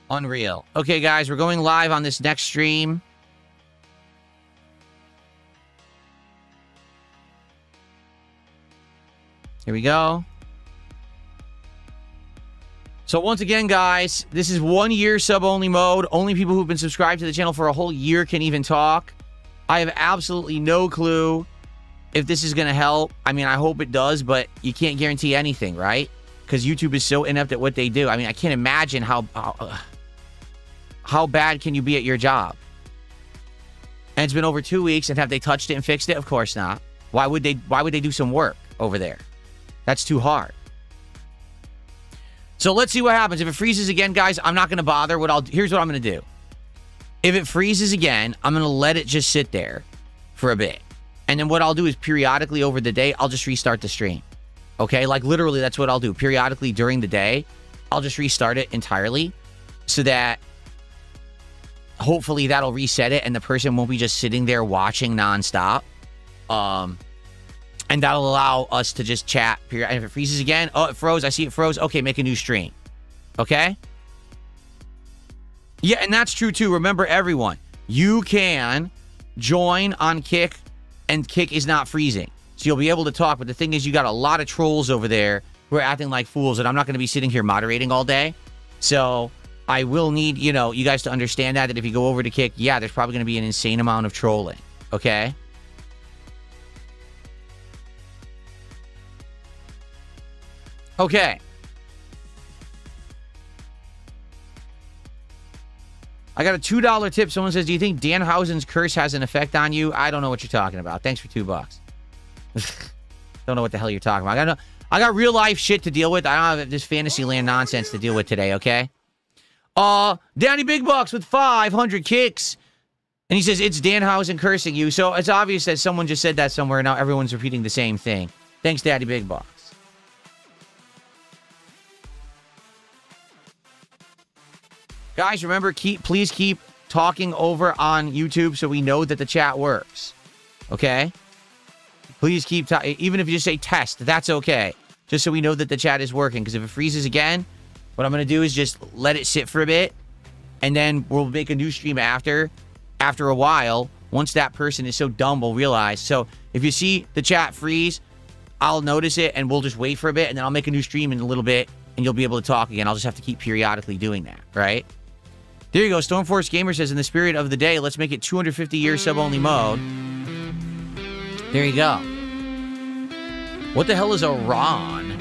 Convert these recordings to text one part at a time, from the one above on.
Unreal. Okay, guys, we're going live on this next stream. Here we go. So once again, guys, this is 1 year sub-only mode. Only people who've been subscribed to the channel for a whole year can even talk. I have absolutely no clue if this is going to help. I mean, I hope it does, but you can't guarantee anything, right? Because YouTube is so inept at what they do. I mean, I can't imagine how bad can you be at your job? And it's been over 2 weeks, and have they touched it and fixed it? Of course not. Why would they do some work over there? That's too hard. So let's see what happens. If it freezes again, guys, I'm not going to bother. Here's what I'm going to do. If it freezes again, I'm going to let it just sit there for a bit. And then what I'll do is periodically over the day, I'll just restart the stream. Okay? Like, literally, that's what I'll do. Periodically during the day, I'll just restart it entirely so that hopefully that'll reset it and the person won't be just sitting there watching nonstop. And that'll allow us to just chat. And if it freezes again, oh, it froze. I see it froze. Okay, make a new stream. Okay? Yeah, and that's true, too. Remember, everyone, you can join on Kick, and Kick is not freezing. So you'll be able to talk. But the thing is, you got a lot of trolls over there who are acting like fools, and I'm not going to be sitting here moderating all day. So I will need, you guys to understand that if you go over to Kick, yeah, there's probably going to be an insane amount of trolling. Okay? Okay. I got a $2 tip. Someone says, do you think Danhausen's curse has an effect on you? I don't know what you're talking about. Thanks for $2. Don't know what the hell you're talking about. I got real life shit to deal with. I don't have this Fantasyland nonsense to deal with today, okay? Danny Big Bucks with 500 kicks. And he says, it's Danhausen cursing you. So it's obvious that someone just said that somewhere. Now everyone's repeating the same thing. Thanks, Daddy Big Bucks. Guys, remember, please keep talking over on YouTube so we know that the chat works. Okay? Please keep talking. Even if you just say test, that's okay. Just so we know that the chat is working. Because if it freezes again, what I'm going to do is just let it sit for a bit. And then we'll make a new stream after a while. Once that person is so dumb, we'll realize. So if you see the chat freeze, I'll notice it and we'll just wait for a bit. And then I'll make a new stream in a little bit. And you'll be able to talk again. I'll just have to keep periodically doing that, right? There you go. Stormforce Gamer says, in the spirit of the day, let's make it 250 year sub-only mode. There you go. What the hell is Iran?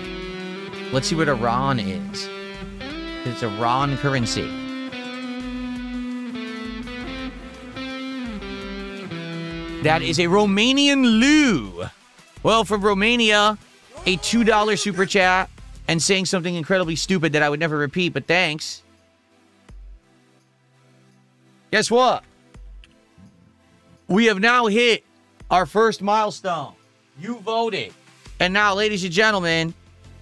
Let's see what Iran is. It's Iran currency. That is a Romanian leu. Well, from Romania, a $2 super chat and saying something incredibly stupid that I would never repeat, but thanks. Guess what? We have now hit our first milestone. You voted. And now, ladies and gentlemen,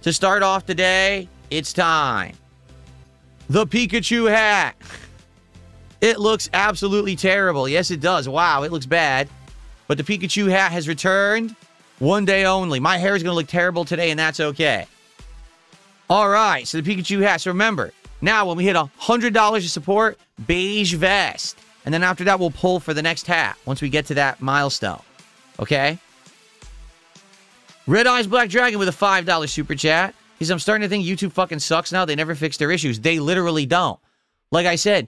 to start off the day, it's time. The Pikachu hat. It looks absolutely terrible. Yes, it does. Wow, it looks bad. But the Pikachu hat has returned. 1 day only. My hair is going to look terrible today, and that's okay. All right, so the Pikachu hat. So remember, now when we hit $100 of support, beige vest. And then after that, we'll pull for the next hat once we get to that milestone. Okay? Red Eyes Black Dragon with a $5 super chat. He says, I'm starting to think YouTube fucking sucks now. They never fix their issues. They literally don't. Like I said,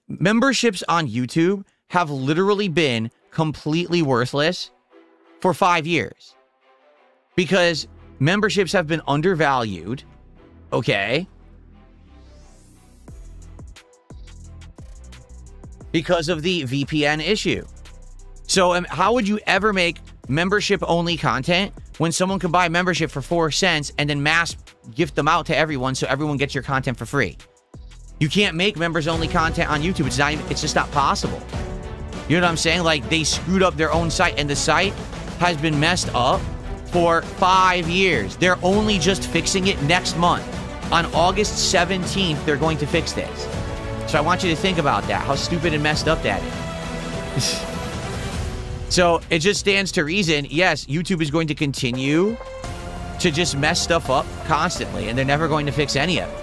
memberships on YouTube have literally been completely worthless for 5 years. Because memberships have been undervalued. Okay? Because of the VPN issue. So how would you ever make membership-only content when someone can buy membership for 4 cents and then mass gift them out to everyone so everyone gets your content for free? You can't make members-only content on YouTube. It's just not possible. You know what I'm saying? Like, they screwed up their own site, and the site has been messed up for 5 years. They're only just fixing it next month. On August 17th, they're going to fix this. So I want you to think about that, how stupid and messed up that is. So it just stands to reason, yes, YouTube is going to continue to just mess stuff up constantly, and they're never going to fix any of it.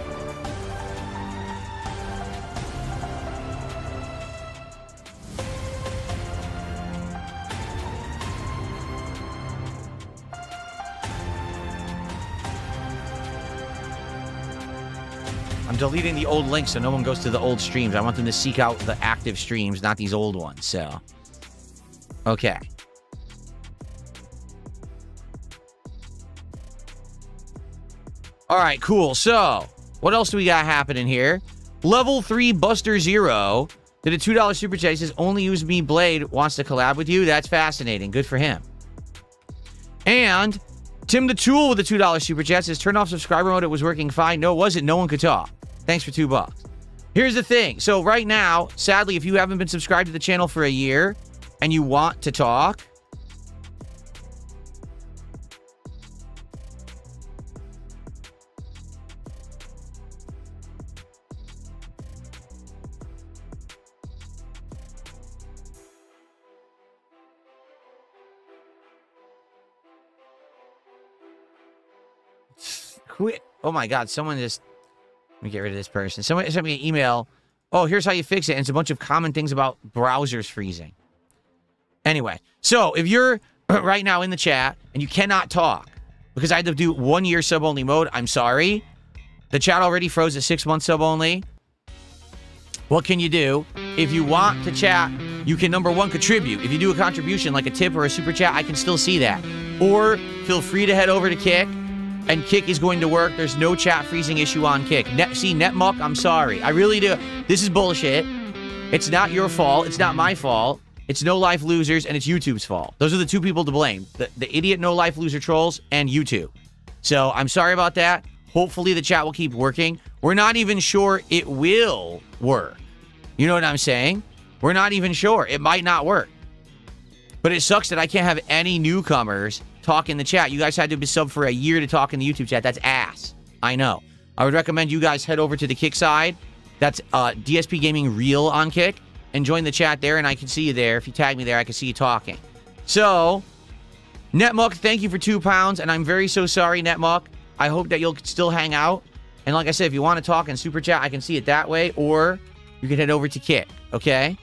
I'm deleting the old links so no one goes to the old streams. I want them to seek out the active streams, not these old ones. So, okay. All right, cool. So, what else do we got happening here? Level 3 Buster Zero did a $2 super chat. He says, only use me Blade wants to collab with you. That's fascinating. Good for him. And Tim the Tool with a $2 super chat says, turn off subscriber mode. It was working fine. No, it wasn't. No one could talk. Thanks for $2. Here's the thing. So right now, sadly, if you haven't been subscribed to the channel for a year and you want to talk, oh my God, someone just, let me get rid of this person. Someone sent me an email. Oh, here's how you fix it. And it's a bunch of common things about browsers freezing. Anyway, so if you're right now in the chat and you cannot talk because I had to do 1 year sub only mode, I'm sorry. The chat already froze at 6 months sub only. What can you do? If you want to chat, you can, number one, contribute. If you do a contribution like a tip or a super chat, I can still see that. Or feel free to head over to Kick. And Kick is going to work. There's no chat freezing issue on Kick. Netmuck, I'm sorry. I really do. This is bullshit. It's not your fault. It's not my fault. It's No Life Losers, and it's YouTube's fault. Those are the two people to blame. The idiot No Life Loser trolls and YouTube. So I'm sorry about that. Hopefully the chat will keep working. We're not even sure it will work. You know what I'm saying? We're not even sure. It might not work. But it sucks that I can't have any newcomers talk in the chat. You guys had to be sub for a year to talk in the YouTube chat. That's ass. I know. I would recommend you guys head over to the Kick side. That's DSPGaming Real on Kick. And join the chat there, and I can see you there. If you tag me there, I can see you talking. So, Netmuck, thank you for £2, and I'm very so sorry, Netmuck. I hope that you'll still hang out. And like I said, if you want to talk in Super Chat, I can see it that way, or you can head over to Kick, okay?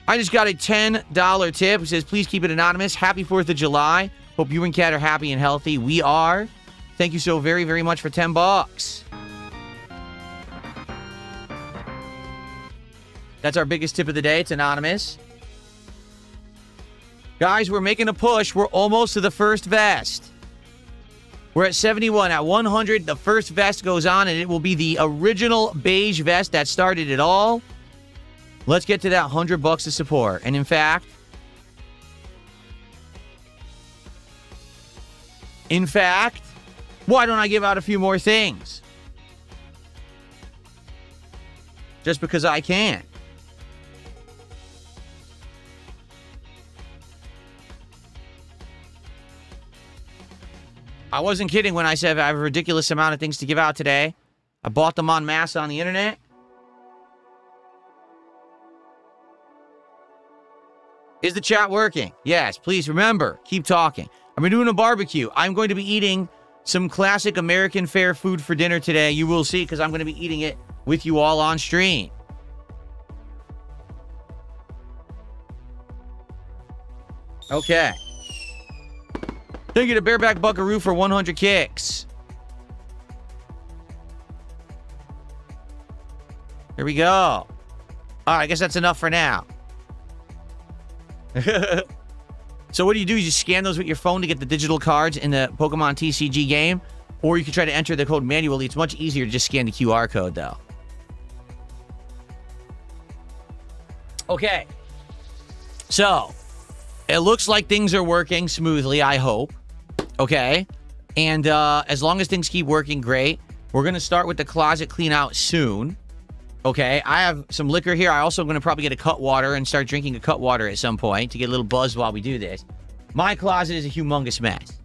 I just got a $10 tip. It says, please keep it anonymous. Happy 4th of July. Hope you and Kat are happy and healthy. We are. Thank you so very, very much for $10. That's our biggest tip of the day. It's anonymous. Guys, we're making a push. We're almost to the first vest. We're at 71. At 100, the first vest goes on, and it will be the original beige vest that started it all. Let's get to that $100 of support. And in fact, why don't I give out a few more things? Just because I can. I wasn't kidding when I said I have a ridiculous amount of things to give out today. I bought them en masse on the internet. Is the chat working? Yes, please remember, keep talking. I'm doing a barbecue. I'm going to be eating some classic American fare food for dinner today. You will see, because I'm going to be eating it with you all on stream. Okay. Thank you to Bareback Buckaroo for 100 kicks. Here we go. All right, I guess that's enough for now. So what do? You just scan those with your phone to get the digital cards in the Pokemon TCG game, or you can try to enter the code manually. It's much easier to just scan the QR code, though. Okay. So, it looks like things are working smoothly, I hope. Okay. And as long as things keep working, great. We're going to start with the closet clean out soon. Okay, I have some liquor here. I also am going to probably get a cut water and start drinking a cut water at some point to get a little buzz while we do this. My closet is a humongous mess.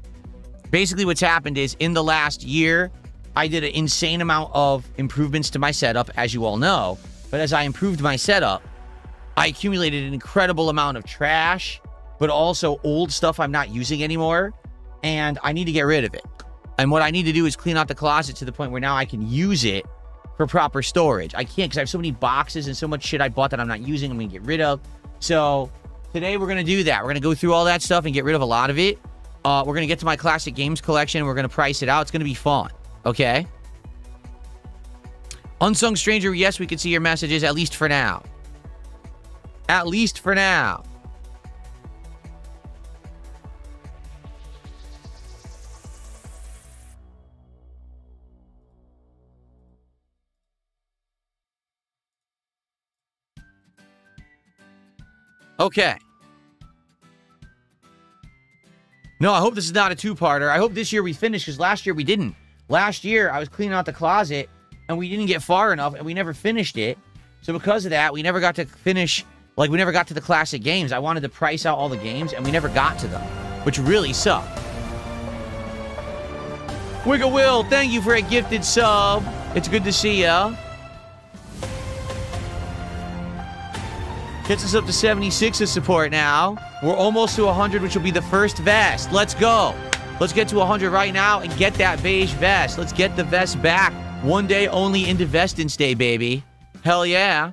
Basically, what's happened is in the last year, I did an insane amount of improvements to my setup, as you all know. But as I improved my setup, I accumulated an incredible amount of trash, but also old stuff I'm not using anymore. And I need to get rid of it. And what I need to do is clean out the closet to the point where now I can use it for proper storage. I can't because I have so many boxes and so much shit I bought that I'm not using. I'm going to get rid of. So today we're going to do that. We're going to go through all that stuff and get rid of a lot of it. We're going to get to my classic games collection. We're going to price it out. It's going to be fun. Okay? Unsung Stranger, yes, we can see your messages, at least for now. At least for now. Okay. No, I hope this is not a two-parter. I hope this year we finish, because last year we didn't. Last year, I was cleaning out the closet, and we didn't get far enough, and we never finished it. So because of that, we never got to finish, like, we never got to the classic games. I wanted to price out all the games, and we never got to them, which really sucked. Wiggle Will, thank you for a gifted sub. It's good to see ya. Gets us up to 76 of support now. We're almost to 100, which will be the first vest. Let's go. Let's get to 100 right now and get that beige vest. Let's get the vest back. One day only IndeVESTdence Day, baby. Hell yeah.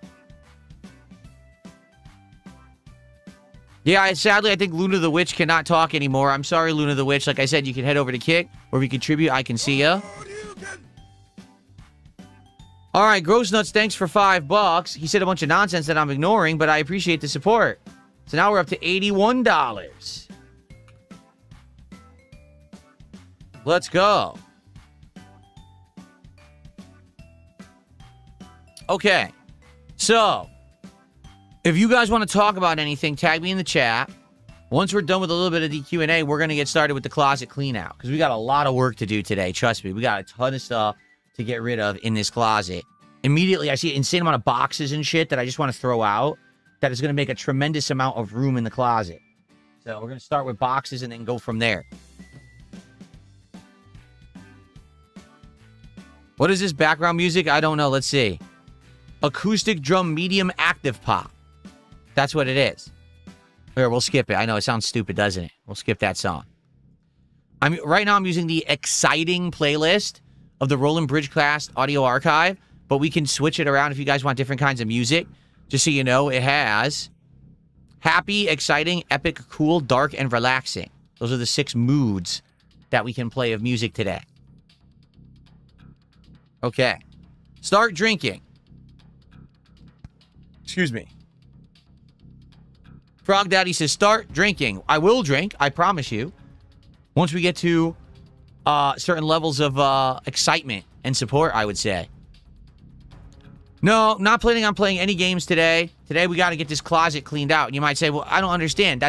Yeah, sadly, I think Luna the Witch cannot talk anymore. I'm sorry, Luna the Witch. Like I said, you can head over to Kick, or if you contribute, I can see ya. All right, Gross Nuts, thanks for $5. He said a bunch of nonsense that I'm ignoring, but I appreciate the support. So now we're up to $81. Let's go. Okay. So, if you guys want to talk about anything, tag me in the chat. Once we're done with a little bit of the Q&A, we're going to get started with the closet clean out, because we got a lot of work to do today. Trust me, we got a ton of stuff to get rid of in this closet. Immediately, I see an insane amount of boxes and shit that I just want to throw out that is going to make a tremendous amount of room in the closet. So we're going to start with boxes and then go from there. What is this background music? I don't know. Let's see. Acoustic drum medium active pop. That's what it is. Here, we'll skip it. I know it sounds stupid, doesn't it? We'll skip that song. Right now I'm using the exciting playlist of the Roland Bridgecast audio archive, but we can switch it around if you guys want different kinds of music. Just so you know, it has happy, exciting, epic, cool, dark, and relaxing. Those are the 6 moods that we can play of music today. Okay. Start drinking. Excuse me. Frog Daddy says, start drinking. I will drink, I promise you. Once we get to certain levels of excitement and support, I would say. No, not planning on playing any games today. Today we got to get this closet cleaned out. And you might say, well, I don't understand.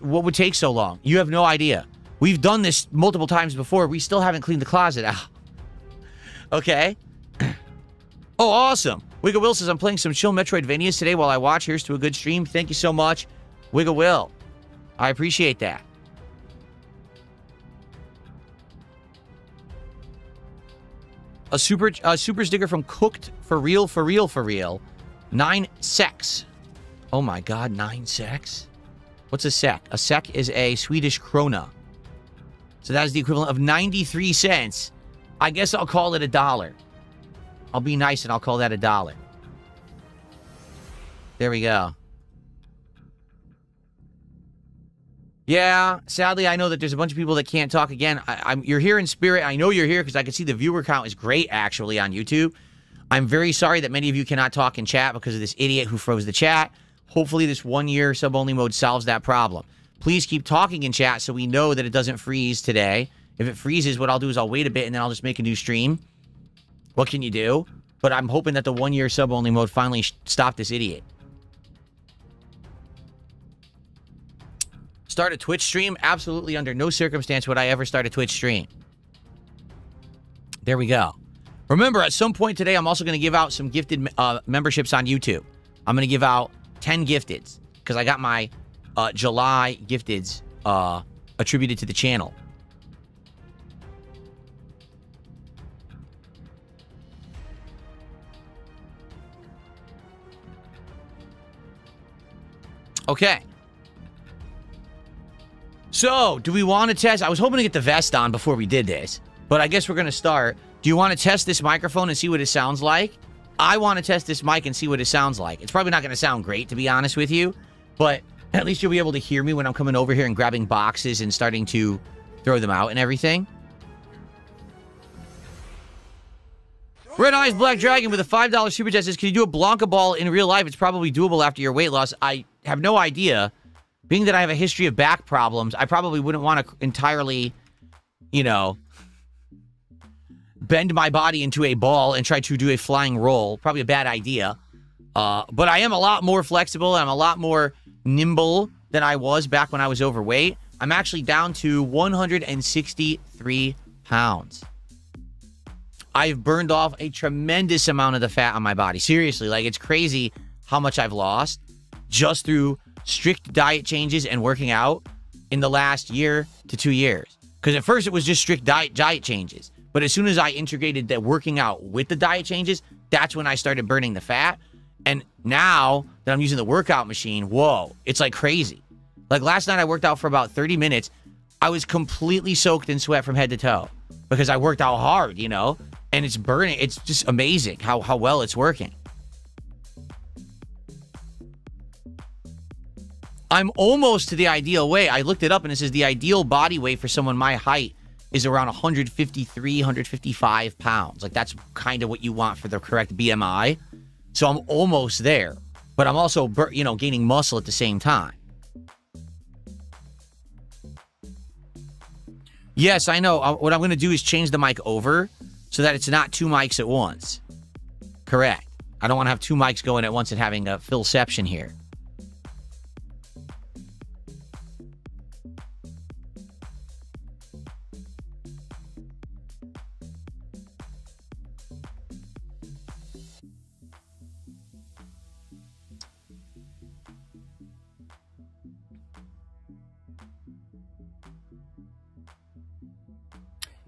What would take so long? You have no idea. We've done this multiple times before. We still haven't cleaned the closet out. Okay. Oh, awesome. Wiggle Will says, I'm playing some chill Metroidvanias today while I watch. Here's to a good stream. Thank you so much, Wiggle Will. I appreciate that. A super sticker from Cooked for real. 9 secs. Oh my god, 9 secs? What's a sec? A sec is a Swedish krona. So that is the equivalent of 93 cents. I guess I'll call it $1. I'll be nice and I'll call that $1. There we go. Yeah, sadly, I know that there's a bunch of people that can't talk again. You're here in spirit. I know you're here because I can see the viewer count is great, actually, on YouTube. I'm very sorry that many of you cannot talk in chat because of this idiot who froze the chat. Hopefully, this 1-year sub-only mode solves that problem. Please keep talking in chat so we know that it doesn't freeze today. If it freezes, what I'll do is I'll wait a bit and then I'll just make a new stream. What can you do? But I'm hoping that the 1-year sub-only mode finally stopped this idiot. Start a Twitch stream? Absolutely under no circumstance would I ever start a Twitch stream. There we go. Remember, at some point today, I'm also going to give out some gifted memberships on YouTube. I'm going to give out 10 gifteds because I got my July gifteds attributed to the channel. Okay. So, do we want to test? I was hoping to get the vest on before we did this, but I guess we're going to start. Do you want to test this microphone and see what it sounds like? I want to test this mic and see what it sounds like. It's probably not going to sound great, to be honest with you, but at least you'll be able to hear me when I'm coming over here and grabbing boxes and starting to throw them out and everything. Red Eyes Black Dragon with a $5 super chat says, can you do a Blanca ball in real life? It's probably doable after your weight loss. I have no idea. Being that I have a history of back problems, I probably wouldn't want to entirely, you know, bend my body into a ball and try to do a flying roll. Probably a bad idea. But I am a lot more flexible and I'm a lot more nimble than I was back when I was overweight. I'm actually down to 163 pounds. I've burned off a tremendous amount of the fat on my body. Seriously, like, it's crazy how much I've lost just through strict diet changes and working out in the last year to 2 years. Because at first it was just strict diet changes. But as soon as I integrated the working out with the diet changes, that's when I started burning the fat. And now that I'm using the workout machine, whoa, it's like crazy. Like last night I worked out for about 30 minutes. I was completely soaked in sweat from head to toe because I worked out hard, you know? And it's burning. It's just amazing how well it's working. I'm almost to the ideal weight. I looked it up and it says the ideal body weight for someone my height is around 153, 155 pounds. Like, that's kind of what you want for the correct BMI. So I'm almost there. But I'm also, you know, gaining muscle at the same time. Yes, I know. What I'm going to do is change the mic over so that it's not two mics at once. Correct. I don't want to have two mics going at once and having a Philception here.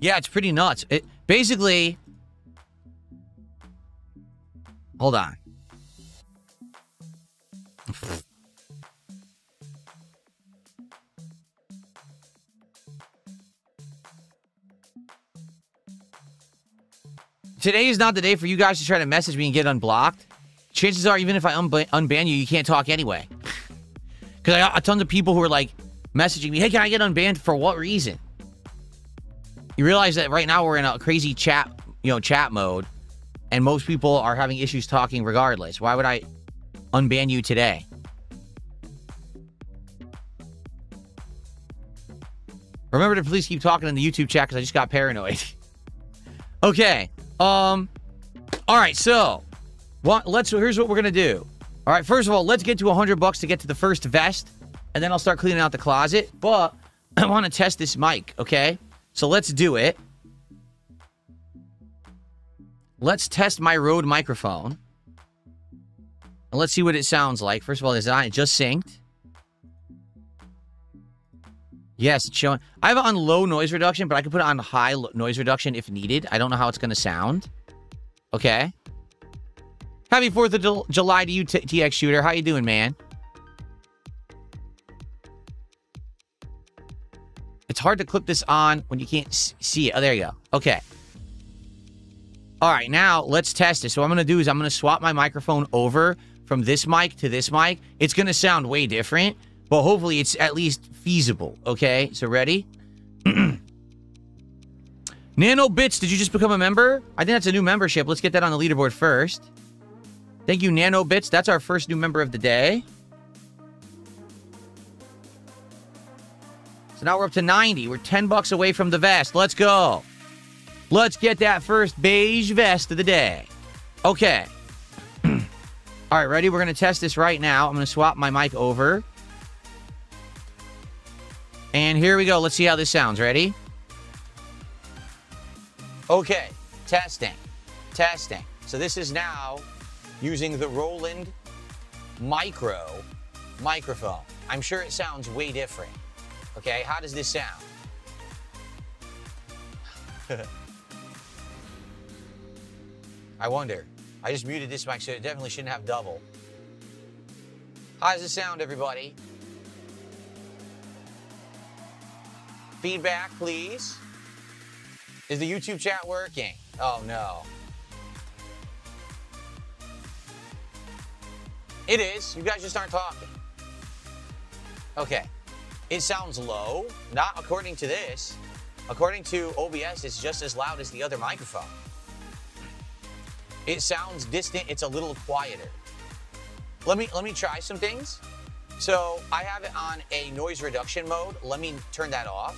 Yeah, it's pretty nuts. It basically... Hold on. Today is not the day for you guys to try to message me and get unblocked. Chances are, even if I unban you, you can't talk anyway. Because I got tons of people who are like messaging me, hey, can I get unbanned? For what reason? You realize that right now we're in a crazy chat, chat mode, and most people are having issues talking regardless. Why would I unban you today? Remember to please keep talking in the YouTube chat because I just got paranoid. Okay. All right. So, here's what we're gonna do. All right. First of all, let's get to $100 to get to the first vest, and then I'll start cleaning out the closet. But I want to test this mic. Okay. So let's do it. Let's test my Rode microphone. And let's see what it sounds like. First of all, it just synced. Yes, it's showing. I have it on low noise reduction, but I can put it on high noise reduction if needed. I don't know how it's going to sound. Okay. Happy 4th of July to you, TX Shooter. How you doing, man? It's hard to clip this on when you can't see it. Oh, there you go. Okay. All right, now let's test it. So what I'm going to do is I'm going to swap my microphone over from this mic to this mic. It's going to sound way different, but hopefully it's at least feasible. Okay, so ready? Nano Bits, did you just become a member? I think that's a new membership. Let's get that on the leaderboard first. Thank you, Nano Bits. That's our first new member of the day. So now we're up to 90. We're $10 away from the vest. Let's go. Let's get that first beige vest of the day. Okay. All right, ready? We're going to test this right now. I'm going to swap my mic over. And here we go. Let's see how this sounds. Ready? Okay. Testing. Testing. So this is now using the Roland Micro microphone. I'm sure it sounds way different. Okay, how does this sound? I wonder. I just muted this mic, so it definitely shouldn't have double. How does it sound, everybody? Feedback, please. Is the YouTube chat working? Oh, no. It is. You guys just aren't talking. Okay. It sounds low, not according to this. According to OBS, it's just as loud as the other microphone. It sounds distant. It's a little quieter. Let me try some things. So I have it on a noise reduction mode. Let me turn that off.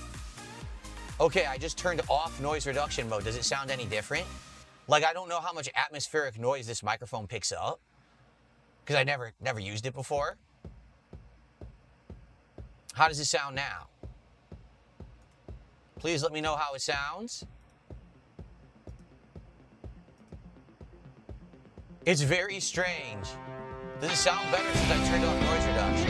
Okay, I just turned off noise reduction mode. Does it sound any different? Like, I don't know how much atmospheric noise this microphone picks up because I never used it before. How does it sound now? Please let me know how it sounds. It's very strange. Does it sound better since I turned off noise reduction?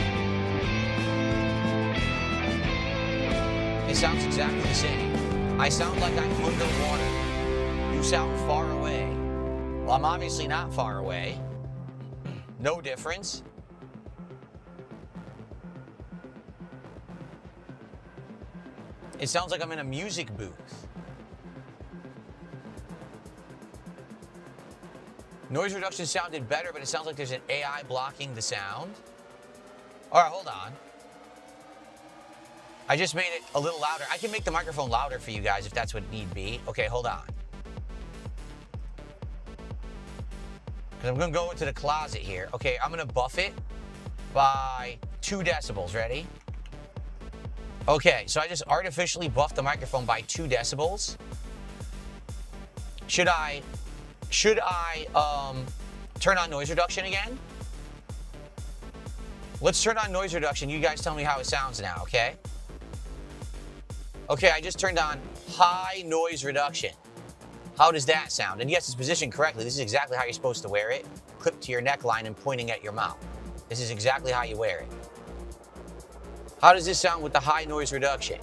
It sounds exactly the same. I sound like I'm underwater. You sound far away. Well, I'm obviously not far away. No difference. It sounds like I'm in a music booth. Noise reduction sounded better, but it sounds like there's an AI blocking the sound. All right, hold on. I just made it a little louder. I can make the microphone louder for you guys if that's what need be. Okay, hold on. Because I'm going to go into the closet here. Okay, I'm going to buff it by 2 decibels. Ready? Okay, so I just artificially buffed the microphone by 2 decibels. Should I turn on noise reduction again? Let's turn on noise reduction. You guys tell me how it sounds now, okay? Okay, I just turned on high noise reduction. How does that sound? And yes, it's positioned correctly. This is exactly how you're supposed to wear it. Clipped to your neckline and pointing at your mouth. This is exactly how you wear it. How does this sound with the high noise reduction?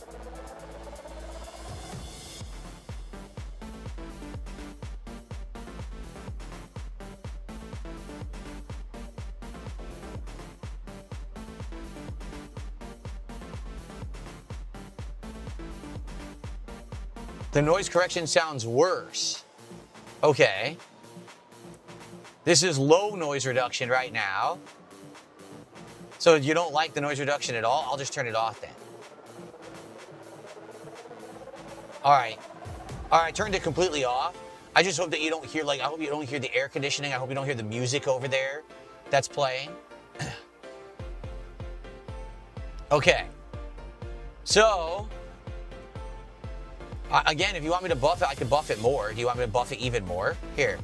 The noise correction sounds worse. Okay. This is low noise reduction right now. So if you don't like the noise reduction at all, I'll just turn it off then. All right. All right, turned it completely off. I just hope that you don't hear, like, I hope you don't hear the air conditioning. I hope you don't hear the music over there that's playing. Okay. So, again, if you want me to buff it, I can buff it more. Do you want me to buff it even more? Here.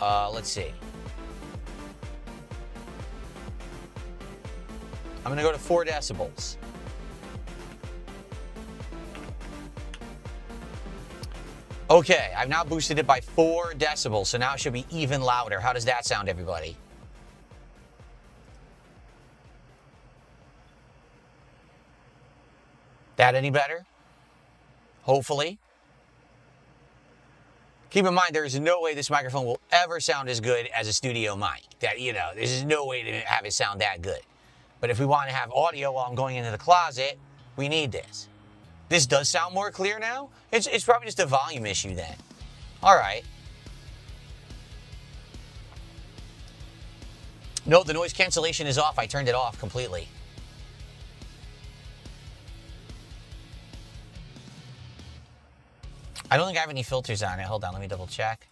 Let's see. I'm going to go to 4 decibels. Okay, I've now boosted it by 4 decibels, so now it should be even louder. How does that sound, everybody? That any better? Hopefully. Keep in mind, there is no way this microphone will ever sound as good as a studio mic. That, you know, there's no way to have it sound that good. But if we want to have audio while I'm going into the closet, we need this. This does sound more clear now? It's probably just a volume issue then. All right. No, the noise cancellation is off. I turned it off completely. I don't think I have any filters on it. Hold on, let me double check.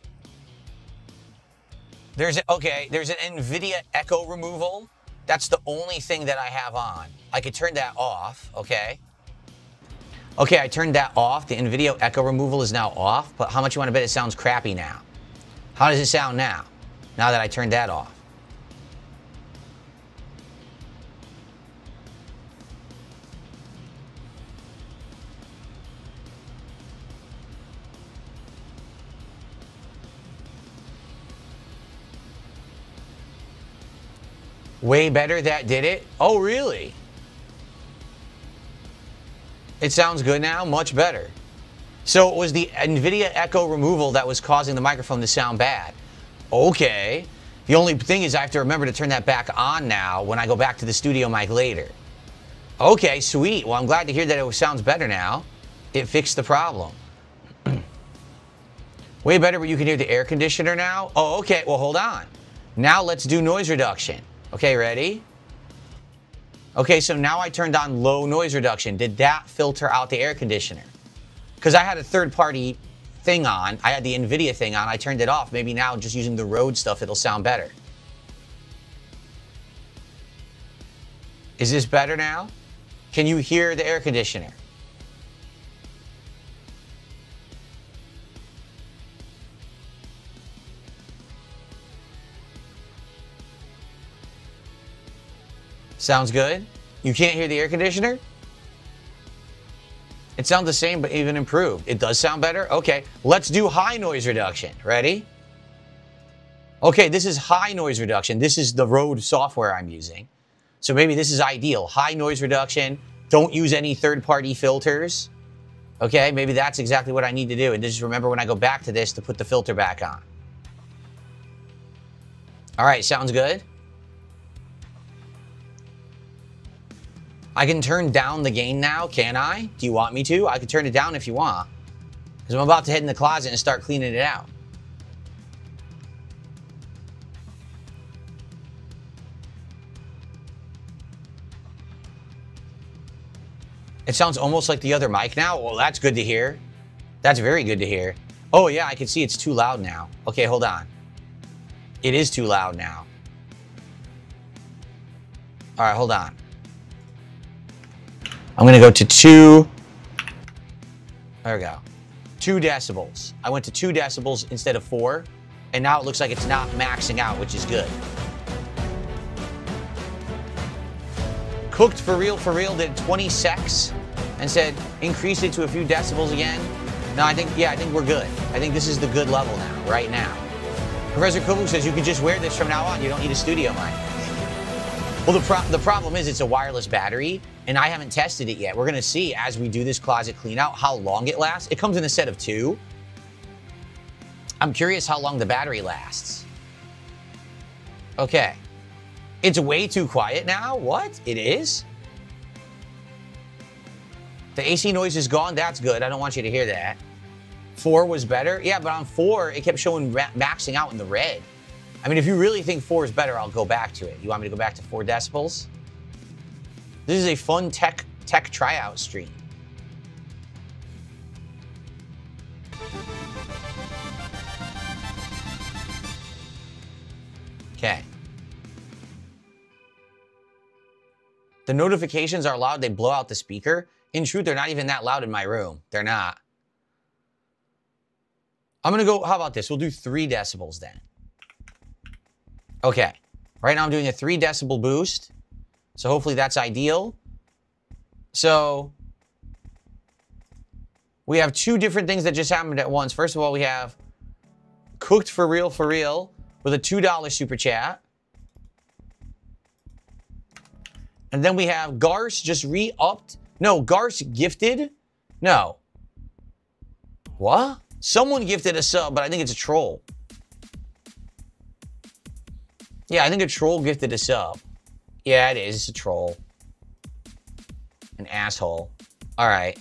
There's an IndeVESTdence echo removal. That's the only thing that I have on. I could turn that off, okay? Okay, I turned that off. The IndeVESTdence echo removal is now off, but how much you want to bet it sounds crappy now? How does it sound now that I turned that off? Way better, that did it? Oh, really? It sounds good now? Much better. So it was the IndeVESTdence echo removal that was causing the microphone to sound bad. Okay. The only thing is I have to remember to turn that back on now when I go back to the studio mic later. Okay, sweet. Well, I'm glad to hear that it sounds better now. It fixed the problem. Way better, but you can hear the air conditioner now? Oh, okay. Well, hold on. Now let's do noise reduction. Okay, ready? Okay, so now I turned on low noise reduction. Did that filter out the air conditioner? Because I had a third-party thing on. I had the NVIDIA thing on. I turned it off. Maybe now just using the Rode stuff, it'll sound better. Is this better now? Can you hear the air conditioner? Sounds good? You can't hear the air conditioner? It sounds the same, but even improved. It does sound better? Okay, let's do high noise reduction. Ready? Okay, this is high noise reduction. This is the Rode software I'm using. So maybe this is ideal. High noise reduction. Don't use any third-party filters. Okay, maybe that's exactly what I need to do. And just remember when I go back to this to put the filter back on. All right, sounds good. I can turn down the gain now, can I? Do you want me to? I can turn it down if you want. Because I'm about to head in the closet and start cleaning it out. It sounds almost like the other mic now. Well, that's good to hear. That's very good to hear. Oh, yeah, I can see it's too loud now. Okay, hold on. It is too loud now. All right, hold on. I'm going to go to 2. There we go. 2 decibels. I went to 2 decibels instead of 4. And now it looks like it's not maxing out, which is good. Cooked for real did 20 secs and said increase it to a few decibels again. No, I think we're good. I think this is the good level now, right now. Professor Kubu says you can just wear this from now on. You don't need a studio mic. Well, the problem is it's a wireless battery, and I haven't tested it yet. We're going to see as we do this closet clean out how long it lasts. It comes in a set of 2. I'm curious how long the battery lasts. Okay. It's way too quiet now? What? It is? The AC noise is gone? That's good. I don't want you to hear that. 4 was better? Yeah, but on 4, it kept showing maxing out in the red. I mean, if you really think 4 is better, I'll go back to it. You want me to go back to 4 decibels? This is a fun tech tryout stream. Okay. The notifications are loud. They blow out the speaker. In truth, they're not even that loud in my room. They're not. I'm going to go, how about this? We'll do 3 decibels then. Okay. Right now I'm doing a 3 decibel boost. So hopefully that's ideal. So we have 2 different things that just happened at once. First of all, we have Cooked for real with a $2 super chat. And then we have Garce just re-upped. No, Garce gifted. No. What? Someone gifted a sub, but I think it's a troll. Yeah, I think a troll gifted a sub. Yeah, it is. It's a troll. An asshole. All right.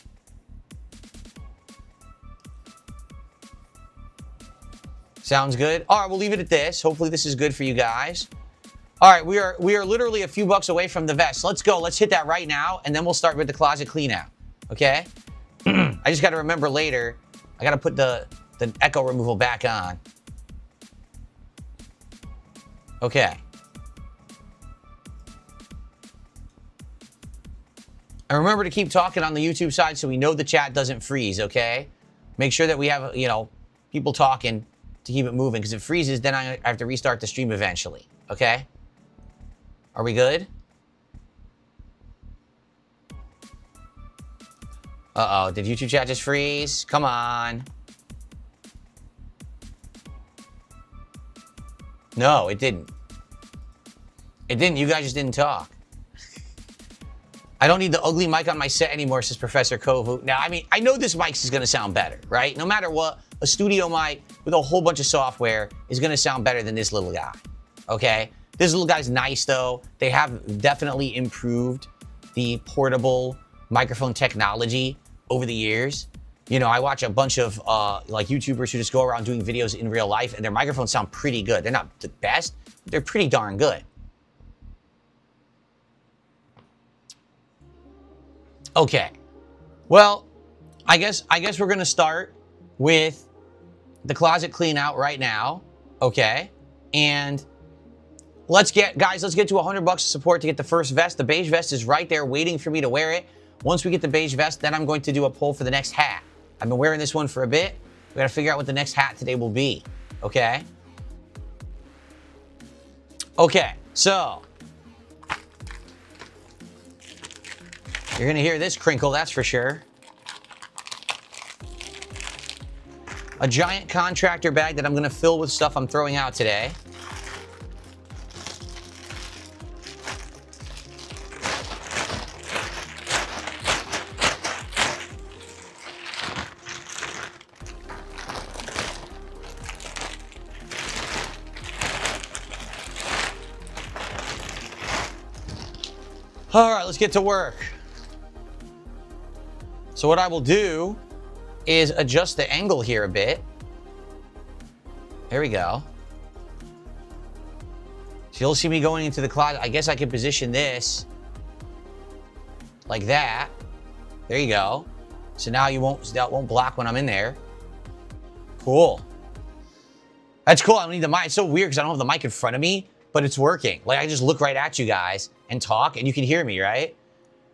Sounds good. All right, we'll leave it at this. Hopefully this is good for you guys. All right, we are literally a few bucks away from the vest. Let's go. Let's hit that right now, and then we'll start with the closet clean out. Okay? I just got to remember later, I got to put the echo removal back on. Okay. And remember to keep talking on the YouTube side so we know the chat doesn't freeze, okay? Make sure that we have, you know, people talking to keep it moving, because if it freezes, then I have to restart the stream eventually, okay? Are we good? Uh-oh, did YouTube chat just freeze? Come on. No, it didn't. It didn't. You guys just didn't talk. I don't need the ugly mic on my set anymore, says Professor Kovu. Now, I mean, I know this mic is going to sound better, right? No matter what, a studio mic with a whole bunch of software is going to sound better than this little guy, okay? This little guy's nice, though. They have definitely improved the portable microphone technology over the years. You know, I watch a bunch of like YouTubers who just go around doing videos in real life, and their microphones sound pretty good. They're not the best, but they're pretty darn good. Okay. Well, I guess we're gonna start with the closet clean out right now, okay? And let's get to 100 bucks of support to get the first vest. The beige vest is right there waiting for me to wear it. Once we get the beige vest, then I'm going to do a poll for the next hat. I've been wearing this one for a bit. We gotta figure out what the next hat today will be, okay? Okay, so. You're gonna hear this crinkle, that's for sure. A giant contractor bag that I'm gonna fill with stuff I'm throwing out today. All right, let's get to work. So what I will do is adjust the angle here a bit. There we go. So you'll see me going into the closet. I guess I could position this like that. There you go. So now that won't block when I'm in there. Cool. That's cool. I don't need the mic. It's so weird because I don't have the mic in front of me, but it's working. Like I just look right at you guys and talk and you can hear me, right?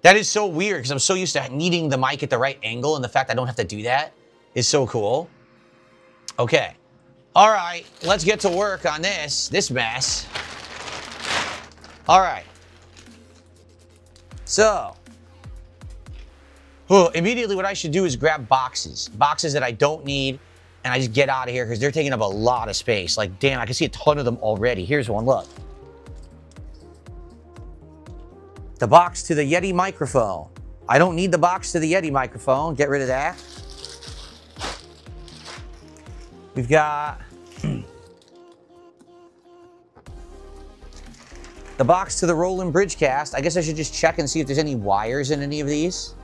That is so weird because I'm so used to needing the mic at the right angle, and the fact I don't have to do that is so cool. Okay. All right, let's get to work on this mess. All right. So, immediately what I should do is grab boxes that I don't need, and I just get out of here because they're taking up a lot of space. Like, damn, I can see a ton of them already. Here's one, look. The box to the Yeti microphone. I don't need the box to the Yeti microphone. Get rid of that. We've got the box to the Roland Bridgecast. I guess I should just check and see if there's any wires in any of these.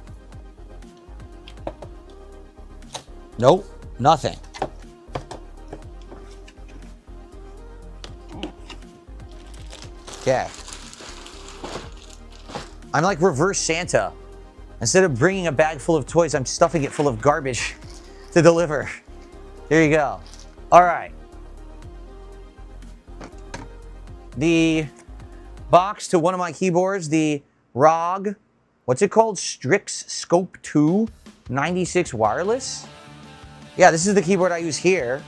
Nope, nothing. Okay. I'm like reverse Santa. Instead of bringing a bag full of toys, I'm stuffing it full of garbage to deliver. There you go. All right. The box to one of my keyboards, the ROG, what's it called? Strix Scope 2 96 wireless. Yeah, this is the keyboard I use here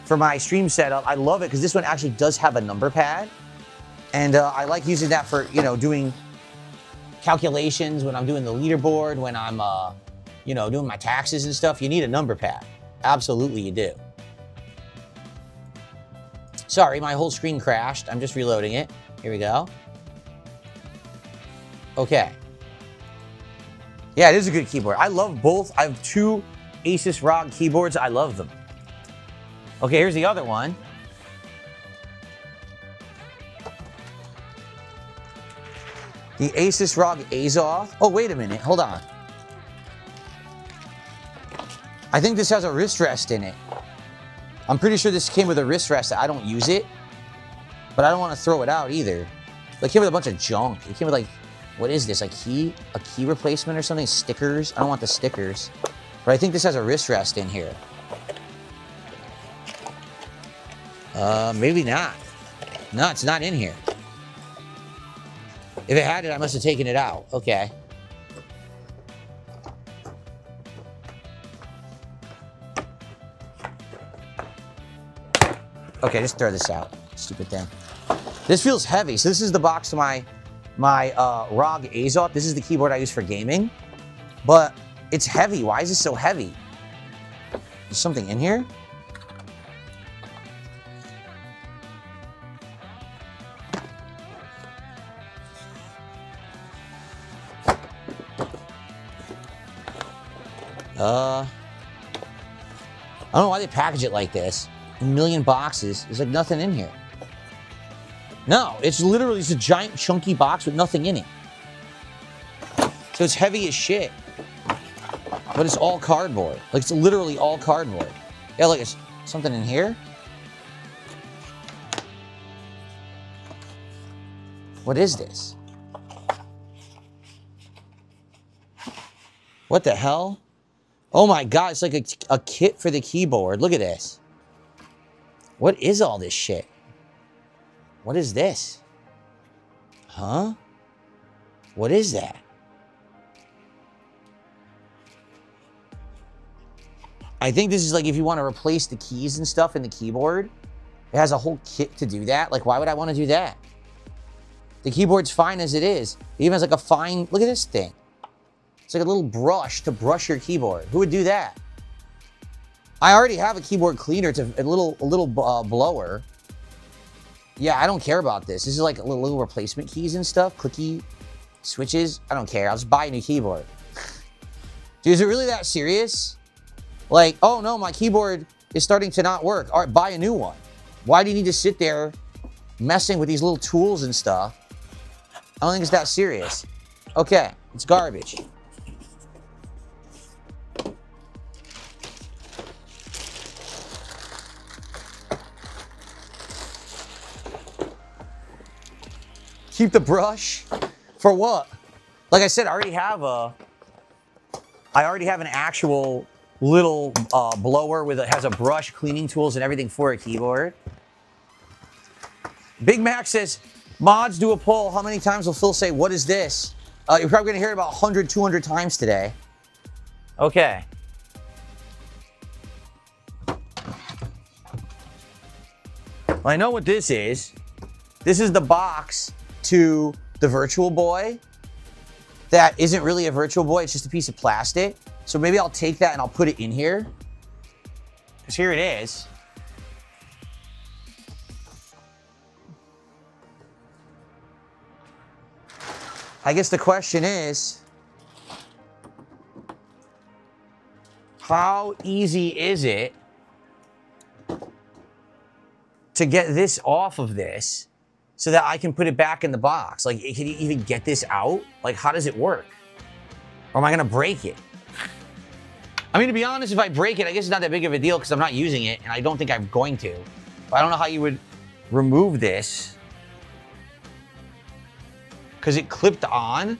for my stream setup. I love it because this one actually does have a number pad. And I like using that for, you know, doing calculations when I'm doing the leaderboard, when I'm, you know, doing my taxes and stuff. You need a number pad. Absolutely, you do. Sorry, my whole screen crashed. I'm just reloading it. Here we go. Okay. Yeah, it is a good keyboard. I love both. I have two Asus ROG keyboards. I love them. Okay, here's the other one. The Asus ROG Azoth. Oh, wait a minute. Hold on. I think this has a wrist rest in it. I'm pretty sure this came with a wrist rest. I don't use it, but I don't want to throw it out either. It came with a bunch of junk. It came with like, what is this? A key replacement or something? Stickers? I don't want the stickers. But I think this has a wrist rest in here. Maybe not. No, it's not in here. If it had it, I must have taken it out. Okay. Okay, just throw this out. Stupid thing. This feels heavy. So this is the box to my ROG Azoth. This is the keyboard I use for gaming. But it's heavy. Why is this so heavy? There's something in here? I don't know why they package it like this. A million boxes. There's like nothing in here. No, it's literally just a giant chunky box with nothing in it. So it's heavy as shit. But it's all cardboard. Like it's literally all cardboard. Yeah, look, it's something in here. What is this? What the hell? Oh my God, it's like a kit for the keyboard. Look at this. What is all this shit? What is this? Huh? What is that? I think this is like if you want to replace the keys and stuff in the keyboard. It has a whole kit to do that. Like, why would I want to do that? The keyboard's fine as it is. It even has like a fine, look at this thing. It's like a little brush to brush your keyboard. Who would do that? I already have a keyboard cleaner. It's a little blower. Yeah, I don't care about this. This is like little replacement keys and stuff. Clicky switches. I don't care. I'll just buy a new keyboard. Dude, is it really that serious? Like, oh no, my keyboard is starting to not work. All right, buy a new one. Why do you need to sit there messing with these little tools and stuff? I don't think it's that serious. Okay, it's garbage. Keep the brush? For what? Like I said, I already have an actual little blower with has a brush, cleaning tools, and everything for a keyboard. Big Mac says, mods, do a poll. How many times will Phil say, what is this? You're probably going to hear it about 100, 200 times today. Okay. Well, I know what this is. This is the box to the Virtual Boy that isn't really a Virtual Boy. It's just a piece of plastic. So maybe I'll take that and I'll put it in here. Because here it is. I guess the question is, how easy is it to get this off of this so that I can put it back in the box? Like, can you even get this out? Like, how does it work? Or am I gonna break it? I mean, to be honest, if I break it, I guess it's not that big of a deal because I'm not using it and I don't think I'm going to. But I don't know how you would remove this. Because it clipped on,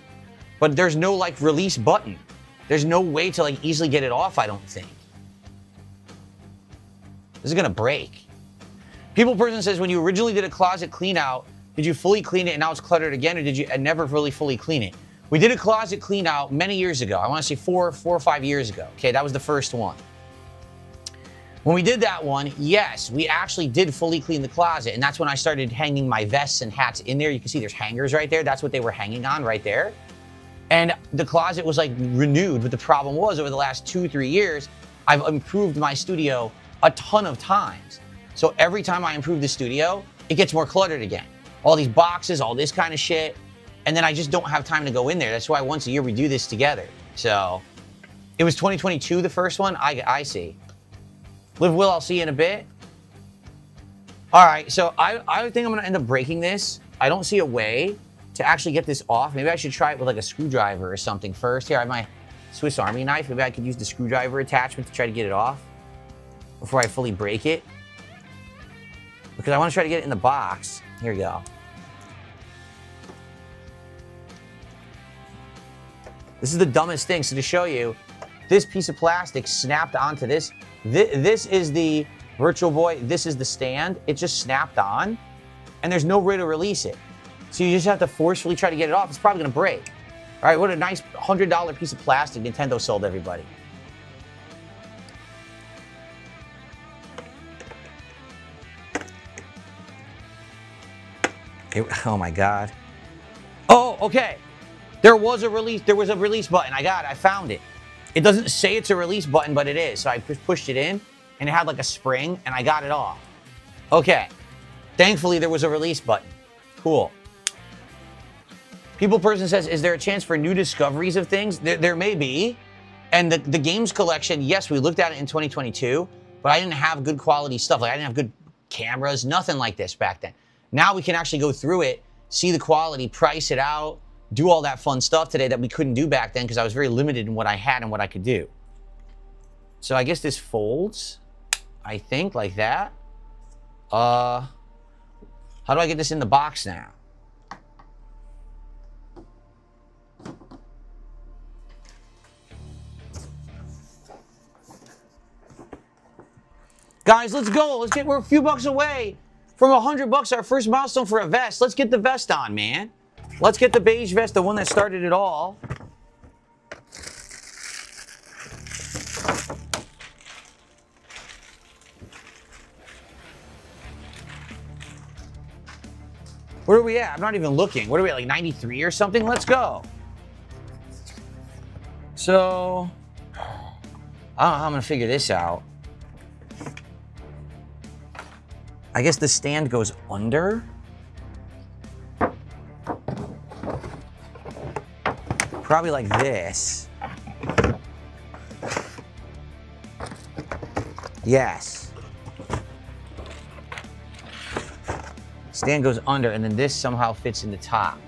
but there's no like release button. There's no way to like easily get it off, I don't think. This is gonna break. People person says, when you originally did a closet clean out, did you fully clean it and now it's cluttered again, or did you never really fully clean it? We did a closet clean out many years ago. I want to say four or 5 years ago. Okay, that was the first one. When we did that one, yes, we actually did fully clean the closet, and that's when I started hanging my vests and hats in there. You can see there's hangers right there. That's what they were hanging on right there. And the closet was like renewed, but the problem was over the last 2-3 years, I've improved my studio a ton of times. So every time I improve the studio, it gets more cluttered again. All these boxes, all this kind of shit. And then I just don't have time to go in there. That's why once a year we do this together. So it was 2022, the first one. I see. Live Will, I'll see you in a bit. All right, so I think I'm gonna end up breaking this. I don't see a way to actually get this off. Maybe I should try it with like a screwdriver or something first. Here, I have my Swiss Army knife. Maybe I could use the screwdriver attachment to try to get it off before I fully break it. Because I wanna try to get it in the box. Here we go. This is the dumbest thing. So to show you, this piece of plastic snapped onto this. This is the Virtual Boy. This is the stand. It just snapped on, and there's no way to release it. So you just have to forcefully try to get it off. It's probably gonna break. All right, what a nice $100 piece of plastic Nintendo sold everybody. Oh my God. Oh, okay. There was a release button. I found it. It doesn't say it's a release button, but it is. So I just pushed it in and it had like a spring and I got it off. Okay. Thankfully, there was a release button. Cool. People person says, is there a chance for new discoveries of things? There may be. And the games collection, yes, we looked at it in 2022, but I didn't have good quality stuff. Like I didn't have good cameras, nothing like this back then. Now we can actually go through it, see the quality, price it out, do all that fun stuff today that we couldn't do back then because I was very limited in what I had and what I could do. So I guess this folds, I think, like that. How do I get this in the box now? Guys, let's go. We're a few bucks away from $100, our first milestone for a vest. Let's get the vest on, man. Let's get the beige vest, the one that started it all. Where are we at? I'm not even looking. What are we at, like 93 or something? Let's go. So, I don't know how I'm gonna figure this out. I guess the stand goes under. Probably like this. Yes. Stand goes under, and then this somehow fits in the top.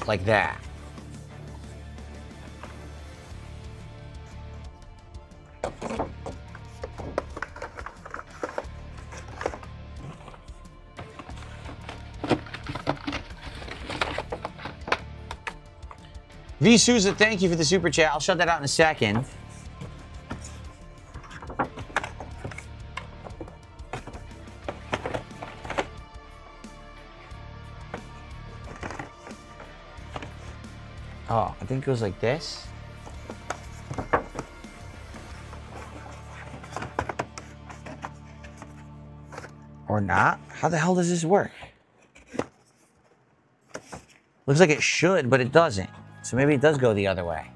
Like that. V. Souza, thank you for the super chat. I'll shut that out in a second. Oh, I think it goes like this. Or not? How the hell does this work? Looks like it should, but it doesn't. So maybe it does go the other way.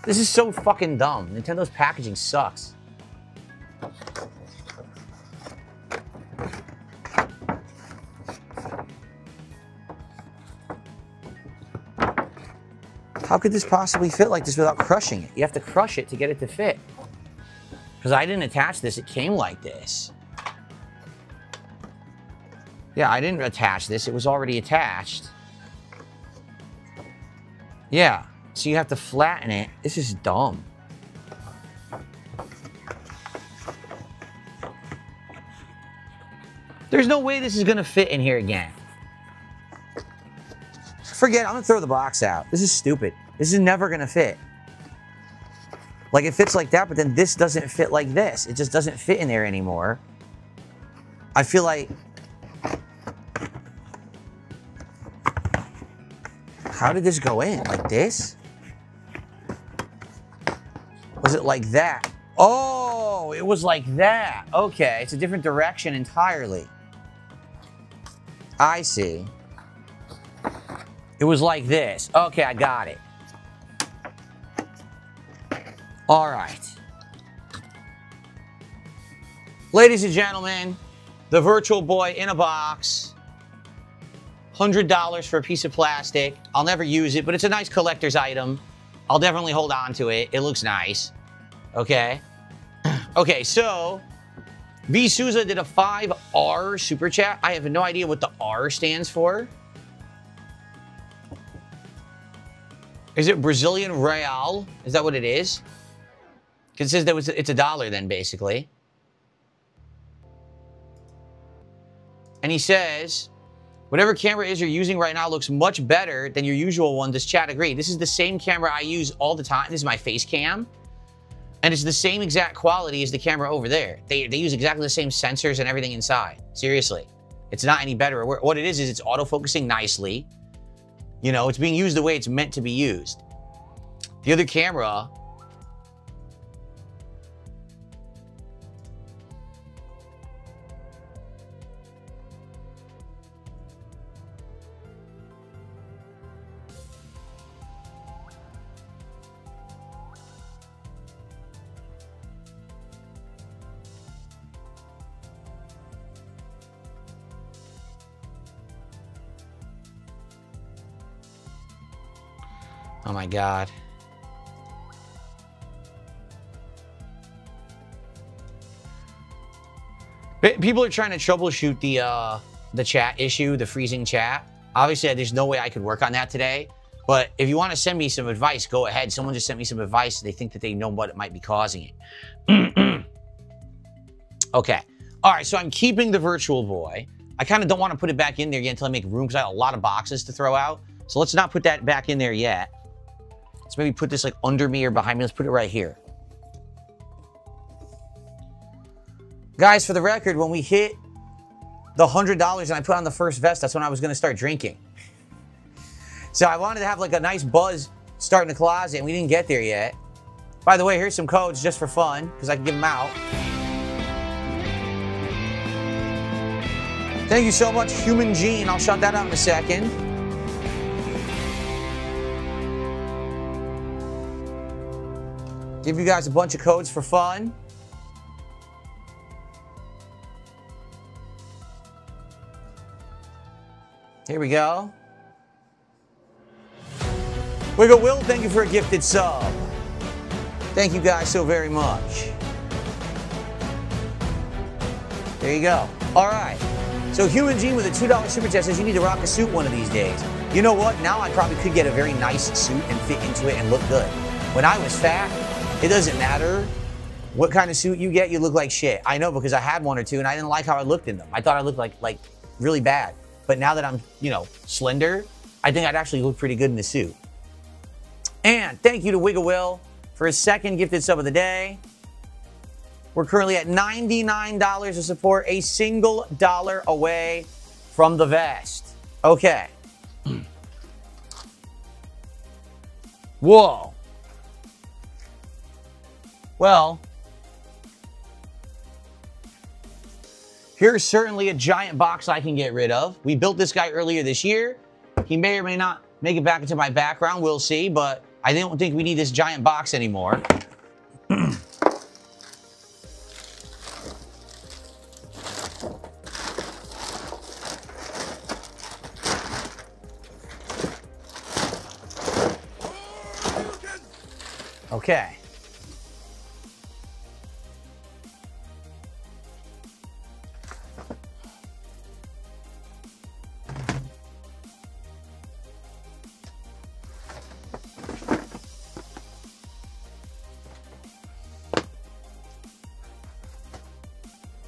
This is so fucking dumb. Nintendo's packaging sucks. How could this possibly fit like this without crushing it? You have to crush it to get it to fit. Because I didn't attach this, it came like this. Yeah, I didn't attach this, it was already attached. Yeah, so you have to flatten it. This is dumb. There's no way this is gonna fit in here again. Forget it, I'm gonna throw the box out. This is stupid. This is never gonna fit. Like it fits like that, but then this doesn't fit like this. It just doesn't fit in there anymore. I feel like... How did this go in? Like this? Was it like that? Oh, it was like that. Okay, it's a different direction entirely. I see. It was like this. Okay, I got it. All right. Ladies and gentlemen, the Virtual Boy in a box. $100 for a piece of plastic. I'll never use it, but it's a nice collector's item. I'll definitely hold on to it. It looks nice. Okay. Okay, so V. Souza did a 5R super chat. I have no idea what the R stands for. Is it Brazilian real? Is that what it is? Because it says that it's $1 then, basically. And he says, whatever camera is you're using right now looks much better than your usual one. Does chat agree? This is the same camera I use all the time. This is my face cam. And it's the same exact quality as the camera over there. They use exactly the same sensors and everything inside. Seriously. It's not any better. What it is it's autofocusing nicely. You know, it's being used the way it's meant to be used. The other camera... Oh my God. People are trying to troubleshoot the chat issue, the freezing chat. Obviously, there's no way I could work on that today. But if you want to send me some advice, go ahead. Someone just sent me some advice. They think that they know what might be causing it. Okay. All right, so I'm keeping the Virtual Boy. I kind of don't want to put it back in there yet until I make room because I have a lot of boxes to throw out. So let's not put that back in there yet. Let's maybe put this like under me or behind me. Let's put it right here. Guys, for the record, when we hit the $100 and I put on the first vest, that's when I was going to start drinking. So I wanted to have like a nice buzz starting the closet, and we didn't get there yet. By the way, here's some codes just for fun, because I can give them out. Thank you so much, Human Gene. I'll shout that out in a second. Give you guys a bunch of codes for fun. Here we go. Wiggle Will, thank you for a gifted sub. Thank you guys so very much. There you go. All right. So Human Gene with a $2 super chat says you need to rock a suit one of these days. You know what? Now I probably could get a very nice suit and fit into it and look good. When I was fat, it doesn't matter what kind of suit you get, you look like shit. I know, because I had one or two and I didn't like how I looked in them. I thought I looked like really bad. But now that I'm, you know, slender, I think I'd actually look pretty good in the suit. And thank you to Wiggle Will for his second gifted sub of the day. We're currently at $99 of support, a single dollar away from the vest. Okay. Whoa. Well, here's certainly a giant box I can get rid of. We built this guy earlier this year. He may or may not make it back into my background. We'll see, but I don't think we need this giant box anymore. Okay.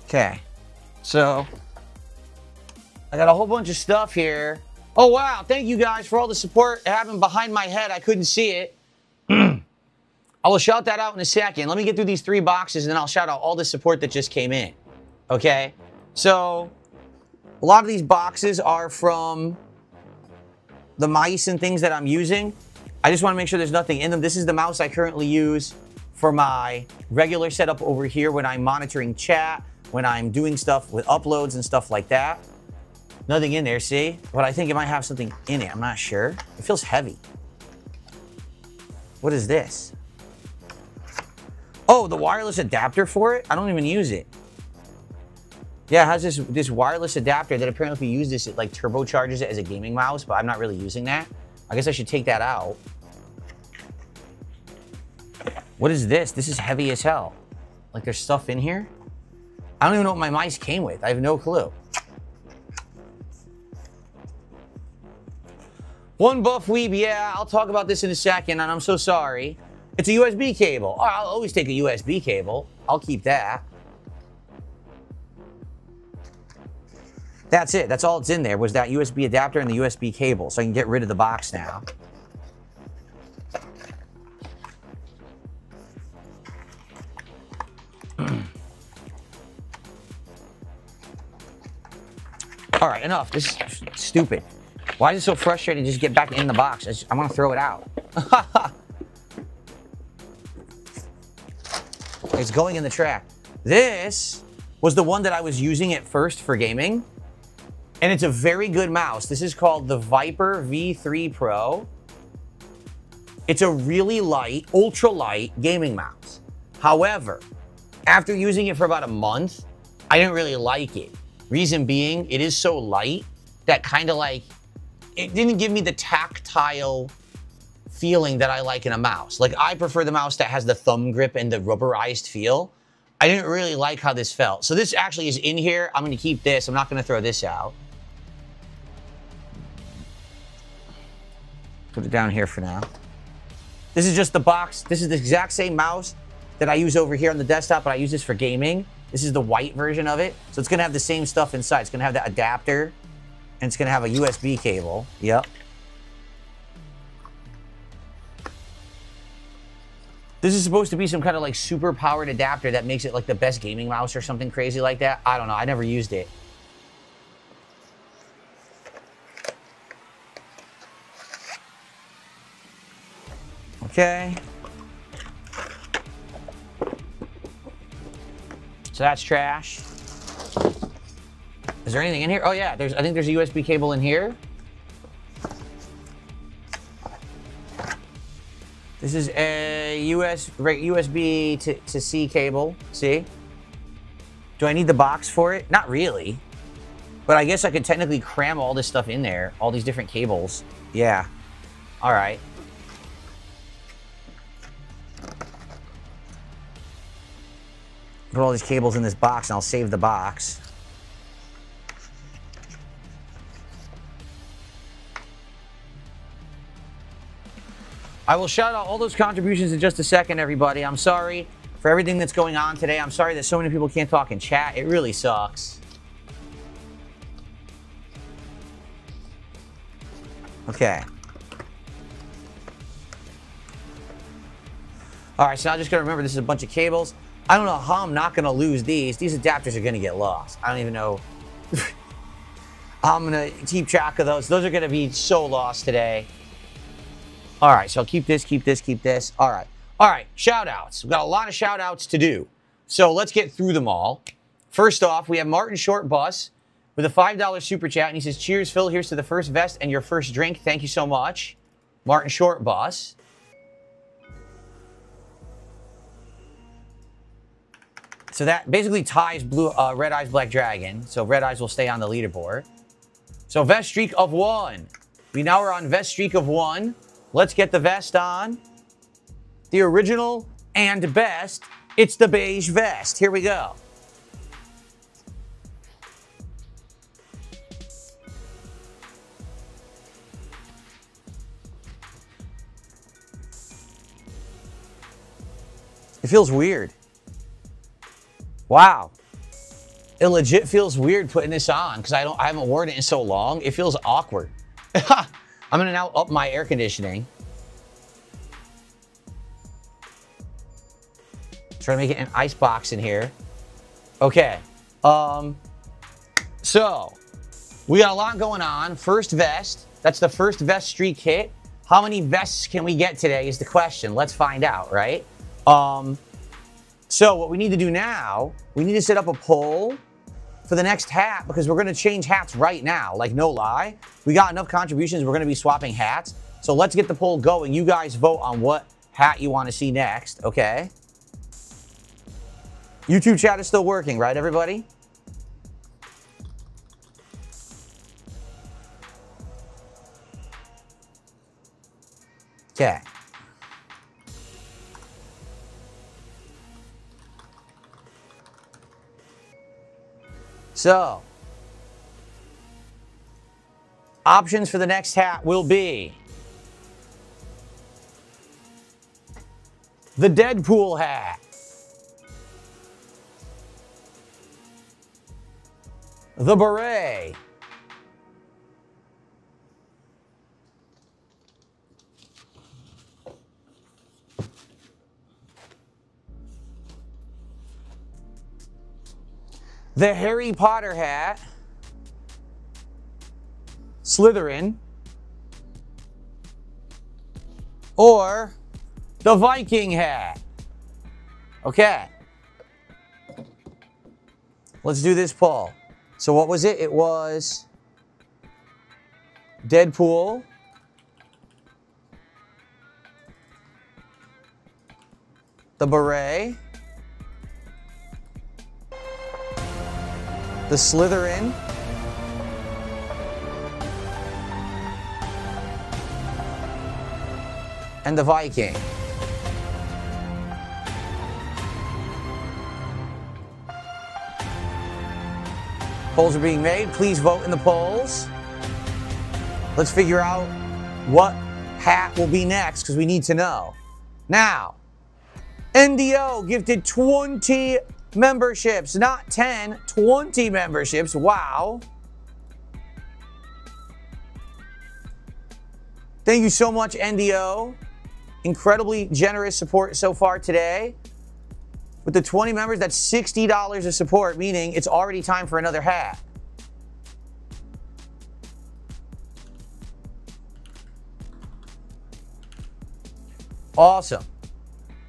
Okay, so I got a whole bunch of stuff here. Oh, wow. Thank you guys for all the support it happened behind my head. I couldn't see it. I will shout that out in a second. Let me get through these 3 boxes and then I'll shout out all the support that just came in. Okay, so a lot of these boxes are from the mice and things that I'm using. I just want to make sure there's nothing in them. This is the mouse I currently use for my regular setup over here when I'm monitoring chat, when I'm doing stuff with uploads and stuff like that. Nothing in there, see? But I think it might have something in it. I'm not sure. It feels heavy. What is this? Oh, the wireless adapter for it? I don't even use it. Yeah, it has this wireless adapter that apparently if you use this, it like turbocharges it as a gaming mouse, but I'm not really using that. I guess I should take that out. What is this? This is heavy as hell. Like there's stuff in here? I don't even know what my mice came with. I have no clue. One buff weeb, yeah, I'll talk about this in a second, and I'm so sorry. It's a USB cable. Oh, I'll always take a USB cable. I'll keep that. That's it. That's all it's in there was that USB adapter and the USB cable, so I can get rid of the box now. All right, enough. This is stupid. Why is it so frustrating to just get back in the box? I want to throw it out. It's going in the track. This was the one that I was using at first for gaming. And it's a very good mouse. This is called the Viper V3 Pro. It's a really light, ultra light gaming mouse. However, after using it for about a month, I didn't really like it. Reason being, it is so light that kind of like, it didn't give me the tactile feeling that I like in a mouse. Like I prefer the mouse that has the thumb grip and the rubberized feel. I didn't really like how this felt. So this actually is in here. I'm gonna keep this. I'm not gonna throw this out. Put it down here for now. This is just the box. This is the exact same mouse that I use over here on the desktop, but I use this for gaming. This is the white version of it. So it's going to have the same stuff inside. It's going to have the adapter, and it's going to have a USB cable. Yep. This is supposed to be some kind of like super powered adapter that makes it like the best gaming mouse or something crazy like that. I don't know. I never used it. Okay. So that's trash. Is there anything in here? Oh yeah, I think there's a USB cable in here. This is a USB to C cable, see? Do I need the box for it? Not really. But I guess I could technically cram all this stuff in there, all these different cables. Yeah. All right. Put all these cables in this box and I'll save the box. I will shout out all those contributions in just a second, everybody. I'm sorry for everything that's going on today. I'm sorry that so many people can't talk in chat. It really sucks. Okay. All right, so now I'm just going to remember this is a bunch of cables. I don't know how I'm not going to lose these. These adapters are going to get lost. I don't even know. I'm going to keep track of those. Those are going to be so lost today. All right, so I'll keep this, keep this, keep this. All right. All right, shout outs. We've got a lot of shout outs to do. So let's get through them all. First off, we have Martin Short Bus with a $5 super chat. And he says, cheers, Phil. Here's to the first vest and your first drink. Thank you so much. Martin Short Bus. So that basically ties Red Eyes Black Dragon. So Red Eyes will stay on the leaderboard. So vest streak of 1. We now are on vest streak of 1. Let's get the vest on. The original and best. It's the beige vest. Here we go. It feels weird. Wow. It legit feels weird putting this on because I haven't worn it in so long. It feels awkward. I'm gonna now up my air conditioning. Try to make it an ice box in here. Okay. So we got a lot going on. First vest. That's the first vest streak hit. How many vests can we get today is the question. Let's find out, right? So what we need to do now, we need to set up a poll for the next hat because we're going to change hats right now. Like, no lie. We got enough contributions. We're going to be swapping hats. So let's get the poll going. You guys vote on what hat you want to see next, okay? YouTube chat is still working, right, everybody? Okay. So, options for the next hat will be the Deadpool hat, the beret, the Harry Potter hat, Slytherin, or the Viking hat. Okay. Let's do this poll. So what was it? It was Deadpool, the beret, the Slytherin, and the Viking. Polls are being made. Please vote in the polls. Let's figure out what hat will be next because we need to know. Now, NDO gifted 20 memberships. Not 10, 20 memberships. Wow. Thank you so much, NDO. Incredibly generous support so far today. With the 20 members, that's $60 of support, meaning it's already time for another hat. Awesome.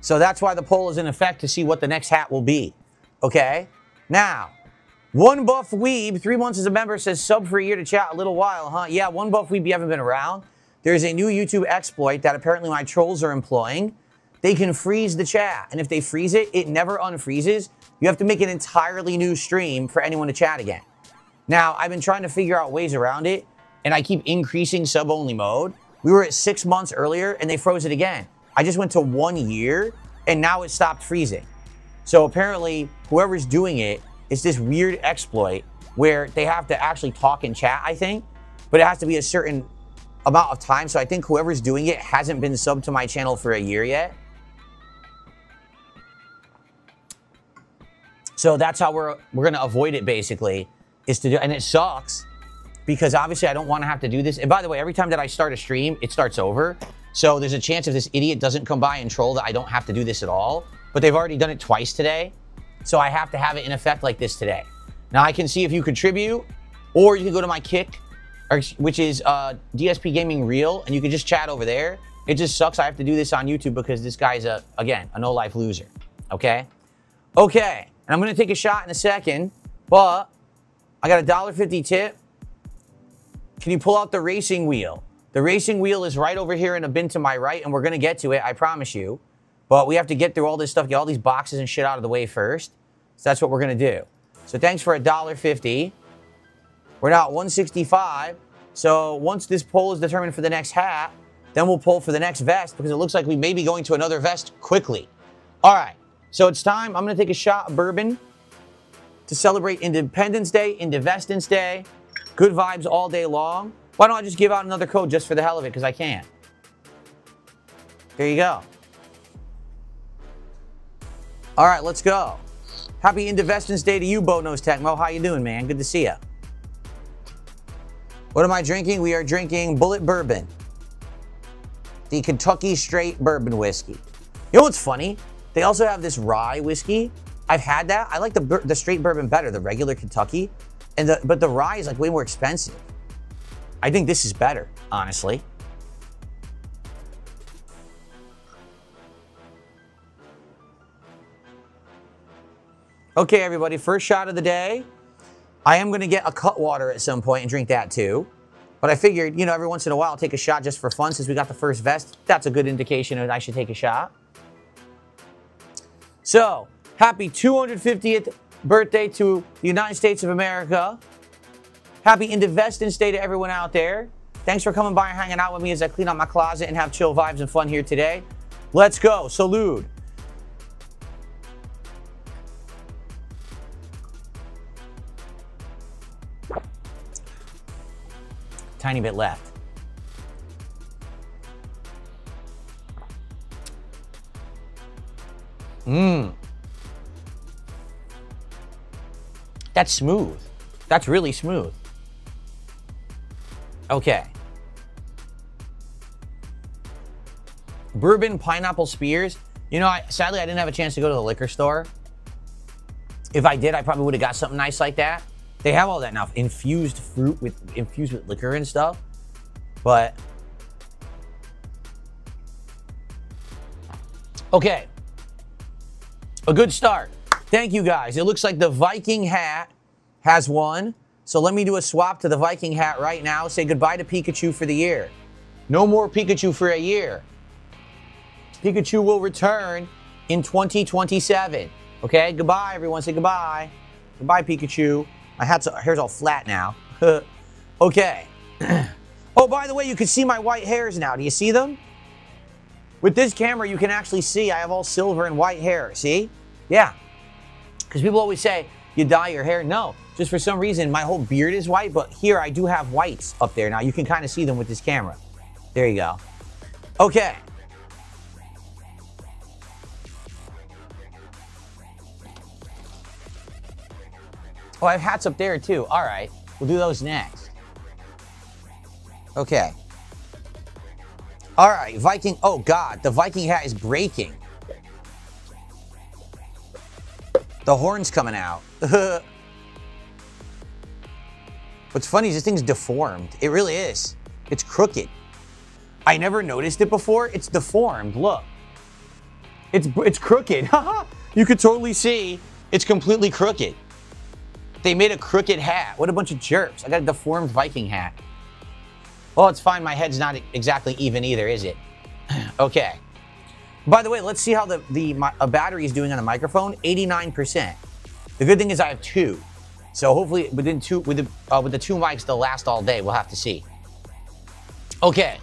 So that's why the poll is in effect, to see what the next hat will be. Okay? Now, One Buff Weeb, 3 months as a member, says sub for a year to chat a little while, huh? Yeah, One Buff Weeb, you haven't been around. There's a new YouTube exploit that apparently my trolls are employing. They can freeze the chat, and if they freeze it, it never unfreezes. You have to make an entirely new stream for anyone to chat again. Now, I've been trying to figure out ways around it, and I keep increasing sub-only mode. We were at 6 months earlier, and they froze it again. I just went to 1 year, and now it stopped freezing. So apparently, whoever's doing it, it's this weird exploit where they have to actually talk in chat, I think, but it has to be a certain amount of time. So I think whoever's doing it hasn't been subbed to my channel for a year yet. So that's how we're gonna avoid it, basically, is to do, and it sucks because obviously I don't want to have to do this. And by the way, every time that I start a stream, it starts over. So there's a chance if this idiot doesn't come by and troll that I don't have to do this at all. But they've already done it twice today. So I have to have it in effect like this today. Now I can see if you contribute, or you can go to my Kick, which is DSPGaming Real, and you can just chat over there. It just sucks I have to do this on YouTube because this guy's, again, a no-life loser, okay? Okay, and I'm gonna take a shot in a second, but I got a $1.50 tip. Can you pull out the racing wheel? The racing wheel is right over here in a bin to my right, and we're gonna get to it, I promise you. But we have to get through all this stuff, get all these boxes and shit out of the way first. So that's what we're gonna do. So thanks for $1.50. We're now at 165. So once this poll is determined for the next hat, then we'll pull for the next vest because it looks like we may be going to another vest quickly. All right, so it's time. I'm gonna take a shot of bourbon to celebrate Independence Day, IndeVESTdence Day. Good vibes all day long. Why don't I just give out another code just for the hell of it, because I can. There you go. All right, let's go. Happy IndeVESTdence Day to you, Boatnose Tecmo. How you doing, man? Good to see you. What am I drinking? We are drinking Bullet Bourbon, the Kentucky Straight Bourbon Whiskey. You know what's funny? They also have this rye whiskey. I've had that. I like the straight bourbon better, the regular Kentucky, but the rye is like way more expensive. I think this is better, honestly. Okay, everybody, first shot of the day. I am going to get a Cutwater at some point and drink that too. But I figured, you know, every once in a while, I'll take a shot just for fun since we got the first vest. That's a good indication that I should take a shot. So, happy 250th birthday to the United States of America. Happy IndeVESTdence Day to everyone out there. Thanks for coming by and hanging out with me as I clean out my closet and have chill vibes and fun here today. Let's go. Salute. Tiny bit left. That's smooth. That's really smooth. Okay. Bourbon Pineapple Spears. You know, sadly, I didn't have a chance to go to the liquor store. If I did, I probably would have got something nice like that. They have all that now, infused fruit infused with liquor and stuff. But okay, a good start. Thank you guys. It looks like the Viking hat has won. So let me do a swap to the Viking hat right now. Say goodbye to Pikachu for the year. No more Pikachu for a year. Pikachu will return in 2027. Okay, goodbye everyone. Say goodbye. Goodbye, Pikachu. My hair's all flat now. Okay. Oh, by the way, you can see my white hairs now. Do you see them? With this camera, you can actually see I have all silver and white hair. See? Yeah. Because people always say, you dye your hair. No. Just for some reason, my whole beard is white, but here I do have whites up there. Now, you can kind of see them with this camera. There you go. Okay. Oh, I have hats up there too. All right, we'll do those next. Okay. All right, Viking. Oh God, the Viking hat is breaking. The horn's coming out. What's funny is this thing's deformed. It really is. It's crooked. I never noticed it before. It's deformed. Look. It's crooked. You could totally see it's completely crooked. They made a crooked hat. What a bunch of jerks. I got a deformed Viking hat. Well, it's fine. My head's not exactly even either, is it? Okay. By the way, let's see how the battery is doing on the microphone. 89%. The good thing is I have two. So hopefully with the two mics, they'll last all day. We'll have to see. Okay.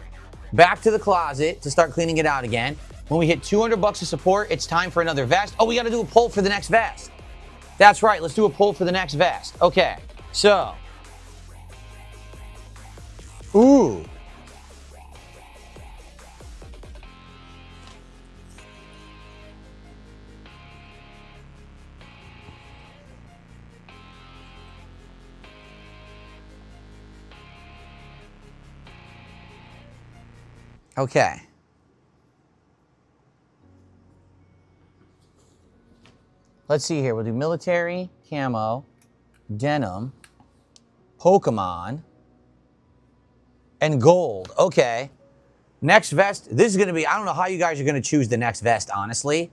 Back to the closet to start cleaning it out again. When we hit 200 bucks of support, it's time for another vest. Oh, we got to do a poll for the next vest. That's right. Let's do a poll for the next vest. Okay. So. Ooh. Okay. Let's see here. We'll do military, camo, denim, Pokemon, and gold. Okay. Next vest. This is going to be, I don't know how you guys are going to choose the next vest, honestly.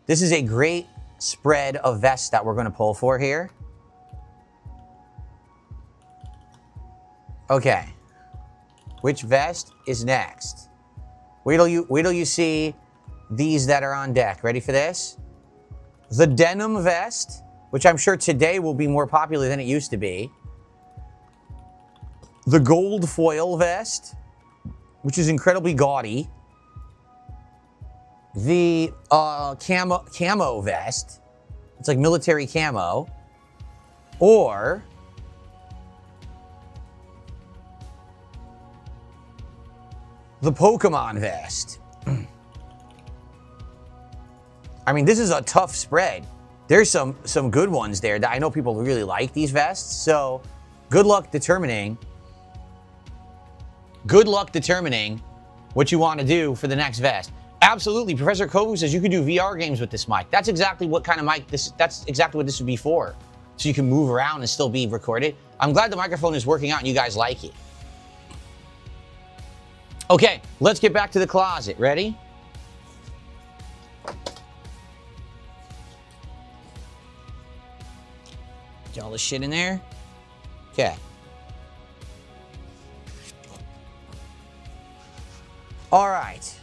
This is a great spread of vests that we're going to pull for here. Okay. Which vest is next? Wait till you see these that are on deck. Ready for this? The denim vest, which I'm sure today will be more popular than it used to be. The gold foil vest, which is incredibly gaudy. The camo vest. It's like military camo. Or the Pokemon vest. I mean, this is a tough spread. There's some good ones there that I know people really like these vests. So good luck determining what you want to do for the next vest. Absolutely. Professor Kovu says you could do VR games with this mic. That's exactly what kind of mic that's exactly what this would be for. So you can move around and still be recorded. I'm glad the microphone is working out and you guys like it. Okay, let's get back to the closet. Ready? Get all the shit in there. Okay. All right.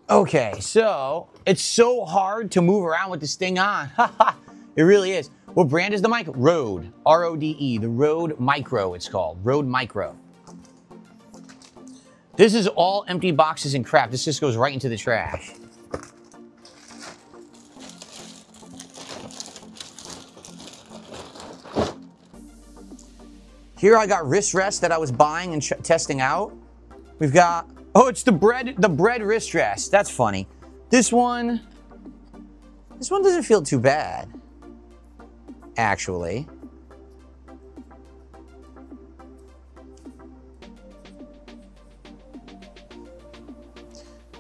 Okay, so it's so hard to move around with this thing on. It really is. What brand is the mic? Rode. R-O-D-E. The Rode Micro, it's called. Rode Micro. This is all empty boxes and crap. This just goes right into the trash. Here I got wrist rests that I was buying and testing out. We've got, oh, it's the bread wrist rest. That's funny. This one doesn't feel too bad, actually.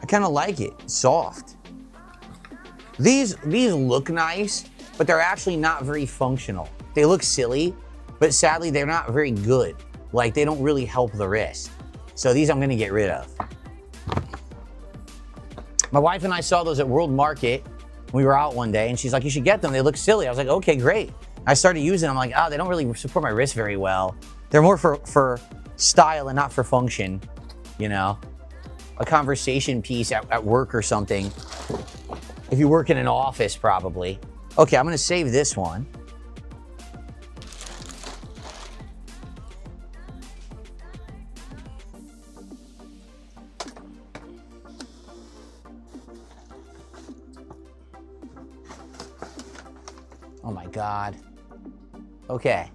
I kind of like it. It's soft. These look nice, but they're actually not very functional. They look silly, but sadly they're not very good. Like, they don't really help the wrist. So these I'm gonna get rid of. My wife and I saw those at World Market. We were out one day and she's like, you should get them. They look silly. I was like, okay, great. I started using them. I'm like, oh, they don't really support my wrist very well. They're more for style and not for function, you know? A conversation piece at work or something. If you work in an office, probably. Okay, I'm gonna save this one. Oh my God. Okay.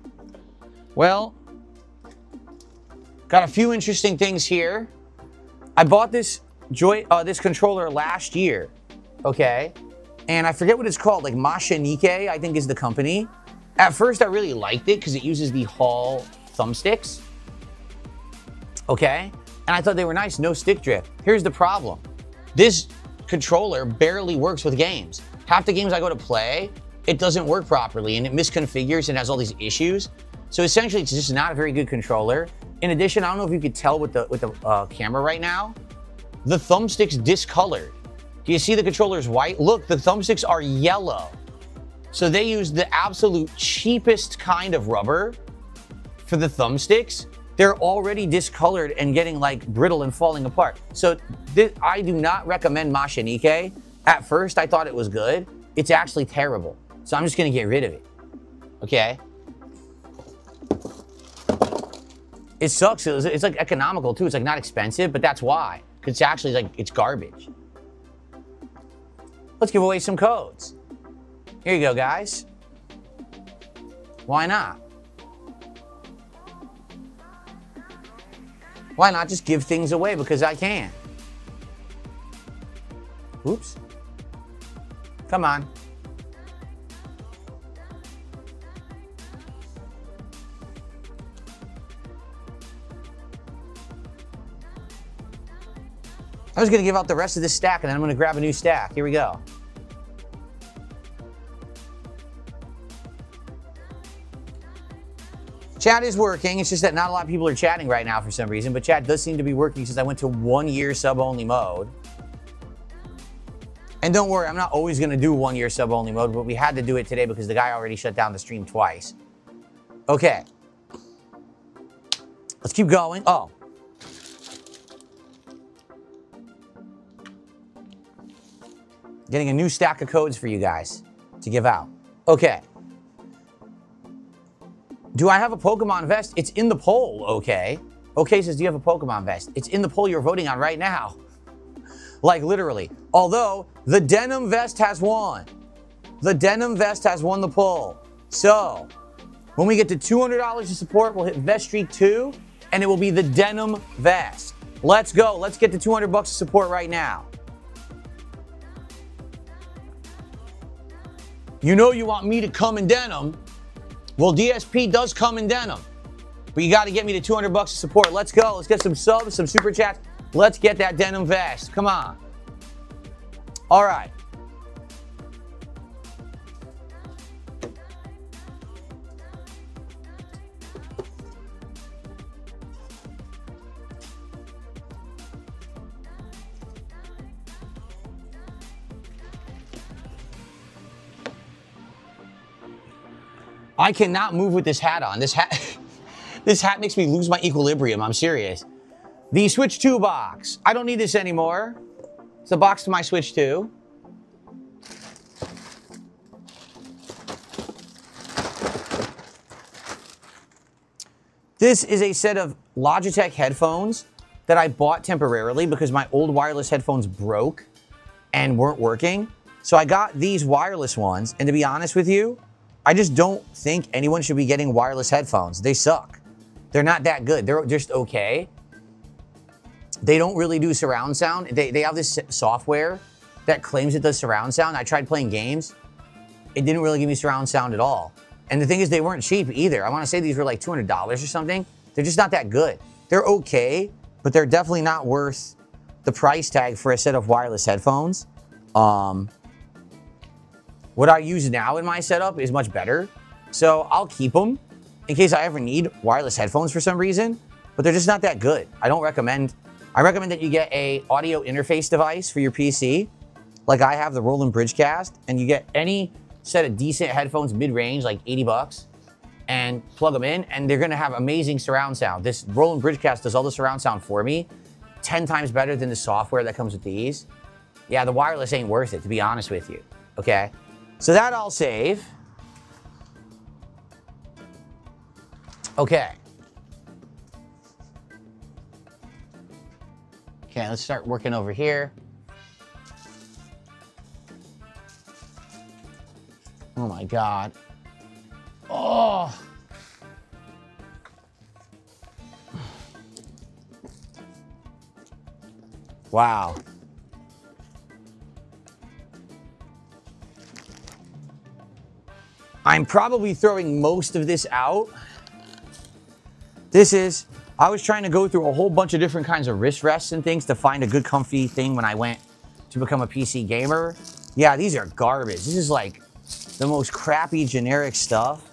Well, got a few interesting things here. I bought this this controller last year, okay? And I forget what it's called, like Mashanike, I think is the company. At first, I really liked it because it uses the Hall thumbsticks, okay? And I thought they were nice, no stick drift. Here's the problem. This controller barely works with games. Half the games I go to play, it doesn't work properly and it misconfigures and has all these issues. So essentially, it's just not a very good controller. In addition, I don't know if you could tell with the camera right now, the thumbstick's discolored. Do you see the controller's white? Look, the thumbsticks are yellow. So they use the absolute cheapest kind of rubber for the thumbsticks. They're already discolored and getting like brittle and falling apart. So I do not recommend Mashanike. At first, I thought it was good. It's actually terrible. So I'm just gonna get rid of it, okay? It sucks, it's like economical too. It's like not expensive, but that's why. Because it's actually like, it's garbage. Let's give away some codes. Here you go, guys. Why not? Why not just give things away? Because I can. Oops. Come on. I was going to give out the rest of this stack, and then I'm going to grab a new stack. Here we go. Chat is working. It's just that not a lot of people are chatting right now for some reason, but chat does seem to be working since I went to 1 year sub-only mode. And don't worry, I'm not always going to do 1 year sub-only mode, but we had to do it today because the guy already shut down the stream twice. Okay. Let's keep going. Oh. Getting a new stack of codes for you guys to give out. Okay. Do I have a Pokemon vest? It's in the poll, okay. Okay says, do you have a Pokemon vest? It's in the poll you're voting on right now. Like literally. Although, the denim vest has won. The denim vest has won the poll. So, when we get to $200 of support, we'll hit Vest Streak 2, and it will be the denim vest. Let's go. Let's get to 200 bucks of support right now. You know you want me to come in denim. Well, DSP does come in denim. But you got to get me to 200 bucks of support. Let's go. Let's get some subs, some super chats. Let's get that denim vest. Come on. All right. I cannot move with this hat on. This hat makes me lose my equilibrium. I'm serious. The Switch 2 box. I don't need this anymore. It's a box to my Switch 2. This is a set of Logitech headphones that I bought temporarily because my old wireless headphones broke and weren't working. So I got these wireless ones, and to be honest with you, I just don't think anyone should be getting wireless headphones. They suck. They're not that good. They're just okay. They don't really do surround sound. They have this software that claims it does surround sound. I tried playing games. It didn't really give me surround sound at all. And the thing is, they weren't cheap either. I want to say these were like $200 or something. They're just not that good. They're okay, but they're definitely not worth the price tag for a set of wireless headphones. What I use now in my setup is much better. So I'll keep them in case I ever need wireless headphones for some reason, but they're just not that good. I recommend that you get a audio interface device for your PC, like I have the Roland Bridgecast, and you get any set of decent headphones mid-range, like 80 bucks, and plug them in, and they're gonna have amazing surround sound. This Roland Bridgecast does all the surround sound for me, 10 times better than the software that comes with these. Yeah, the wireless ain't worth it, to be honest with you, okay? So that I'll save. Okay. Okay, let's start working over here. Oh my God. Oh. Wow. I'm probably throwing most of this out. I was trying to go through a whole bunch of different kinds of wrist rests and things to find a good comfy thing when I went to become a PC gamer. Yeah, these are garbage. This is like the most crappy generic stuff.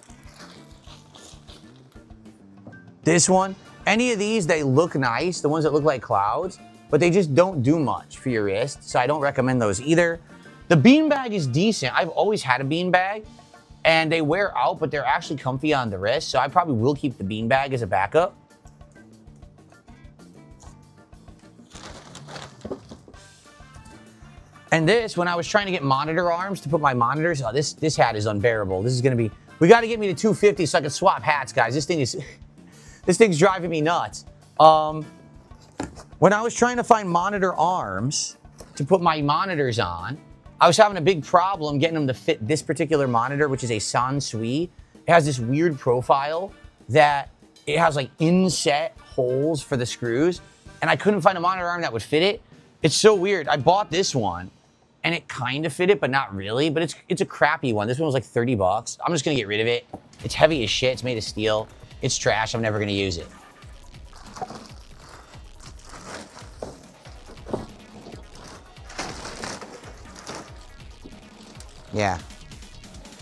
This one, any of these, they look nice, the ones that look like clouds, but they just don't do much for your wrist, so I don't recommend those either. The beanbag is decent. I've always had a beanbag, and they wear out, but they're actually comfy on the wrist, so I probably will keep the beanbag as a backup. And this, when I was trying to get monitor arms to put my monitors, oh, this hat is unbearable. This is gonna be, we gotta get me to 250 so I can swap hats, guys. This thing's driving me nuts. When I was trying to find monitor arms to put my monitors on, I was having a big problem getting them to fit this particular monitor, which is a Sansui. It has this weird profile that it has like inset holes for the screws, and I couldn't find a monitor arm that would fit it. It's so weird. I bought this one, and it kind of fit it, but not really. But it's a crappy one. This one was like 30 bucks. I'm just gonna get rid of it. It's heavy as shit. It's made of steel. It's trash. I'm never gonna use it. Yeah.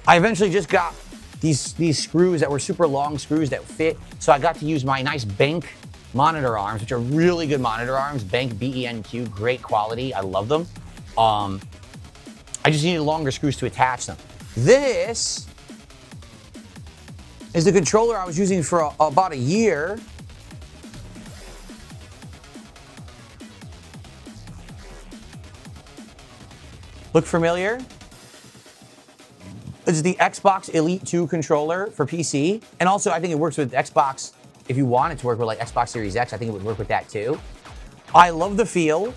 I eventually just got these screws that were super long screws that fit, so I got to use my nice Benq monitor arms, which are really good monitor arms. Benq, B-E-N-Q, great quality. I love them. I just needed longer screws to attach them. This is the controller I was using for about a year. Look familiar? This is the Xbox Elite 2 controller for PC. And also, I think it works with Xbox. If you want it to work with like Xbox Series X, I think it would work with that too. I love the feel.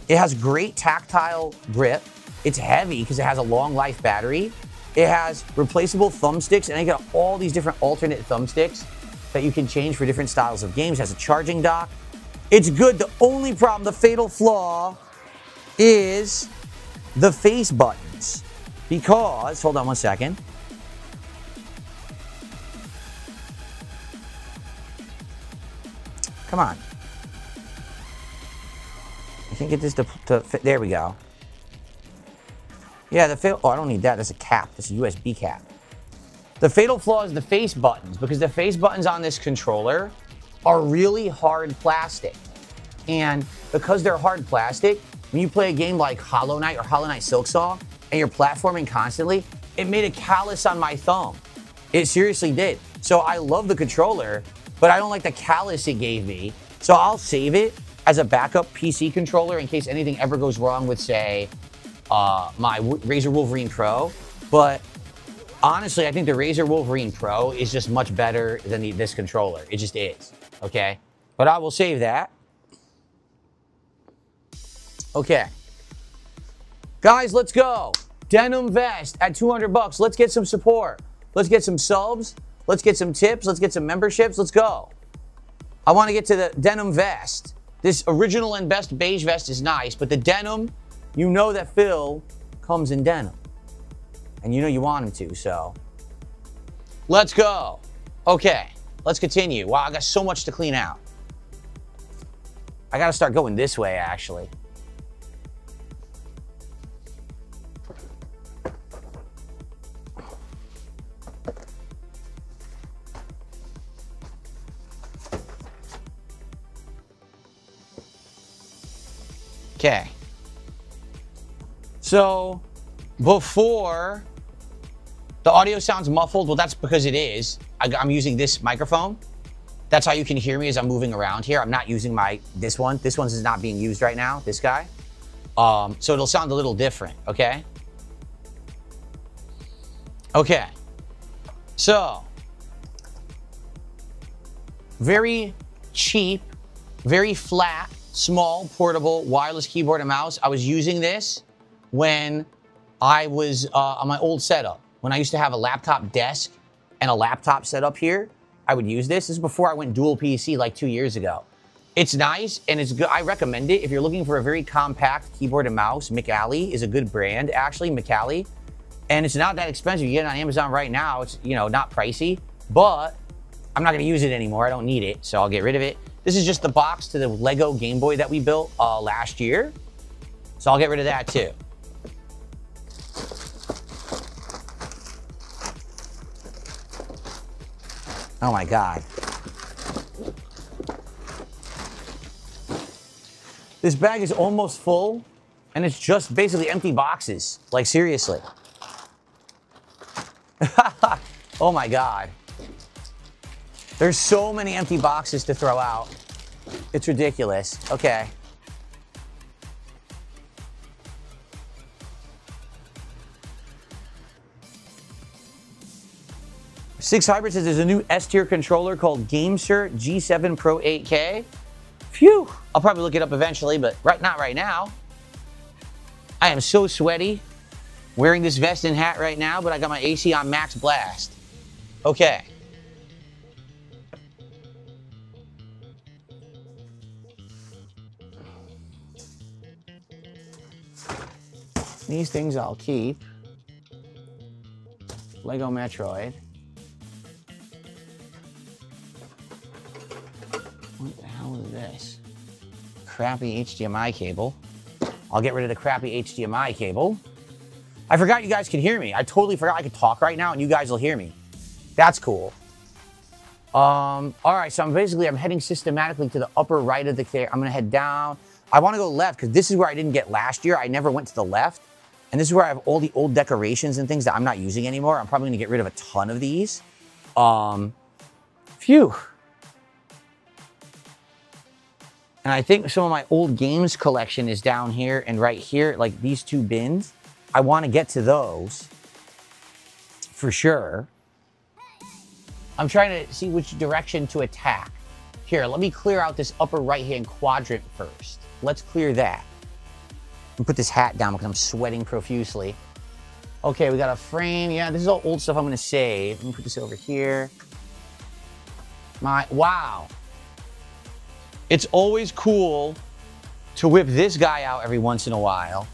It has great tactile grip. It's heavy because it has a long life battery. It has replaceable thumbsticks, and you got all these different alternate thumbsticks that you can change for different styles of games. It has a charging dock. It's good. The only problem, the fatal flaw, is the face buttons. Because, hold on one second. Come on. I can't get this to fit. There we go. Yeah, oh, I don't need that. That's a cap. That's a USB cap. The fatal flaw is the face buttons, because the face buttons on this controller are really hard plastic. And because they're hard plastic, when you play a game like Hollow Knight or Hollow Knight Silksong, and you're platforming constantly, it made a callus on my thumb. It seriously did. So I love the controller, but I don't like the callus it gave me. So I'll save it as a backup PC controller in case anything ever goes wrong with, say, my Razer Wolverine Pro. But honestly, I think the Razer Wolverine Pro is just much better than this controller. It just is, okay? But I will save that. Okay. Guys, let's go. Denim vest at 200 bucks. Let's get some support. Let's get some subs. Let's get some tips. Let's get some memberships. Let's go. I want to get to the denim vest. This original and best beige vest is nice, but the denim, you know that Phil comes in denim. And you know you want him to, so. Let's go. Okay, let's continue. Wow, I got so much to clean out. I got to start going this way, actually. Okay. So, before, the audio sounds muffled. Well, that's because it is. I'm using this microphone. That's how you can hear me as I'm moving around here. I'm not using this one. This one's not being used right now, this guy. So it'll sound a little different, okay? Okay. So, very cheap, very flat, small, portable, wireless keyboard and mouse. I was using this when I was on my old setup. when I used to have a laptop desk and a laptop set up here, I would use this. This is before I went dual PC like 2 years ago. It's nice and it's good. I recommend it. If you're looking for a very compact keyboard and mouse, McAlley is a good brand, actually, McAlley. And it's not that expensive. You get it on Amazon right now. It's, you know, not pricey, but I'm not gonna use it anymore. I don't need it, so I'll get rid of it. This is just the box to the Lego Game Boy that we built last year. So I'll get rid of that too. Oh my God. This bag is almost full and it's just basically empty boxes. Like seriously. Oh my God. There's so many empty boxes to throw out. It's ridiculous. Okay. Six Hybrid says there's a new S-tier controller called GameSir G7 Pro 8K. Phew. I'll probably look it up eventually, but not right now. I am so sweaty wearing this vest and hat right now, but I got my AC on max blast. Okay. These things I'll keep. Lego Metroid. What the hell is this? Crappy HDMI cable. I'll get rid of the crappy HDMI cable. I forgot you guys could hear me. I totally forgot I could talk right now and you guys will hear me. That's cool. All right, so I'm heading systematically to the upper right of the camera. I'm gonna head down. I wanna go left because this is where I didn't get last year. I never went to the left. And this is where I have all the old decorations and things that I'm not using anymore. I'm probably gonna get rid of a ton of these. Phew. And I think some of my old games collection is down here and right here, like these two bins. I wanna get to those for sure. I'm trying to see which direction to attack. Here, let me clear out this upper right-hand quadrant first. Let's clear that. And put this hat down because I'm sweating profusely. Okay, we got a frame. Yeah, this is all old stuff I'm gonna save. Let me put this over here. Wow. It's always cool to whip this guy out every once in a while.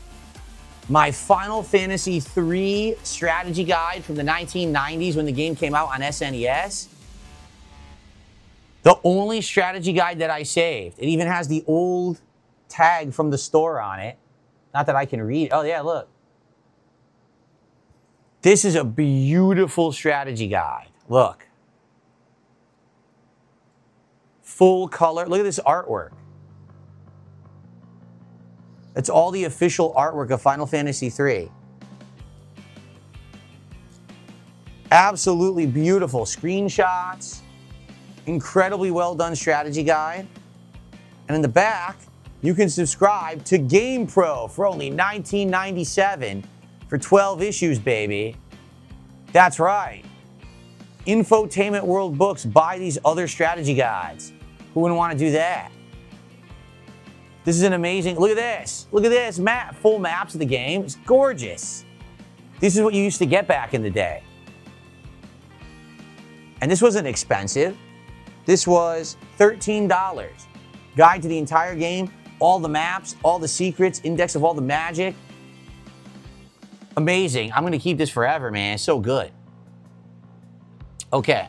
My Final Fantasy III strategy guide from the 1990s when the game came out on SNES. The only strategy guide that I saved. It even has the old tag from the store on it. Not that I can read. Oh yeah, look. This is a beautiful strategy guide. Look. Full color. Look at this artwork. It's all the official artwork of Final Fantasy III. Absolutely beautiful screenshots. Incredibly well done strategy guide. And in the back, you can subscribe to GamePro for only $19.97 for 12 issues, baby. That's right. Infotainment World Books buy these other strategy guides. Who wouldn't want to do that? This is an amazing, look at this. Look at this, full maps of the game. It's gorgeous. This is what you used to get back in the day. And this wasn't expensive. This was $13. Guide to the entire game, all the maps, all the secrets, index of all the magic. Amazing. I'm gonna keep this forever, man. It's so good. Okay.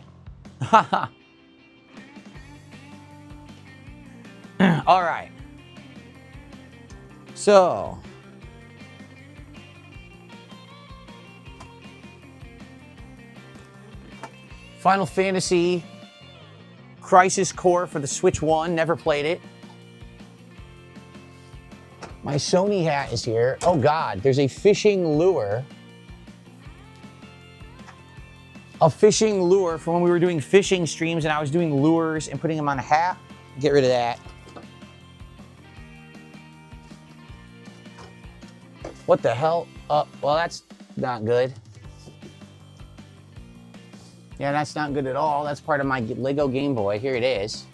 All right. So. Final Fantasy Crisis Core for the Switch 1. Never played it. My Sony hat is here. Oh God, there's a fishing lure. A fishing lure from when we were doing fishing streams and I was doing lures and putting them on a hat. Get rid of that. What the hell? Well, that's not good. Yeah, that's not good at all. That's part of my Lego Game Boy. Here it is.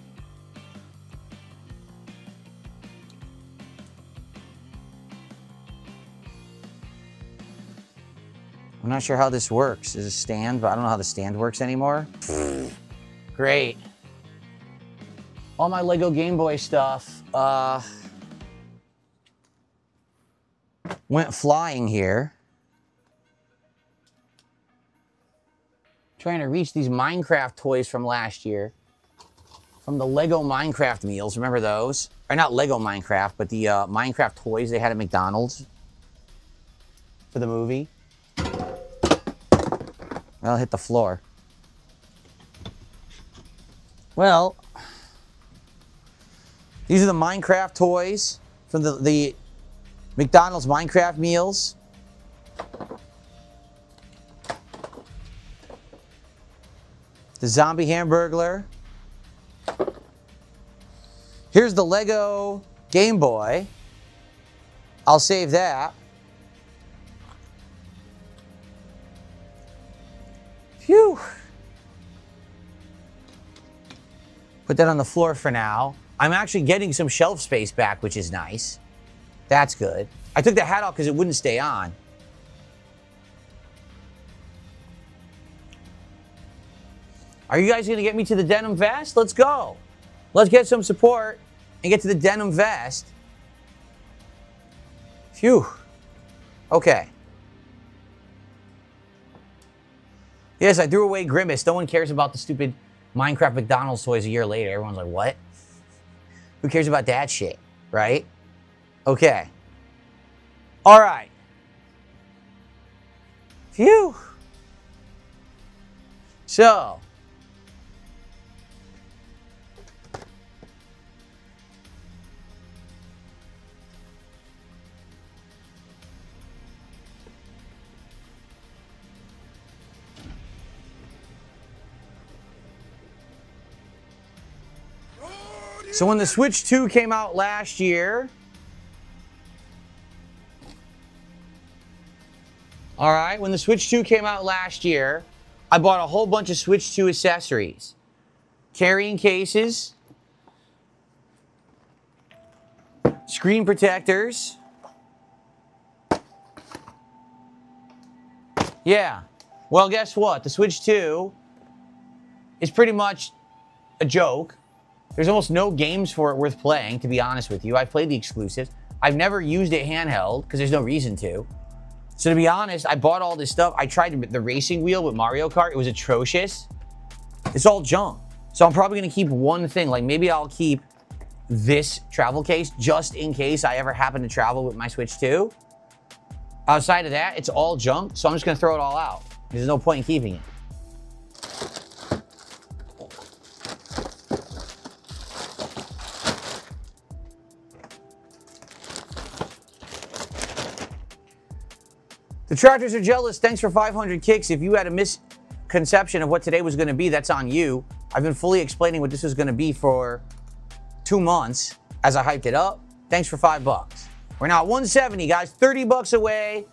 I'm not sure how this works. There's a stand, but I don't know how the stand works anymore. Great. All my Lego Game Boy stuff went flying here. Trying to reach these Minecraft toys from last year. From the Lego Minecraft meals. Remember those? Or not Lego Minecraft, but the Minecraft toys they had at McDonald's for the movie. I'll hit the floor. Well, these are the Minecraft toys from the McDonald's Minecraft meals. The zombie hamburglar. Here's the Lego Game Boy. I'll save that. Phew. Put that on the floor for now. I'm actually getting some shelf space back, which is nice. That's good. I took the hat off because it wouldn't stay on. Are you guys going to get me to the denim vest? Let's go. Let's get some support and get to the denim vest. Phew. Okay. Yes, I threw away Grimace. No one cares about the stupid Minecraft McDonald's toys a year later. Everyone's like, what? Who cares about that shit, right? Okay. All right. Phew. So. So when the Switch 2 came out last year, all right, when the Switch 2 came out last year, I bought a whole bunch of Switch 2 accessories. Carrying cases, screen protectors. Yeah, well, guess what? The Switch 2 is pretty much a joke. There's almost no games for it worth playing, to be honest with you. I've played the exclusives. I've never used it handheld, because there's no reason to. So to be honest, I bought all this stuff. I tried the racing wheel with Mario Kart. It was atrocious. It's all junk. So I'm probably going to keep one thing. Like maybe I'll keep this travel case just in case I ever happen to travel with my Switch 2. Outside of that, it's all junk. So I'm just going to throw it all out. There's no point in keeping it. The Tractors are jealous. Thanks for 500 kicks. If you had a misconception of what today was going to be, that's on you. I've been fully explaining what this was going to be for 2 months as I hyped it up. Thanks for $5. We're now at 170, guys. 30 bucks away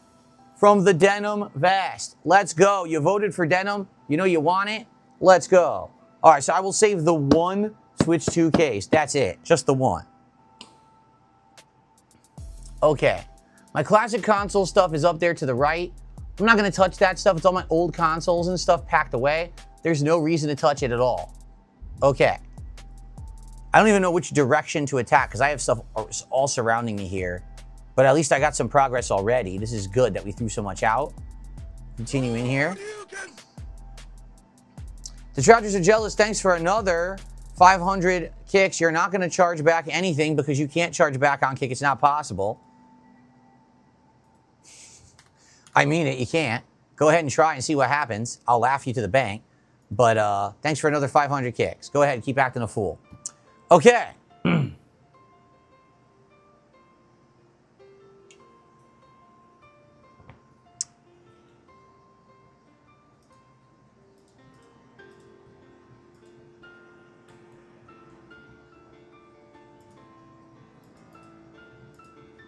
from the denim vest. Let's go. You voted for denim. You know you want it. Let's go. All right, so I will save the one Switch 2 case. That's it. Just the one. Okay. My classic console stuff is up there to the right. I'm not going to touch that stuff. It's all my old consoles and stuff packed away. There's no reason to touch it at all. Okay. I don't even know which direction to attack because I have stuff all surrounding me here. But at least I got some progress already. This is good that we threw so much out. Continue in here. The Tractors are jealous. Thanks for another 500 kicks. You're not going to charge back anything because you can't charge back on kick. It's not possible. I mean it, you can't. Go ahead and try and see what happens. I'll laugh you to the bank. But thanks for another 500 kicks. Go ahead and keep acting a fool. Okay.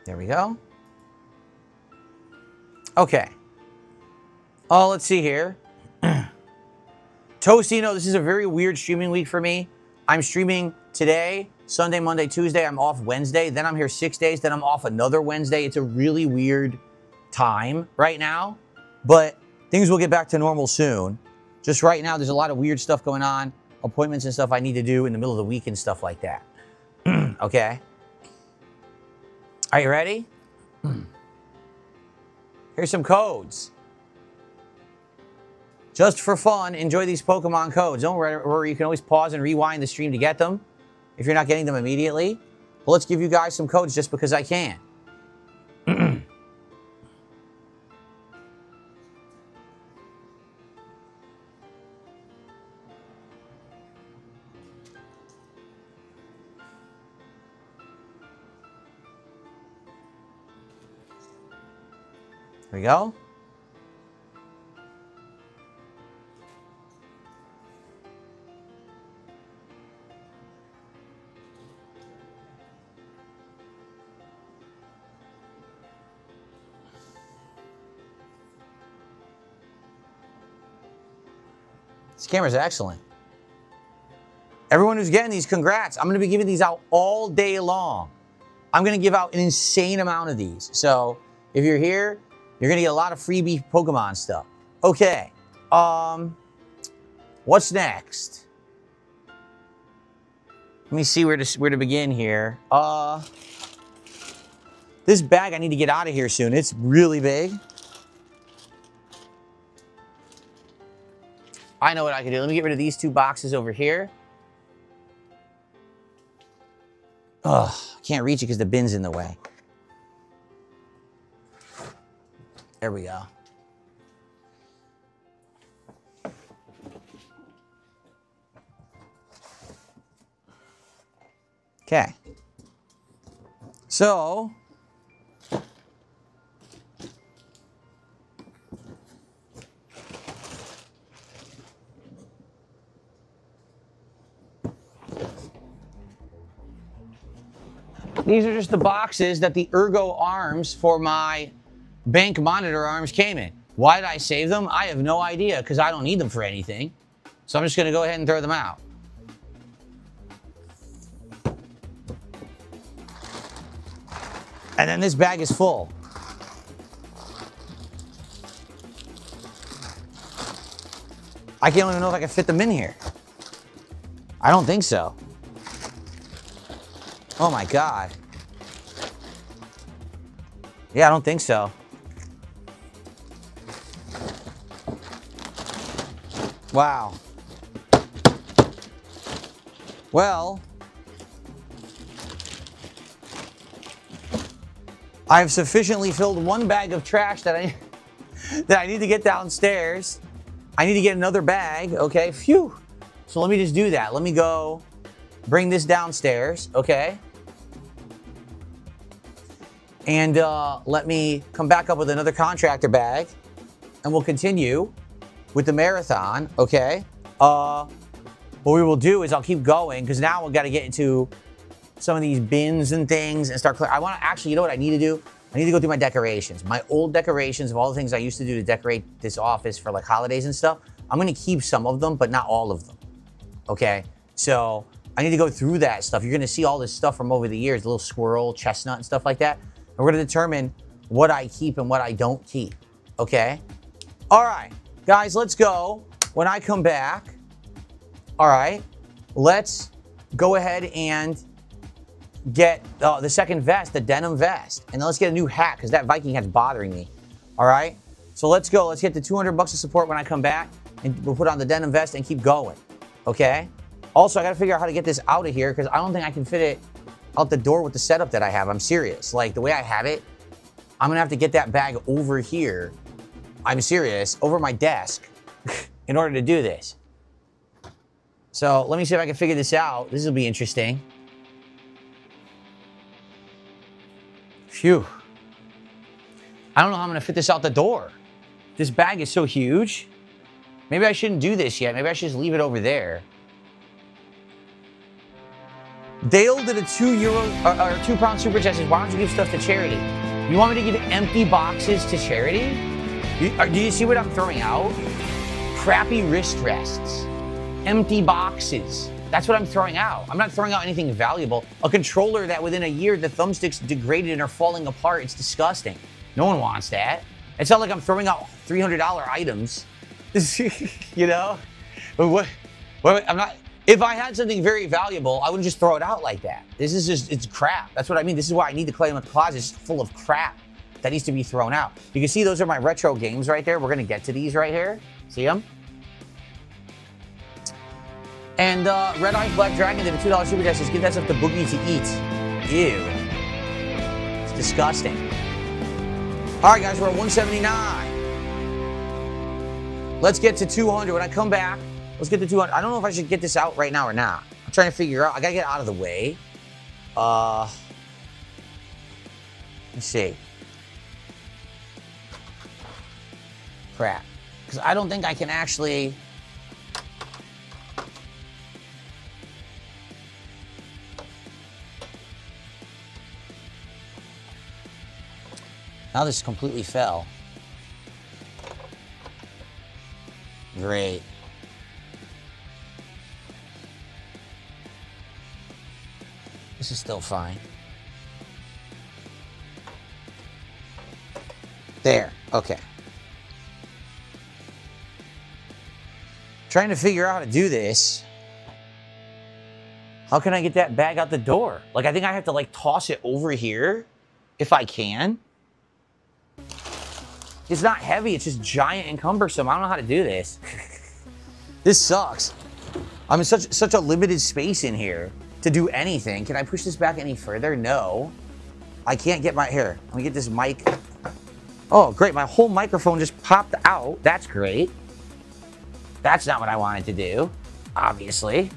There we go. Okay. Oh, let's see here. Tostino, this is a very weird streaming week for me. I'm streaming today, Sunday, Monday, Tuesday. I'm off Wednesday. Then I'm here 6 days. Then I'm off another Wednesday. It's a really weird time right now. But things will get back to normal soon. Just right now, there's a lot of weird stuff going on, appointments and stuff I need to do in the middle of the week and stuff like that. Okay? Are you ready? Here's some codes. Just for fun, enjoy these Pokemon codes. Don't worry, you can always pause and rewind the stream to get them if you're not getting them immediately. But let's give you guys some codes just because I can. Here we go. This camera's excellent. Everyone who's getting these, congrats. I'm going to be giving these out all day long. I'm going to give out an insane amount of these. So if you're here, you're going to get a lot of freebie Pokemon stuff. Okay. What's next? Let me see where to begin here. This bag, I need to get out of here soon. It's really big. I know what I can do. Let me get rid of these two boxes over here. Ugh, I can't reach it because the bin's in the way. There we go. Okay. So, these are just the boxes that the Ergo arms for my bank monitor arms came in. Why did I save them? I have no idea because I don't need them for anything. So I'm just going to go ahead and throw them out. And then this bag is full. I can't even know if I can fit them in here. I don't think so. Oh my God. Yeah, I don't think so. Wow. Well, I've sufficiently filled one bag of trash that I need to get downstairs. I need to get another bag, okay? Phew. So let me just do that. Let me go bring this downstairs, okay? And let me come back up with another contractor bag and we'll continue with the marathon, okay? What we will do is I'll keep going because now we've got to get into some of these bins and things and start clear. I want to actually, you know what I need to do? I need to go through my decorations. My old decorations of all the things I used to do to decorate this office for like holidays and stuff. I'm going to keep some of them, but not all of them, okay? So I need to go through that stuff. You're going to see all this stuff from over the years, little squirrel, chestnut, and stuff like that. And we're going to determine what I keep and what I don't keep, okay? All right, guys, let's go. When I come back, all right, let's go ahead and get the second vest, the denim vest. And then let's get a new hat because that Viking hat's bothering me, all right? So let's go. Let's get the 200 bucks of support when I come back. And we'll put on the denim vest and keep going, okay? Also, I got to figure out how to get this out of here because I don't think I can fit it out the door with the setup that I have. I'm serious. Like, the way I have it, I'm going to have to get that bag over here. I'm serious, over my desk in order to do this. So let me see if I can figure this out. This will be interesting. Phew. I don't know how I'm going to fit this out the door. This bag is so huge. Maybe I shouldn't do this yet. Maybe I should just leave it over there. Dale did a £2 super chat. Says, why don't you give stuff to charity? You want me to give empty boxes to charity? Do you see what I'm throwing out? Crappy wrist rests. Empty boxes. That's what I'm throwing out. I'm not throwing out anything valuable. A controller that within a year the thumbsticks degraded and are falling apart. It's disgusting. No one wants that. It's not like I'm throwing out $300 items, you know? But I'm not, if I had something very valuable, I wouldn't just throw it out like that. This is just, it's crap. That's what I mean. This is why I need to clean up the closet. It's full of crap that needs to be thrown out. You can see those are my retro games right there. We're gonna get to these right here. See them? And Red Eyes Black Dragon did a $2 super chat, says, give that stuff to Boogie to eat. Ew. It's disgusting. All right, guys, we're at 179. Let's get to 200. When I come back, let's get to 200. I don't know if I should get this out right now or not. I'm trying to figure out. I gotta get out of the way. Let's see. Crap. Because I don't think I can actually... Now this completely fell. Great. This is still fine. There, okay. Trying to figure out how to do this. How can I get that bag out the door? Like, I think I have to like toss it over here if I can. It's not heavy, it's just giant and cumbersome. I don't know how to do this. This sucks. I'm in such a limited space in here to do anything. Can I push this back any further? No. I can't get my, here, let me get this mic. Oh, great, my whole microphone just popped out. That's great. That's not what I wanted to do, obviously.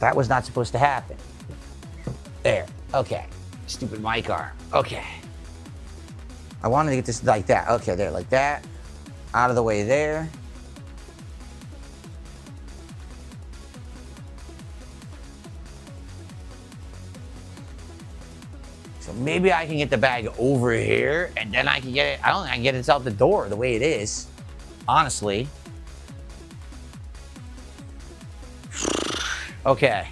That was not supposed to happen. There, okay. Stupid mic arm, okay. I wanted to get this like that. Okay, there, like that. Out of the way there. So maybe I can get the bag over here and then I can get it. I don't think I can get it out the door the way it is, honestly. Okay.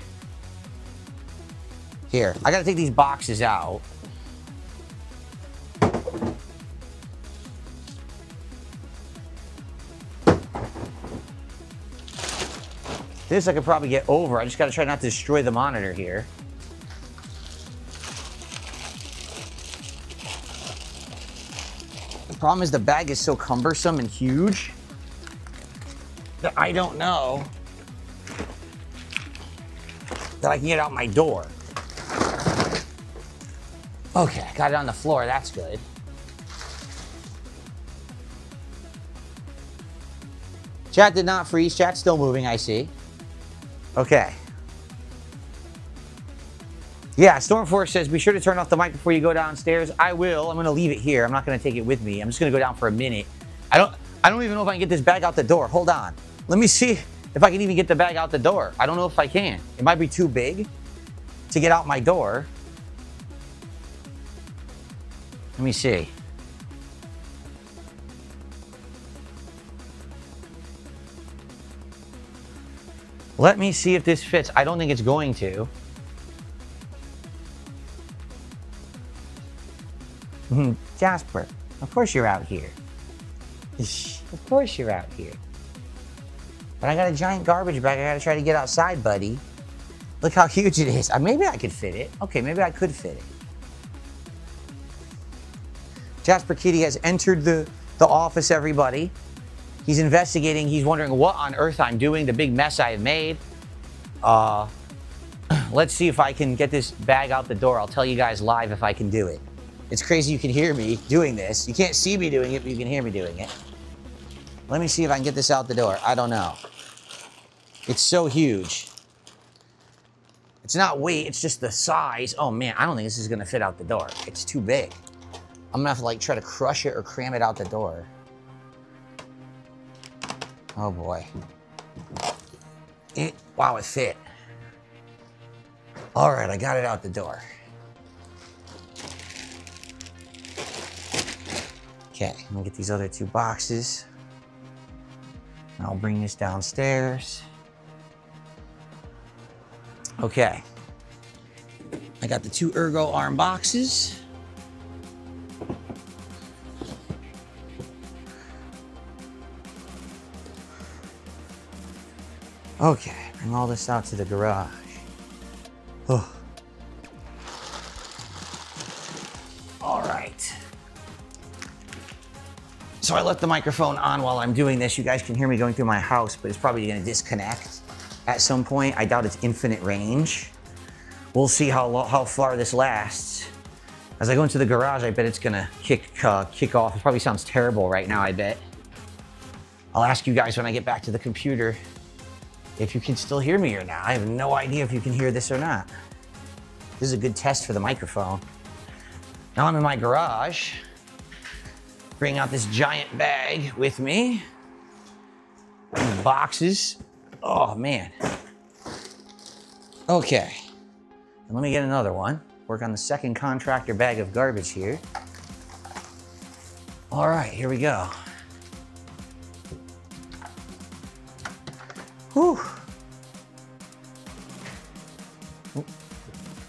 Here, I gotta take these boxes out. This I could probably get over. I just gotta try not to destroy the monitor here. The problem is the bag is so cumbersome and huge that I don't know that I can get out my door. Okay, got it on the floor, that's good. Chat did not freeze, chat's still moving, I see. Okay. Yeah, Stormforce says, be sure to turn off the mic before you go downstairs. I will. I'm going to leave it here. I'm not going to take it with me. I'm just going to go down for a minute. I don't even know if I can get this bag out the door. Hold on. Let me see if I can even get the bag out the door. I don't know if I can. It might be too big to get out my door. Let me see. Let me see if this fits. I don't think it's going to. Jasper, of course you're out here. Of course you're out here. But I got a giant garbage bag I gotta try to get outside, buddy. Look how huge it is. Maybe I could fit it. Okay, maybe I could fit it. Jasper Kitty has entered the office, everybody. He's investigating. He's wondering what on earth I'm doing, the big mess I have made. Let's see if I can get this bag out the door. I'll tell you guys live if I can do it. It's crazy you can hear me doing this. You can't see me doing it, but you can hear me doing it. Let me see if I can get this out the door. I don't know. It's so huge. It's not weight, it's just the size. Oh man, I don't think this is gonna fit out the door. It's too big. I'm gonna have to like try to crush it or cram it out the door. Oh boy. Wow, it fit. All right, I got it out the door. Okay, I'm gonna get these other two boxes. I'll bring this downstairs. Okay. I got the two ergo arm boxes. Okay, bring all this out to the garage. Oh. All right. So I left the microphone on while I'm doing this. You guys can hear me going through my house, but it's probably gonna disconnect at some point. I doubt it's infinite range. We'll see how far this lasts. As I go into the garage, I bet it's gonna kick off. It probably sounds terrible right now, I bet. I'll ask you guys when I get back to the computer if you can still hear me or not. I have no idea if you can hear this or not. This is a good test for the microphone. Now I'm in my garage. Bring out this giant bag with me. These boxes. Oh man. Okay. And let me get another one. Work on the second contractor bag of garbage here. All right, here we go. Whew. Oh,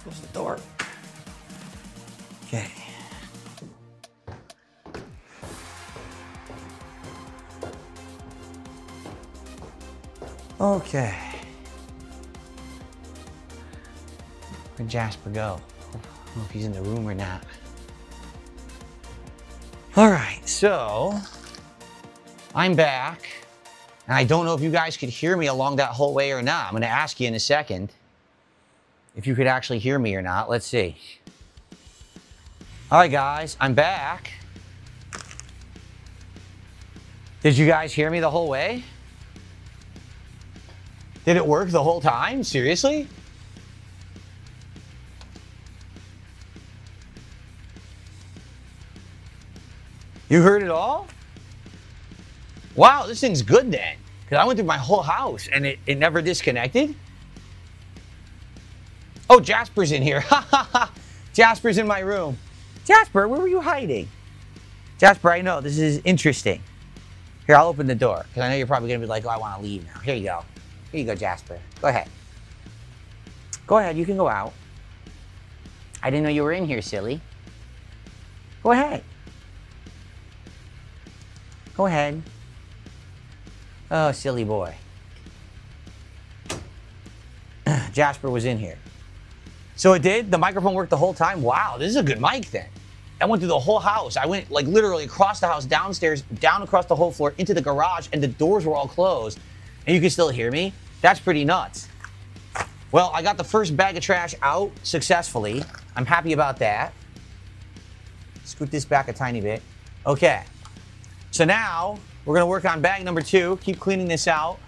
close the door. Okay. Okay. Where'd Jasper go? I don't know if he's in the room or not. All right, so I'm back. And I don't know if you guys could hear me along that whole way or not. I'm gonna ask you in a second if you could actually hear me or not. Let's see. All right, guys, I'm back. Did you guys hear me the whole way? Did it work the whole time? Seriously? You heard it all? Wow, this thing's good then. Because I went through my whole house and it never disconnected. Oh, Jasper's in here. Ha ha ha. Jasper's in my room. Jasper, where were you hiding? Jasper, I know, this is interesting. Here, I'll open the door. Because I know you're probably going to be like, oh, I want to leave now. Here you go. Here you go, Jasper. Go ahead. Go ahead, you can go out. I didn't know you were in here, silly. Go ahead. Go ahead. Oh, silly boy. Jasper was in here. So it did? The microphone worked the whole time? Wow, this is a good mic then. I went through the whole house. I went like literally across the house, downstairs, down across the whole floor, into the garage, and the doors were all closed. And you can still hear me? That's pretty nuts. Well, I got the first bag of trash out successfully. I'm happy about that. Scoot this back a tiny bit. Okay. So now, we're gonna work on bag number 2. Keep cleaning this out.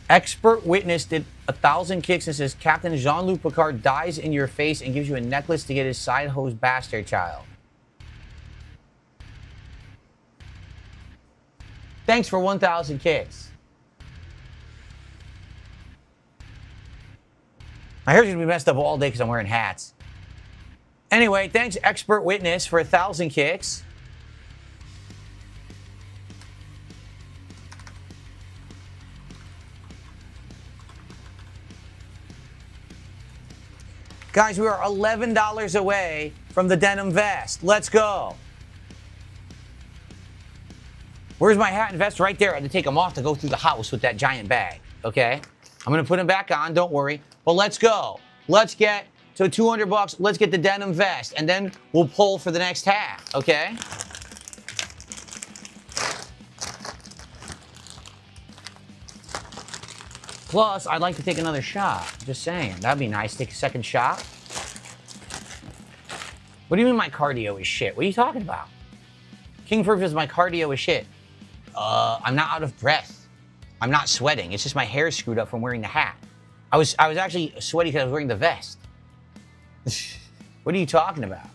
Expert witness did 1,000 kicks and says Captain Jean-Luc Picard dies in your face and gives you a necklace to get his side hose bastard child. Thanks for 1,000 kicks. My hair's gonna be messed up all day because I'm wearing hats. Anyway, thanks Expert Witness for 1,000 kicks. Guys, we are $11 away from the denim vest. Let's go. Where's my hat and vest? Right there. I had to take them off to go through the house with that giant bag. Okay? I'm going to put them back on. Don't worry. But let's go. Let's get to 200 bucks. Let's get the denim vest. And then we'll pull for the next hat. Okay? Plus, I'd like to take another shot. Just saying. That'd be nice. Take a second shot. What do you mean my cardio is shit? What are you talking about? King Furf is my cardio is shit. I'm not out of breath. I'm not sweating. It's just my hair screwed up from wearing the hat. I was actually sweaty because I was wearing the vest. What are you talking about?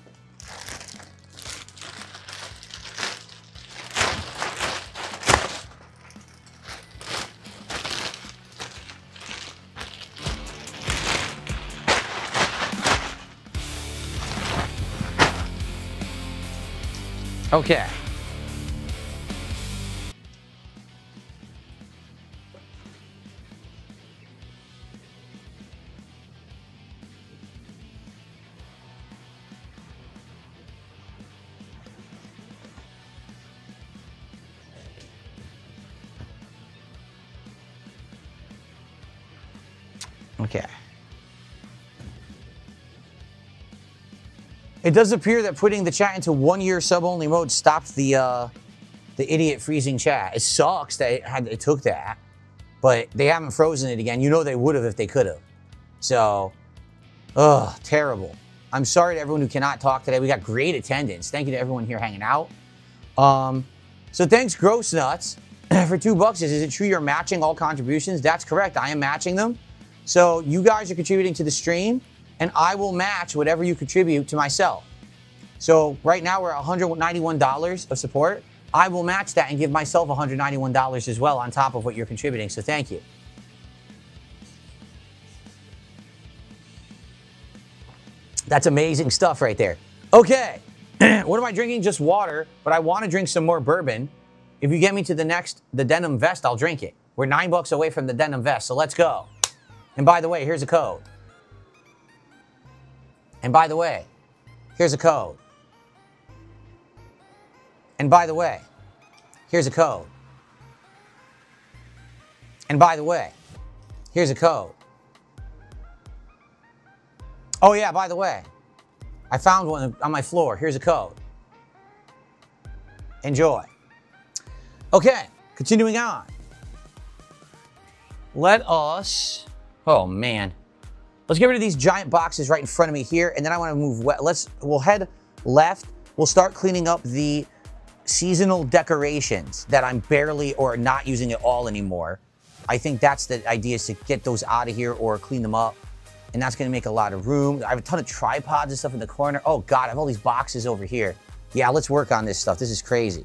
Okay. Okay. It does appear that putting the chat into 1-year sub-only mode stopped the idiot freezing chat. It sucks that it took that, but they haven't frozen it again. You know they would have if they could have. So, terrible. I'm sorry to everyone who cannot talk today. We got great attendance. Thank you to everyone here hanging out. So thanks, Gross Nuts, for $2. Is it true you're matching all contributions? That's correct. I am matching them. So you guys are contributing to the stream, and I will match whatever you contribute to myself. So right now we're at $191 of support. I will match that and give myself $191 as well on top of what you're contributing. So thank you. That's amazing stuff right there. Okay, what am I drinking? Just water, but I want to drink some more bourbon. If you get me to the denim vest, I'll drink it. We're $9 away from the denim vest, so let's go. And by the way, here's a code. And by the way, here's a code. And by the way, here's a code. And by the way, here's a code. Oh yeah, by the way, I found one on my floor. Here's a code. Enjoy. Okay, continuing on. Let us, oh man. Let's get rid of these giant boxes right in front of me here, and then I want to move, we'll head left. We'll start cleaning up the seasonal decorations that I'm barely or not using at all anymore. I think that's the idea, is to get those out of here or clean them up. And that's gonna make a lot of room. I have a ton of tripods and stuff in the corner. Oh God, I have all these boxes over here. Yeah, let's work on this stuff. This is crazy.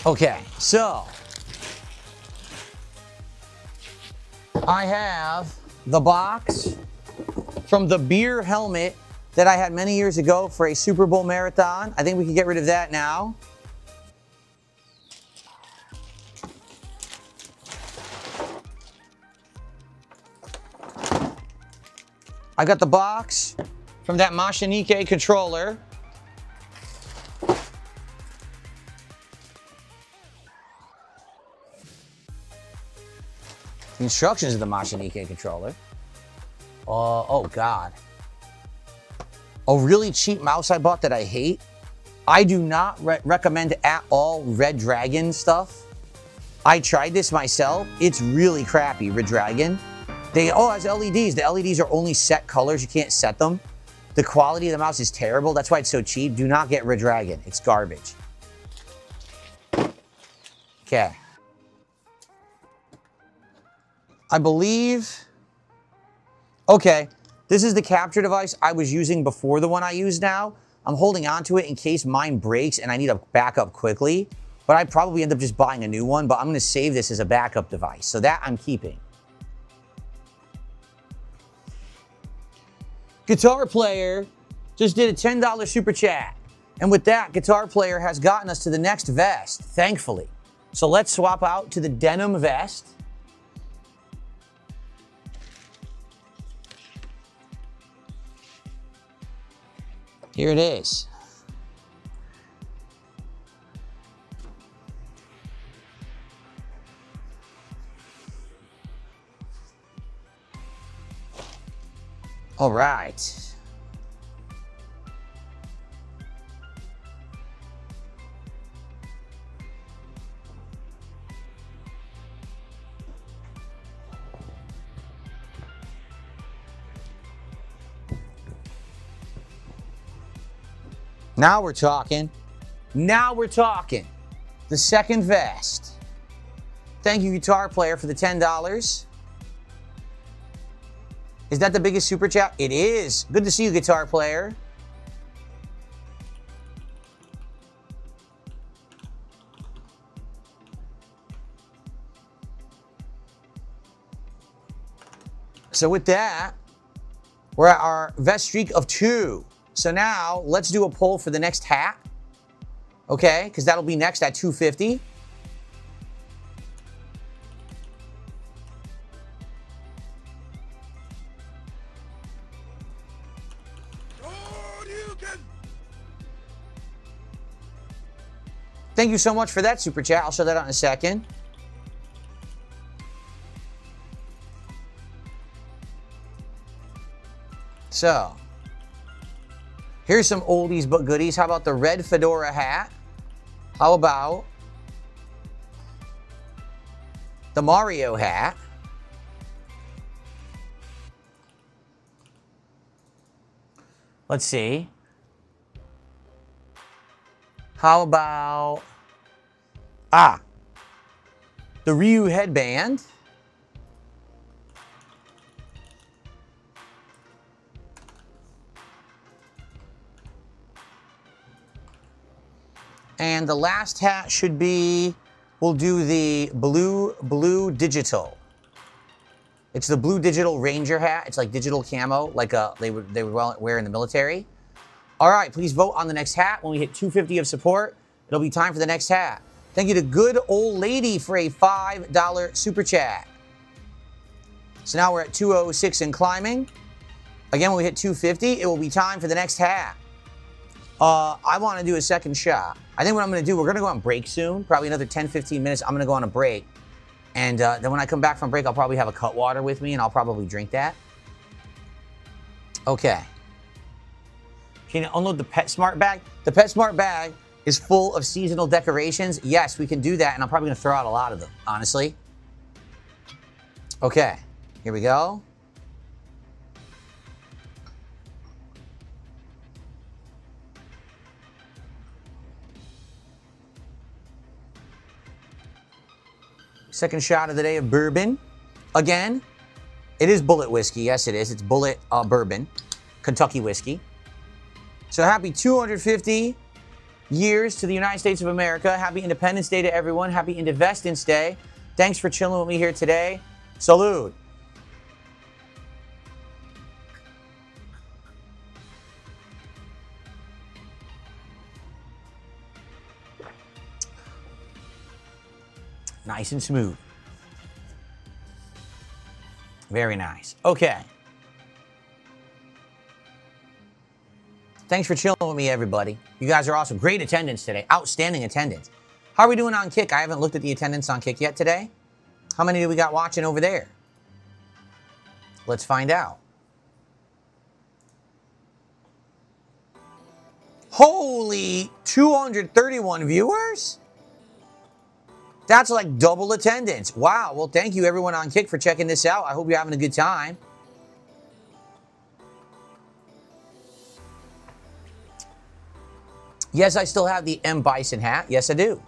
Okay, so I have the box from the beer helmet that I had many years ago for a Super Bowl marathon. I think we can get rid of that now. I got the box from that Machinike controller. The instructions of the Machinike controller. Oh God. A really cheap mouse I bought that I hate. I do not recommend at all Red Dragon stuff. I tried this myself. It's really crappy, Red Dragon. It has LEDs. The LEDs are only set colors. You can't set them. The quality of the mouse is terrible. That's why it's so cheap. Do not get Red Dragon. It's garbage. Okay. I believe, okay, this is the capture device I was using before the one I use now. I'm holding on to it in case mine breaks and I need a backup quickly, but I'd probably end up just buying a new one, but I'm gonna save this as a backup device. So that I'm keeping. Guitar Player just did a $10 super chat. And with that, Guitar Player has gotten us to the next vest, thankfully. So let's swap out to the denim vest. Here it is. All right. Now we're talking. Now we're talking. The second vest. Thank you, Guitar Player, for the $10. Is that the biggest super chat? It is. Good to see you, Guitar Player. So with that, we're at our vest streak of 2. So now let's do a poll for the next hat. Okay, because that'll be next at 250. Thank you so much for that super chat. I'll show that out in a second. So, here's some oldies but goodies. How about the red fedora hat? How about the Mario hat? Let's see. How about, the Ryu headband. And the last hat should be, we'll do the blue digital. It's the blue digital Ranger hat. It's like digital camo, like they would wear in the military. All right, please vote on the next hat. When we hit 250 of support, it'll be time for the next hat. Thank you to Good Old Lady for a $5 super chat. So now we're at 206 and climbing. Again, when we hit 250, it will be time for the next hat. I want to do a second shot. I think what I'm going to do, we're going to go on break soon. Probably another 10, 15 minutes. I'm going to go on a break. And then when I come back from break, I'll probably have a Cutwater with me, and I'll probably drink that. Okay. Can you unload the PetSmart bag? The PetSmart bag is full of seasonal decorations. Yes, we can do that, and I'm probably going to throw out a lot of them, honestly. Okay. Here we go. Second shot of the day of bourbon. Again, it is Bullet whiskey. Yes, it is. It's Bullet bourbon, Kentucky whiskey. So happy 250 years to the United States of America. Happy Independence Day to everyone. Happy IndeVESTdence Day. Thanks for chilling with me here today. Salute. Nice and smooth. Very nice. Okay. Thanks for chilling with me, everybody. You guys are awesome. Great attendance today. Outstanding attendance. How are we doing on Kick? I haven't looked at the attendance on Kick yet today. How many do we got watching over there? Let's find out. Holy 231 viewers? That's like double attendance. Wow. Well, thank you everyone on Kick for checking this out. I hope you're having a good time. Yes, I still have the M. Bison hat. Yes, I do.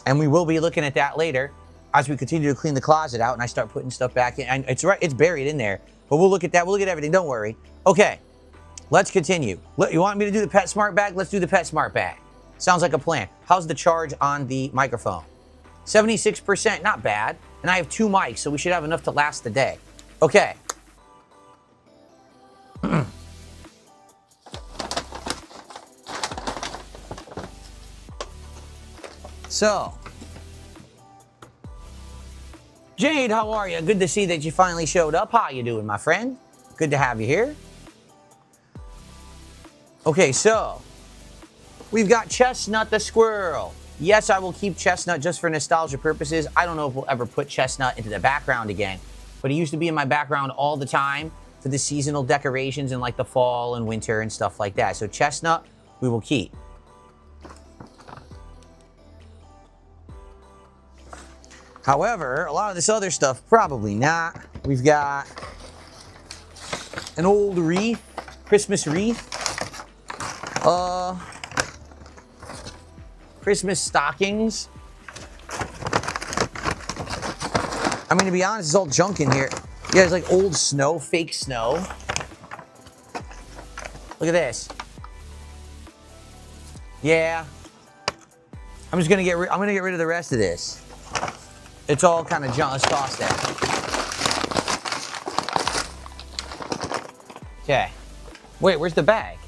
And we will be looking at that later as we continue to clean the closet out and I start putting stuff back in. And it's right, it's buried in there. But we'll look at that. We'll look at everything. Don't worry. Okay. Let's continue. You want me to do the PetSmart bag? Let's do the PetSmart bag. Sounds like a plan. How's the charge on the microphone? 76%, not bad. And I have 2 mics, so we should have enough to last the day. Okay. So, Jade, how are you? Good to see that you finally showed up. How you doing, my friend? Good to have you here. Okay, so, we've got Chestnut the Squirrel. Yes, I will keep Chestnut just for nostalgia purposes. I don't know if we'll ever put Chestnut into the background again, but he used to be in my background all the time for the seasonal decorations in like the fall and winter and stuff like that. So Chestnut, we will keep. However, a lot of this other stuff, probably not. We've got an old wreath, Christmas wreath. Christmas stockings. I mean, to be honest, it's all junk in here. Yeah, there's like old snow, fake snow. Look at this. Yeah. I'm just gonna get rid of the rest of this. It's all kind of junk. Let's toss that. Okay. Wait, where's the bag?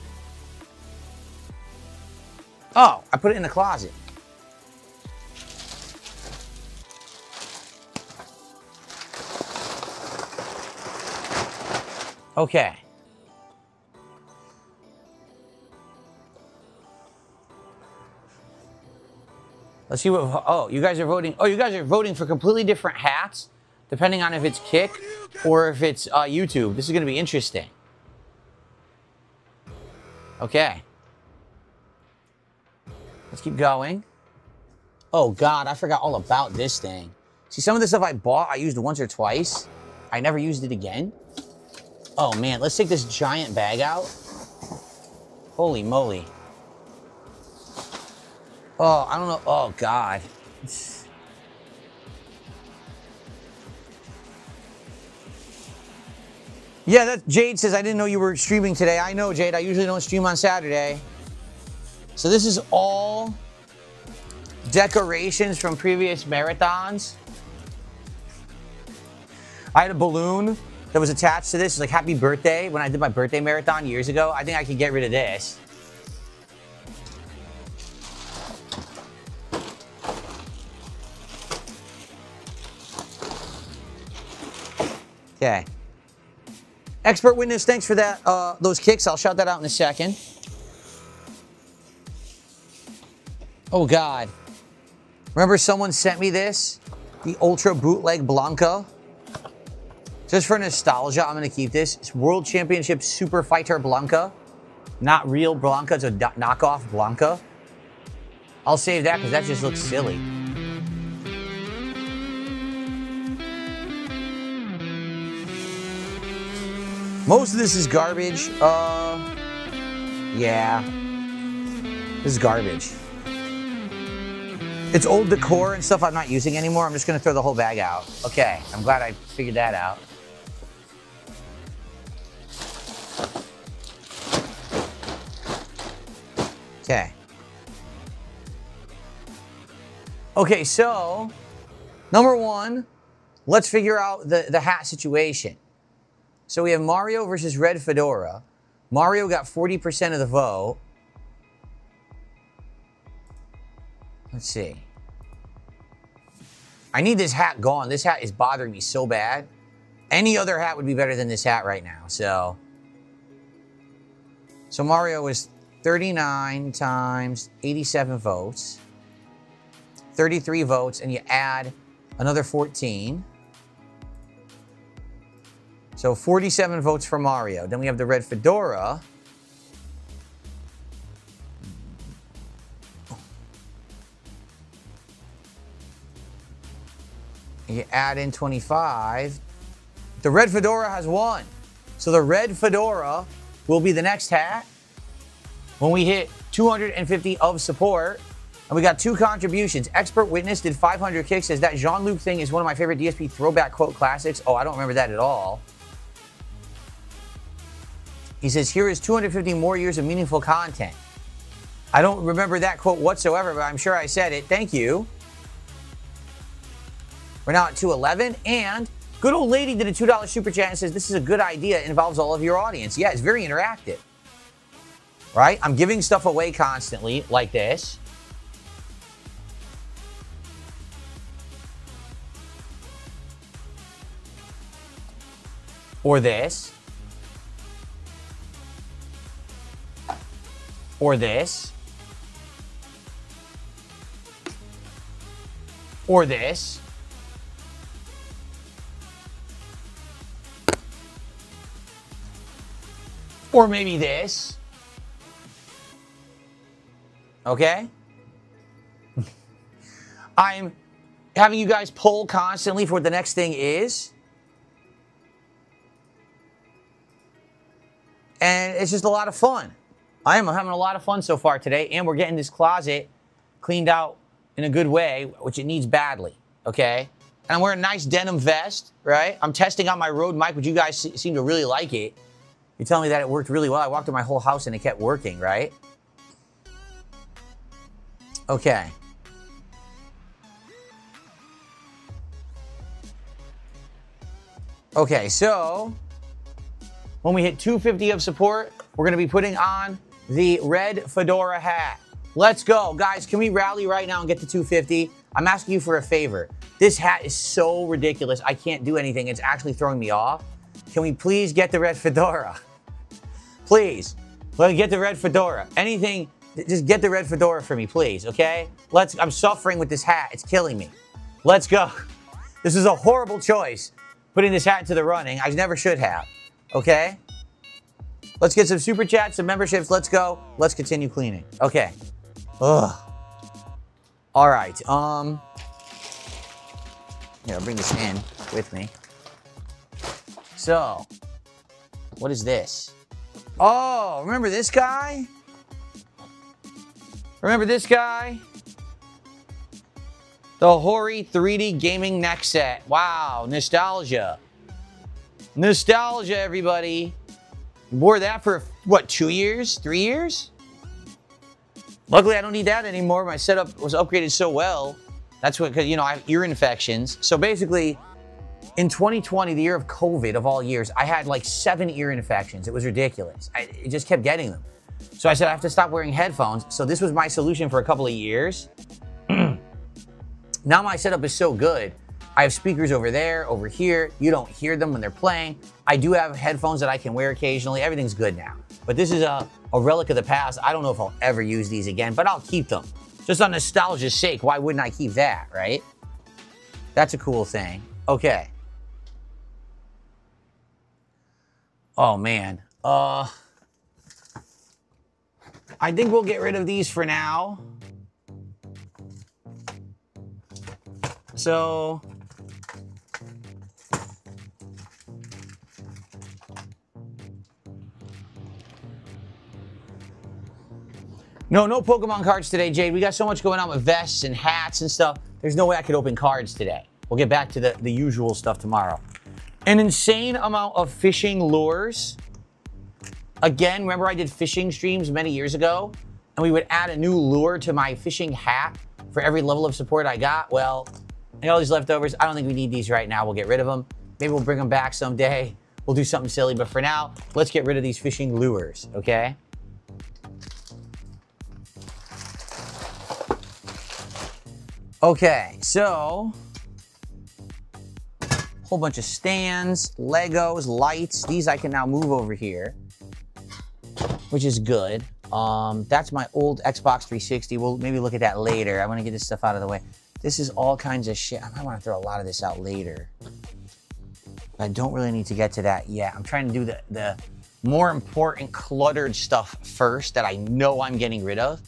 Oh, I put it in the closet. Okay. Let's see what, oh, you guys are voting. Oh, you guys are voting for completely different hats, depending on if it's Kick or if it's YouTube. This is going to be interesting. Okay. Let's keep going. Oh, God, I forgot all about this thing. See, some of the stuff I bought, I used once or twice. I never used it again. Oh, man, let's take this giant bag out. Holy moly. Oh, I don't know. Oh, God. Yeah, that Jade says, I didn't know you were streaming today. I know, Jade. I usually don't stream on Saturday. So this is all decorations from previous marathons. I had a balloon that was attached to this. It's like happy birthday when I did my birthday marathon years ago. I think I can get rid of this. Okay. Expert Witness, thanks for that. Those kicks. I'll shout that out in a second. Oh, God. Remember someone sent me this? The Ultra Bootleg Blanca. Just for nostalgia, I'm going to keep this. It's World Championship Super Fighter Blanca. Not real Blanca. It's a knockoff Blanca. I'll save that because that just looks silly. Most of this is garbage. Yeah. This is garbage. It's old decor and stuff I'm not using anymore. I'm just going to throw the whole bag out. Okay, I'm glad I figured that out. Okay. Okay, so, number one, let's figure out the hat situation. So we have Mario versus Red Fedora. Mario got 40% of the vote. Let's see. I need this hat gone. This hat is bothering me so bad. Any other hat would be better than this hat right now. So Mario was 39 times 87 votes. 33 votes, and you add another 14. So 47 votes for Mario. Then we have the Red Fedora. You add in 25. The Red Fedora has won. So the Red Fedora will be the next hat when we hit 250 of support. And we got 2 contributions. Expert Witness did 500 kicks. Says that Jean-Luc thing is one of my favorite DSP throwback quote classics. Oh, I don't remember that at all. He says, here is 250 more years of meaningful content. I don't remember that quote whatsoever, but I'm sure I said it. Thank you. We're now at 211. And good old lady did a $2 super chat and says, this is a good idea. It involves all of your audience. Yeah, it's very interactive. Right? I'm giving stuff away constantly like this. Or this. Or this. Or this. Or maybe this. Okay? I'm having you guys poll constantly for what the next thing is. And it's just a lot of fun. I am having a lot of fun so far today, and we're getting this closet cleaned out in a good way, which it needs badly, okay? And I'm wearing a nice denim vest, right? I'm testing out my Rode mic, which you guys seem to really like it. You tell me that it worked really well. I walked through my whole house and it kept working, right? Okay. Okay, so when we hit 250 of support, we're going to be putting on the Red Fedora hat. Let's go. Guys, can we rally right now and get to 250? I'm asking you for a favor. This hat is so ridiculous. I can't do anything. It's actually throwing me off. Can we please get the Red Fedora? Please. Let's get the Red Fedora. Anything, just get the Red Fedora for me, please, okay? I'm suffering with this hat. It's killing me. Let's go. This is a horrible choice, putting this hat into the running. I never should have, okay? Let's get some super chats, some memberships. Let's go. Let's continue cleaning. Okay. Ugh. All right. Here, I'll bring this in with me. So, what is this? Oh, remember this guy? Remember this guy? The Hori 3D gaming neck set. Wow, nostalgia. Nostalgia, everybody. Wore that for, what, 2 years? 3 years? Luckily, I don't need that anymore. My setup was upgraded so well. That's what, because, you know, I have ear infections. So basically, in 2020, the year of COVID of all years, I had like 7 ear infections. It was ridiculous. I just kept getting them. So I said, I have to stop wearing headphones. So this was my solution for a couple of years. Now my setup is so good. I have speakers over there, over here. You don't hear them when they're playing. I do have headphones that I can wear occasionally. Everything's good now. But this is a relic of the past. I don't know if I'll ever use these again, but I'll keep them. Just on nostalgia's sake, why wouldn't I keep that, right? That's a cool thing. Okay. Oh, man. I think we'll get rid of these for now. So... No Pokemon cards today, Jade. We got so much going on with vests and hats and stuff. There's no way I could open cards today. We'll get back to the usual stuff tomorrow. An insane amount of fishing lures. Again, remember I did fishing streams many years ago? And we would add a new lure to my fishing hat for every level of support I got. Well, I got all these leftovers. I don't think we need these right now. We'll get rid of them. Maybe we'll bring them back someday. We'll do something silly. But for now, let's get rid of these fishing lures, okay? Okay, so, whole bunch of stands, Legos, lights. These I can now move over here, which is good. That's my old Xbox 360. We'll maybe look at that later. I want to get this stuff out of the way. This is all kinds of shit. I might want to throw a lot of this out later. I don't really need to get to that yet. I'm trying to do the more important cluttered stuff first that I know I'm getting rid of,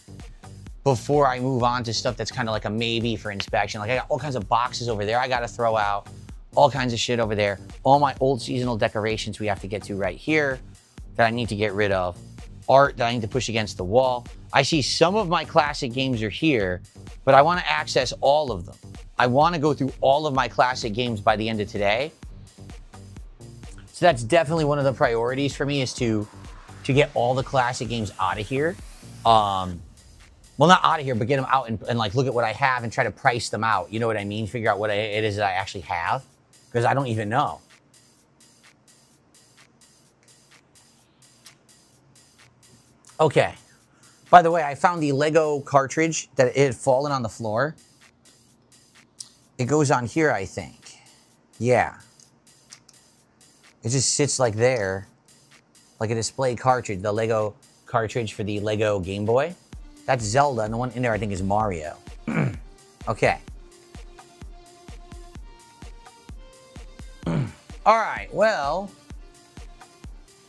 before I move on to stuff that's kind of like a maybe for inspection. Like I got all kinds of boxes over there I gotta throw out, all kinds of shit over there. All my old seasonal decorations we have to get to right here that I need to get rid of. Art that I need to push against the wall. I see some of my classic games are here, but I wanna access all of them. I wanna go through all of my classic games by the end of today. So that's definitely one of the priorities for me, is to get all the classic games out of here. Well, not out of here, but get them out and like look at what I have and try to price them out. You know what I mean? Figure out what it is that I actually have, because I don't even know. Okay. By the way, I found the Lego cartridge that it had fallen on the floor. It goes on here, I think. Yeah. It just sits like there, like a display cartridge, the Lego cartridge for the Lego Game Boy. That's Zelda, and the one in there I think is Mario. Okay. All right, well.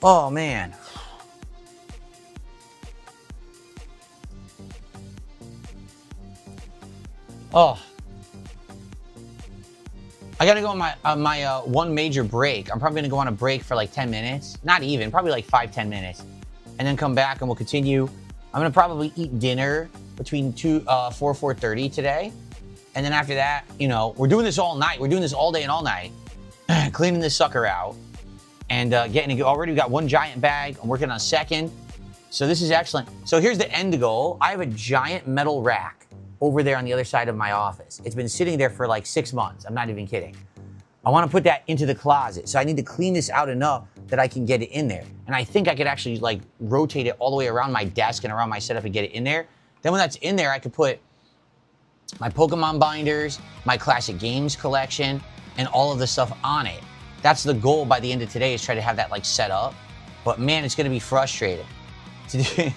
Oh, man. Oh. I gotta go on my one major break. I'm probably gonna go on a break for like 10 minutes. Not even, probably like 5-10 minutes. And then come back and we'll continue. I'm gonna probably eat dinner between 4:30 today. And then after that, you know, we're doing this all night. We're doing this all day and all night. Cleaning this sucker out. And getting it, already we got one giant bag. I'm working on a second. So this is excellent. So here's the end goal. I have a giant metal rack over there on the other side of my office. It's been sitting there for like 6 months. I'm not even kidding. I wanna put that into the closet. So I need to clean this out enough that I can get it in there. And I think I could actually like rotate it all the way around my desk and around my setup and get it in there. Then when that's in there, I could put my Pokemon binders, my classic games collection, and all of the stuff on it. That's the goal by the end of today, is try to have that like set up. But man, it's gonna be frustrating we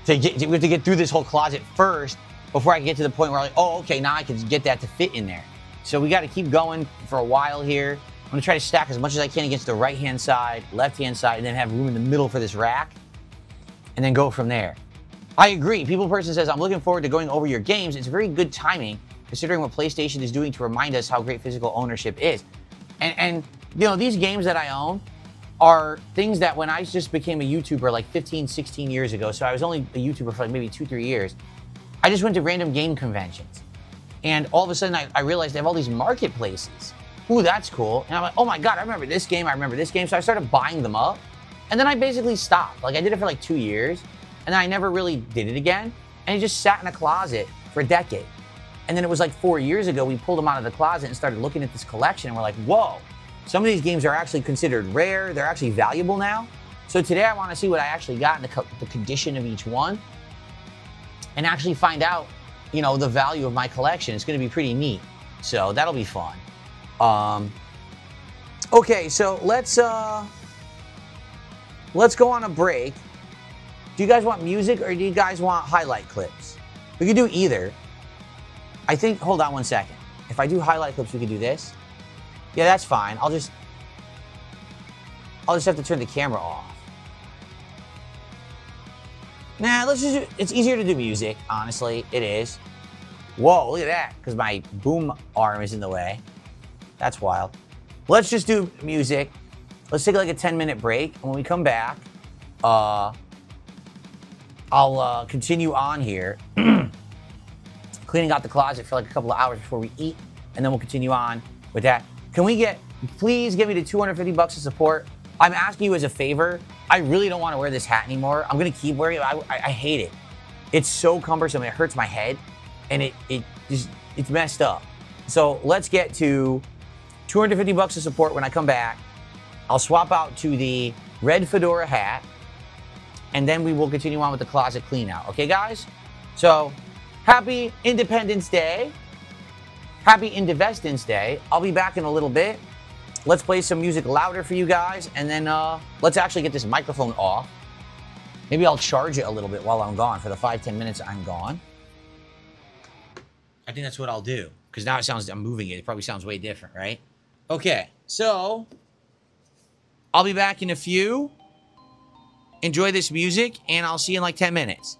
have to get through this whole closet first before I can get to the point where I'm like, oh, okay, now I can get that to fit in there. So we gotta keep going for a while here. I'm going to try to stack as much as I can against the right-hand side, left-hand side, and then have room in the middle for this rack, and then go from there. I agree. People Person says, I'm looking forward to going over your games. It's very good timing, considering what PlayStation is doing to remind us how great physical ownership is. And you know, these games that I own are things that when I just became a YouTuber like 15, 16 years ago, so I was only a YouTuber for like maybe 2-3 years, I just went to random game conventions. And all of a sudden, I realized they have all these marketplaces. Ooh, that's cool. And I'm like, oh my God, I remember this game, I remember this game. So I started buying them up. And then I basically stopped. Like I did it for like 2 years. And then I never really did it again. And it just sat in a closet for a decade. And then it was like 4 years ago, we pulled them out of the closet and started looking at this collection. And we're like, whoa, some of these games are actually considered rare. They're actually valuable now. So today I want to see what I actually got and the condition of each one. And actually find out, you know, the value of my collection. It's going to be pretty neat. So that'll be fun. Okay, so let's go on a break. Do you guys want music or do you guys want highlight clips? We could do either. I think, hold on one second. If I do highlight clips, we could do this. Yeah, that's fine. I'll just have to turn the camera off. Nah, let's just do, it's easier to do music, honestly. It is. Whoa, look at that, because my boom arm is in the way. That's wild. Let's just do music. Let's take like a 10-minute break. And when we come back, I'll continue on here. Cleaning out the closet for like a couple of hours before we eat. And then we'll continue on with that. Can we please give me the 250 bucks of support? I'm asking you as a favor. I really don't want to wear this hat anymore. I'm going to keep wearing it. I hate it. It's so cumbersome. It hurts my head. And it's messed up. So let's get to 250 bucks of support when I come back. I'll swap out to the red fedora hat. And then we will continue on with the closet clean out. Okay, guys? So, happy Independence Day. Happy IndeVESTdence Day. I'll be back in a little bit. Let's play some music louder for you guys. And then let's actually get this microphone off. Maybe I'll charge it a little bit while I'm gone for the 5-10 minutes I'm gone. I think that's what I'll do. Because now it sounds, I'm moving it. It probably sounds way different, right? Okay, so I'll be back in a few. Enjoy this music, and I'll see you in like 10 minutes.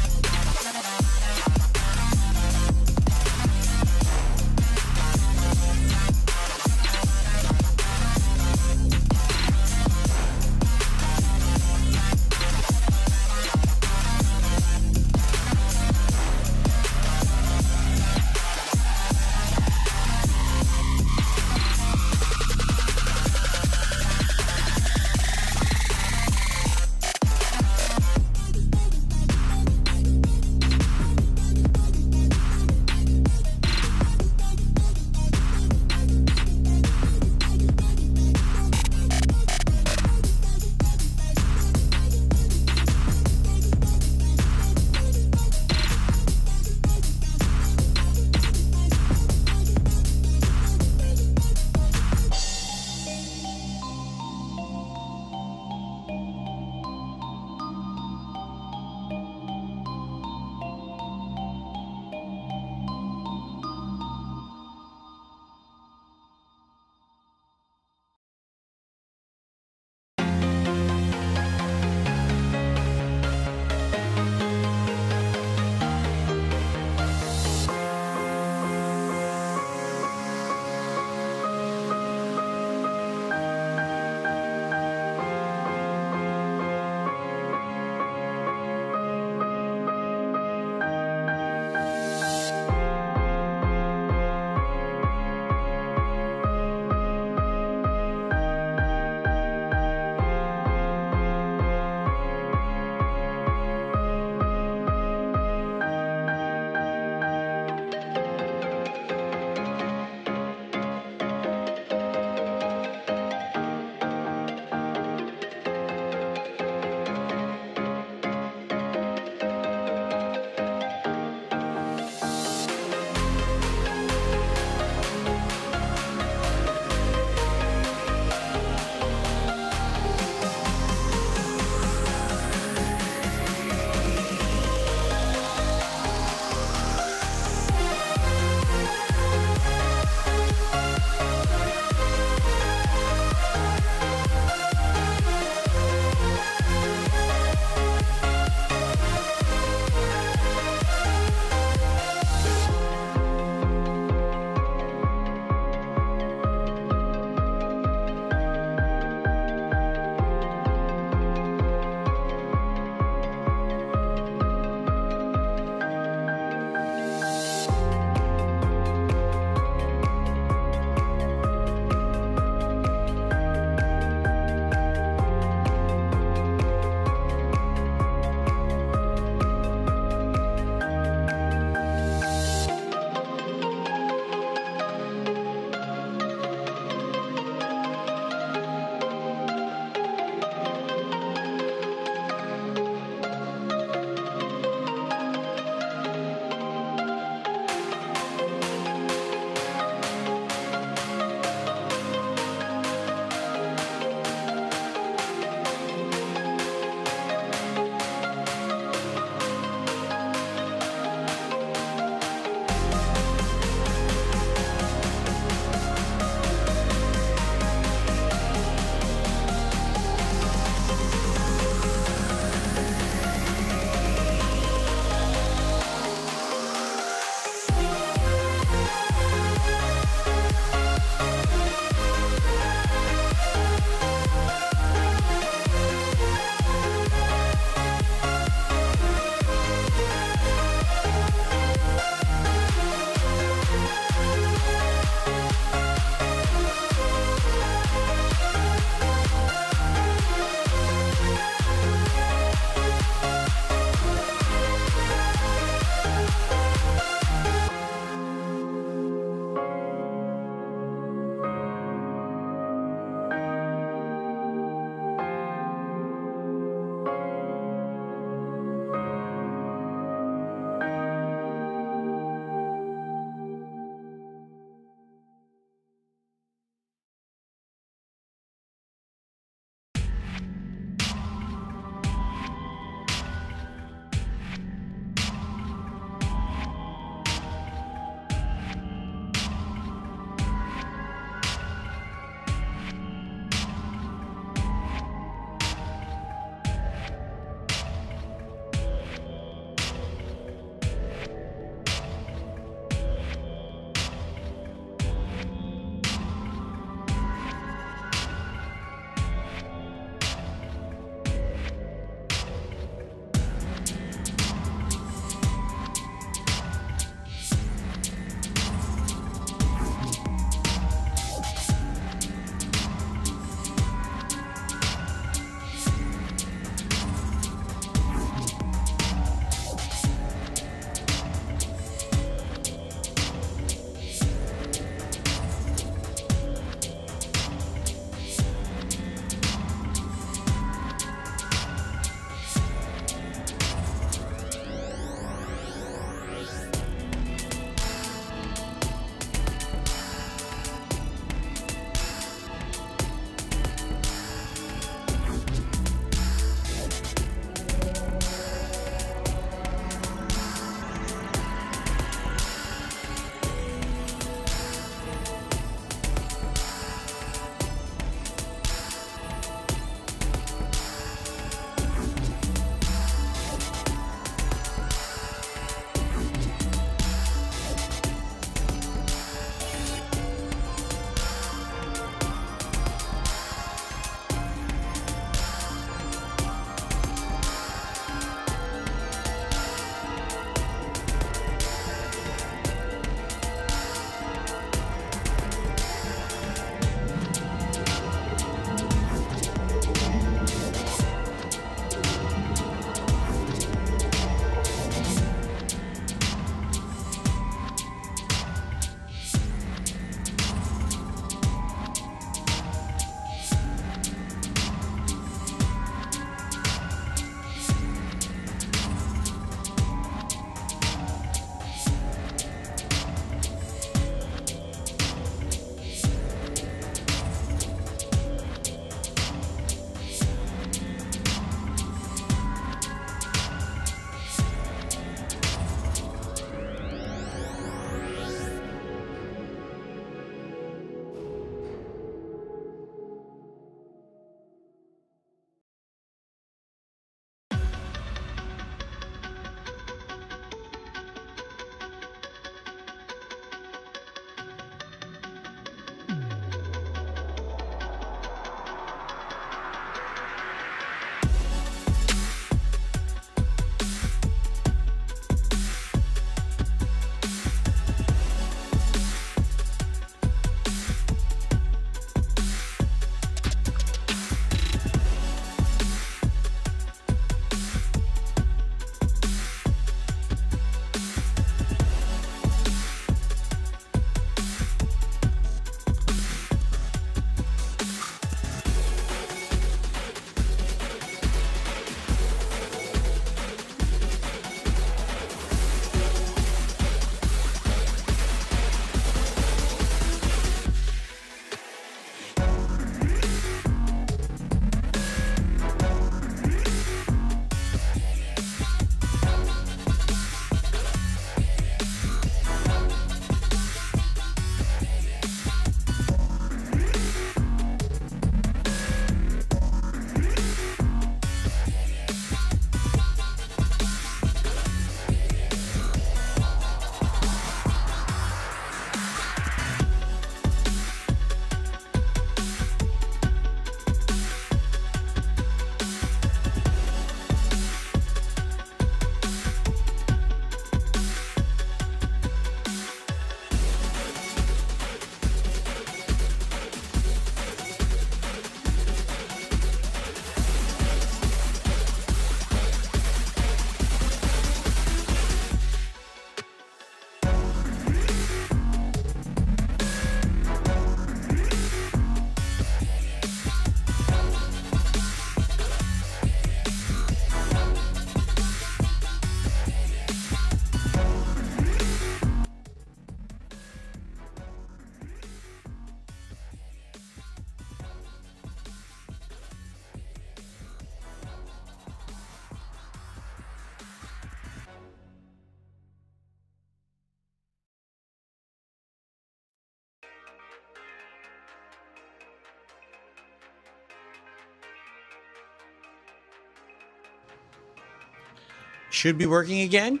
should be working again.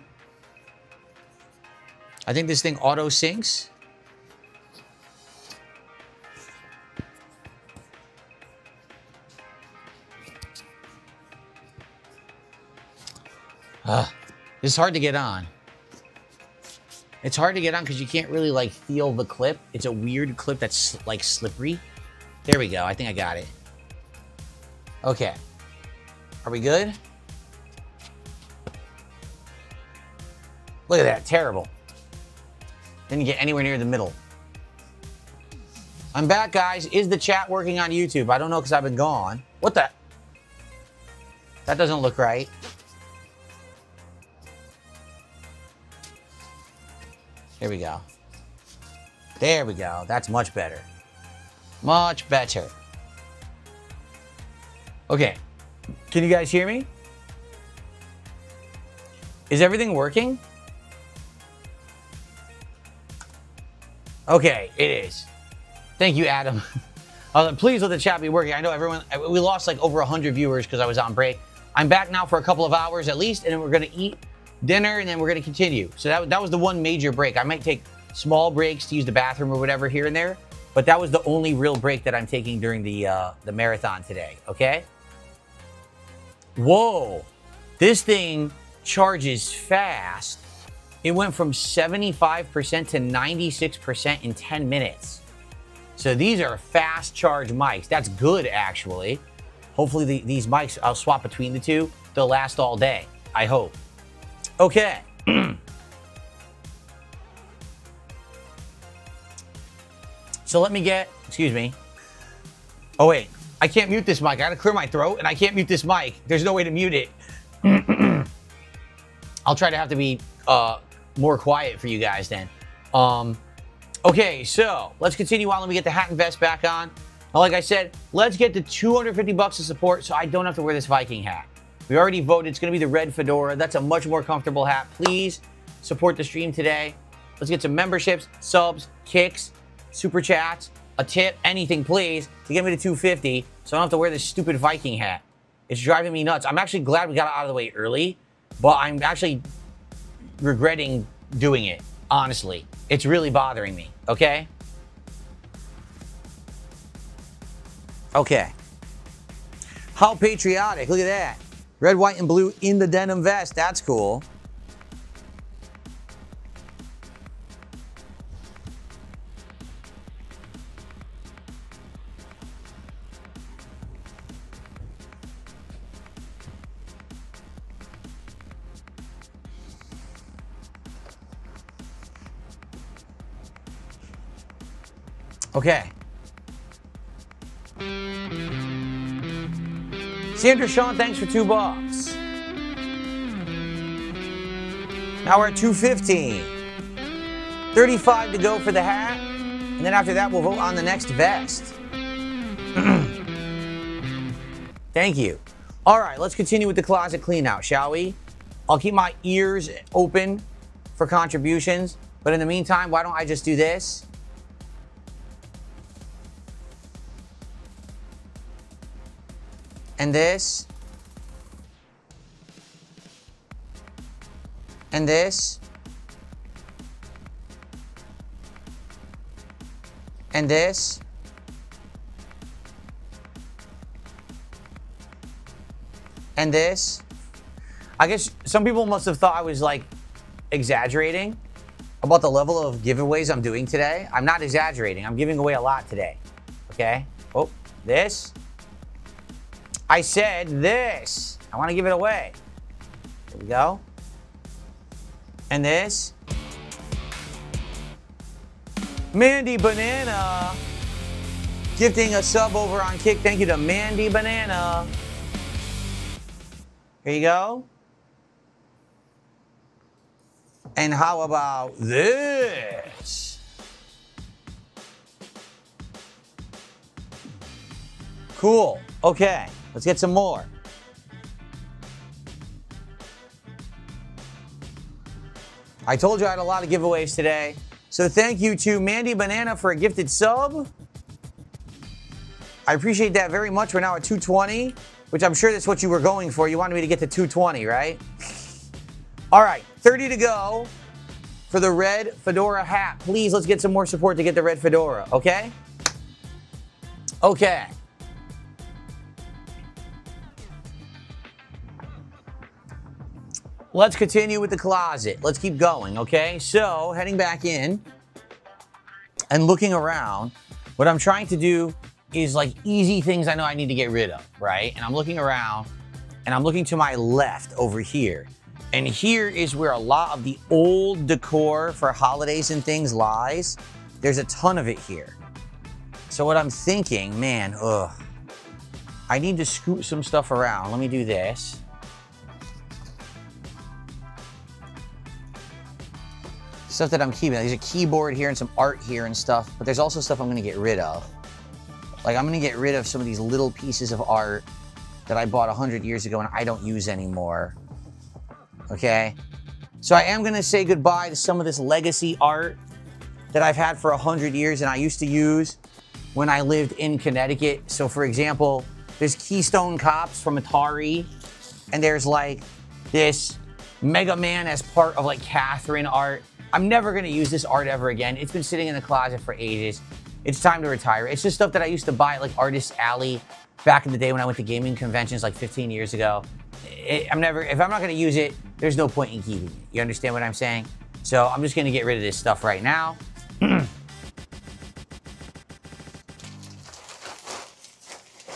I think this thing auto syncs. This is hard to get on. It's hard to get on because you can't really like feel the clip. It's a weird clip that's like slippery. There we go. I think I got it. Okay. Are we good? Look at that. Terrible. Didn't get anywhere near the middle. I'm back, guys. Is the chat working on YouTube? I don't know because I've been gone. What the? That doesn't look right. There we go. There we go. That's much better. Much better. Okay. Can you guys hear me? Is everything working? Okay, it is. Thank you, Adam. Please let the chat be working. I know everyone, we lost like over 100 viewers because I was on break. I'm back now for a couple of hours at least, and then we're going to eat dinner, and then we're going to continue. So that was the one major break. I might take small breaks to use the bathroom or whatever here and there, but that was the only real break that I'm taking during the marathon today, okay? Whoa, this thing charges fast. It went from 75% to 96% in 10 minutes. So these are fast charge mics. That's good, actually. Hopefully these mics, I'll swap between the two. They'll last all day, I hope. Okay. So let me get, excuse me. Oh, wait. I can't mute this mic. I gotta clear my throat, and I can't mute this mic. There's no way to mute it. I'll try to have to be more quiet for you guys then. Okay, so let's continue on. Let me get the hat and vest back on. Now, like I said, let's get to 250 bucks of support so I don't have to wear this Viking hat. We already voted. It's going to be the red fedora. That's a much more comfortable hat. Please support the stream today. Let's get some memberships, subs, kicks, super chats, a tip, anything, please, to get me to 250 so I don't have to wear this stupid Viking hat. It's driving me nuts. I'm actually glad we got out of the way early, but I'm actually regretting doing it, honestly. It's really bothering me, okay? Okay. How patriotic. Look at that. Red, white, and blue in the denim vest. That's cool. Okay. Sandra Sean, thanks for $2. Now we're at 215. 35 to go for the hat. And then after that, we'll vote on the next vest. Thank you. All right, let's continue with the closet clean out, shall we? I'll keep my ears open for contributions. But in the meantime, why don't I just do this? And this. And this. And this. And this. I guess some people must have thought I was like exaggerating about the level of giveaways I'm doing today. I'm not exaggerating. I'm giving away a lot today. Okay? Oh, this. I said this. I want to give it away. There we go. And this. Mandy Banana. Gifting a sub over on Kick. Thank you to Mandy Banana. Here you go. And how about this? Cool. Okay. Let's get some more. I told you I had a lot of giveaways today. So thank you to Mandy Banana for a gifted sub. I appreciate that very much. We're now at 220, which I'm sure that's what you were going for. You wanted me to get to 220, right? All right, 30 to go for the red fedora hat. Please, let's get some more support to get the red fedora, okay? Okay. Let's continue with the closet. Let's keep going, okay? So, heading back in and looking around, what I'm trying to do is like easy things I know I need to get rid of, right? And I'm looking around and I'm looking to my left over here. And here is where a lot of the old decor for holidays and things lies. There's a ton of it here. So what I'm thinking, man, I need to scoot some stuff around. Let me do this. Stuff that I'm keeping. There's a keyboard here and some art here and stuff, but there's also stuff I'm gonna get rid of. Like I'm gonna get rid of some of these little pieces of art that I bought 100 years ago and I don't use anymore. Okay? So I am gonna say goodbye to some of this legacy art that I've had for 100 years and I used to use when I lived in Connecticut. So for example, there's Keystone Cops from Atari, and there's like this Mega Man as part of like Catherine art. I'm never gonna use this art ever again. It's been sitting in the closet for ages. It's time to retire. It's just stuff that I used to buy at like Artist Alley back in the day when I went to gaming conventions like 15 years ago. If I'm not gonna use it, there's no point in keeping it. You understand what I'm saying? So I'm just gonna get rid of this stuff right now.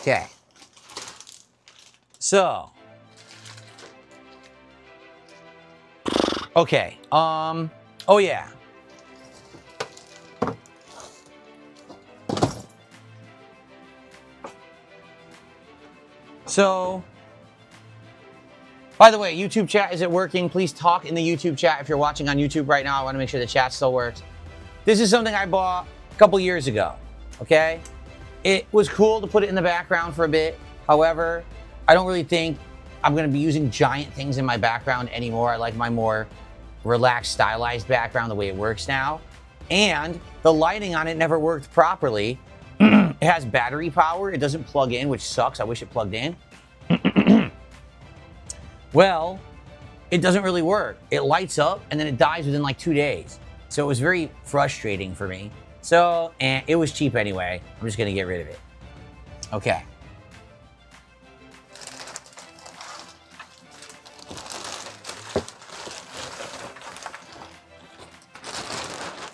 Okay. So. Okay. Oh yeah. So, by the way, YouTube chat, is it working? Please talk in the YouTube chat if you're watching on YouTube right now. I want to make sure the chat still works. This is something I bought a couple years ago, okay? It was cool to put it in the background for a bit. However, I don't really think I'm going to be using giant things in my background anymore. I like my more relaxed, stylized background the way it works now. And the lighting on it never worked properly. It has battery power. It doesn't plug in, which sucks. I wish it plugged in. Well, it doesn't really work. It lights up and then it dies within like 2 days. So it was very frustrating for me. So, and it was cheap anyway. I'm just gonna get rid of it. Okay.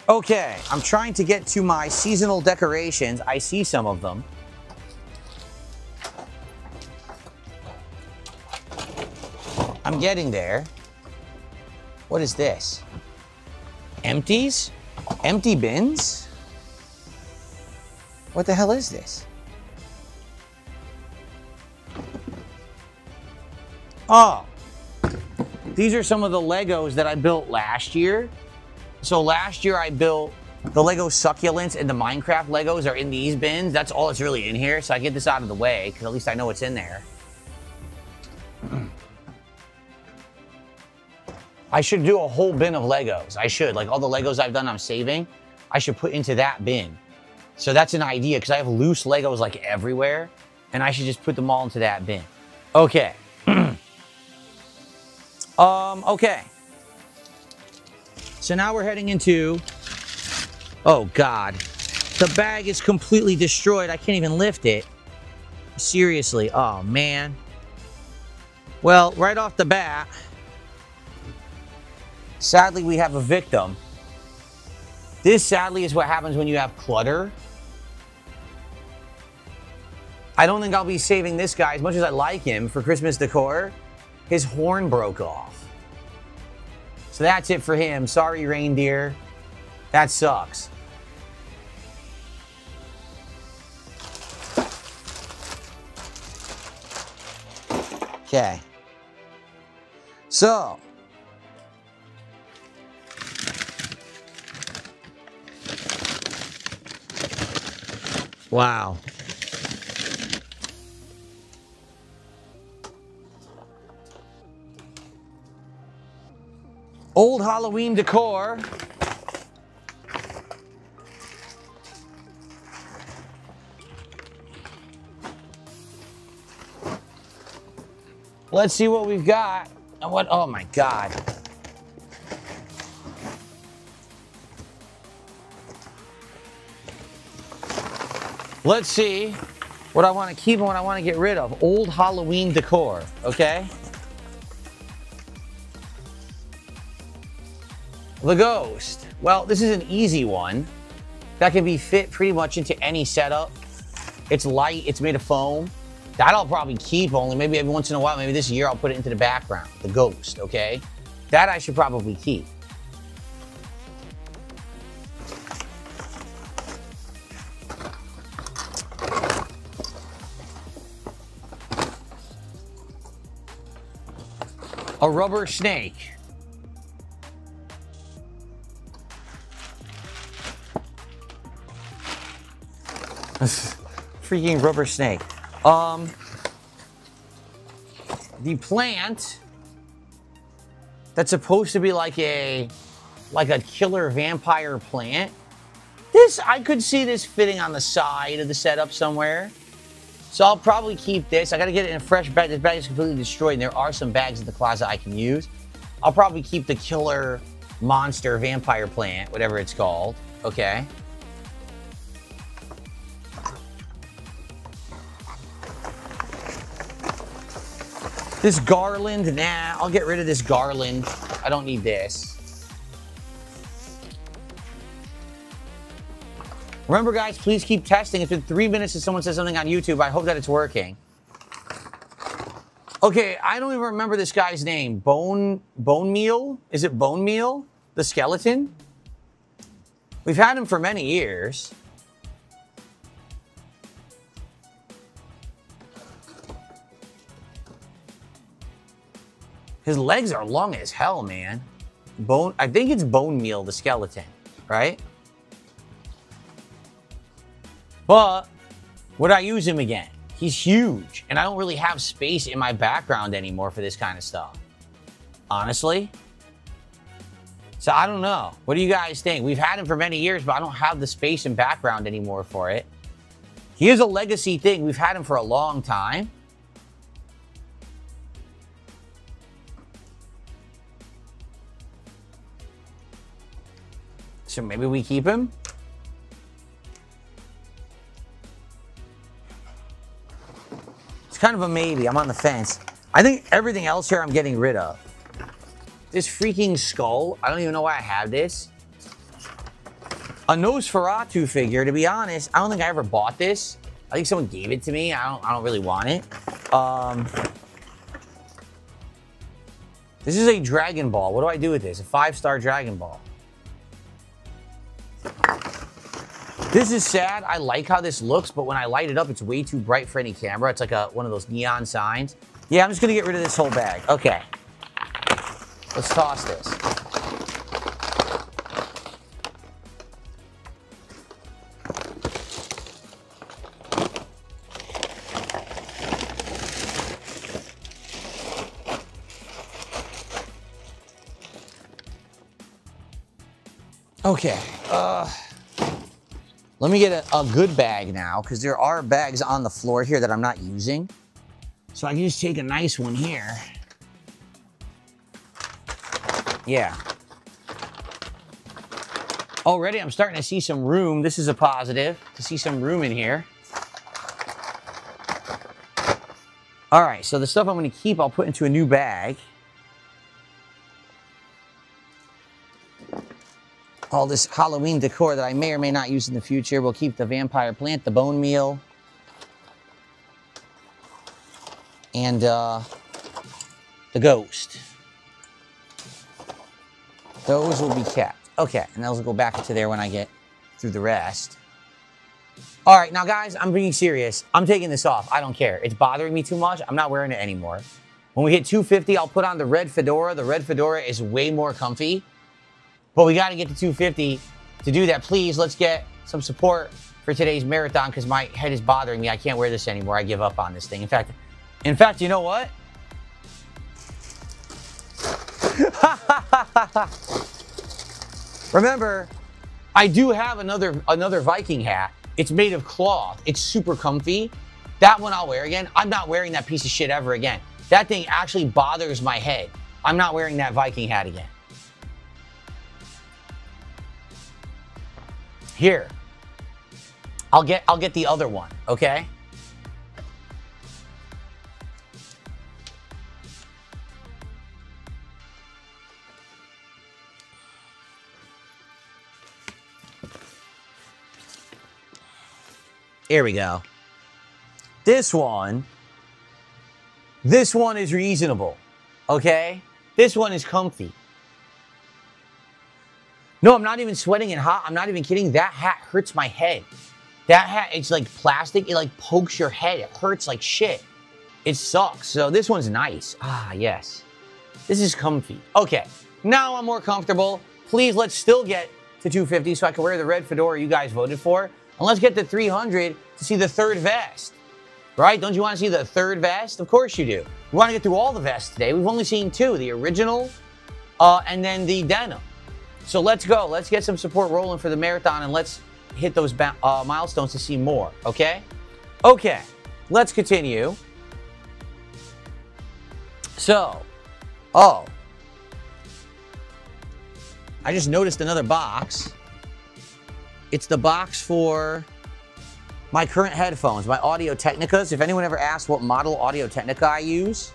Okay, I'm trying to get to my seasonal decorations. I see some of them. I'm getting there. What is this? Empties? Empty bins? What the hell is this? Oh, these are some of the Legos that I built last year. So last year I built the Lego Succulents, and the Minecraft Legos are in these bins. That's all that's really in here. So I get this out of the way because at least I know what's in there. I should do a whole bin of Legos. I should. Like all the Legos I've done I'm saving, I should put into that bin. So that's an idea because I have loose Legos like everywhere and I should just put them all into that bin. Okay. Okay. So now we're heading into, oh God, the bag is completely destroyed. I can't even lift it. Seriously, oh man. Well, right off the bat, sadly we have a victim. This sadly is what happens when you have clutter. I don't think I'll be saving this guy as much as I like him for Christmas decor. His horn broke off. So that's it for him. Sorry, reindeer. That sucks. Okay. So. Wow. Old Halloween decor. Let's see what we've got. And what, oh my God. Let's see what I want to keep and what I want to get rid of. Old Halloween decor, okay? The Ghost. Well, this is an easy one that can be fit pretty much into any setup. It's light, it's made of foam. That I'll probably keep only, maybe every once in a while, maybe this year I'll put it into the background. The Ghost, okay? That I should probably keep. A rubber snake. Freaking rubber snake. The plant that's supposed to be like a killer vampire plant. This, I could see this fitting on the side of the setup somewhere. So I'll probably keep this. I gotta get it in a fresh bag. This bag is completely destroyed, and there are some bags in the closet I can use. I'll probably keep the killer monster vampire plant, whatever it's called, okay? This garland, nah, I'll get rid of this garland. I don't need this. Remember, guys, please keep testing. It's been 3 minutes since someone said something on YouTube. I hope that it's working. Okay, I don't even remember this guy's name. Bone Meal? Is it Bone Meal? The skeleton? We've had him for many years. His legs are long as hell, man. I think it's Bone Meal, the skeleton, right? But would I use him again? He's huge, and I don't really have space in my background anymore for this kind of stuff. Honestly. So I don't know. What do you guys think? We've had him for many years, but I don't have the space and background anymore for it. He is a legacy thing. We've had him for a long time. So maybe we keep him. It's kind of a maybe. I'm on the fence. I think everything else here I'm getting rid of. This freaking skull. I don't even know why I have this. A Nosferatu figure. To be honest, I don't think I ever bought this. I think someone gave it to me. I don't really want it. This is a Dragon Ball. What do I do with this? A 5-star Dragon Ball. This is sad. I like how this looks, but when I light it up, it's way too bright for any camera. It's like one of those neon signs. Yeah, I'm just gonna get rid of this whole bag. Okay. Let's toss this. Okay. Let me get a good bag now, because there are bags on the floor here that I'm not using. So I can just take a nice one here. Yeah. Already I'm starting to see some room. This is a positive, to see some room in here. All right, so the stuff I'm gonna keep, I'll put into a new bag. All this Halloween decor that I may or may not use in the future. We'll keep the vampire plant, the bone meal, and the ghost. Those will be kept. Okay, and those will go back into there when I get through the rest. All right, now guys, I'm being serious. I'm taking this off. I don't care. It's bothering me too much. I'm not wearing it anymore. When we hit 250, I'll put on the red fedora. The red fedora is way more comfy. But we got to get to 250 to do that. Please, let's get some support for today's marathon, because my head is bothering me. I can't wear this anymore. I give up on this thing. In fact, you know what? Remember, I do have another Viking hat. It's made of cloth. It's super comfy. That one I'll wear again. I'm not wearing that piece of shit ever again. That thing actually bothers my head. I'm not wearing that Viking hat again. Here. I'll get the other one, okay? Here we go. This one is reasonable, okay? This one is comfy. No, I'm not even sweating and hot. I'm not even kidding. That hat hurts my head. That hat, it's like plastic. It like pokes your head. It hurts like shit. It sucks. So this one's nice. Ah, yes. This is comfy. Okay, now I'm more comfortable. Please, let's still get to 250 so I can wear the red fedora you guys voted for. And let's get to 300 to see the third vest. Right? Don't you want to see the third vest? Of course you do. We want to get through all the vests today. We've only seen two, the original and then the denim. So let's go. Let's get some support rolling for the marathon and let's hit those milestones to see more, okay? Okay, let's continue. So, I just noticed another box. It's the box for my current headphones, my Audio Technicas. If anyone ever asks what model Audio Technica I use,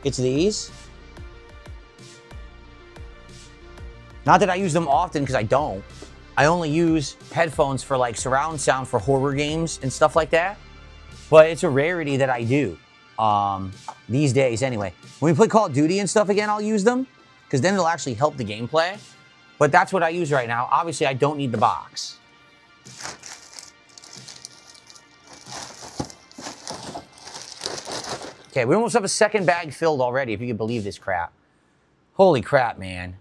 it's these. Not that I use them often, because I don't. I only use headphones for like surround sound for horror games and stuff like that. But it's a rarity that I do. These days anyway. When we play Call of Duty and stuff again, I'll use them, because then it'll actually help the gameplay. But that's what I use right now. Obviously, I don't need the box. Okay, we almost have a second bag filled already, if you can believe this crap. Holy crap, man.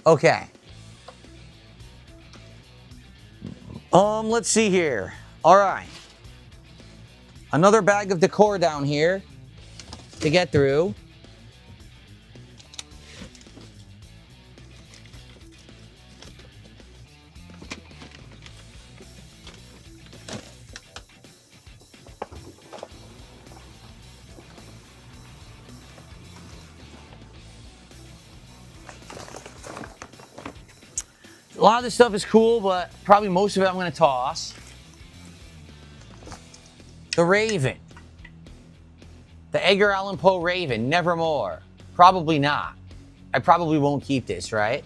Okay. Let's see here. All right. Another bag of decor down here to get through. A lot of this stuff is cool, but probably most of it I'm going to toss. The Raven. The Edgar Allan Poe Raven, Nevermore. Probably not. I probably won't keep this, right?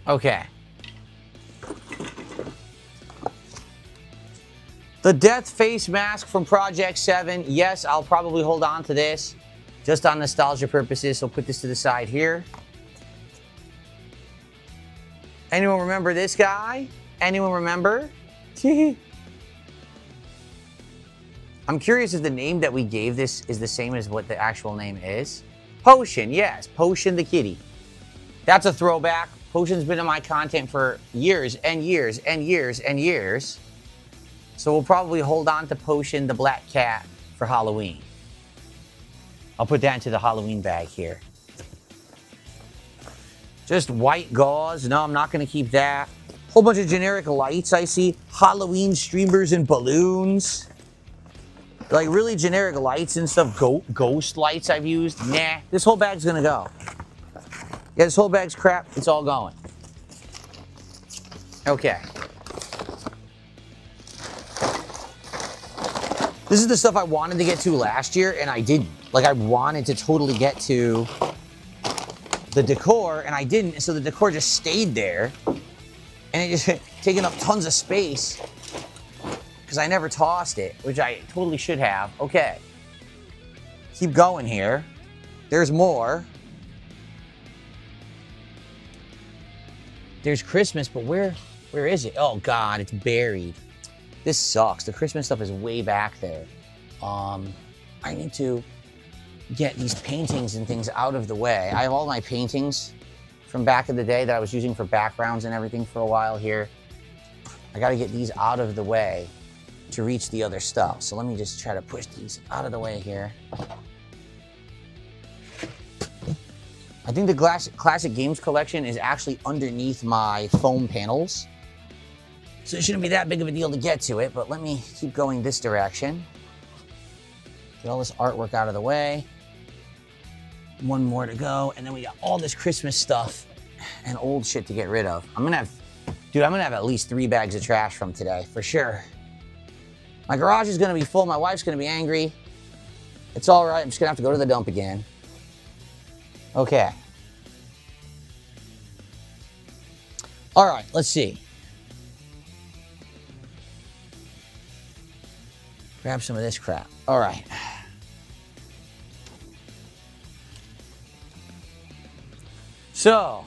Okay. The Death Face Mask from Project 7. Yes, I'll probably hold on to this. Just on nostalgia purposes, so put this to the side here. Anyone remember this guy? Anyone remember? I'm curious if the name that we gave this is the same as what the actual name is. Potion, yes. Potion the kitty. That's a throwback. Potion's been in my content for years and years and years and years. So we'll probably hold on to Potion the black cat for Halloween. I'll put that into the Halloween bag here. Just white gauze. No, I'm not going to keep that. Whole bunch of generic lights I see. Halloween streamers and balloons. Like really generic lights and stuff. Ghost lights I've used. Nah, this whole bag's going to go. Yeah, this whole bag's crap. It's all going. Okay. This is the stuff I wanted to get to last year, and I didn't. Like, I wanted to totally get to the decor, and I didn't, so the decor just stayed there. And it just taking up tons of space, because I never tossed it, which I totally should have. Okay. Keep going here. There's more. There's Christmas, but where is it? Oh, God, it's buried. This sucks. The Christmas stuff is way back there. I need to get these paintings and things out of the way. I have all my paintings from back in the day that I was using for backgrounds and everything for a while here. I got to get these out of the way to reach the other stuff. So let me just try to push these out of the way here. I think the Classic Games collection is actually underneath my foam panels. So it shouldn't be that big of a deal to get to it, but let me keep going this direction. Get all this artwork out of the way. One more to go, and then we got all this Christmas stuff and old shit to get rid of. I'm gonna have at least 3 bags of trash from today, for sure. My garage is gonna be full. My wife's gonna be angry. It's all right. I'm just gonna have to go to the dump again. Okay. All right, let's see. Grab some of this crap. All right. So,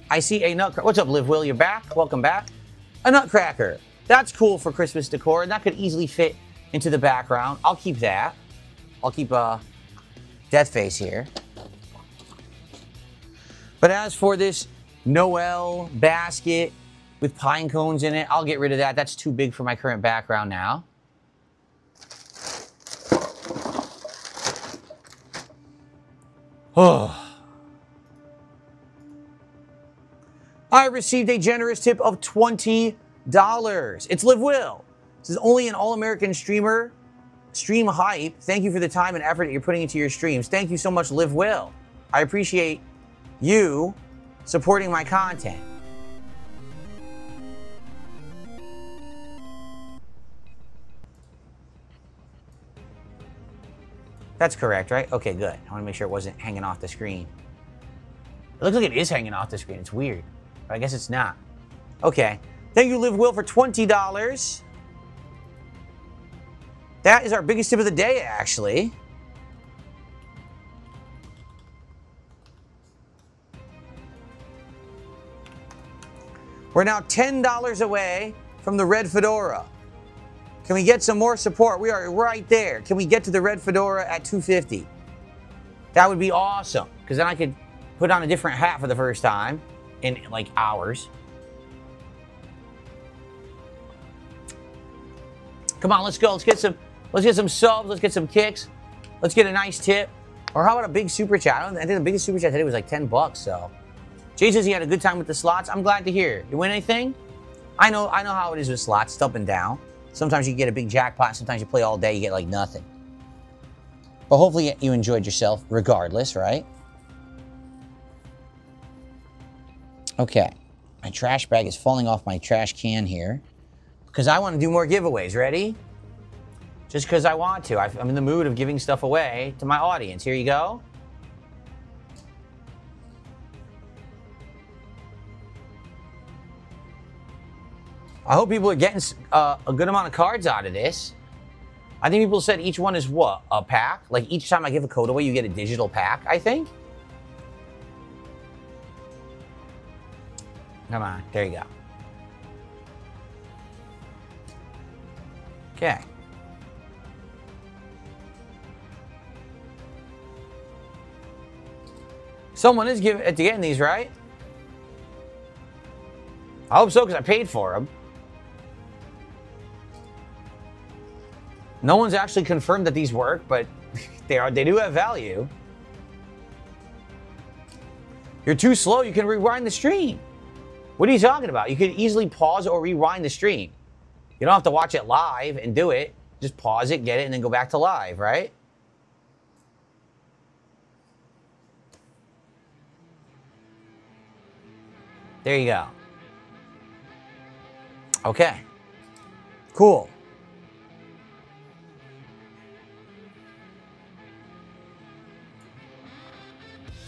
I see a nutcracker. What's up, Live Will? You're back? Welcome back. A nutcracker. That's cool for Christmas decor, and that could easily fit into the background. I'll keep that. I'll keep Death Face here. But as for this Noel basket with pine cones in it, I'll get rid of that. That's too big for my current background now. Oh. I received a generous tip of $20. It's Live Will. This is only an all-American streamer. Stream Hype. Thank you for the time and effort that you're putting into your streams. Thank you so much, Live Will. I appreciate you supporting my content. That's correct, right? Okay, good. I want to make sure it wasn't hanging off the screen. It looks like it is hanging off the screen. It's weird. But I guess it's not. Okay. Thank you, Live Will, for $20. That is our biggest tip of the day, actually. We're now $10 away from the red fedora. Can we get some more support? We are right there. Can we get to the red fedora at $250? That would be awesome, because then I could put on a different hat for the first time in like hours. Come on, let's go. Let's get some subs. Let's get some kicks. Let's get a nice tip. Or how about a big super chat? I think the biggest super chat today was like $10. So Jay says he had a good time with the slots. I'm glad to hear. You win anything? I know how it is with slots. It's up and down. Sometimes you get a big jackpot. Sometimes you play all day, you get like nothing. But hopefully you enjoyed yourself regardless, right? Okay. My trash bag is falling off my trash can here because I want to do more giveaways. Ready? Just because I want to. I'm in the mood of giving stuff away to my audience. Here you go. I hope people are getting a good amount of cards out of this. I think people said each one is what? A pack? Like each time I give a code away, you get a digital pack, I think? Come on, there you go. Okay. Someone is getting these, right? I hope so, because I paid for them. No one's actually confirmed that these work, but they do have value. You're too slow, you can rewind the stream. What are you talking about? You could easily pause or rewind the stream. You don't have to watch it live and do it. Just pause it, get it, and then go back to live, right? There you go. Okay. Cool.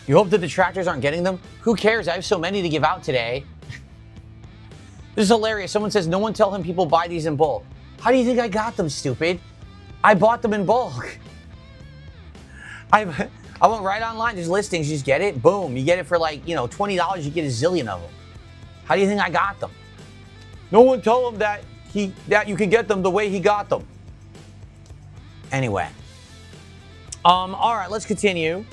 You hope the detractors aren't getting them? Who cares? I have so many to give out today. This is hilarious. Someone says, no one tell him people buy these in bulk. How do you think I got them, stupid? I bought them in bulk. I went right online, there's listings, you just get it, boom. You get it for like, $20, you get a zillion of them. How do you think I got them? No one tell him that you can get them the way he got them. Anyway. All right, let's continue.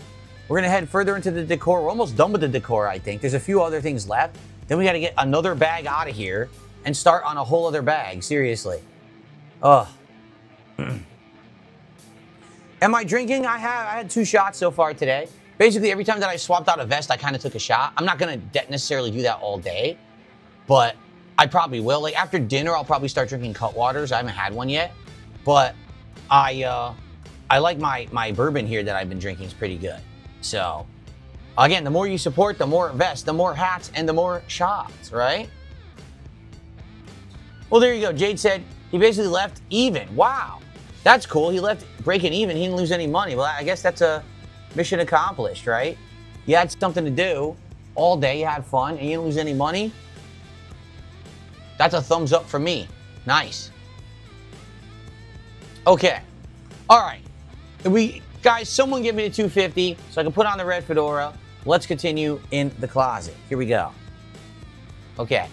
We're going to head further into the decor. We're almost done with the decor, I think. There's a few other things left. Then we got to get another bag out of here and start on a whole other bag. Seriously. Ugh. Am I drinking? I had 2 shots so far today. Basically, every time that I swapped out a vest, I kind of took a shot. I'm not going to necessarily do that all day, but I probably will. Like after dinner, I'll probably start drinking Cutwaters. I haven't had one yet, but I like my bourbon here that I've been drinking. It's pretty good. So, again, the more you support, the more vests, the more hats, and the more shots, right? Well, there you go. Jade said he basically left even. Wow. That's cool. He left breaking even. He didn't lose any money. Well, I guess that's a mission accomplished, right? You had something to do all day. You had fun, and you didn't lose any money. That's a thumbs up for me. Nice. Okay. All right. Guys, someone give me the 250 so I can put on the red fedora. Let's continue in the closet. Here we go. Okay.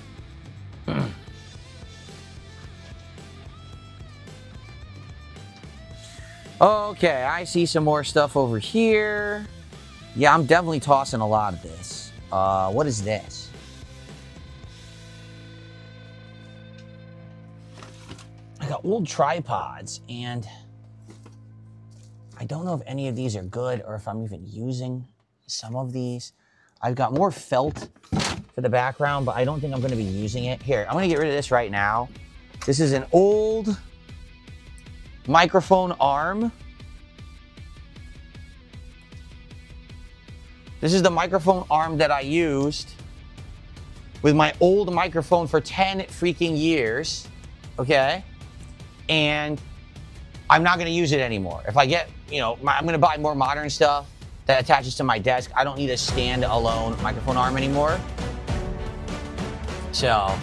Okay, I see some more stuff over here. Yeah, I'm definitely tossing a lot of this. What is this? I got old tripods, and I don't know if any of these are good or if I'm even using some of these. I've got more felt for the background, but I don't think I'm going to be using it. Here, I'm going to get rid of this right now. This is an old microphone arm. This is the microphone arm that I used with my old microphone for 10 freaking years, okay? And I'm not gonna use it anymore. If I get, you know, I'm gonna buy more modern stuff that attaches to my desk. I don't need a stand-alone microphone arm anymore. So,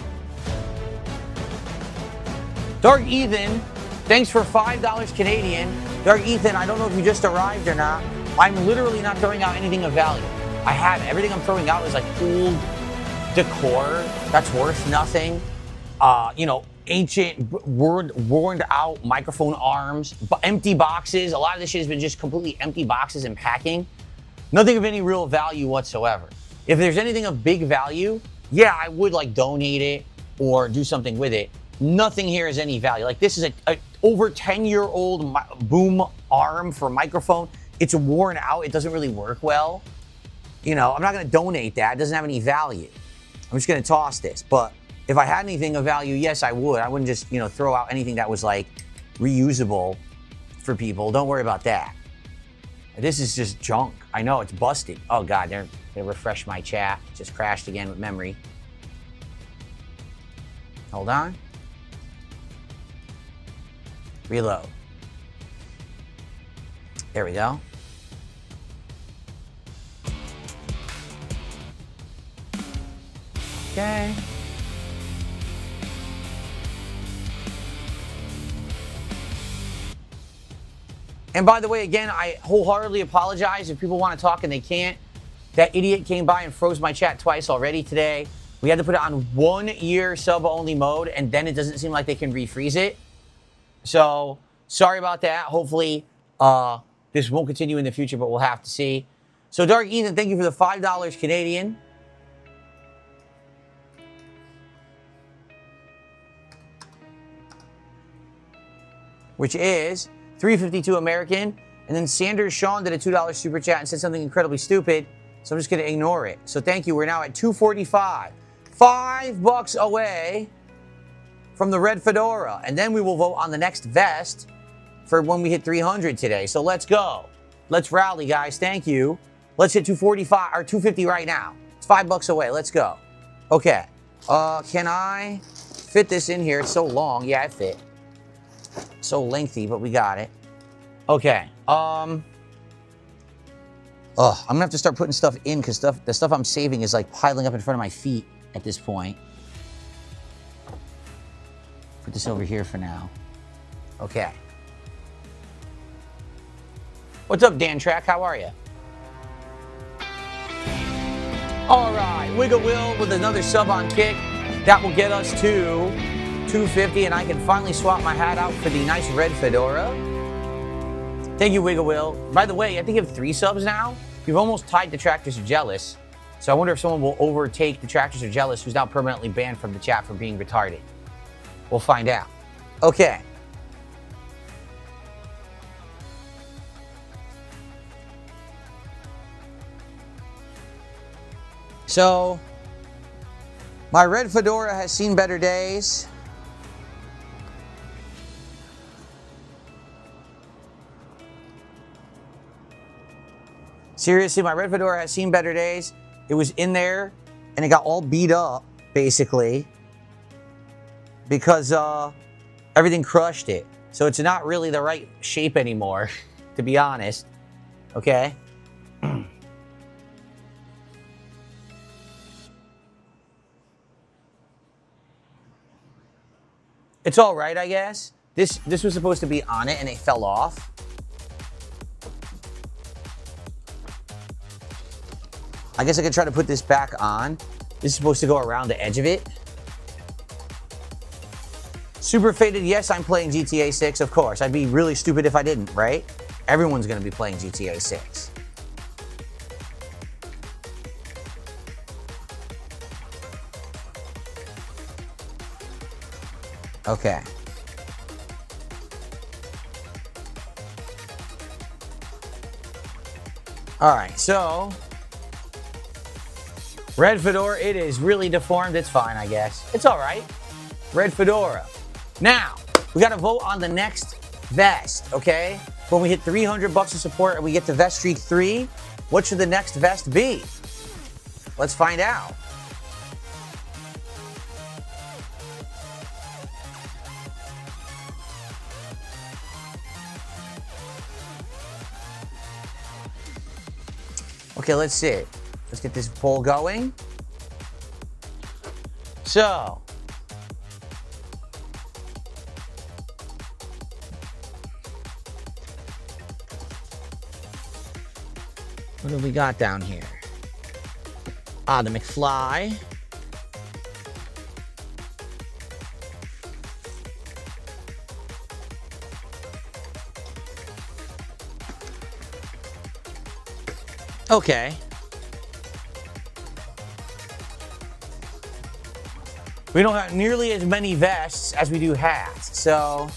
Dark Ethan, thanks for $5 Canadian. Dark Ethan, I don't know if you just arrived or not. I'm literally not throwing out anything of value. I haven't. Everything I'm throwing out is like old decor that's worth nothing. You know, ancient, worn out microphone arms, empty boxes. A lot of this shit has been just completely empty boxes and packing. Nothing of any real value whatsoever. If there's anything of big value, yeah, I would like donate it or do something with it. Nothing here is any value. Like this is a over 10-year-old boom arm for microphone. It's worn out. It doesn't really work well. You know, I'm not going to donate that. It doesn't have any value. I'm just going to toss this. But if I had anything of value, yes, I would. I wouldn't just, you know, throw out anything that was like reusable for people. Don't worry about that. This is just junk. I know it's busted. Oh God, they refreshed my chat. It just crashed again with memory. Hold on. Reload. There we go. Okay. And by the way, again, I wholeheartedly apologize if people want to talk and they can't. That idiot came by and froze my chat twice already today. We had to put it on 1 year sub-only mode, and then it doesn't seem like they can refreeze it. So, sorry about that. Hopefully, this won't continue in the future, but we'll have to see. So, Dark Ethan, thank you for the $5 Canadian. Which is $3.52 American. And then Sanders Sean did a $2 super chat and said something incredibly stupid. So I'm just going to ignore it. So thank you. We're now at $2.45. $5 away from the red fedora. And then we will vote on the next vest for when we hit 300 today. So let's go. Let's rally, guys. Thank you. Let's hit 245 or 250 right now. It's $5 away. Let's go. Okay. Can I fit this in here? It's so long. Yeah, it fit. So lengthy, but we got it. Okay. I'm gonna have to start putting stuff in because the stuff I'm saving is like piling up in front of my feet at this point. Put this over here for now. Okay. What's up, Dan Track? How are you? All right, Wiggle Will with another sub on Kick. That will get us to 250, and I can finally swap my hat out for the nice red fedora. Thank you, Wiggle Will. By the way, I think you have 3 subs now. You've almost tied Detractors Are Jealous. So I wonder if someone will overtake Detractors Are Jealous, who's now permanently banned from the chat for being retarded. We'll find out. Okay. So, my red fedora has seen better days. Seriously, my red fedora has seen better days. It was in there and it got all beat up, basically, because everything crushed it. So it's not really the right shape anymore, to be honest. Okay? It's all right, I guess. This was supposed to be on it and it fell off. I guess I could try to put this back on. This is supposed to go around the edge of it. Super faded, yes, I'm playing GTA 6, of course. I'd be really stupid if I didn't, right? Everyone's gonna be playing GTA 6. Okay. All right, so red fedora, it is really deformed. It's fine, I guess. It's all right. Red fedora. Now, we got to vote on the next vest, okay? When we hit 300 bucks of support and we get to vest streak 3, what should the next vest be? Let's find out. Okay, let's see. Let's get this poll going. So, what do we got down here? Ah, the McFly. Okay. We don't have nearly as many vests as we do hats, so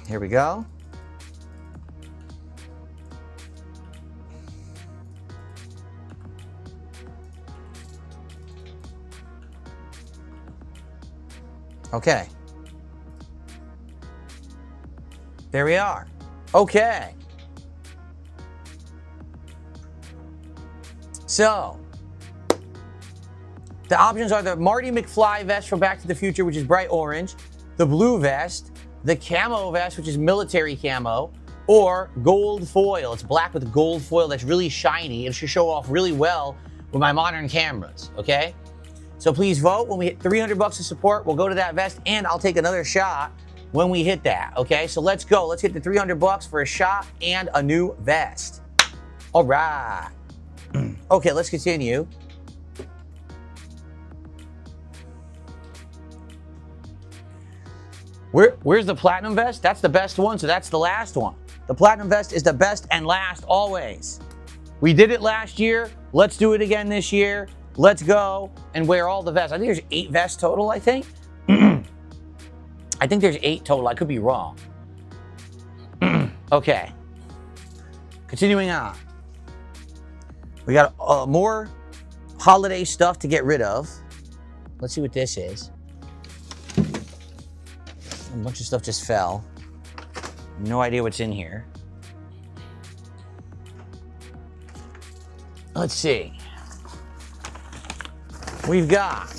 here we go. Okay. There we are. Okay. So, the options are the Marty McFly vest from Back to the Future, which is bright orange, the blue vest, the camo vest, which is military camo, or gold foil. It's black with gold foil that's really shiny. It should show off really well with my modern cameras, okay? So please vote. When we hit 300 bucks of support, we'll go to that vest, and I'll take another shot when we hit that, okay? So let's go. Let's hit the 300 bucks for a shot and a new vest. All right. Okay, let's continue. Where's the platinum vest? That's the best one, so that's the last one. The platinum vest is the best and last always. We did it last year. Let's do it again this year. Let's go and wear all the vests. I think there's 8 vests total, I think. I think there's 8 total. I could be wrong. Okay. Continuing on. We got more holiday stuff to get rid of. Let's see what this is. A bunch of stuff just fell. No idea what's in here. Let's see. We've got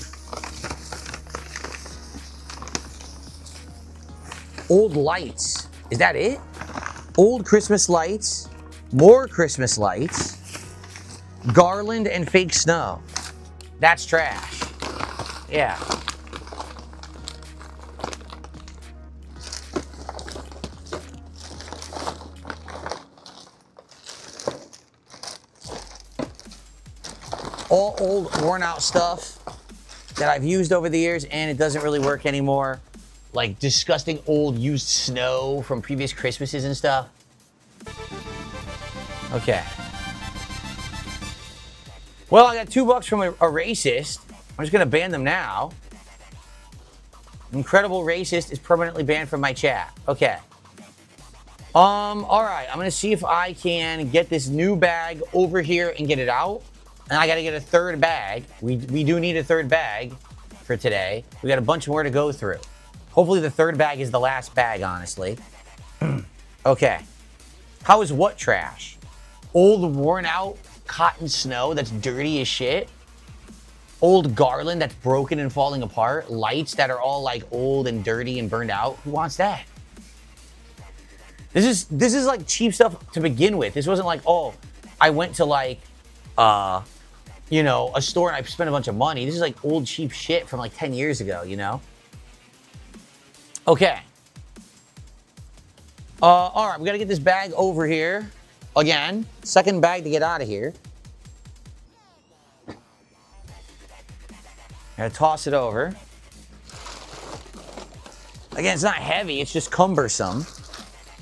old lights. Is that it? Old Christmas lights, more Christmas lights, garland and fake snow. That's trash. Yeah. All old, worn out stuff that I've used over the years and it doesn't really work anymore. Like disgusting old used snow from previous Christmases and stuff. Okay. Well, I got $2 from a racist. I'm just gonna ban them now. Incredible racist is permanently banned from my chat. Okay. All right. I'm going to see if I can get this new bag over here and get it out. And I got to get a third bag. We do need a third bag for today. We got a bunch more to go through. Hopefully the third bag is the last bag, honestly. Okay. How is what trash? Old worn out cotton snow that's dirty as shit? Old garland that's broken and falling apart? Lights that are all like old and dirty and burned out? Who wants that? This is like cheap stuff to begin with. This wasn't like, oh, I went to like, you know, a store and I spent a bunch of money. This is like old cheap shit from like 10 years ago, you know? Okay. All right, we gotta get this bag over here. Again, second bag to get out of here. Gotta toss it over. Again, it's not heavy, it's just cumbersome.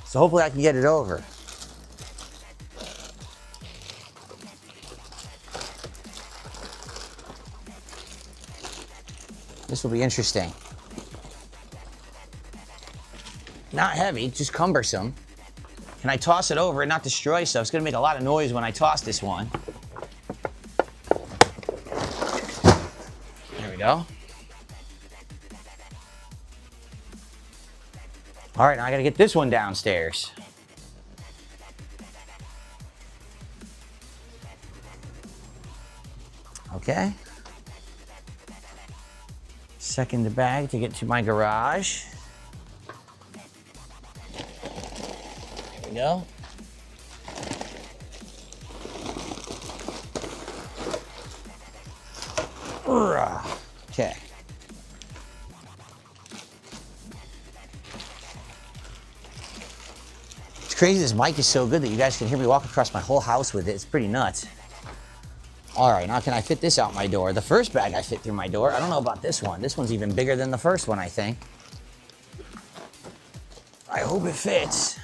So hopefully I can get it over. This will be interesting. Not heavy, just cumbersome. Can I toss it over and not destroy stuff? It's gonna make a lot of noise when I toss this one. There we go. All right, now I gotta get this one downstairs. Okay. Second bag to get to my garage. There we go. Okay. It's crazy this mic is so good that you guys can hear me walk across my whole house with it. It's pretty nuts. All right, now can I fit this out my door? The first bag I fit through my door. I don't know about this one. This one's even bigger than the first one, I think. I hope it fits.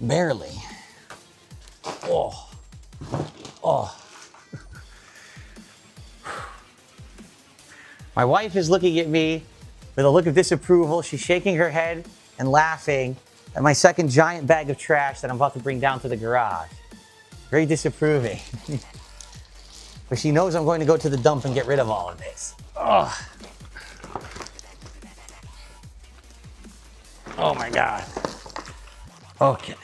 Barely. Oh. Oh. My wife is looking at me with a look of disapproval. She's shaking her head and laughing at my second giant bag of trash that I'm about to bring down to the garage. Very disapproving. But she knows I'm going to go to the dump and get rid of all of this. Ugh. Oh my God. Okay.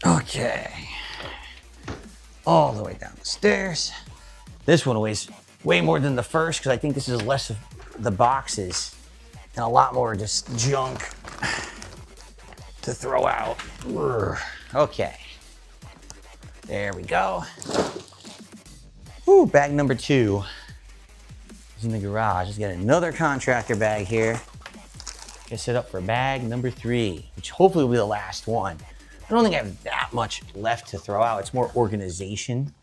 Okay. All the way down the stairs. This one weighs way more than the first because I think this is less of the boxes and a lot more just junk to throw out. Okay. There we go. Ooh, bag number 2 is in the garage. Let's get another contractor bag here. Get set up for bag number 3, which hopefully will be the last one. I don't think I have that much left to throw out. It's more organization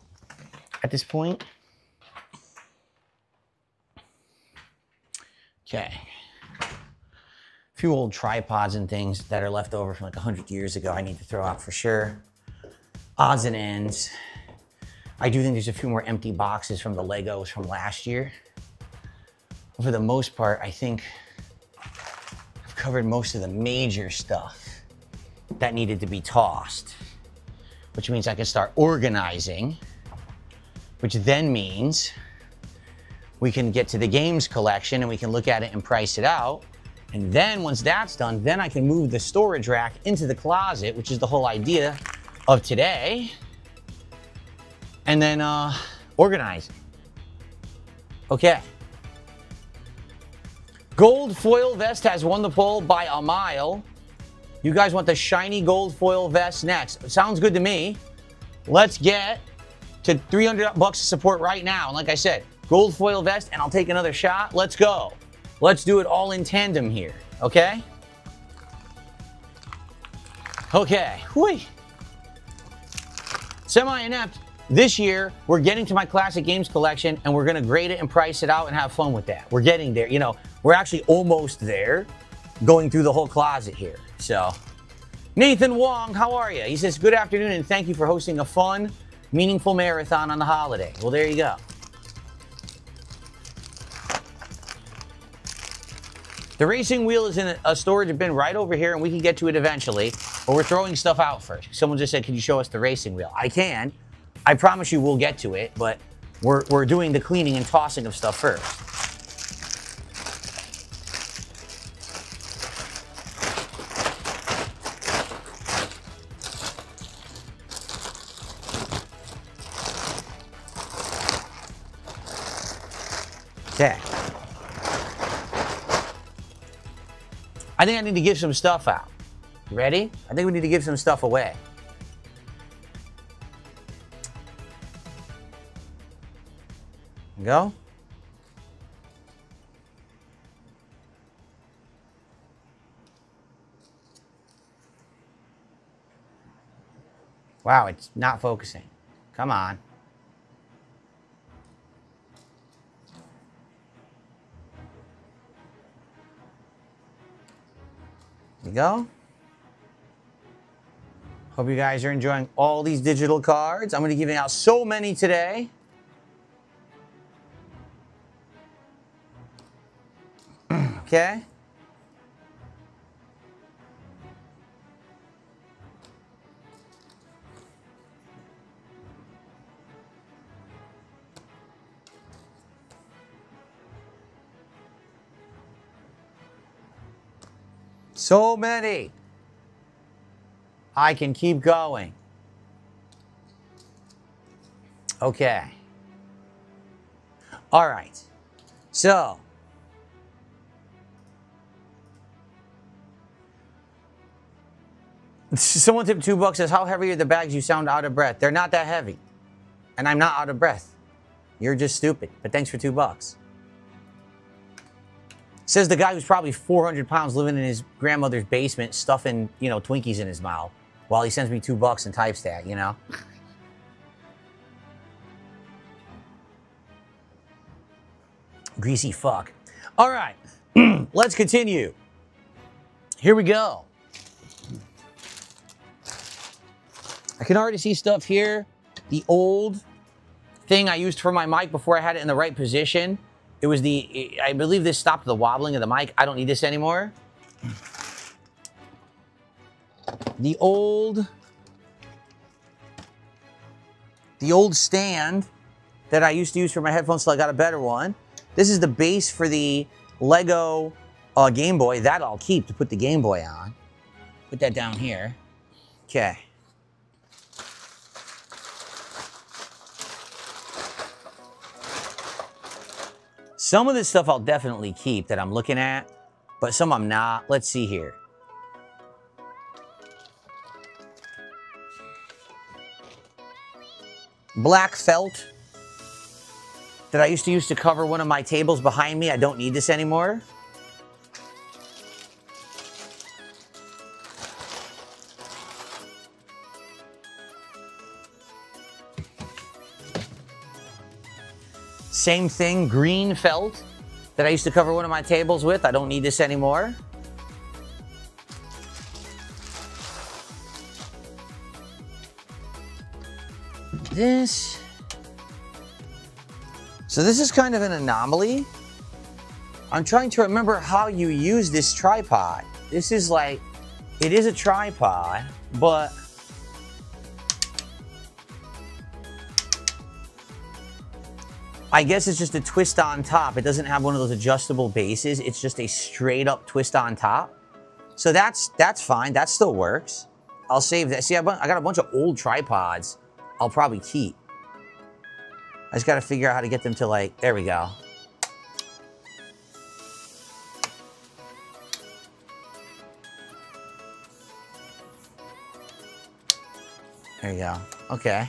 at this point. Okay. A few old tripods and things that are left over from like 100 years ago I need to throw out for sure. Odds and ends. I do think there's a few more empty boxes from the Legos from last year. But for the most part, I think I've covered most of the major stuff that needed to be tossed, which means I can start organizing, which then means we can get to the games collection and we can look at it and price it out. And then once that's done, then I can move the storage rack into the closet, which is the whole idea of today. And then organize. Okay. Gold foil vest has won the poll by a mile. You guys want the shiny gold foil vest next. Sounds good to me. Let's get to $300 of support right now. And like I said, gold foil vest, and I'll take another shot. Let's go. Let's do it all in tandem here, okay? Okay. Whee. Semi-inept. This year, we're getting to my classic games collection, and we're gonna grade it and price it out and have fun with that. We're getting there. You know, we're actually almost there, going through the whole closet here. So, Nathan Wong, how are you? He says, good afternoon and thank you for hosting a fun, meaningful marathon on the holiday. Well, there you go. The racing wheel is in a storage bin right over here, and we can get to it eventually, but we're throwing stuff out first. Someone just said, can you show us the racing wheel? I can. I promise you we'll get to it, but we're doing the cleaning and tossing of stuff first. Okay. I think I need to give some stuff out. You ready? I think we need to give some stuff away. Go. Wow, it's not focusing. Come on. There you go. Hope you guys are enjoying all these digital cards. I'm going to be giving out so many today. Okay. So many. I can keep going. Okay. All right. So, someone tipped $2, says, how heavy are the bags? You sound out of breath. They're not that heavy. And I'm not out of breath. You're just stupid. But thanks for $2. Says the guy who's probably 400 pounds living in his grandmother's basement, stuffing, you know, Twinkies in his mouth while he sends me $2 and types that, you know? Greasy fuck. All right. Let's continue. Here we go. I can already see stuff here. The old thing I used for my mic before I had it in the right position. It was I believe this stopped the wobbling of the mic. I don't need this anymore. The old stand that I used to use for my headphones till I got a better one. This is the base for the Lego Game Boy. That I'll keep to put the Game Boy on. Put that down here. Okay. Some of this stuff I'll definitely keep that I'm looking at, but some I'm not. Let's see here. Black felt that I used to use to cover one of my tables behind me. I don't need this anymore. Same thing, green felt that I used to cover one of my tables with. I don't need this anymore. This. So this is kind of an anomaly. I'm trying to remember how you use this tripod. This is like, it is a tripod, but I guess it's just a twist on top. It doesn't have one of those adjustable bases. It's just a straight up twist on top. So that's fine. That still works. I'll save that. See, I got a bunch of old tripods I'll probably keep. I just got to figure out how to get them to, like, there we go. There you go. Okay.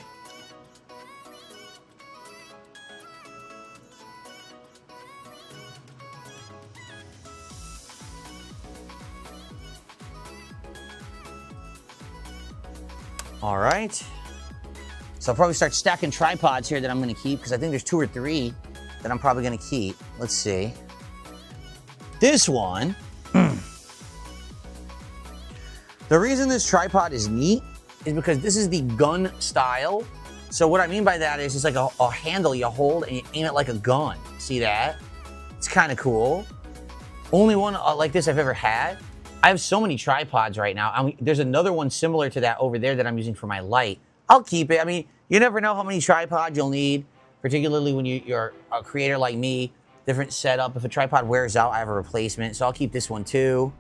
All right. So I'll probably start stacking tripods here that I'm going to keep because I think there's 2 or 3 that I'm probably going to keep. Let's see. This one. The The reason this tripod is neat is because this is the gun style. So what I mean by that is it's like a handle you hold and you aim it like a gun. See that? It's kind of cool. Only one like this I've ever had. I have so many tripods right now. There's another one similar to that over there that I'm using for my light. I'll keep it. I mean, you never know how many tripods you'll need, particularly when you're a creator like me. Different setup. If a tripod wears out, I have a replacement. So I'll keep this one too.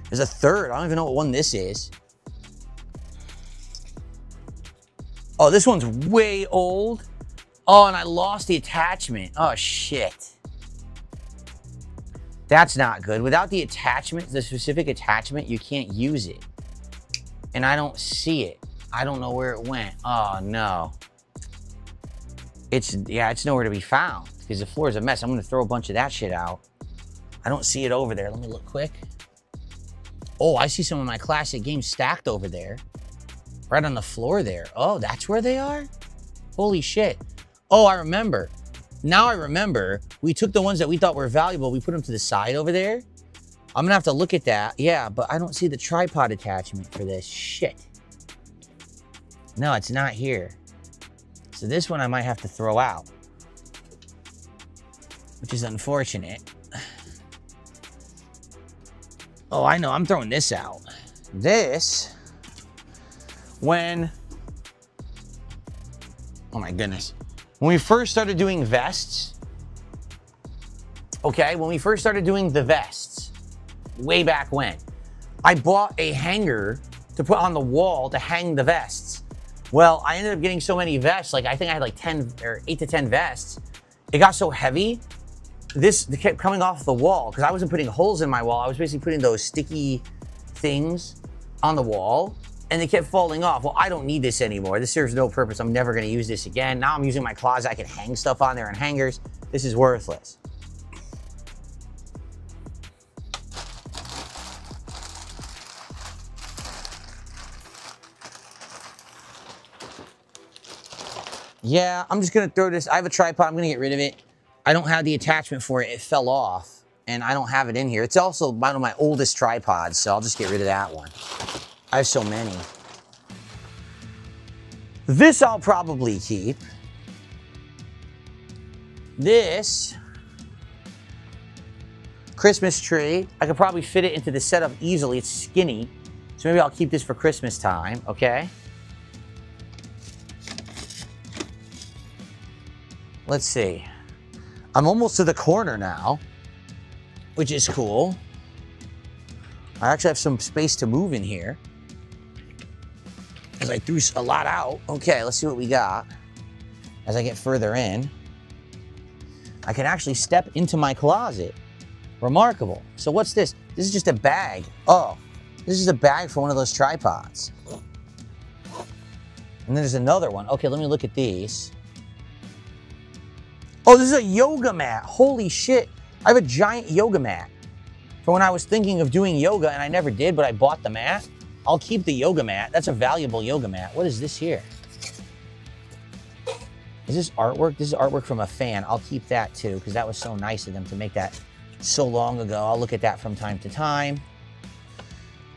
There's a third. I don't even know what one this is. Oh, this one's way old. Oh, and I lost the attachment. Oh, shit. That's not good. Without the attachment, the specific attachment, you can't use it. And I don't see it. I don't know where it went. Oh, no. It's nowhere to be found because the floor is a mess. I'm going to throw a bunch of that shit out. I don't see it over there. Let me look quick. Oh, I see some of my classic games stacked over there. Right on the floor there. Oh, that's where they are? Holy shit. Oh, I remember. Now I remember. We took the ones that we thought were valuable. We put them to the side over there. I'm going to have to look at that. Yeah, but I don't see the tripod attachment for this. Shit. No, it's not here. So this one I might have to throw out, which is unfortunate. Oh, I know. I'm throwing this out. This, oh my goodness. When we first started doing vests, okay, when we first started doing the vests, way back when, I bought a hanger to put on the wall to hang the vests. Well, I ended up getting so many vests, like I think I had like 10 or 8 to 10 vests. It got so heavy, they kept coming off the wall because I wasn't putting holes in my wall. I was basically putting those sticky things on the wall and they kept falling off. Well, I don't need this anymore. This serves no purpose. I'm never gonna use this again. Now I'm using my closet. I can hang stuff on there on hangers. This is worthless. Yeah, I'm just gonna throw this. I have a tripod, I'm gonna get rid of it. I don't have the attachment for it. It fell off and I don't have it in here. It's also one of my oldest tripods, so I'll just get rid of that one. I have so many. This I'll probably keep. This Christmas tree, I could probably fit it into the setup easily. It's skinny, so maybe I'll keep this for Christmas time, okay? Let's see. I'm almost to the corner now, which is cool. I actually have some space to move in here because I threw a lot out. Okay, let's see what we got. As I get further in, I can actually step into my closet. Remarkable. So what's this? This is just a bag. Oh, this is a bag for one of those tripods. And then there's another one. Okay, let me look at these. Oh, this is a yoga mat. Holy shit. I have a giant yoga mat for when I was thinking of doing yoga and I never did, but I bought the mat. I'll keep the yoga mat. That's a valuable yoga mat. What is this here? Is this artwork? This is artwork from a fan. I'll keep that too because that was so nice of them to make that so long ago. I'll look at that from time to time.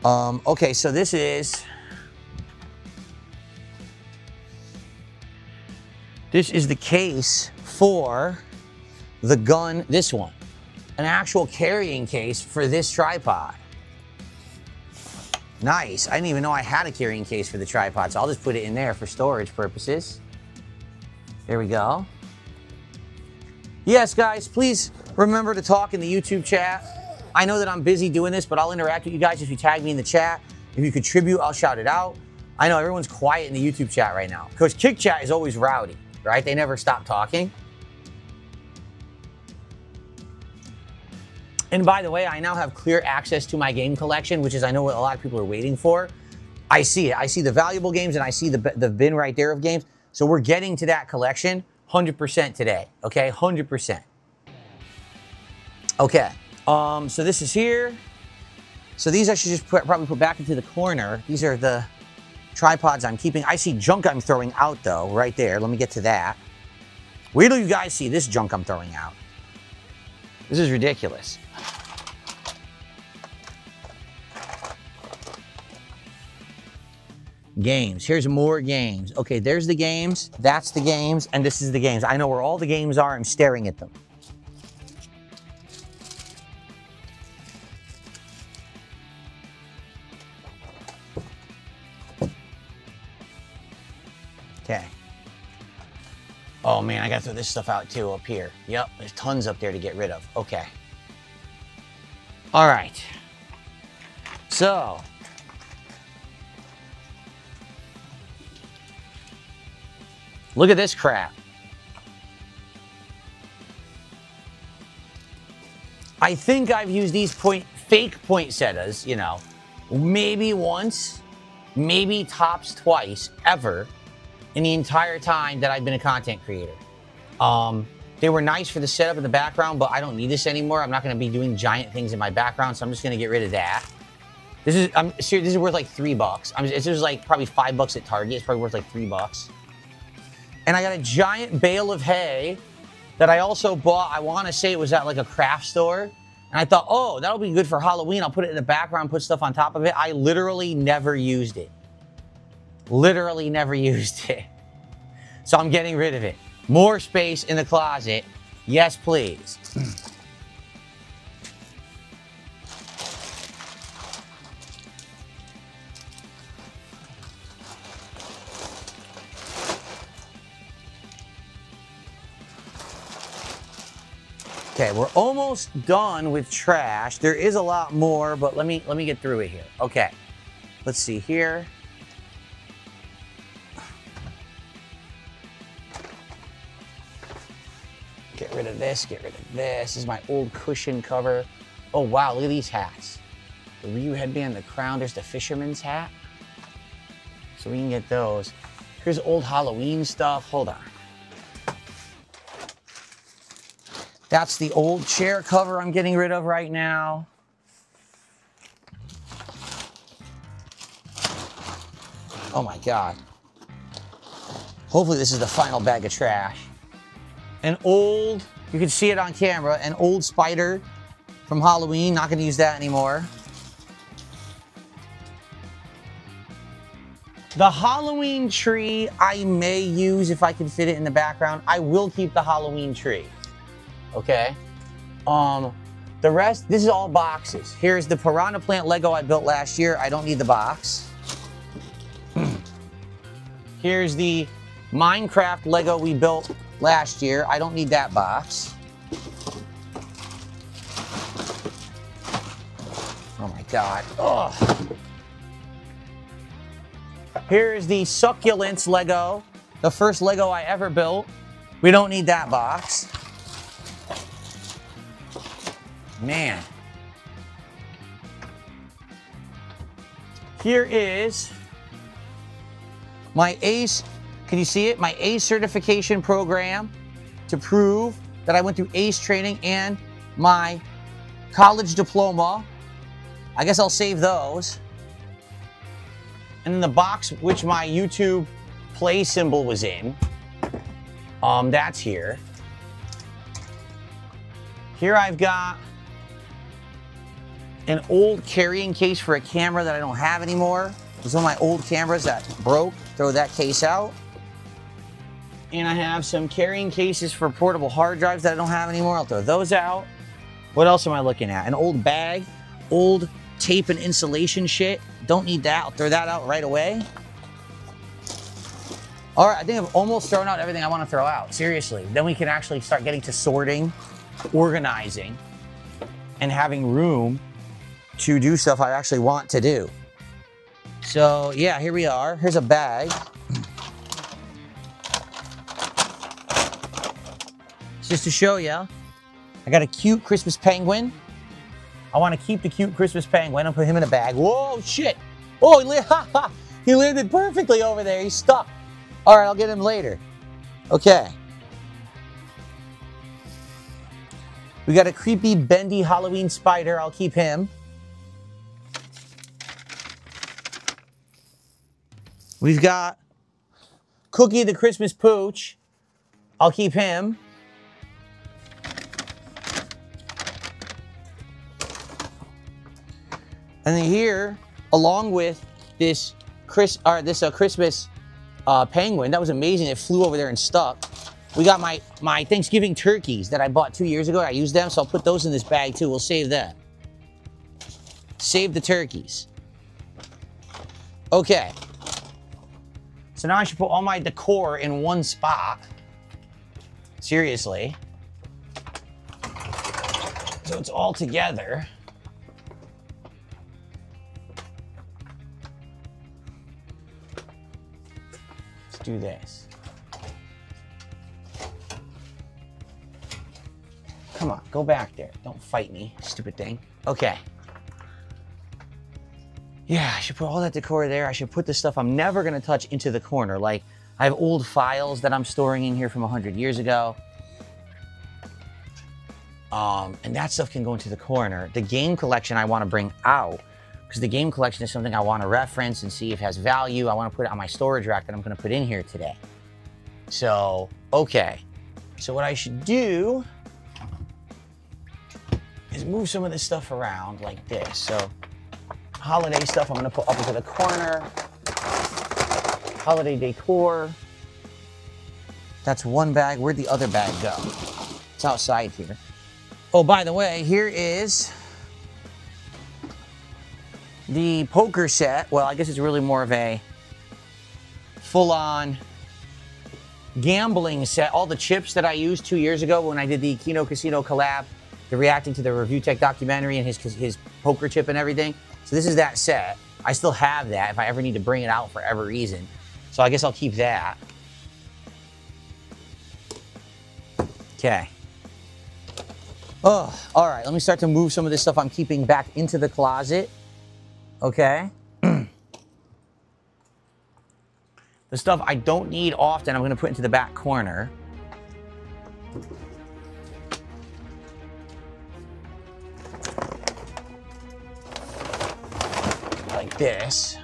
Okay, so this is the case for the gun, this one. An actual carrying case for this tripod. Nice. I didn't even know I had a carrying case for the tripod, so I'll just put it in there for storage purposes. There we go. Yes, guys, please remember to talk in the YouTube chat. I know that I'm busy doing this, but I'll interact with you guys if you tag me in the chat. If you contribute, I'll shout it out. I know everyone's quiet in the YouTube chat right now because Kick Chat is always rowdy, right? They never stop talking. And by the way, I now have clear access to my game collection, which is, I know, what a lot of people are waiting for. I see it. I see the valuable games and I see the bin right there of games. So we're getting to that collection 100% today, okay? 100%. Okay, so this is here. So these I should just probably put back into the corner. These are the tripods I'm keeping. I see junk I'm throwing out though, right there. Let me get to that. Wait till you guys see this junk I'm throwing out. This is ridiculous. Games. Here's more games. Okay, there's the games. That's the games. And this is the games. I know where all the games are. I'm staring at them. Okay. Oh man, I gotta throw this stuff out too up here. Yep, there's tons up there to get rid of. Okay. All right. So. Look at this crap. I think I've used these fake poinsettias, you know, maybe once, maybe tops twice ever in the entire time that I've been a content creator. They were nice for the setup in the background, but I don't need this anymore. I'm not going to be doing giant things in my background, so I'm just going to get rid of that. This is, I'm serious, this is worth like $3. This is like probably $5 at Target. It's probably worth like $3. And I got a giant bale of hay that I also bought. I want to say it was at like a craft store. And I thought, oh, that'll be good for Halloween. I'll put it in the background, put stuff on top of it. I literally never used it. Literally never used it. So I'm getting rid of it. More space in the closet. Yes, please. Okay, we're almost done with trash. There is a lot more, but let me get through it here. Okay, let's see here. Get rid of this, get rid of this. This is my old cushion cover. Oh wow, look at these hats. The Ryu headband, the crown, there's the fisherman's hat. So we can get those. Here's old Halloween stuff, hold on. That's the old chair cover I'm getting rid of right now. Oh my God. Hopefully this is the final bag of trash. An old, you can see it on camera, an old spider from Halloween. Not gonna use that anymore. The Halloween tree I may use if I can fit it in the background. I will keep the Halloween tree. Okay, the rest, this is all boxes. Here's the piranha plant Lego I built last year. I don't need the box. Here's the Minecraft Lego we built last year. I don't need that box. Oh my God. Ugh. Here's the Succulents Lego, the first Lego I ever built. We don't need that box. Man. Here is my ACE, can you see it? My ACE certification program to prove that I went through ACE training and my college diploma. I guess I'll save those. And then the box which my YouTube play symbol was in, that's here. Here I've got an old carrying case for a camera that I don't have anymore. It was one of my old cameras that broke. Throw that case out. And I have some carrying cases for portable hard drives that I don't have anymore. I'll throw those out. What else am I looking at? An old bag, old tape and insulation shit. Don't need that. I'll throw that out right away. All right, I think I've almost thrown out everything I want to throw out. Seriously. Then we can actually start getting to sorting, organizing, and having room to do stuff I actually want to do. So yeah, here we are. Here's a bag. Just to show you, I got a cute Christmas penguin. I want to keep the cute Christmas penguin and put him in a bag. Whoa, shit. Oh, he landed perfectly over there. He's stuck. All right, I'll get him later. Okay. We got a creepy, bendy Halloween spider. I'll keep him. We've got Cookie the Christmas Pooch. I'll keep him. And then here, along with this Christmas penguin. That was amazing. It flew over there and stuck. We got my Thanksgiving turkeys that I bought 2 years ago. I used them, so I'll put those in this bag too. We'll save them. Save the turkeys. Okay. So now I should put all my decor in one spot. Seriously. So it's all together. Let's do this. Come on, go back there. Don't fight me, stupid thing. Okay. Yeah, I should put all that decor there. I should put the stuff I'm never gonna touch into the corner. Like, I have old files that I'm storing in here from 100 years ago. And that stuff can go into the corner. The game collection I wanna bring out, because the game collection is something I wanna reference and see if it has value. I wanna put it on my storage rack that I'm gonna put in here today. So, okay. So what I should do is move some of this stuff around like this. So holiday stuff I'm gonna put up into the corner. Holiday decor. That's one bag. Where'd the other bag go? It's outside here. Oh, by the way, here is the poker set. Well, I guess it's really more of a full-on gambling set. All the chips that I used 2 years ago when I did the Kino Casino collab, the reacting to the Review Tech documentary and his poker chip and everything. So this is that set. I still have that if I ever need to bring it out for every reason. So I guess I'll keep that. Okay. Oh, all right. Let me start to move some of this stuff I'm keeping back into the closet. Okay. The stuff I don't need often, I'm going to put into the back corner. Like this.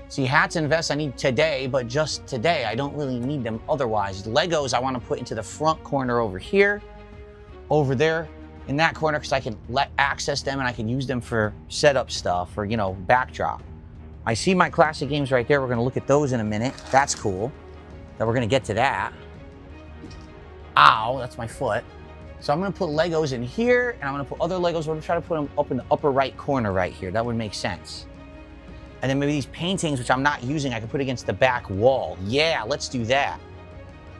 See, hats and vests I need today, but just today. I don't really need them otherwise. Legos I want to put into the front corner over here, over there in that corner, because I can access them and I can use them for setup stuff or, you know, backdrop. I see my classic games right there. We're going to look at those in a minute. That's cool. That we're going to get to that. Ow, that's my foot. So I'm going to put Legos in here, and I'm going to put other Legos. We're going to try to put them up in the upper right corner right here. That would make sense. And then maybe these paintings, which I'm not using, I can put against the back wall. Yeah, let's do that.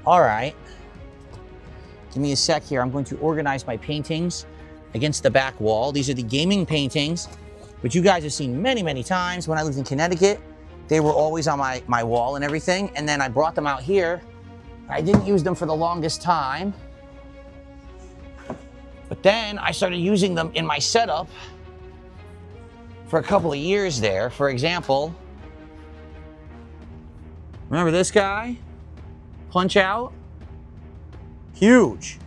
All right. Give me a sec here. I'm going to organize my paintings against the back wall. These are the gaming paintings, which you guys have seen many, many times. When I lived in Connecticut, they were always on my wall and everything. And then I brought them out here. I didn't use them for the longest time. But then I started using them in my setup for a couple of years there. For example, remember this guy? Punch Out? Huge.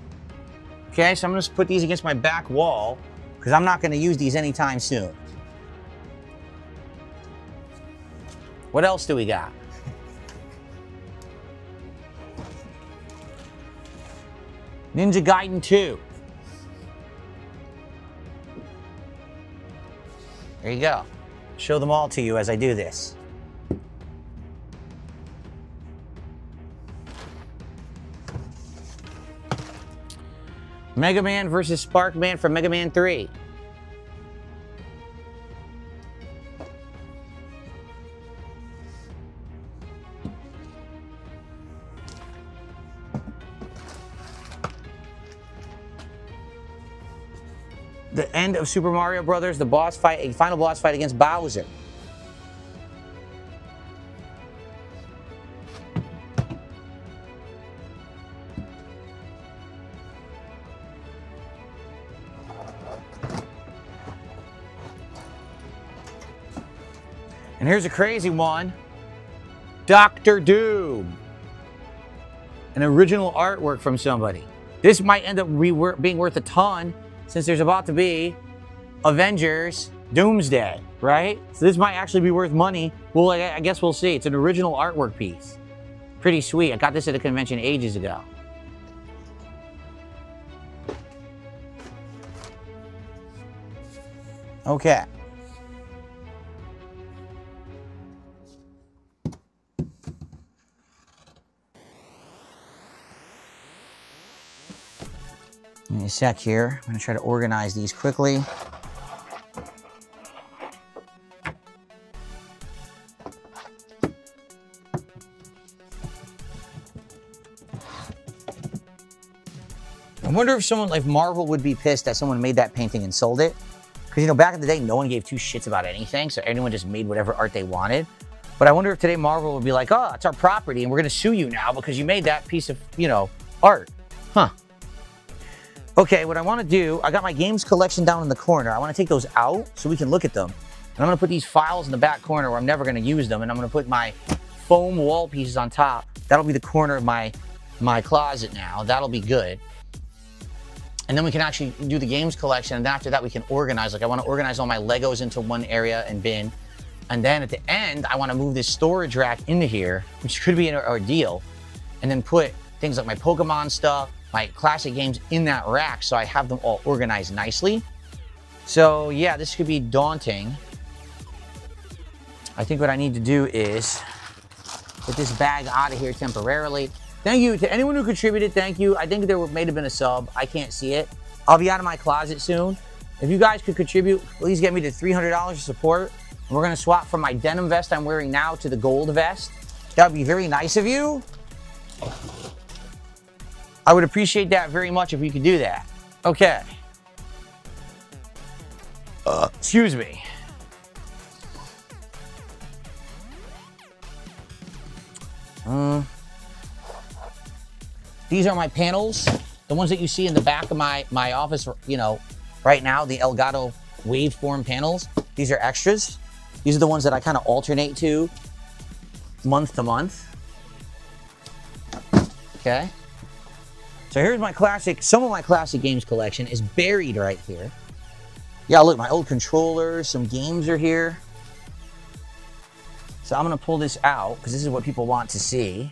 Okay, so I'm gonna put these against my back wall because I'm not gonna use these anytime soon. What else do we got? Ninja Gaiden 2. There you go. Show them all to you as I do this. Mega Man versus Sparkman from Mega Man 3. The end of Super Mario Brothers, the boss fight, a final boss fight against Bowser. And here's a crazy one. Dr. Doom. An original artwork from somebody. This might end up being worth a ton since there's about to be Avengers Doomsday, right? So this might actually be worth money. Well, I guess we'll see. It's an original artwork piece. Pretty sweet. I got this at a convention ages ago. Okay. Give me a sec here. I'm gonna try to organize these quickly. I wonder if someone like Marvel would be pissed that someone made that painting and sold it. Because, you know, back in the day, no one gave two shits about anything, so everyone just made whatever art they wanted. But I wonder if today Marvel would be like, oh, it's our property, and we're going to sue you now because you made that piece of, you know, art. Huh. Okay, what I want to do, I got my games collection down in the corner. I want to take those out so we can look at them. And I'm going to put these files in the back corner where I'm never going to use them, and I'm going to put my foam wall pieces on top. That'll be the corner of my closet now. That'll be good. And then we can actually do the games collection, and after that we can organize. Like I want to organize all my Legos into one area and bin. And then at the end, I want to move this storage rack into here, which could be an ordeal. And then put things like my Pokemon stuff, my classic games in that rack so I have them all organized nicely. So yeah, this could be daunting. I think what I need to do is get this bag out of here temporarily. Thank you to anyone who contributed. Thank you. I think there may have been a sub. I can't see it. I'll be out of my closet soon. If you guys could contribute, please get me to $300 of support. And we're going to swap from my denim vest I'm wearing now to the gold vest. That would be very nice of you. I would appreciate that very much if you could do that. Okay. Excuse me. These are my panels, the ones that you see in the back of my office, you know, right now, the Elgato waveform panels. These are extras. These are the ones that I kind of alternate to month to month. Okay. So here's my classic, some of my classic games collection is buried right here. Yeah, look, my old controllers, some games are here. So I'm gonna pull this out because this is what people want to see.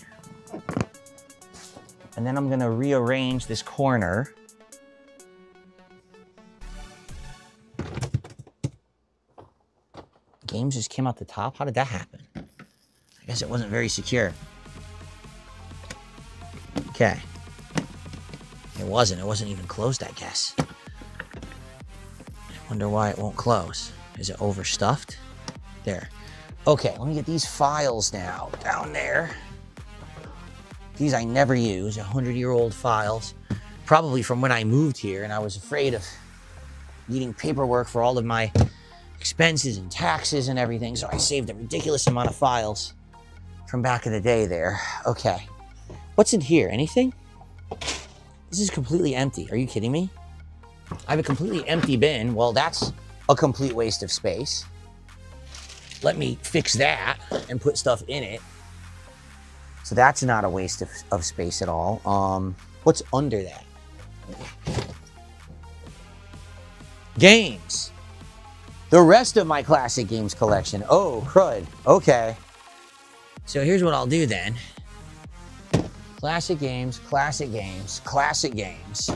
And then I'm gonna rearrange this corner. Games just came out the top? How did that happen? I guess it wasn't very secure. Okay. It wasn't even closed, I guess. I wonder why it won't close. Is it overstuffed? There. Okay, let me get these files now down there. These I never use, 100-year-old files. Probably from when I moved here and I was afraid of needing paperwork for all of my expenses and taxes and everything, so I saved a ridiculous amount of files from back in the day there. Okay, what's in here? Anything? This is completely empty. Are you kidding me? I have a completely empty bin. Well, that's a complete waste of space. Let me fix that and put stuff in it. So that's not a waste of space at all. What's under that? Games. The rest of my classic games collection. Oh, crud. Okay. So here's what I'll do then. Classic games, classic games, classic games.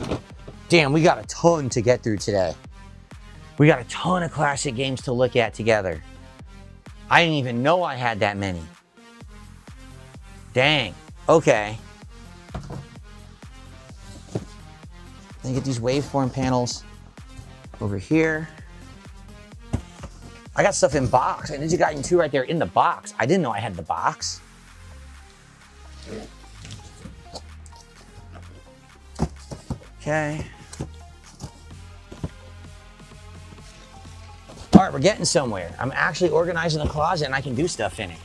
Damn, we got a ton to get through today. We got a ton of classic games to look at together. I didn't even know I had that many. Dang. Okay. Let me get these waveform panels over here. I got stuff in box. And Ninja Gaiden 2 right there in the box. I didn't know I had the box. Okay. All right, we're getting somewhere. I'm actually organizing the closet and I can do stuff in it.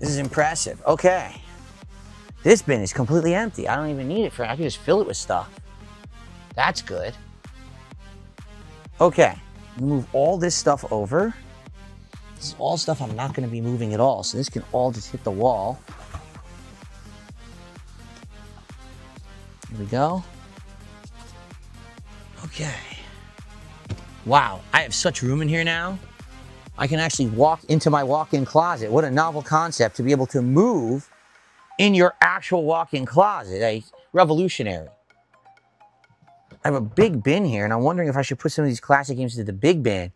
This is impressive. Okay. This bin is completely empty. I don't even need it for, I can just fill it with stuff. That's good. Okay. Move all this stuff over. This is all stuff I'm not going to be moving at all. So this can all just hit the wall. Here we go. Okay. Wow, I have such room in here now. I can actually walk into my walk-in closet. What a novel concept to be able to move in your actual walk-in closet. Revolutionary. I have a big bin here, and I'm wondering if I should put some of these classic games into the big bin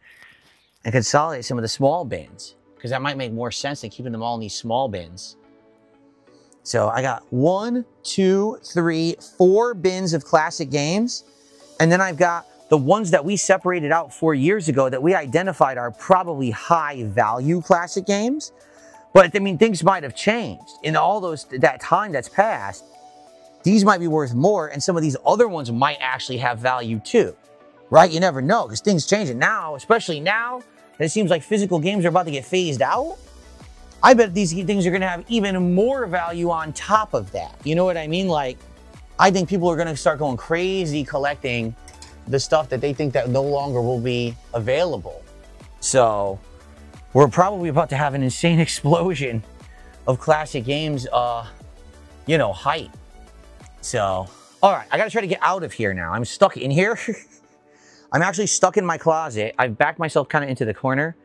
and consolidate some of the small bins, because that might make more sense than keeping them all in these small bins. So I got 1, 2, 3, 4 bins of classic games. And then I've got the ones that we separated out 4 years ago that we identified are probably high value classic games. But I mean, things might have changed in all that time that's passed. These might be worth more, and some of these other ones might actually have value too, right? You never know, because things change. And now, especially now, that it seems like physical games are about to get phased out, I bet these things are going to have even more value on top of that. You know what I mean? Like, I think people are going to start going crazy collecting the stuff that they think that no longer will be available. So we're probably about to have an insane explosion of classic games, you know, hype. So, all right, I got to try to get out of here now. I'm stuck in here. I'm actually stuck in my closet. I've backed myself kind of into the corner,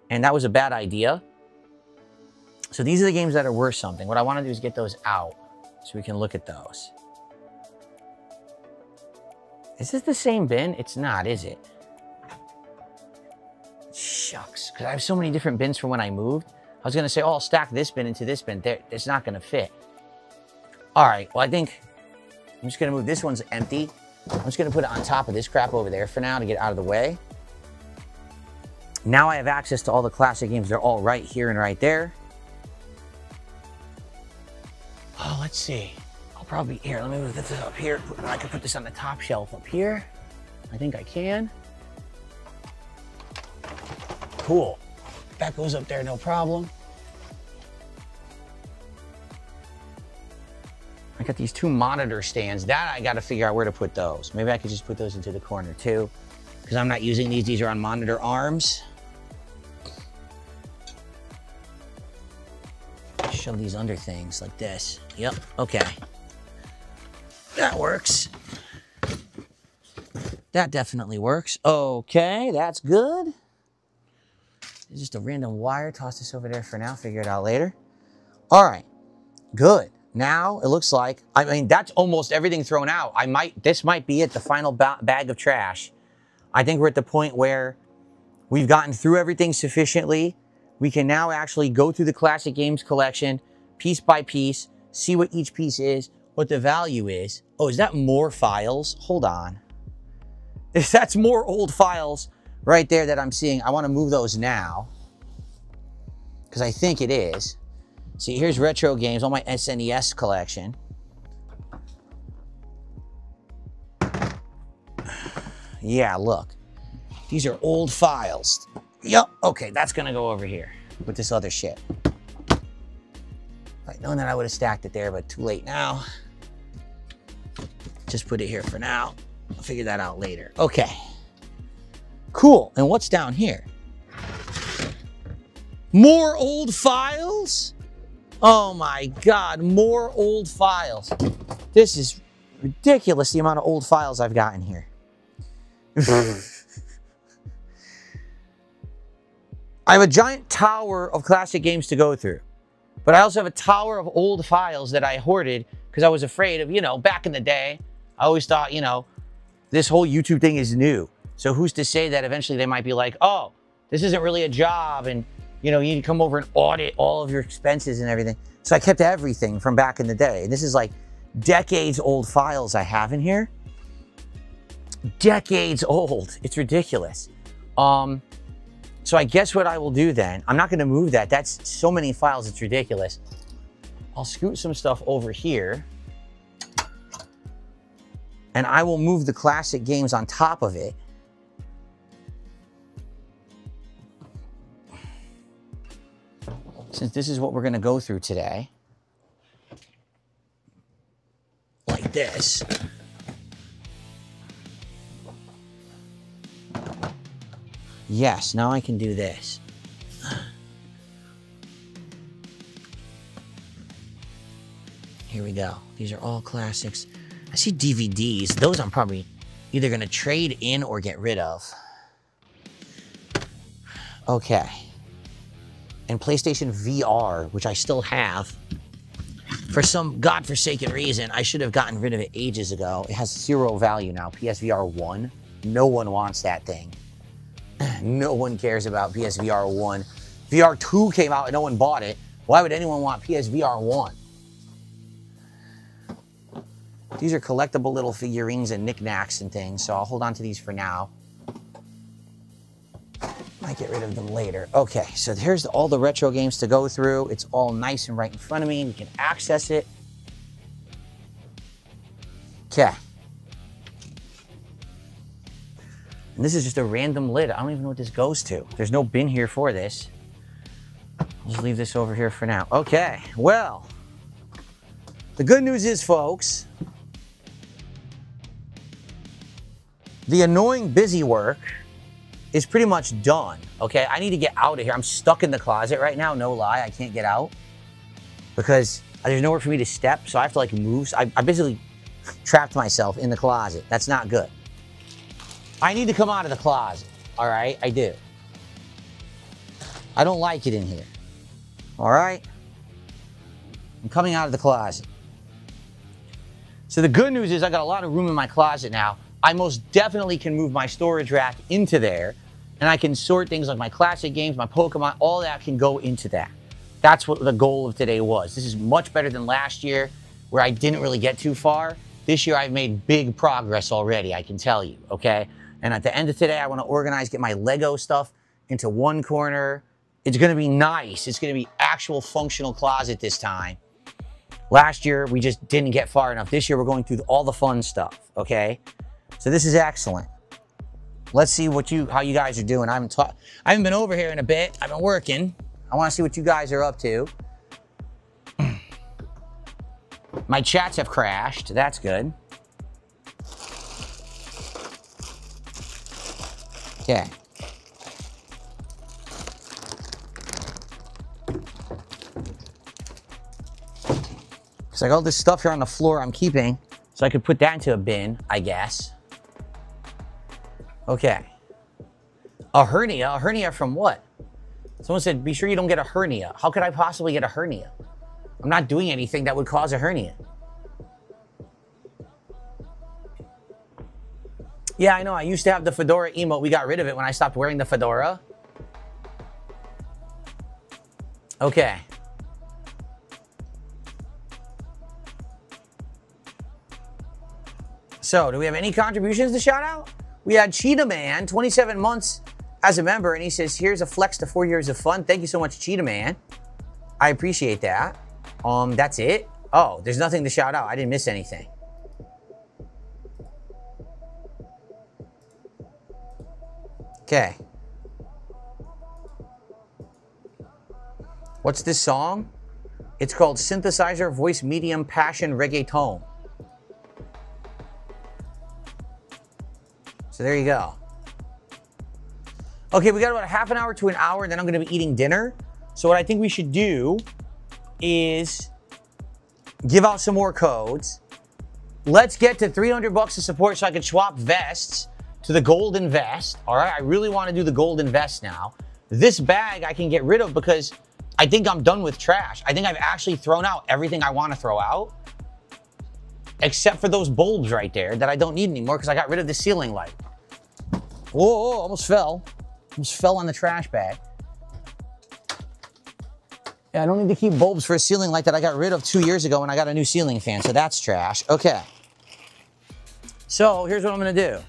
and that was a bad idea. So these are the games that are worth something. What I want to do is get those out so we can look at those. Is this the same bin? It's not, is it? Shucks, because I have so many different bins from when I moved. I was going to say, oh, I'll stack this bin into this bin. It's not going to fit. All right, well, I think I'm just going to move. This one's empty. I'm just going to put it on top of this crap over there for now to get out of the way. Now I have access to all the classic games. They're all right here and right there. Oh, let's see. I'll probably, here, let me move this up here. I can put this on the top shelf up here. I think I can. Cool. That goes up there, no problem. I got these 2 monitor stands. That I got to figure out where to put those. Maybe I could just put those into the corner too, because I'm not using these. These are on monitor arms. Shove these under things like this. Yep, okay. That works. That definitely works. Okay, that's good. It's just a random wire. Toss this over there for now. Figure it out later. All right, good. Now it looks like, I mean, that's almost everything thrown out. This might be it, the final bag of trash. I think we're at the point where we've gotten through everything sufficiently. We can now actually go through the classic games collection piece by piece, see what each piece is, what the value is. Oh, is that more files? Hold on. That's more old files right there that I'm seeing. I want to move those now because I think it is. See, here's retro games, all my SNES collection. Yeah, look. These are old files. Yep, okay, that's gonna go over here with this other shit. If I'd known that, I would have stacked it there, but too late now. Just put it here for now. I'll figure that out later. Okay. Cool, and what's down here? More old files? Oh my God, more old files. This is ridiculous, the amount of old files I've got in here. I have a giant tower of classic games to go through, but I also have a tower of old files that I hoarded because I was afraid of, you know, back in the day, I always thought, you know, this whole YouTube thing is new. So who's to say that eventually they might be like, oh, this isn't really a job and, you know, you need to come over and audit all of your expenses and everything. So I kept everything from back in the day. This is like decades old files I have in here. Decades old. It's ridiculous. So I guess what I will do then, I'm not going to move that. That's so many files, it's ridiculous. I'll scoot some stuff over here. And I will move the classic games on top of it. Since this is what we're going to go through today. Like this. Yes, now I can do this. Here we go. These are all classics. I see DVDs. Those I'm probably either going to trade in or get rid of. Okay. And PlayStation VR, which I still have. For some godforsaken reason, I should have gotten rid of it ages ago. It has 0 value now. PSVR 1. No one wants that thing. No one cares about PSVR 1. VR 2 came out and no one bought it. Why would anyone want PSVR 1? These are collectible little figurines and knickknacks and things, so I'll hold on to these for now. Might get rid of them later. Okay, so here's all the retro games to go through. It's all nice and right in front of me. We can access it. Okay. And this is just a random lid. I don't even know what this goes to. There's no bin here for this. I'll just leave this over here for now. Okay, well, the good news is, folks, the annoying busy work is pretty much done, okay? I need to get out of here. I'm stuck in the closet right now, no lie. I can't get out because there's nowhere for me to step, so I have to like move. I basically trapped myself in the closet. That's not good. I need to come out of the closet, all right? I do. I don't like it in here, all right? I'm coming out of the closet. So the good news is I got a lot of room in my closet now. I most definitely can move my storage rack into there, and I can sort things like my classic games, my Pokemon, all that can go into that. That's what the goal of today was. This is much better than last year where I didn't really get too far. This year I've made big progress already, I can tell you, okay? And at the end of today, I want to organize, get my Lego stuff into one corner. It's going to be nice. It's going to be actual functional closet this time. Last year, we just didn't get far enough. This year, we're going through all the fun stuff, okay? So this is excellent. Let's see how you guys are doing. I haven't been over here in a bit. I've been working. I want to see what you guys are up to. My chats have crashed. That's good. Okay. Because I got all this stuff here on the floor I'm keeping, so I could put that into a bin, I guess. Okay. A hernia? A hernia from what? Someone said, be sure you don't get a hernia. How could I possibly get a hernia? I'm not doing anything that would cause a hernia. Yeah, I know. I used to have the fedora emote. We got rid of it when I stopped wearing the fedora. Okay. So, do we have any contributions to shout out? We had Cheetah Man, 27 months as a member, and he says, here's a flex to 4 years of fun. Thank you so much, Cheetah Man. I appreciate that. That's it? Oh, there's nothing to shout out. I didn't miss anything. Okay. What's this song? It's called Synthesizer Voice Medium Passion Reggaeton. So there you go. Okay, we got about a half an hour to an hour, and then I'm gonna be eating dinner. So what I think we should do is give out some more codes. Let's get to 300 bucks of support so I can swap vests to the golden vest. All right, I really want to do the golden vest now. This bag I can get rid of because I think I'm done with trash. I think I've actually thrown out everything I want to throw out, except for those bulbs right there that I don't need anymore because I got rid of the ceiling light. Whoa, almost fell. Almost fell on the trash bag. Yeah, I don't need to keep bulbs for a ceiling light that I got rid of 2 years ago when I got a new ceiling fan, so that's trash. Okay. So here's what I'm gonna do.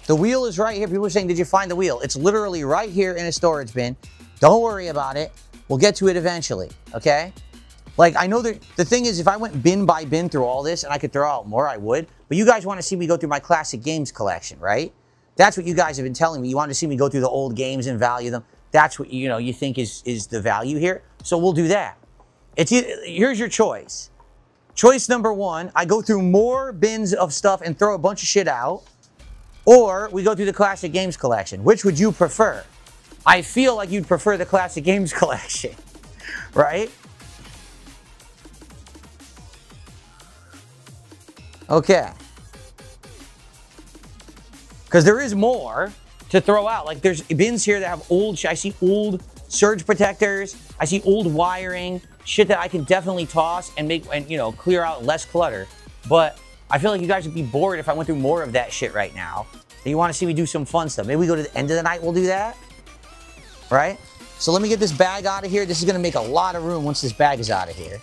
The wheel is right here. People are saying, did you find the wheel? It's literally right here in a storage bin. Don't worry about it. We'll get to it eventually, okay? Like, I know that the thing is, if I went bin by bin through all this and I could throw out more, I would. But you guys want to see me go through my classic games collection, right? That's what you guys have been telling me. You want to see me go through the old games and value them. That's what, you know, you think is the value here. So we'll do that. Here's your choice. Choice number one, I go through more bins of stuff and throw a bunch of shit out. Or we go through the classic games collection. Which would you prefer? I feel like you'd prefer the classic games collection, right? Okay. Because there is more to throw out. Like there's bins here that have I see old surge protectors. I see old wiring, shit that I can definitely toss and clear out less clutter. But I feel like you guys would be bored if I went through more of that shit right now. And you want to see me do some fun stuff. Maybe we go to the end of the night, we'll do that. right? So let me get this bag out of here. This is gonna make a lot of room once this bag is out of here.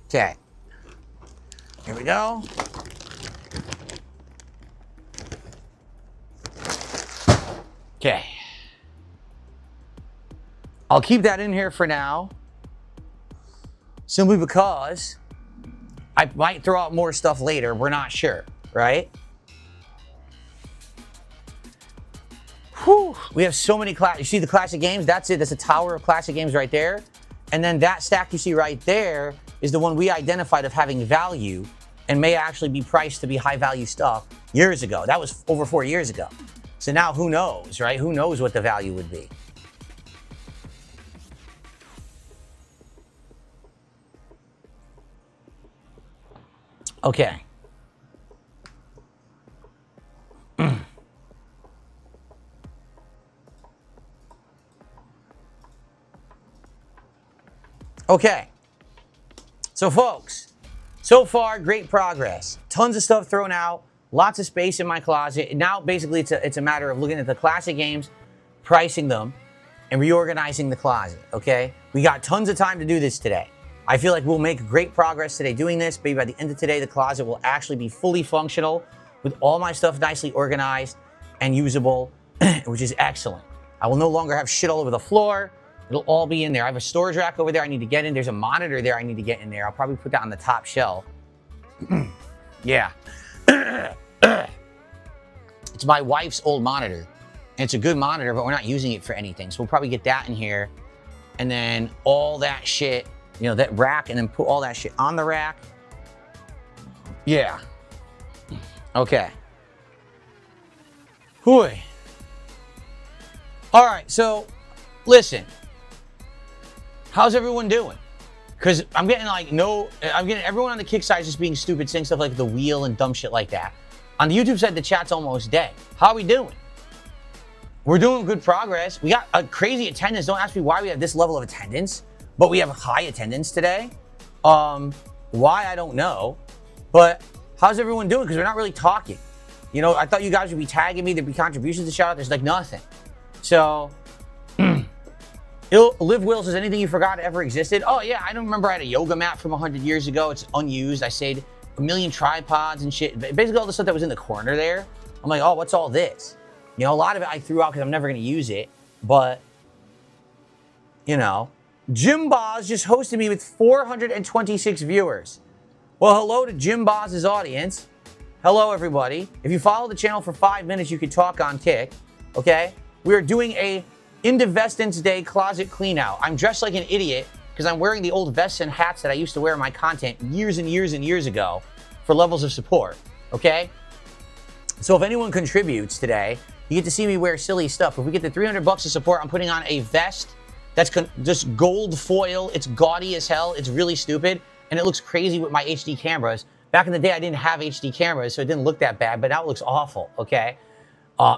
Okay, here we go. Okay. I'll keep that in here for now, simply because I might throw out more stuff later. We're not sure, right? Whew. We have so many you see the classic games? That's it. That's a tower of classic games right there. And then that stack you see right there is the one we identified of having value and may actually be priced to be high value stuff years ago. That was over 4 years ago. So now who knows, right? Who knows what the value would be? Okay. Okay. So folks, so far, great progress. Tons of stuff thrown out, lots of space in my closet. Now, basically, it's a matter of looking at the classic games, pricing them, and reorganizing the closet, okay? We got tons of time to do this today. I feel like we'll make great progress today doing this. Maybe by the end of today, the closet will actually be fully functional with all my stuff nicely organized and usable, which is excellent. I will no longer have shit all over the floor. It'll all be in there. I have a storage rack over there I need to get in. There's a monitor there I need to get in there. I'll probably put that on the top shelf. Yeah. It's my wife's old monitor. And it's a good monitor, but we're not using it for anything. So we'll probably get that in here. And then all that shit, you know, that rack, and then put all that shit on the rack. Yeah. Okay. Hooey. All right, so listen. How's everyone doing? Because I'm getting everyone on the kick side just being stupid, saying stuff like the wheel and dumb shit like that. On the YouTube side, the chat's almost dead. How are we doing? We're doing good progress. We got a crazy attendance. Don't ask me why we have this level of attendance, but we have high attendance today. Why, I don't know. But how's everyone doing? Because we're not really talking. You know, I thought you guys would be tagging me. There'd be contributions to shout out. There's like nothing. So, Liv Will says, anything you forgot ever existed? Oh yeah, I don't remember I had a yoga mat from 100 years ago. It's unused. I saved a million tripods and shit. Basically all the stuff that was in the corner there. I'm like, oh, what's all this? You know, a lot of it I threw out because I'm never going to use it. But, you know, Jim Boz just hosted me with 426 viewers. Well, hello to Jim Boz's audience. Hello, everybody. If you follow the channel for 5 minutes, you could talk on Kick, okay? We are doing a IndeVESTdence Day closet clean out. I'm dressed like an idiot because I'm wearing the old vests and hats that I used to wear in my content years and years and years ago for levels of support, okay? So if anyone contributes today, you get to see me wear silly stuff. If we get the 300 bucks of support, I'm putting on a vest that's just gold foil. It's gaudy as hell. It's really stupid, and it looks crazy with my HD cameras. Back in the day, I didn't have HD cameras, so it didn't look that bad, but now it looks awful, okay?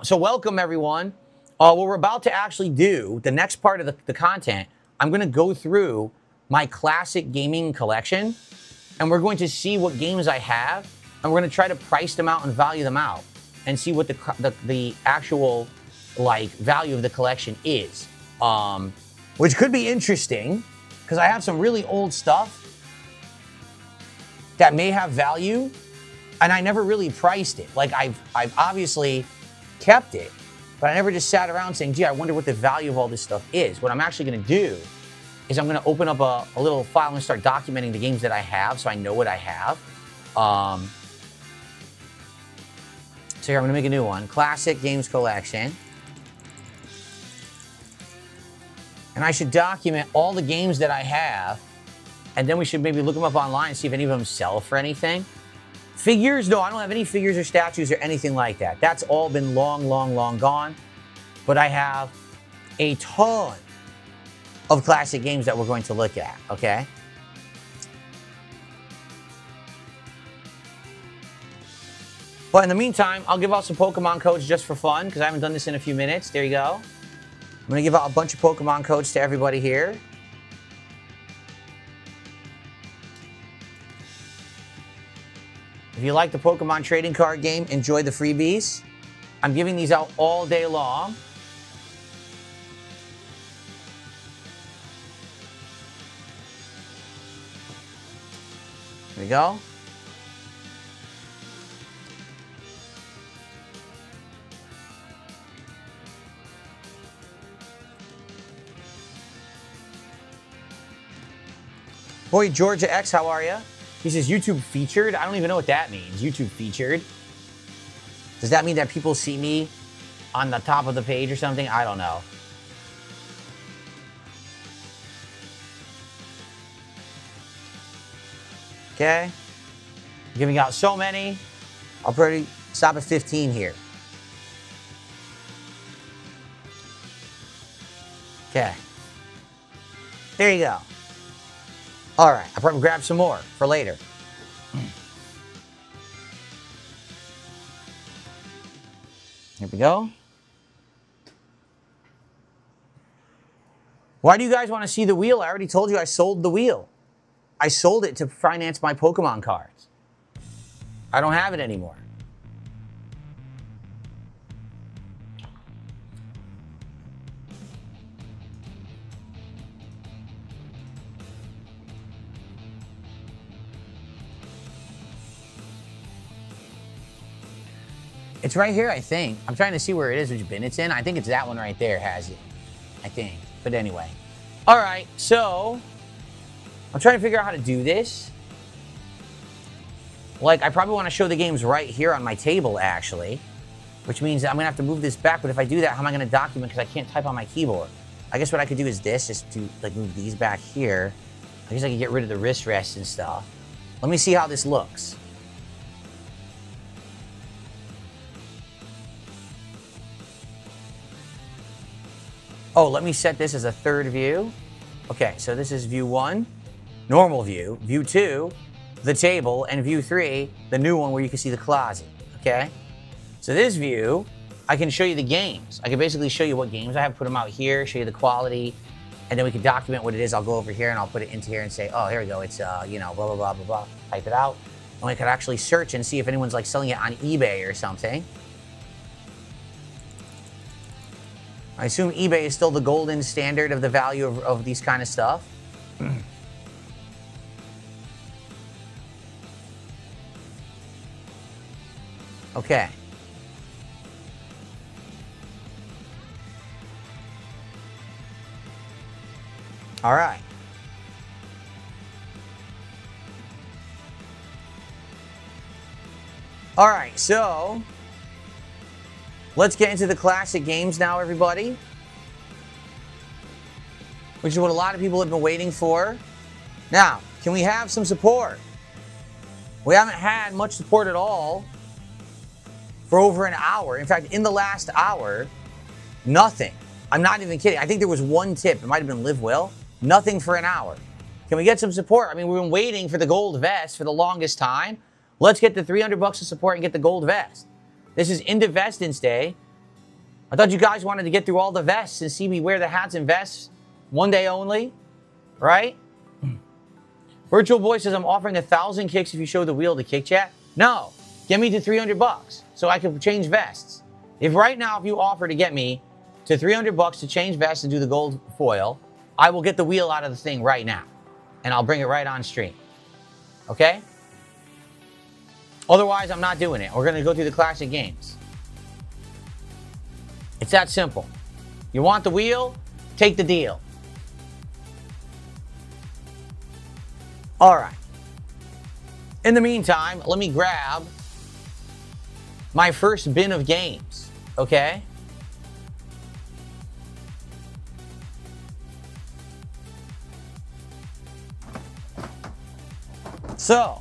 So welcome, everyone. What we're about to actually do, the next part of the content, I'm going to go through my classic gaming collection, and we're going to see what games I have, and we're going to try to price them out and value them out, and see what the actual like value of the collection is, which could be interesting because I have some really old stuff that may have value, and I never really priced it. Like I've obviously kept it, but I never just sat around saying, gee, I wonder what the value of all this stuff is. What I'm actually gonna do is I'm gonna open up a little file and start documenting the games that I have so I know what I have. So here, I'm gonna make a new one. Classic Games Collection. And I should document all the games that I have, and then we should maybe look them up online and see if any of them sell for anything. Figures, no, I don't have any figures or statues or anything like that. That's all been long, long, long gone. But I have a ton of classic games that we're going to look at, okay? But in the meantime, I'll give out some Pokemon codes just for fun, because I haven't done this in a few minutes. There you go. I'm going to give out a bunch of Pokemon codes to everybody here. If you like the Pokemon trading card game, enjoy the freebies. I'm giving these out all day long. There we go. Boy, Georgia X, how are you? He says YouTube featured. I don't even know what that means. YouTube featured. Does that mean that people see me on the top of the page or something? I don't know. Okay. Giving out so many. I'll probably stop at 15 here. Okay. There you go. All right. I'll probably grab some more for later. Here we go. Why do you guys want to see the wheel? I already told you I sold the wheel. I sold it to finance my Pokemon cards. I don't have it anymore. It's right here, I think. I'm trying to see where it is, which bin it's in. I think it's that one right there has it. I think. But anyway. All right, so I'm trying to figure out how to do this. Like, I probably want to show the games right here on my table, actually. Which means that I'm going to have to move this back. But if I do that, how am I going to document? Because I can't type on my keyboard. I guess what I could do is this, just to like move these back here. I guess I could get rid of the wrist rest and stuff. Let me see how this looks. Oh, let me set this as a third view. Okay, so this is view 1, normal view. View 2, the table. And view 3, the new one where you can see the closet. Okay? So this view, I can show you the games. I can basically show you what games I have, put them out here, show you the quality, and then we can document what it is. I'll go over here and I'll put it into here and say, oh, here we go. It's, you know, blah, blah, blah, blah, blah. Type it out. And we could actually search and see if anyone's like selling it on eBay or something. I assume eBay is still the golden standard of the value of these kind of stuff. Okay. All right. All right, so let's get into the classic games now, everybody. Which is what a lot of people have been waiting for. Now, can we have some support? We haven't had much support at all for over an hour. In fact, in the last hour, nothing. I'm not even kidding. I think there was one tip. It might have been Live Will. Nothing for an hour. Can we get some support? I mean, we've been waiting for the gold vest for the longest time. Let's get the 300 bucks of support and get the gold vest. This is IndeVESTdence Day. I thought you guys wanted to get through all the vests and see me wear the hats and vests one day only, right? Virtual Boy says, I'm offering 1,000 kicks if you show the wheel to kick chat. No, get me to 300 bucks so I can change vests. If right now, if you offer to get me to 300 bucks to change vests and do the gold foil, I will get the wheel out of the thing right now. And I'll bring it right on stream. Okay? Otherwise, I'm not doing it. We're going to go through the classic games. It's that simple. You want the wheel? Take the deal. All right. In the meantime, let me grab my first bin of games, okay? So,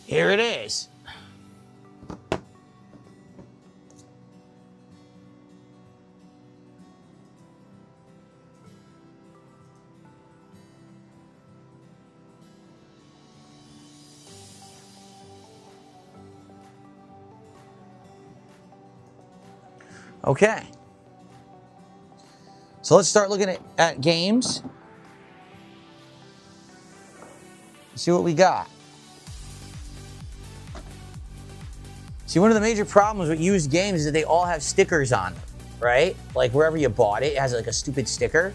here it is. Okay. So let's start looking at games. See what we got. See, one of the major problems with used games is that they all have stickers on them, right? Like wherever you bought it, it has like a stupid sticker.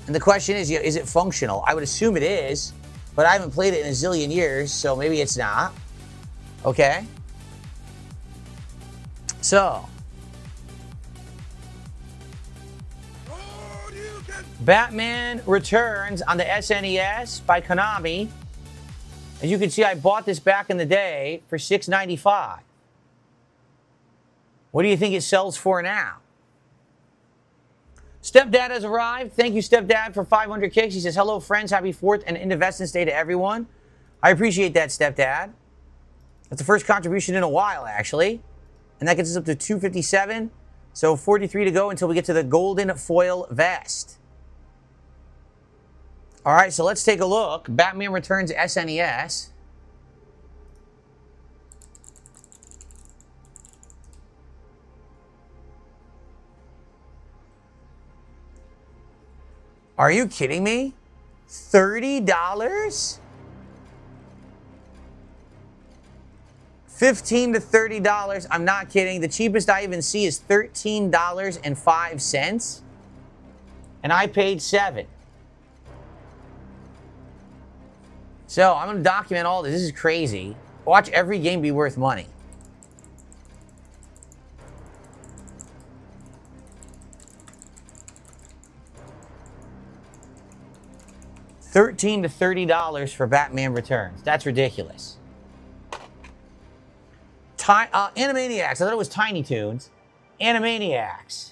And the question is it functional? I would assume it is, but I haven't played it in a zillion years, so maybe it's not. Okay? So. Batman Returns on the SNES by Konami. As you can see, I bought this back in the day for $6.95. What do you think it sells for now? Stepdad has arrived. Thank you, Stepdad, for 500 kicks. He says, hello, friends. Happy 4th and IndeVESTdence Day to everyone. I appreciate that, Stepdad. That's the first contribution in a while, actually. And that gets us up to 257. So 43 to go until we get to the golden foil vest. All right, so let's take a look. Batman Returns SNES. Are you kidding me? $30? $15 to $30. I'm not kidding. The cheapest I even see is $13.05. And I paid $7. So I'm going to document all this. This is crazy. Watch every game be worth money. $13 to $30 for Batman Returns. That's ridiculous. Animaniacs. I thought it was Tiny Toons. Animaniacs.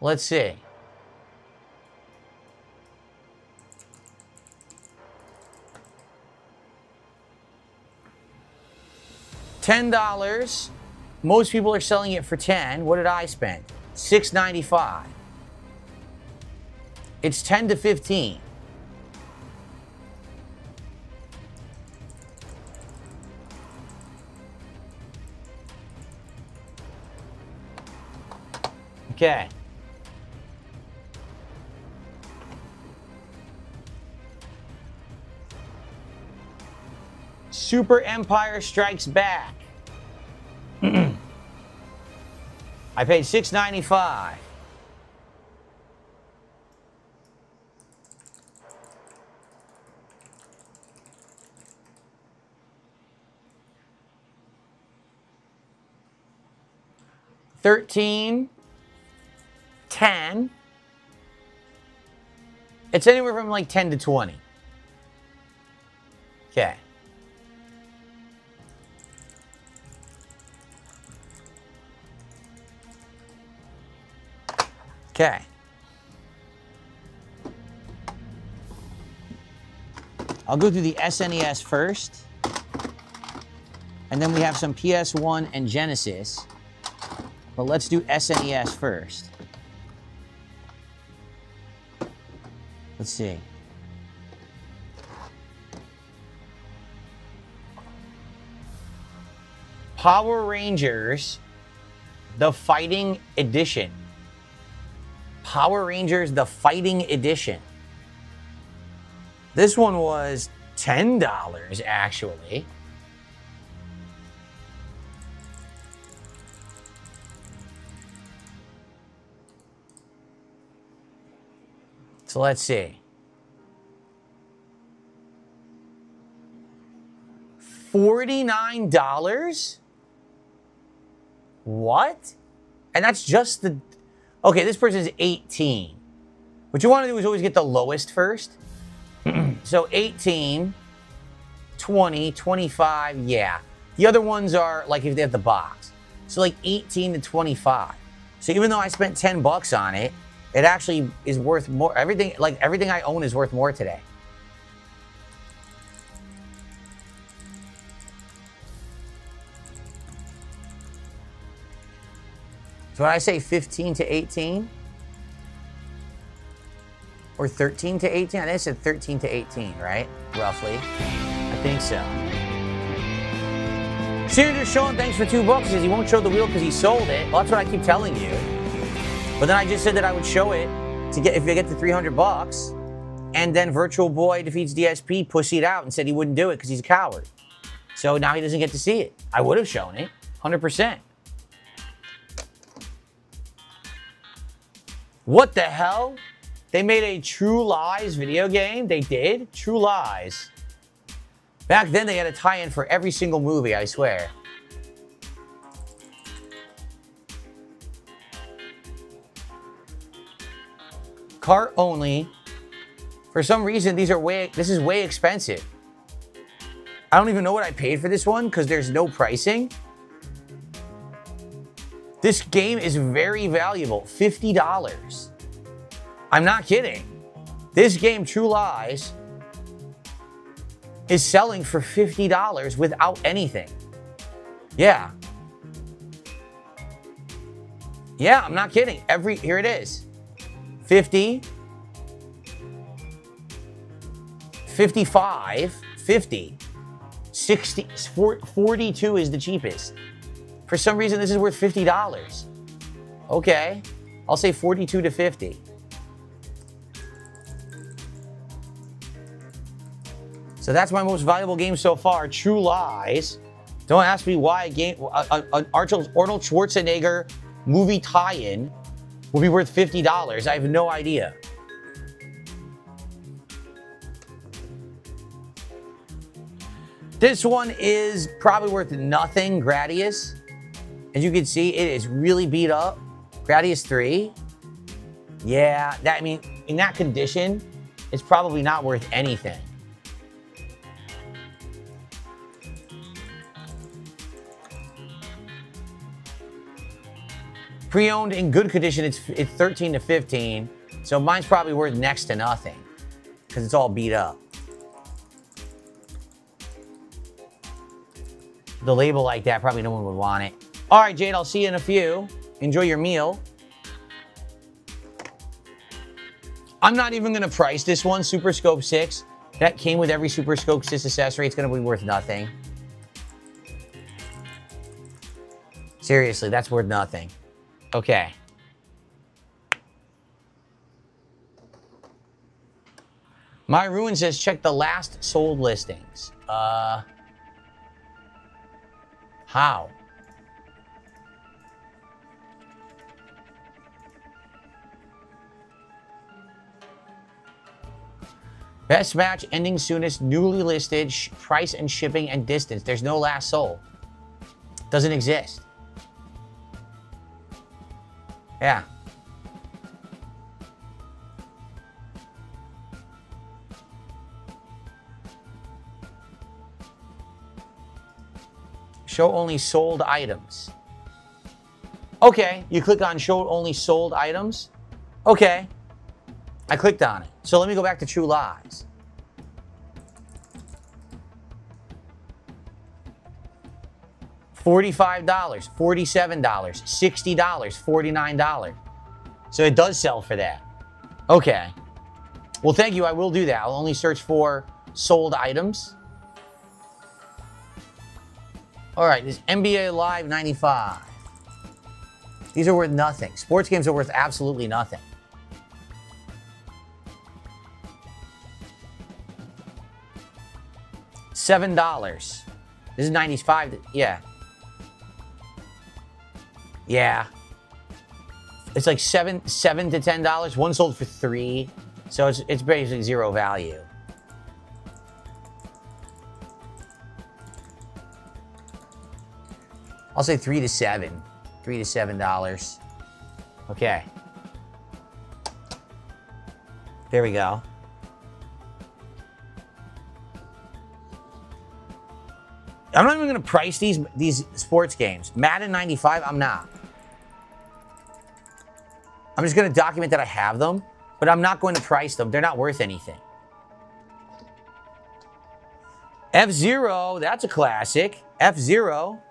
Let's see. $10. Most people are selling it for $10. What did I spend? $6.95. It's 10 to 15. Okay. Super Empire Strikes Back. I paid $6.95. $13, $10. It's anywhere from like 10 to 20. Okay. Okay. I'll go through the SNES first. And then we have some PS1 and Genesis. But let's do SNES first. Let's see. Power Rangers, the Fighting Edition. Power Rangers, the Fighting Edition. This one was $10, actually. So let's see. $49? What? And that's just the... Okay, this person is 18. What you want to do is always get the lowest first. So 18, 20, 25, yeah. The other ones are like if they have the box. So like 18 to 25. So even though I spent 10 bucks on it, it actually is worth more. Everything I own is worth more today. So when I say 15 to 18? Or 13 to 18? I think I said 13 to 18, right? Roughly. I think so. Sirius Sean, thanks for $2. He says he won't show the wheel because he sold it. Well, that's what I keep telling you. But then I just said that I would show it to get if you get to 300 bucks. And then Virtual Boy Defeats DSP pussied out and said he wouldn't do it because he's a coward. So now he doesn't get to see it. I would have shown it, 100%. What the hell? They made a True Lies video game? They did? True Lies. Back then, they had a tie-in for every single movie, I swear. Cart only. For some reason, this is way expensive. I don't even know what I paid for this one because there's no pricing. This game is very valuable, $50. I'm not kidding. This game, True Lies, is selling for $50 without anything. Yeah. Yeah, I'm not kidding. Here it is. 50, 55, 50, 60, 42 is the cheapest. For some reason, this is worth $50. Okay, I'll say 42 to 50. So that's my most valuable game so far, True Lies. Don't ask me why an Arnold Schwarzenegger movie tie-in will be worth $50. I have no idea. This one is probably worth nothing, Gradius. As you can see, it is really beat up. Gradius 3. Yeah, I mean, in that condition, it's probably not worth anything. Pre-owned in good condition, it's 13 to 15. So mine's probably worth next to nothing because it's all beat up. The label like that, probably no one would want it. All right, Jade, I'll see you in a few. Enjoy your meal. I'm not even going to price this one, Super Scope 6. That came with every Super Scope 6 accessory. It's going to be worth nothing. Seriously, that's worth nothing. Okay. My Ruin says, check the last sold listings. How? Best match ending soonest, newly listed, price and shipping and distance. There's no last sold. Doesn't exist. Yeah. Show only sold items. Okay, you click on show only sold items. Okay, I clicked on it. So let me go back to True Lies. $45, $47, $60, $49. So it does sell for that. Okay. Well, thank you. I will do that. I'll only search for sold items. All right, this NBA Live 95. These are worth nothing. Sports games are worth absolutely nothing. $7. This is 95. Yeah. Yeah. It's like $7 to $10. One sold for $3. So it's basically zero value. I'll say $3 to $7. $3 to $7. Okay. There we go. I'm not even going to price these sports games. Madden 95, I'm not. I'm just going to document that I have them, but I'm not going to price them. They're not worth anything. F-Zero, that's a classic. F-Zero.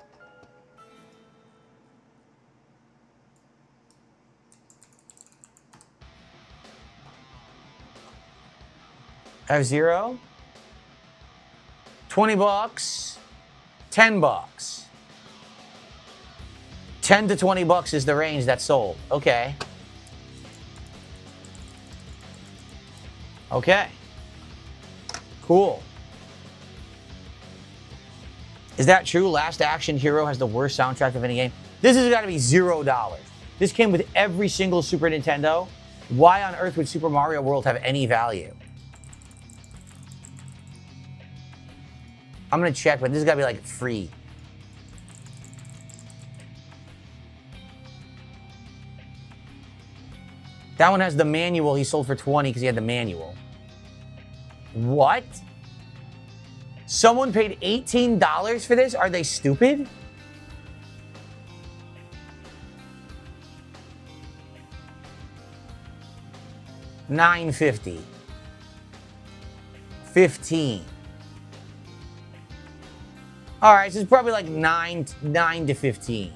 F-Zero. 20 bucks. 10 bucks. 10 to 20 bucks is the range that's sold. Okay. Okay. Cool. Is that true? Last Action Hero has the worst soundtrack of any game. This has got to be $0. This came with every single Super Nintendo. Why on earth would Super Mario World have any value? I'm going to check, but this has got to be like free. That one has the manual. He sold for 20 because he had the manual. What? Someone paid $18 for this? Are they stupid? $9.50. $15. All right, so it's probably like 9 to 15.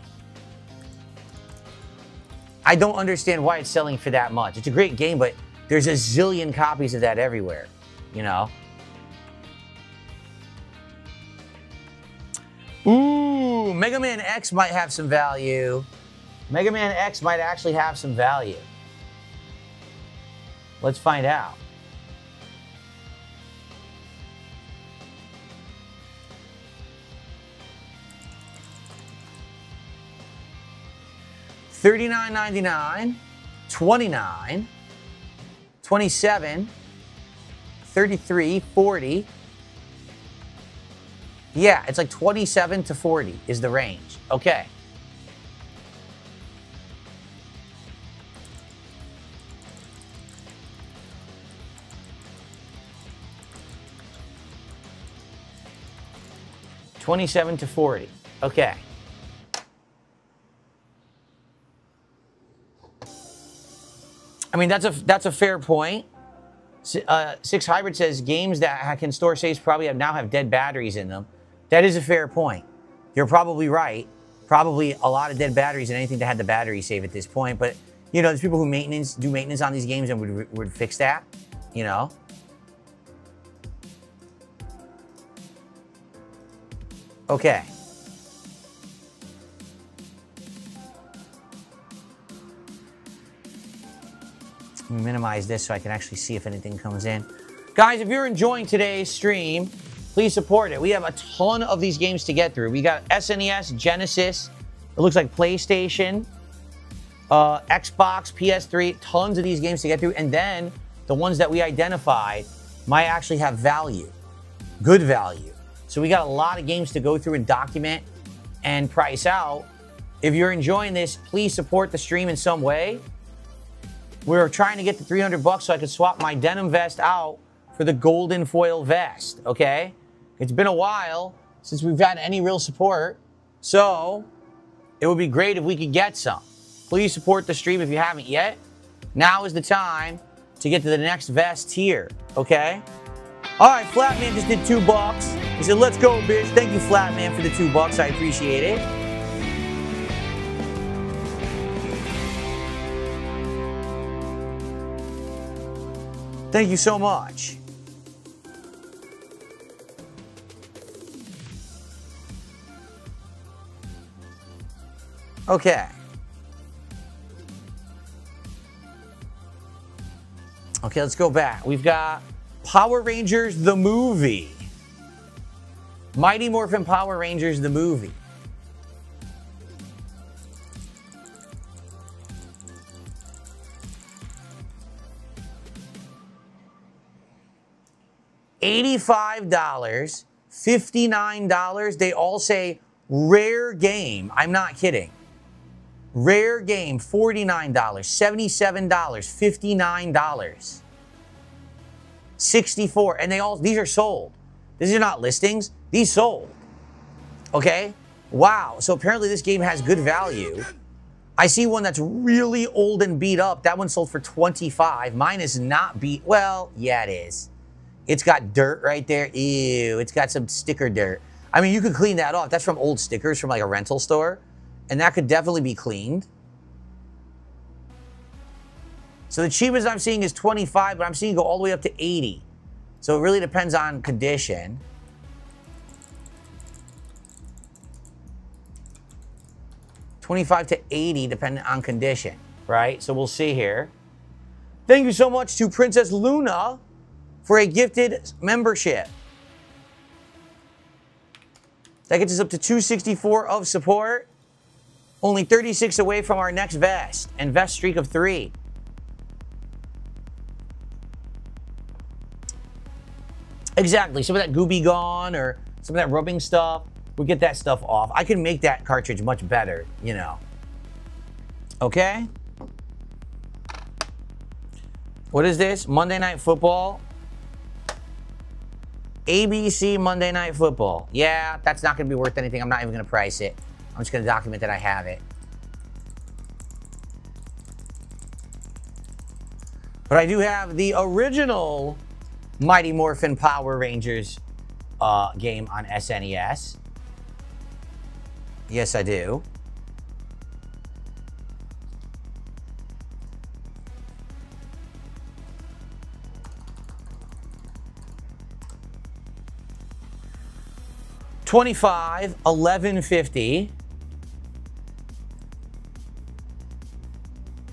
I don't understand why it's selling for that much. It's a great game, but there's a zillion copies of that everywhere, you know? Ooh, Mega Man X might have some value. Mega Man X might actually have some value. Let's find out. $39.99, $29, $27, $33, $40. Yeah, it's like 27 to 40 is the range. Okay. $27 to $40. Okay. I mean, that's a fair point. Six Hybrid says games that can store saves probably now have dead batteries in them. That is a fair point. You're probably right. Probably a lot of dead batteries in anything that had the battery save at this point. But, you know, there's people who do maintenance on these games and would fix that, you know. Okay. Let me minimize this so I can actually see if anything comes in. Guys, if you're enjoying today's stream, please support it. We have a ton of these games to get through. We got SNES, Genesis, it looks like PlayStation, Xbox, PS3, tons of these games to get through. And then the ones that we identified might actually have value, good value. So we got a lot of games to go through and document and price out. If you're enjoying this, please support the stream in some way. We're trying to get to 300 bucks so I can swap my denim vest out for the golden foil vest, okay? It's been a while since we've had any real support, so it would be great if we could get some. Please support the stream if you haven't yet. Now is the time to get to the next vest tier, okay? All right, Flatman just did $2. He said, let's go, bitch. Thank you, Flatman, for the $2. I appreciate it. Thank you so much. Okay. Okay, let's go back. We've got Power Rangers the movie. Mighty Morphin Power Rangers the movie. $85, $59. They all say rare game. I'm not kidding. Rare game, $49, $77, $59, $64. And these are sold. These are not listings. These sold. Okay? Wow. So apparently this game has good value. I see one that's really old and beat up. That one sold for $25. Mine is not beat. Well, yeah, it is. It's got dirt right there. Ew, it's got some sticker dirt. I mean, you could clean that off. That's from old stickers from like a rental store. And that could definitely be cleaned. So the cheapest I'm seeing is 25, but I'm seeing it go all the way up to 80. So it really depends on condition. $25 to $80 depending on condition, right? So we'll see here. Thank you so much to Princess Luna for a gifted membership. That gets us up to 264 of support. Only 36 away from our next vest. And vest streak of 3. Exactly. Some of that gooby gone or some of that rubbing stuff. We'll get that stuff off. I can make that cartridge much better, you know. Okay? What is this? Monday Night Football. ABC Monday Night Football. Yeah, that's not going to be worth anything. I'm not even going to price it. I'm just going to document that I have it. But I do have the original Mighty Morphin Power Rangers game on SNES. Yes, I do. $25, $11.50,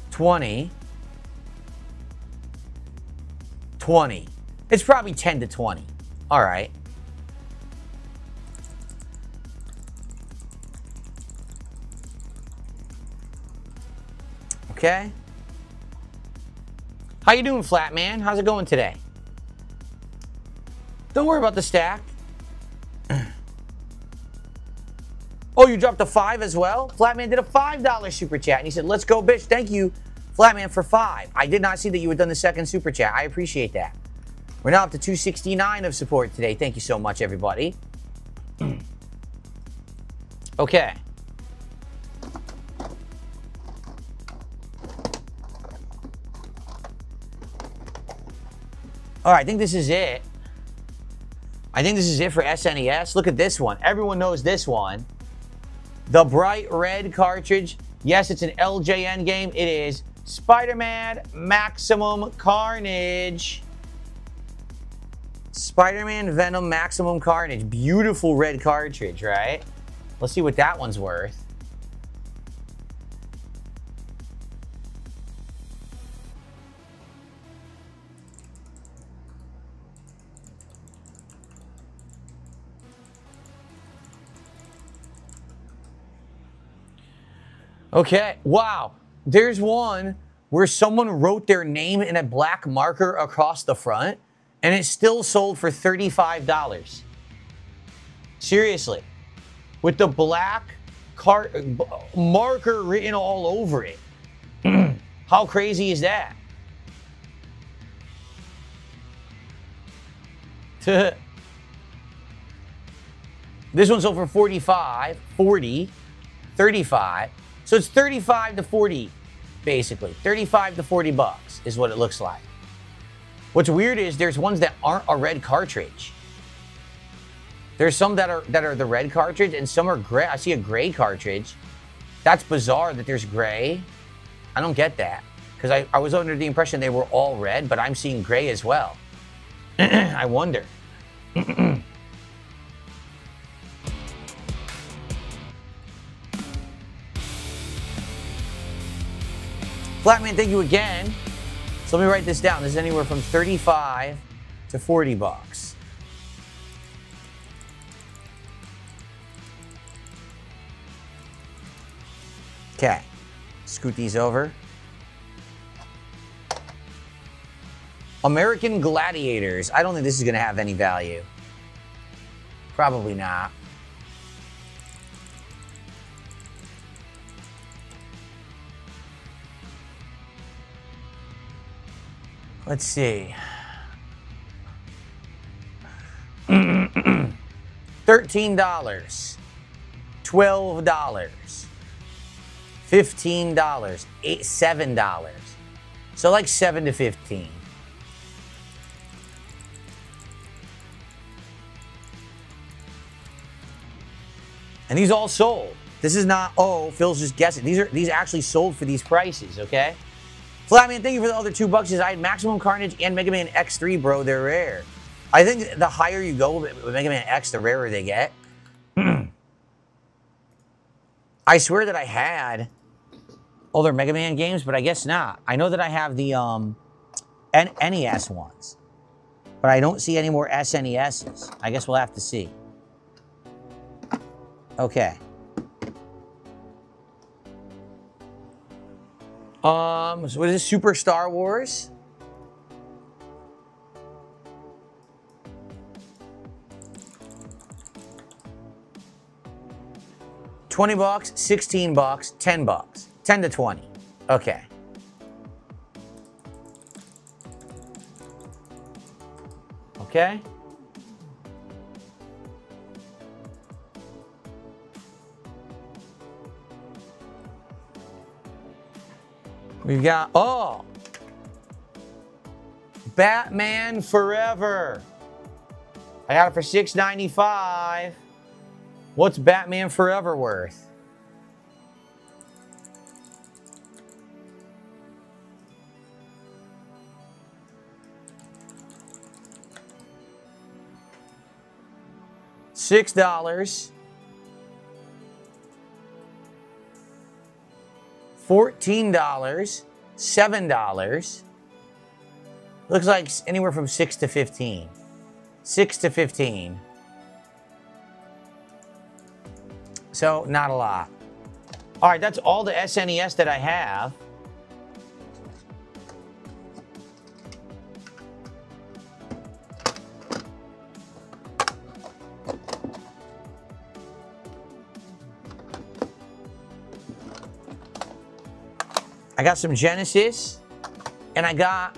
$20, $20. It's probably 10 to 20. All right. Okay. How you doing, Flat Man? How's it going today? Don't worry about the stack. Oh, you dropped a 5 as well? Flatman did a $5 super chat, and he said, let's go, bitch. Thank you, Flatman, for 5. I did not see that you had done the second super chat. I appreciate that. We're now up to 269 of support today. Thank you so much, everybody. Okay. All right, I think this is it. I think this is it for SNES. Look at this one. Everyone knows this one. The bright red cartridge. Yes, it's an LJN game. It is Spider-Man Maximum Carnage. Spider-Man Venom Maximum Carnage. Beautiful red cartridge, right? Let's see what that one's worth. Okay, wow. There's one where someone wrote their name in a black marker across the front, and it still sold for $35. Seriously. With the black marker written all over it. How crazy is that? This one sold for 45, 40, 35. So it's 35 to 40, basically. 35 to 40 bucks is what it looks like. What's weird is there's ones that aren't a red cartridge. There's some that are the red cartridge, and some are gray. I see a gray cartridge. That's bizarre that there's gray. I don't get that. Because I was under the impression they were all red, but I'm seeing gray as well. I wonder. Flatman, thank you again. So let me write this down. This is anywhere from 35 to 40 bucks. Okay. Scoot these over. American Gladiators. I don't think this is going to have any value. Probably not. Let's see. $13, $12, $15, $7. So like 7 to 15. And these all sold. This is not, oh, Phil's just guessing. These actually sold for these prices, okay? Flatman, thank you for the other $2. I had Maximum Carnage and Mega Man X3, bro. They're rare. I think the higher you go with Mega Man X, the rarer they get. I swear that I had other Mega Man games, but I guess not. I know that I have the NES ones. But I don't see any more SNESs. I guess we'll have to see. Okay. So what is this? Super Star Wars? $20, 16 bucks, 10 bucks, 10 to 20. Okay. Okay. We've got, oh, Batman Forever. I got it for $6.95. What's Batman Forever worth? $6. $14, $7. Looks like anywhere from 6 to 15. 6 to 15. So, not a lot. All right, that's all the SNES that I have. I got some Genesis, and I got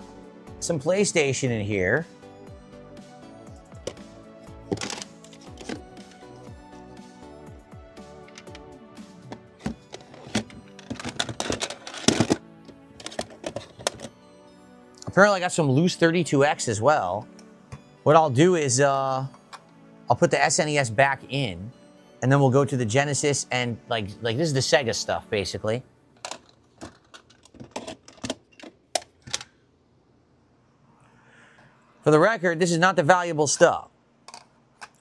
some PlayStation in here. Apparently, I got some loose 32X as well. What I'll do is I'll put the SNES back in, and then we'll go to the Genesis, and like this is the Sega stuff, basically. For the record, this is not the valuable stuff.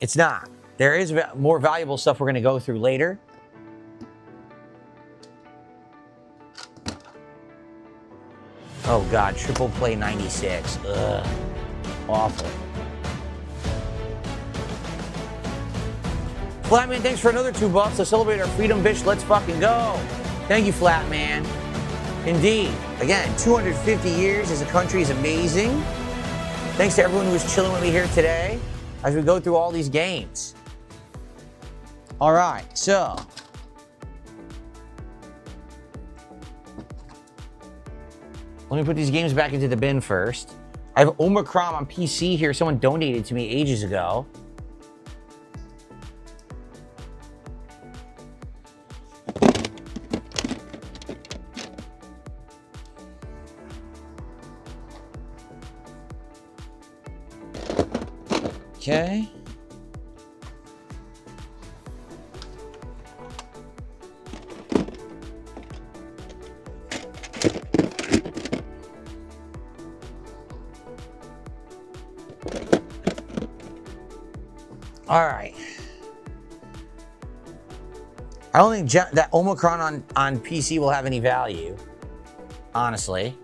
It's not. There is more valuable stuff we're going to go through later. Oh God, Triple Play 96. Ugh. Awful. Flatman, thanks for another $2 to celebrate our freedom, bitch. Let's fucking go. Thank you, Flatman. Indeed. Again, 250 years as a country is amazing. Thanks to everyone who was chilling with me here today as we go through all these games. All right, so. Let me put these games back into the bin first. I have Omicron on PC here. Someone donated to me ages ago. Okay. All right. I don't think that Omicron on PC will have any value, honestly.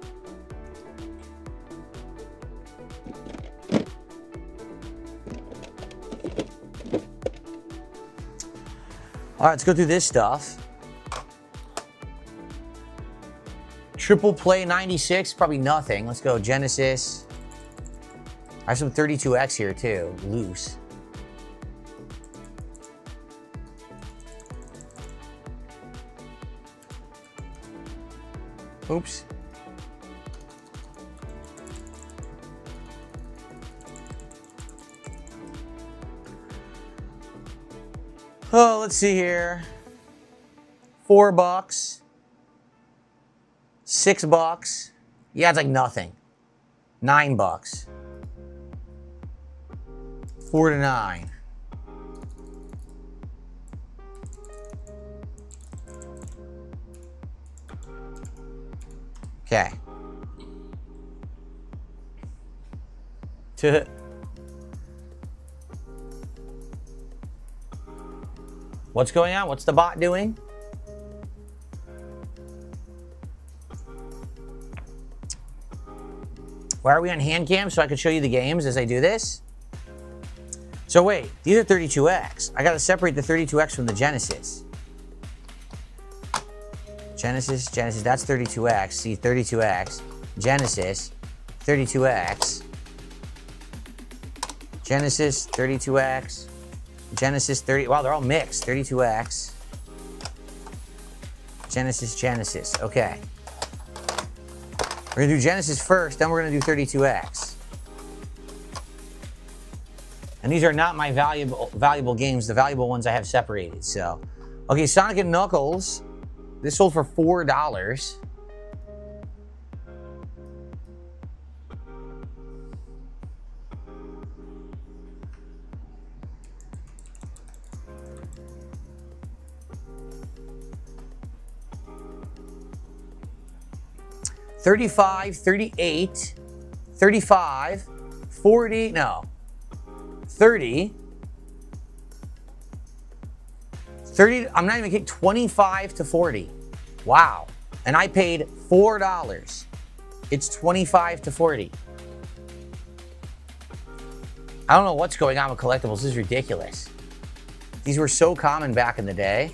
All right, let's go through this stuff. Triple Play 96, probably nothing. Let's go Genesis. I have some 32X here too, loose. Oops. Oh, let's see here. $4, $6. Yeah, it's like nothing. $9. 4 to 9. Okay. What's going on? What's the bot doing? Why are we on hand cam? So I can show you the games as I do this? So wait, these are 32X. I gotta separate the 32X from the Genesis. Genesis, that's 32X. See, 32X. Genesis, 32X. Genesis, 32X. Genesis, 30. Wow, they're all mixed. 32X. Genesis. Okay. We're gonna do Genesis first, then we're gonna do 32X. And these are not my valuable games. The valuable ones I have separated. So, okay, Sonic and Knuckles. This sold for $4. $35, $38, $35, $40, no, $30, I'm not even kidding, $25 to $40. Wow. And I paid $4. It's $25 to $40. I don't know what's going on with collectibles. This is ridiculous. These were so common back in the day.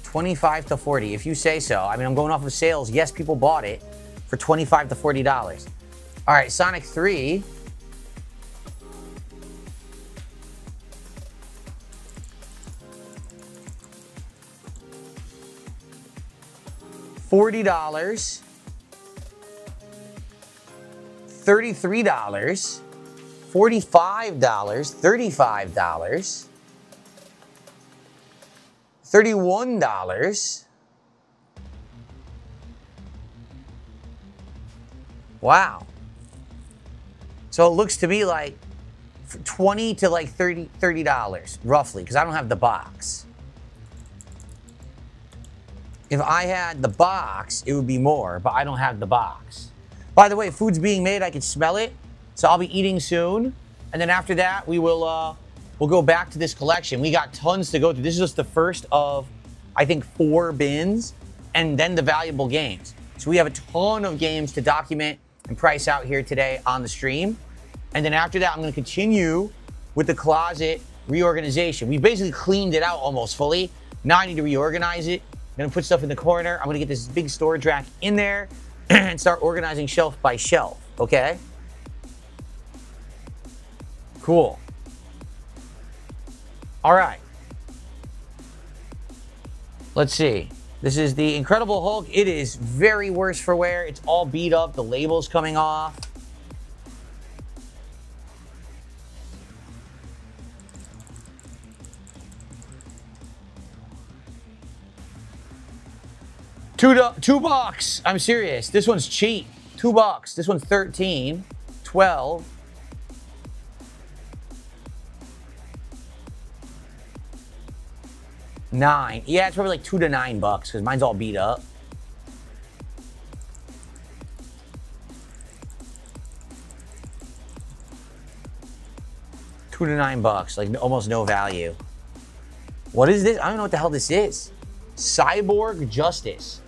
25 to 40, if you say so. I mean, I'm going off of sales. Yes, people bought it for $25 to $40. All right, Sonic 3. $40, $33, $45, $35, $31. Wow. So it looks to me like $20 to like $30 roughly, because I don't have the box. If I had the box, it would be more, but I don't have the box. By the way, food's being made. I can smell it. So I'll be eating soon. And then after that, we will we'll go back to this collection. We got tons to go through. This is just the first of, I think, 4 bins, and then the valuable games. So we have a ton of games to document and price out here today on the stream. And then after that, I'm going to continue with the closet reorganization. We basically cleaned it out almost fully. Now I need to reorganize it. I'm going to put stuff in the corner. I'm going to get this big storage rack in there and start organizing shelf by shelf, okay? Cool. All right. Let's see. This is the Incredible Hulk. It is very worse for wear. It's all beat up. The label's coming off. $2. I'm serious. This one's cheap. $2. This one's 13, 12. $9. Yeah, it's probably like $2 to $9 because mine's all beat up. $2 to $9, like almost no value. What is this? I don't know what the hell this is. Cyborg Justice.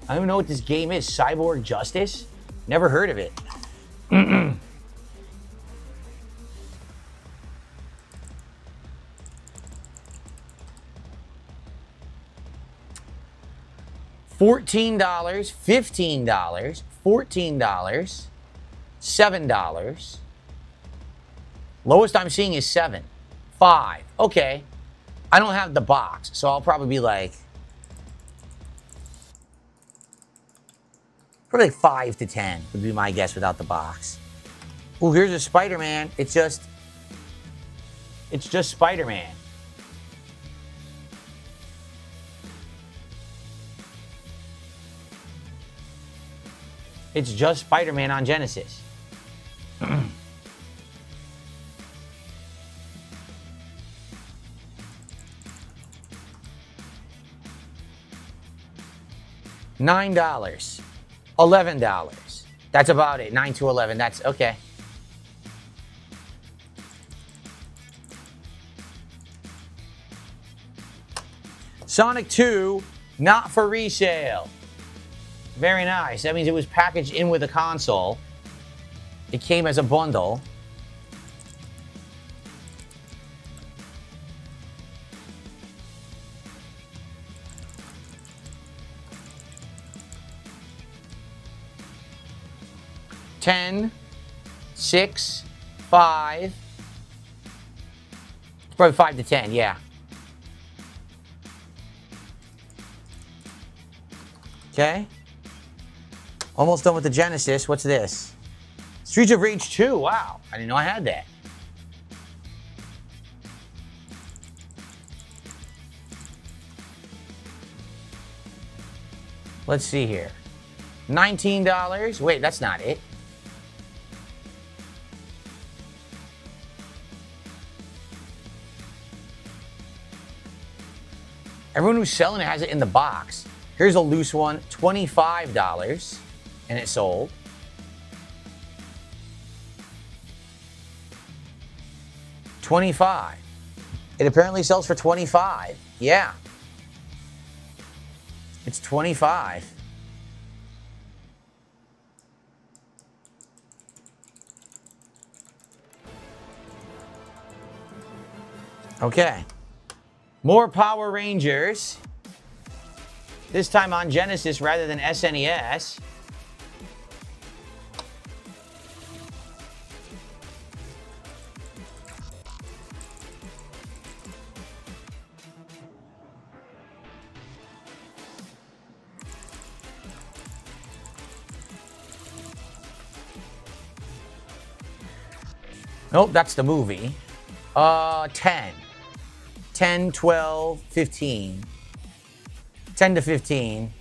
I don't even know what this game is. Cyborg Justice? Never heard of it. $14, $15, $14, $7. Lowest I'm seeing is $7. $5. Okay. I don't have the box, so I'll probably be like, probably like 5 to 10 would be my guess without the box. Ooh, here's a Spider-Man. It's just Spider-Man. It's just Spider-Man on Genesis. $9. $11. That's about it. 9 to 11. That's okay. Sonic 2, not for resale. Very nice. That means it was packaged in with a console. It came as a bundle. $10, $6, $5. It's probably $5 to $10, yeah. Okay. Almost done with the Genesis. What's this? Streets of Rage 2. Wow. I didn't know I had that. Let's see here. $19. Wait, that's not it. Everyone who's selling it has it in the box. Here's a loose one, $25, and it sold. $25. It apparently sells for $25. Yeah. It's $25. Okay. More Power Rangers. This time on Genesis rather than SNES. Nope, that's the movie. 10. 10, 12, 15. 10 to 15.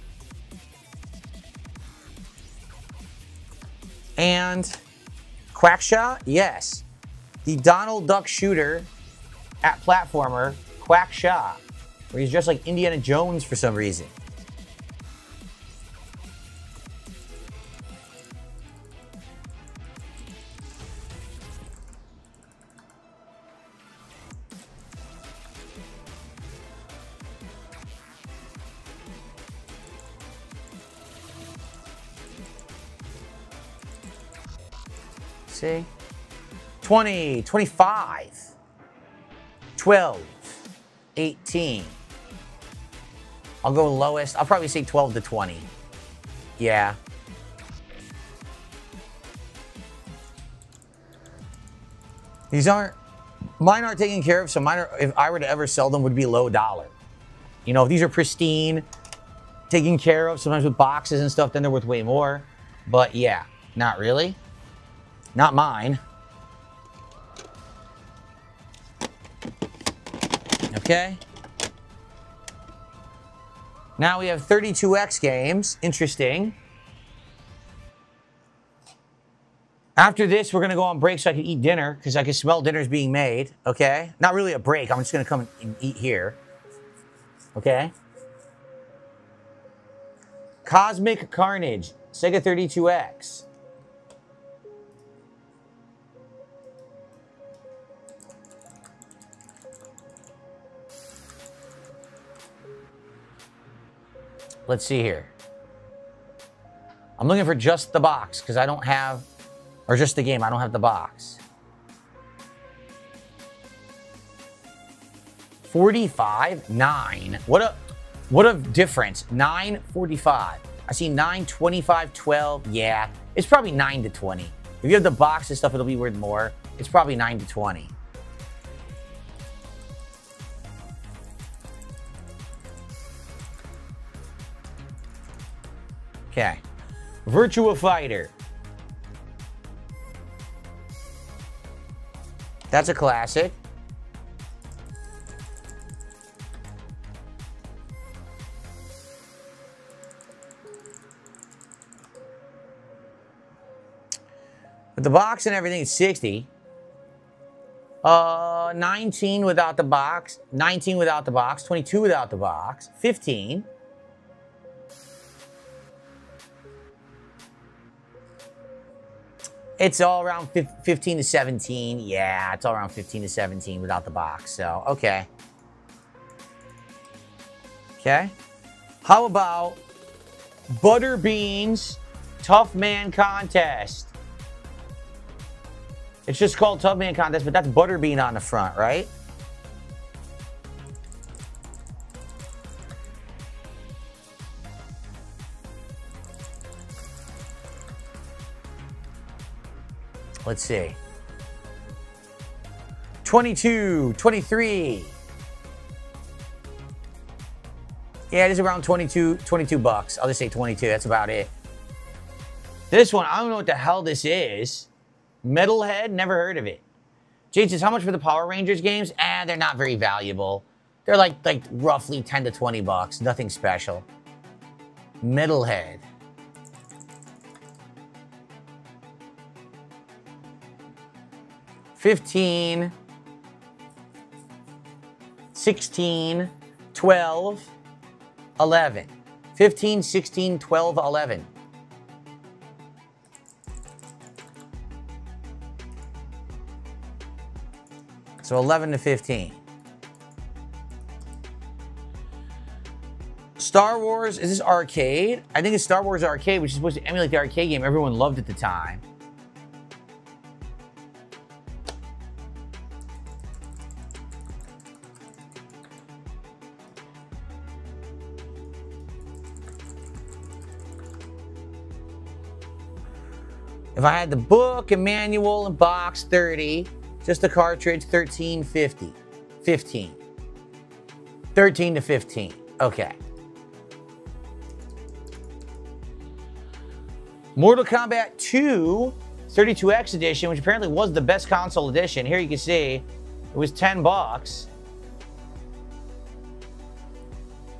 And Quackshot? Yes. The Donald Duck shooter at platformer, Quackshot, where he's just like Indiana Jones for some reason. See? 20, 25, 12, 18. I'll go lowest. I'll probably say 12 to 20. Yeah. Mine aren't taken care of, so mine are, if I were to ever sell them, would be low dollar. You know, if these are pristine, taken care of, sometimes with boxes and stuff, then they're worth way more. But yeah, not really. Not mine. Okay. Now we have 32X games. Interesting. After this, we're going to go on break so I can eat dinner, because I can smell dinner's being made. Okay? Not really a break. I'm just going to come and eat here. Okay? Cosmic Carnage. Sega 32X. Let's see here. I'm looking for just the box because I don't have, or just the game. I don't have the box. 45, 9. What a difference. 9, 45. I see 9, 25, 12. Yeah, it's probably 9 to 20. If you have the box and stuff, it'll be worth more. It's probably 9 to 20. Okay. Virtua Fighter. That's a classic. With the box and everything, it's 60. 19 without the box. 19 without the box. 22 without the box. 15. It's all around 15 to 17. Yeah, it's all around 15 to 17 without the box. So, okay. Okay. How about Butter Beans Tough Man Contest. It's just called Tough Man Contest, but that's Butterbean on the front, right? Let's see. 22, 23. Yeah, it is around 22 bucks. I'll just say 22. That's about it. This one, I don't know what the hell this is. Metalhead, never heard of it. Jade says, how much for the Power Rangers games? They're not very valuable. They're like roughly 10 to 20 bucks. Nothing special. Metalhead. $15, $16, $12, $11. $15, $16, $12, $11. So 11 to 15. Star Wars, is this arcade? I think it's Star Wars Arcade, which is supposed to emulate the arcade game everyone loved at the time. If I had the book and manual and box, 30. Just the cartridge, $13.50. 15. 13 to 15. Okay. Mortal Kombat 2 32X edition, which apparently was the best console edition. Here you can see it was 10 bucks.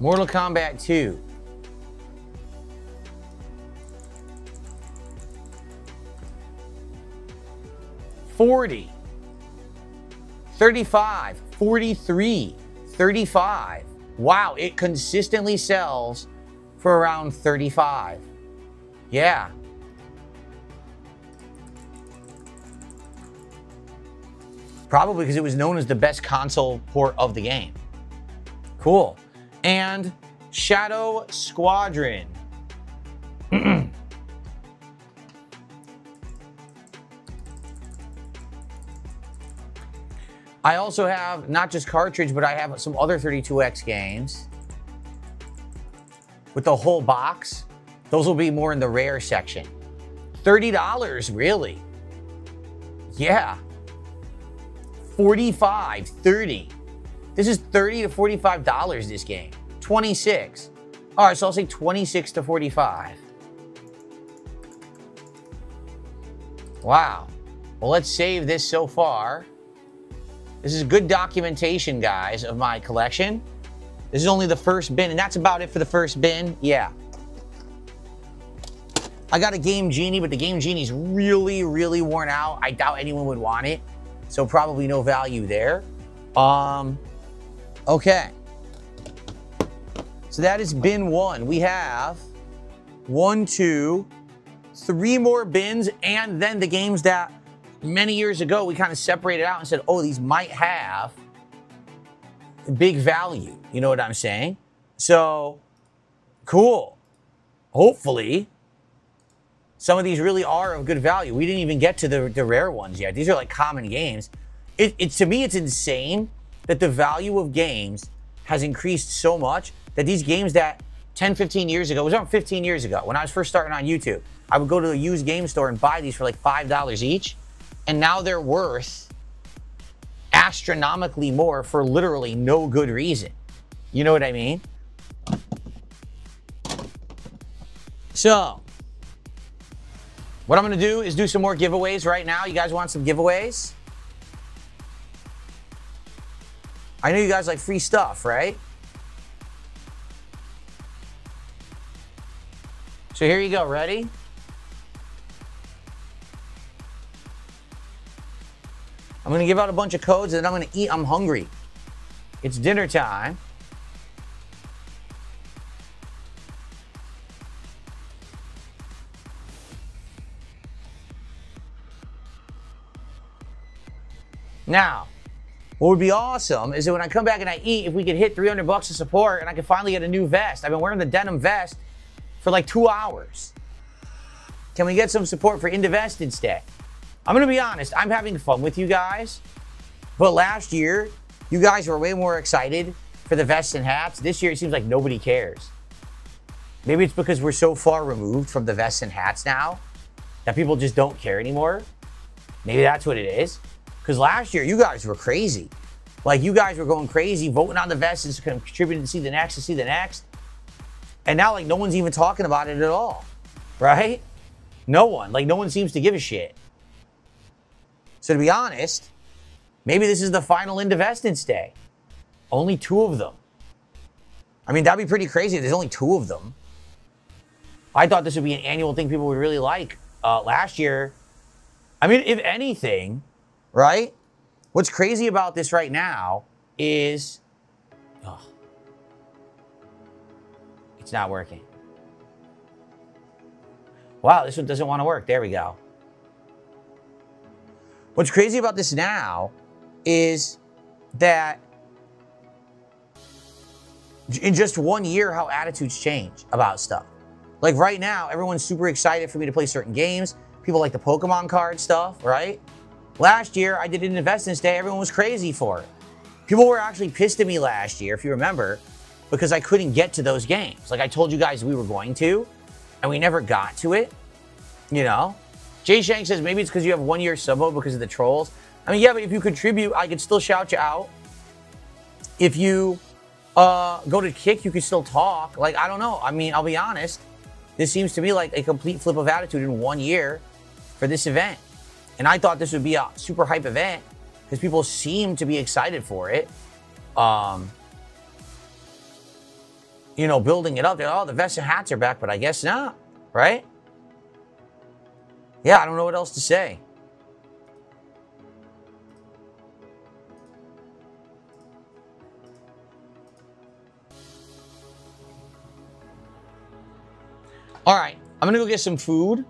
Mortal Kombat 2. $40, $35, $43, $35. Wow, it consistently sells for around $35. Yeah. Probably because it was known as the best console port of the game. Cool. And Shadow Squadron. I also have not just cartridge, but I have some other 32X games with the whole box. Those will be more in the rare section. $30, really? Yeah. 45, 30. This is $30 to $45, this game. 26. All right, so I'll say 26 to 45. Wow. Well, let's save this so far. This is good documentation, guys, of my collection. This is only the first bin, and that's about it for the first bin. Yeah. I got a Game Genie, but the Game Genie's really, really worn out. I doubt anyone would want it, so probably no value there. Okay. So that is bin 1. We have 1, 2, 3 more bins, and then the games that many years ago, we kind of separated out and said, oh, these might have big value. You know what I'm saying? So, cool. Hopefully, some of these really are of good value. We didn't even get to the rare ones yet. These are like common games. To me, it's insane that the value of games has increased so much that these games that 10, 15 years ago, it was around 15 years ago, when I was first starting on YouTube, I would go to a used game store and buy these for like $5 each. And now they're worth astronomically more for literally no good reason. You know what I mean? So, what I'm going to do is do some more giveaways right now. You guys want some giveaways? I know you guys like free stuff, right? So here you go. Ready? I'm going to give out a bunch of codes and then I'm going to eat. I'm hungry. It's dinner time. Now, what would be awesome is that when I come back and I eat, if we could hit 300 bucks of support and I can finally get a new vest. I've been wearing the denim vest for like 2 hours. Can we get some support for IndeVESTdence Day? I'm going to be honest, I'm having fun with you guys. But last year, you guys were way more excited for the vests and hats. This year, it seems like nobody cares. Maybe it's because we're so far removed from the vests and hats now that people just don't care anymore. Maybe that's what it is. Because last year, you guys were crazy. Like, you guys were going crazy, voting on the vests and contributing to see the next, to see the next. And now, like, no one's even talking about it at all. Right? No one. Like, no one seems to give a shit. So, to be honest, maybe this is the final IndeVESTdence Day. Only 2 of them. I mean, that'd be pretty crazy if there's only 2 of them. I thought this would be an annual thing people would really like. Last year, I mean, if anything, right? What's crazy about this right now is, oh, it's not working. Wow, this one doesn't want to work. There we go. What's crazy about this now is that in just 1 year, how attitudes change about stuff. Like right now, everyone's super excited for me to play certain games. People like the Pokemon card stuff, right? Last year, I did IndeVESTdence Day. Everyone was crazy for it. People were actually pissed at me last year, if you remember, because I couldn't get to those games. Like I told you guys we were going to, and we never got to it, you know? Jay Shank says, maybe it's because you have 1 year sub mode because of the trolls. I mean, yeah, but if you contribute, I could still shout you out. If you go to kick, you can still talk. Like, I don't know. I mean, I'll be honest. This seems to me like a complete flip of attitude in 1 year for this event. And I thought this would be a super hype event because people seem to be excited for it. You know, building it up. They're, oh, the vests and hats are back, but I guess not, right? Yeah, I don't know what else to say. All right, I'm gonna go get some food.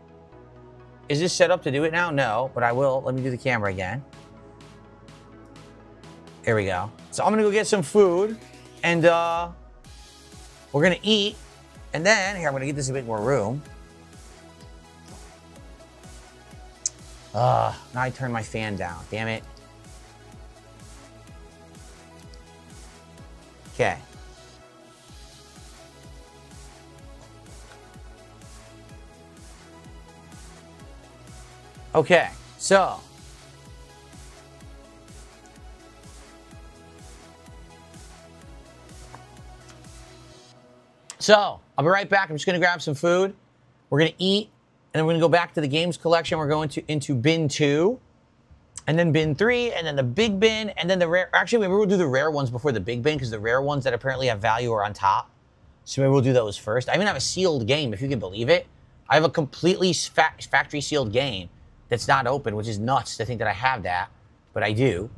Is this set up to do it now? No, but I will. Let me do the camera again. There we go. So I'm gonna go get some food and we're gonna eat. And then, here, I'm gonna get this a bit more room. Now I turned my fan down, damn it. Okay. Okay, so. I'll be right back. I'm just gonna grab some food. We're gonna eat, and then we're gonna go back to the games collection. We're going into bin 2, and then bin 3, and then the big bin, and then the rare. Actually, maybe we'll do the rare ones before the big bin, because the rare ones that apparently have value are on top. So maybe we'll do those first. I even have a sealed game, if you can believe it. I have a completely factory sealed game that's not open, which is nuts to think that I have that, but I do.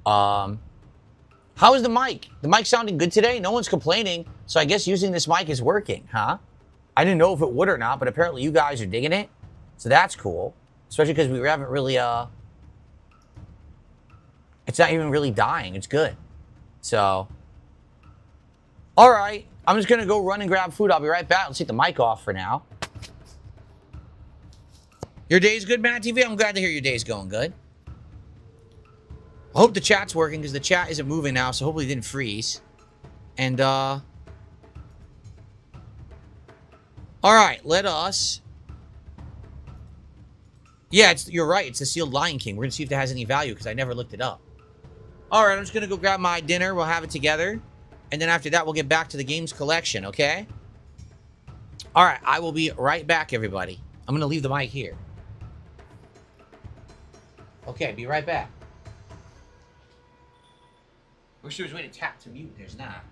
How is the mic? The mic sounding good today? No one's complaining, so I guess using this mic is working, huh? I didn't know if it would or not, but apparently you guys are digging it, so that's cool. Especially because we haven't really, it's not even really dying. It's good. So, all right. I'm just going to go run and grab food. I'll be right back. Let's take the mic off for now. Your day's good, Matt TV? I'm glad to hear your day's going good. I hope the chat's working because the chat isn't moving now, so hopefully it didn't freeze. And, all right, let us... Yeah, you're right. It's the sealed Lion King. We're going to see if that has any value because I never looked it up. All right, I'm just going to go grab my dinner. We'll have it together. And then after that, we'll get back to the games collection, okay? All right, I will be right back, everybody. I'm going to leave the mic here. Okay, be right back. Wish there was a way to tap to mute. There's not.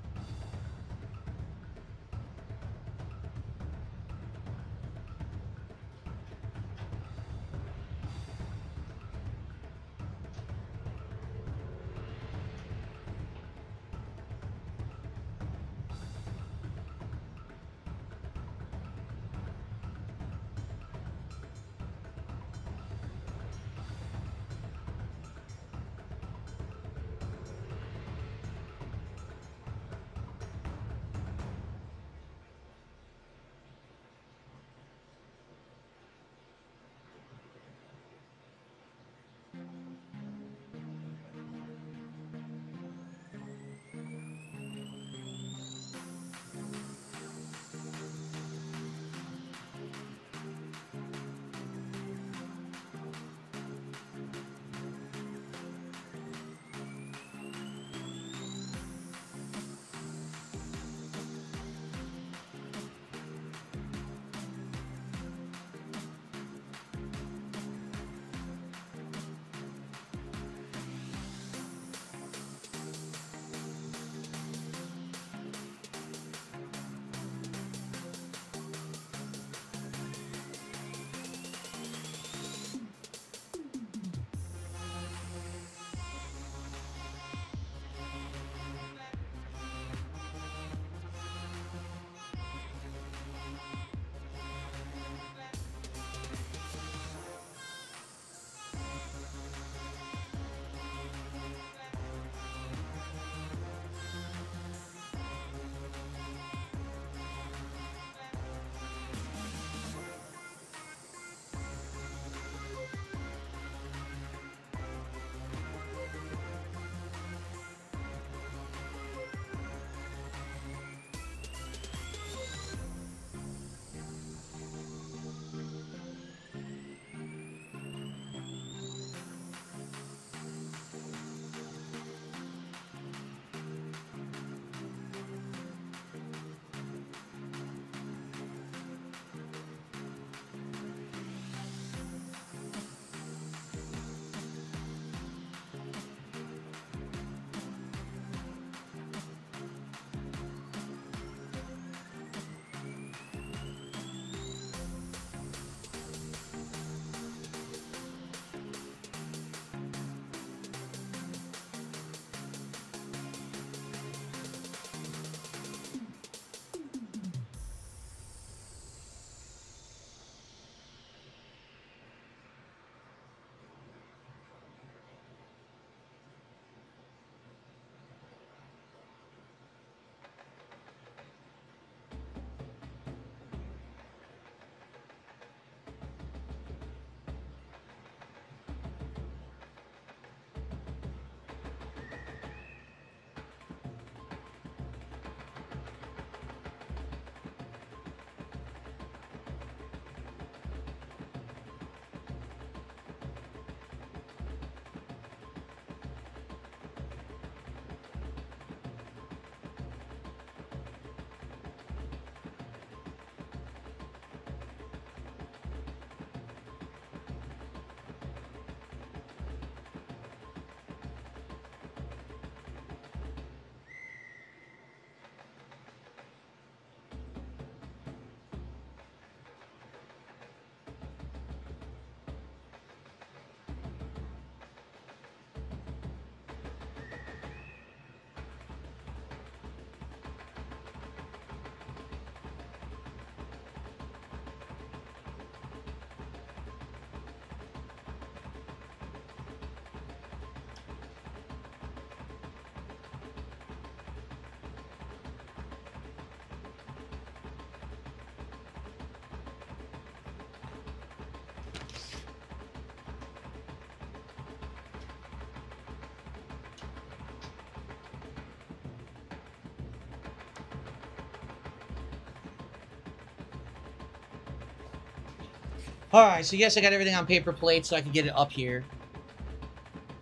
Alright, so yes, I got everything on paper plates so I can get it up here.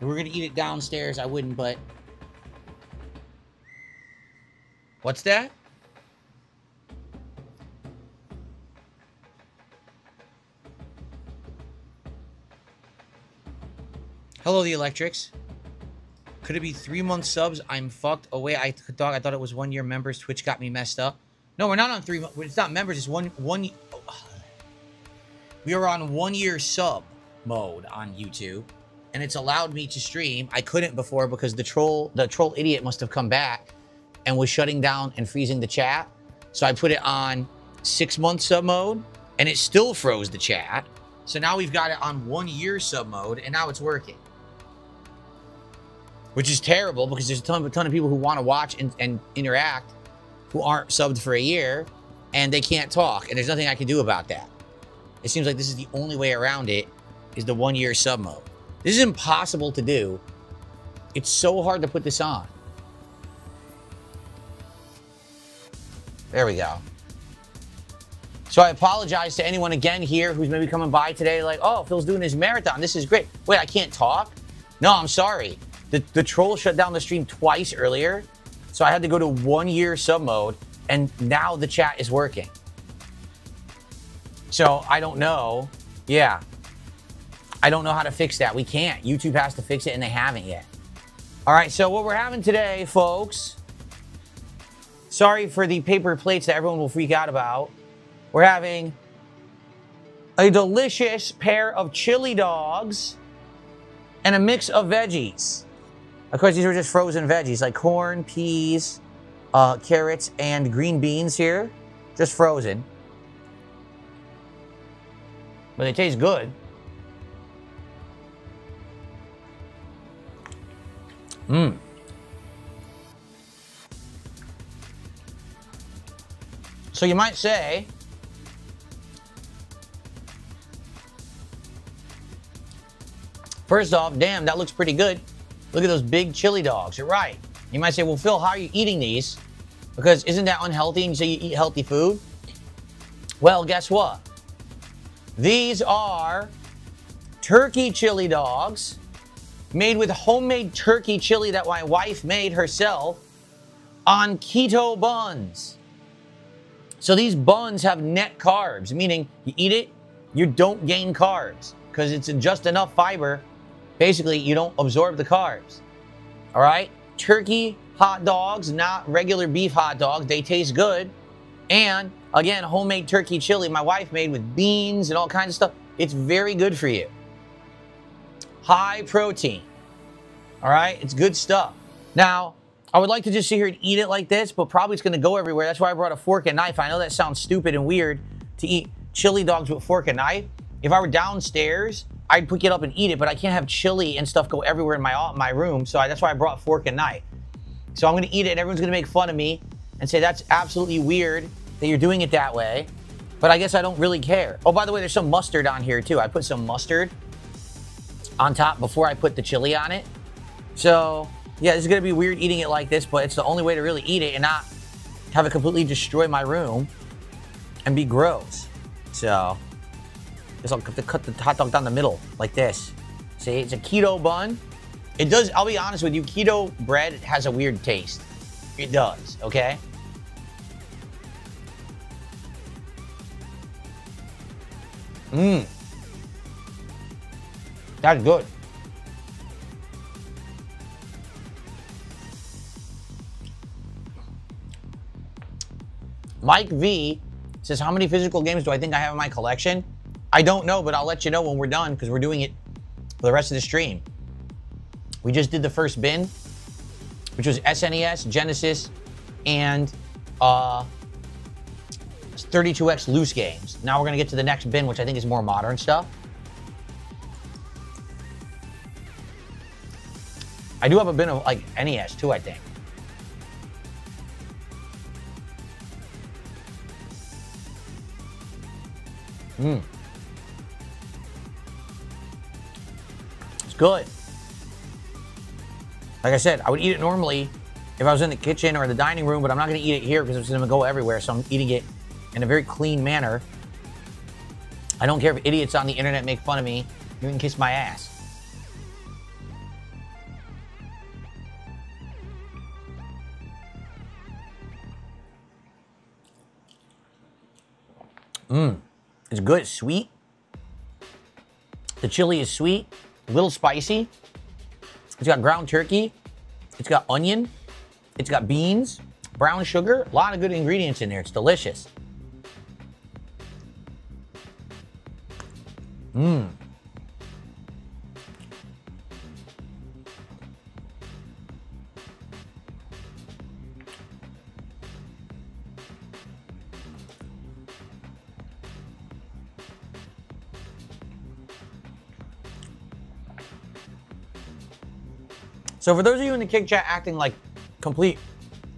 If we're gonna eat it downstairs, I wouldn't, but... What's that? Hello, the Electrics. Could it be 3-month subs? I'm fucked. Oh, wait, I thought it was 1-year members. Twitch got me messed up. No, we're not on 3 months. It's not members. It's one. We are on 1-year sub mode on YouTube, and it's allowed me to stream. I couldn't before because the troll idiot must have come back and was shutting down and freezing the chat. So I put it on 6-month sub mode, and it still froze the chat. So now we've got it on 1-year sub mode, and now it's working. Which is terrible because there's a ton of people who want to watch and interact who aren't subbed for a year, and they can't talk, and there's nothing I can do about that. It seems like this is the only way around it, is the 1-year sub mode. This is impossible to do. It's so hard to put this on. There we go. So I apologize to anyone again here who's maybe coming by today like, oh, Phil's doing his marathon. This is great. Wait, I can't talk? No, I'm sorry. The troll shut down the stream twice earlier, so I had to go to 1-year sub mode, and now the chat is working. So I don't know. Yeah. I don't know how to fix that. We can't. YouTube has to fix it, and they haven't yet. All right, so what we're having today, folks, sorry for the paper plates that everyone will freak out about. We're having a delicious pair of chili dogs and a mix of veggies. Of course, these are just frozen veggies like corn, peas, carrots, and green beans here. Just frozen. But they taste good. Mmm. So you might say, first off, damn, that looks pretty good. Look at those big chili dogs. You're right. You might say, well, Phil, how are you eating these? Because isn't that unhealthy and you say you eat healthy food? Well, guess what? These are turkey chili dogs made with homemade turkey chili that my wife made herself on keto buns. So these buns have net carbs, meaning you eat it, you don't gain carbs because it's just enough fiber. Basically, you don't absorb the carbs. All right? Turkey hot dogs, not regular beef hot dogs. They taste good. And again, homemade turkey chili my wife made with beans and all kinds of stuff. It's very good for you. High protein. All right? It's good stuff. Now, I would like to just sit here and eat it like this, but probably it's going to go everywhere. That's why I brought a fork and knife. I know that sounds stupid and weird to eat chili dogs with fork and knife. If I were downstairs, I'd pick it up and eat it, but I can't have chili and stuff go everywhere in my room, so that's why I brought fork and knife. So I'm going to eat it, and everyone's going to make fun of me and say that's absolutely weird that you're doing it that way, but I guess I don't really care. Oh, by the way, there's some mustard on here, too. I put some mustard on top before I put the chili on it. So, yeah, this is going to be weird eating it like this, but it's the only way to really eat it and not have it completely destroy my room and be gross. So, just I'll have to cut the hot dog down the middle like this. See, it's a keto bun. It does, I'll be honest with you, keto bread has a weird taste. It does, okay? Mmm. That's good. Mike V says, how many physical games do I think I have in my collection? I don't know, but I'll let you know when we're done because we're doing it for the rest of the stream. We just did the first bin, which was SNES, Genesis, and 32X loose games. Now we're going to get to the next bin, which I think is more modern stuff. I do have a bin of like NES too, I think. Mmm. It's good. Like I said, I would eat it normally if I was in the kitchen or the dining room, but I'm not going to eat it here because it's going to go everywhere, so I'm eating it in a very clean manner. I don't care if idiots on the internet make fun of me. You can kiss my ass. It's good. It's sweet. The chili is sweet, a little spicy. It's got ground turkey. It's got onion. It's got beans, brown sugar. A lot of good ingredients in there. It's delicious. So for those of you in the Kick Chat acting like complete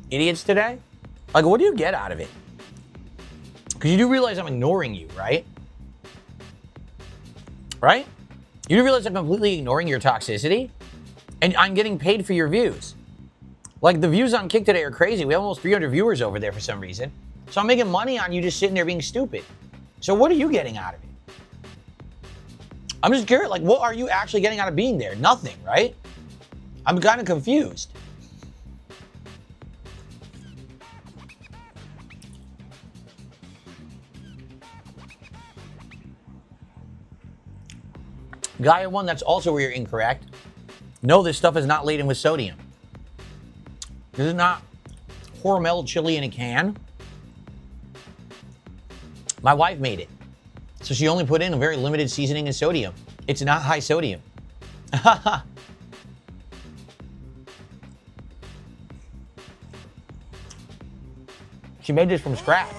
idiots today, like, what do you get out of it? Because you do realize I'm ignoring you, right? Right? You do realize I'm completely ignoring your toxicity? And I'm getting paid for your views. Like, the views on Kick today are crazy. We have almost 300 viewers over there for some reason. So I'm making money on you just sitting there being stupid. So what are you getting out of it? I'm just curious, like, what are you actually getting out of being there? Nothing, right? I'm kind of confused. Gaia 1, that's also where you're incorrect. No, this stuff is not laden with sodium. This is not Hormel chili in a can. My wife made it. So she only put in a very limited seasoning and sodium. It's not high sodium. She made this from scratch.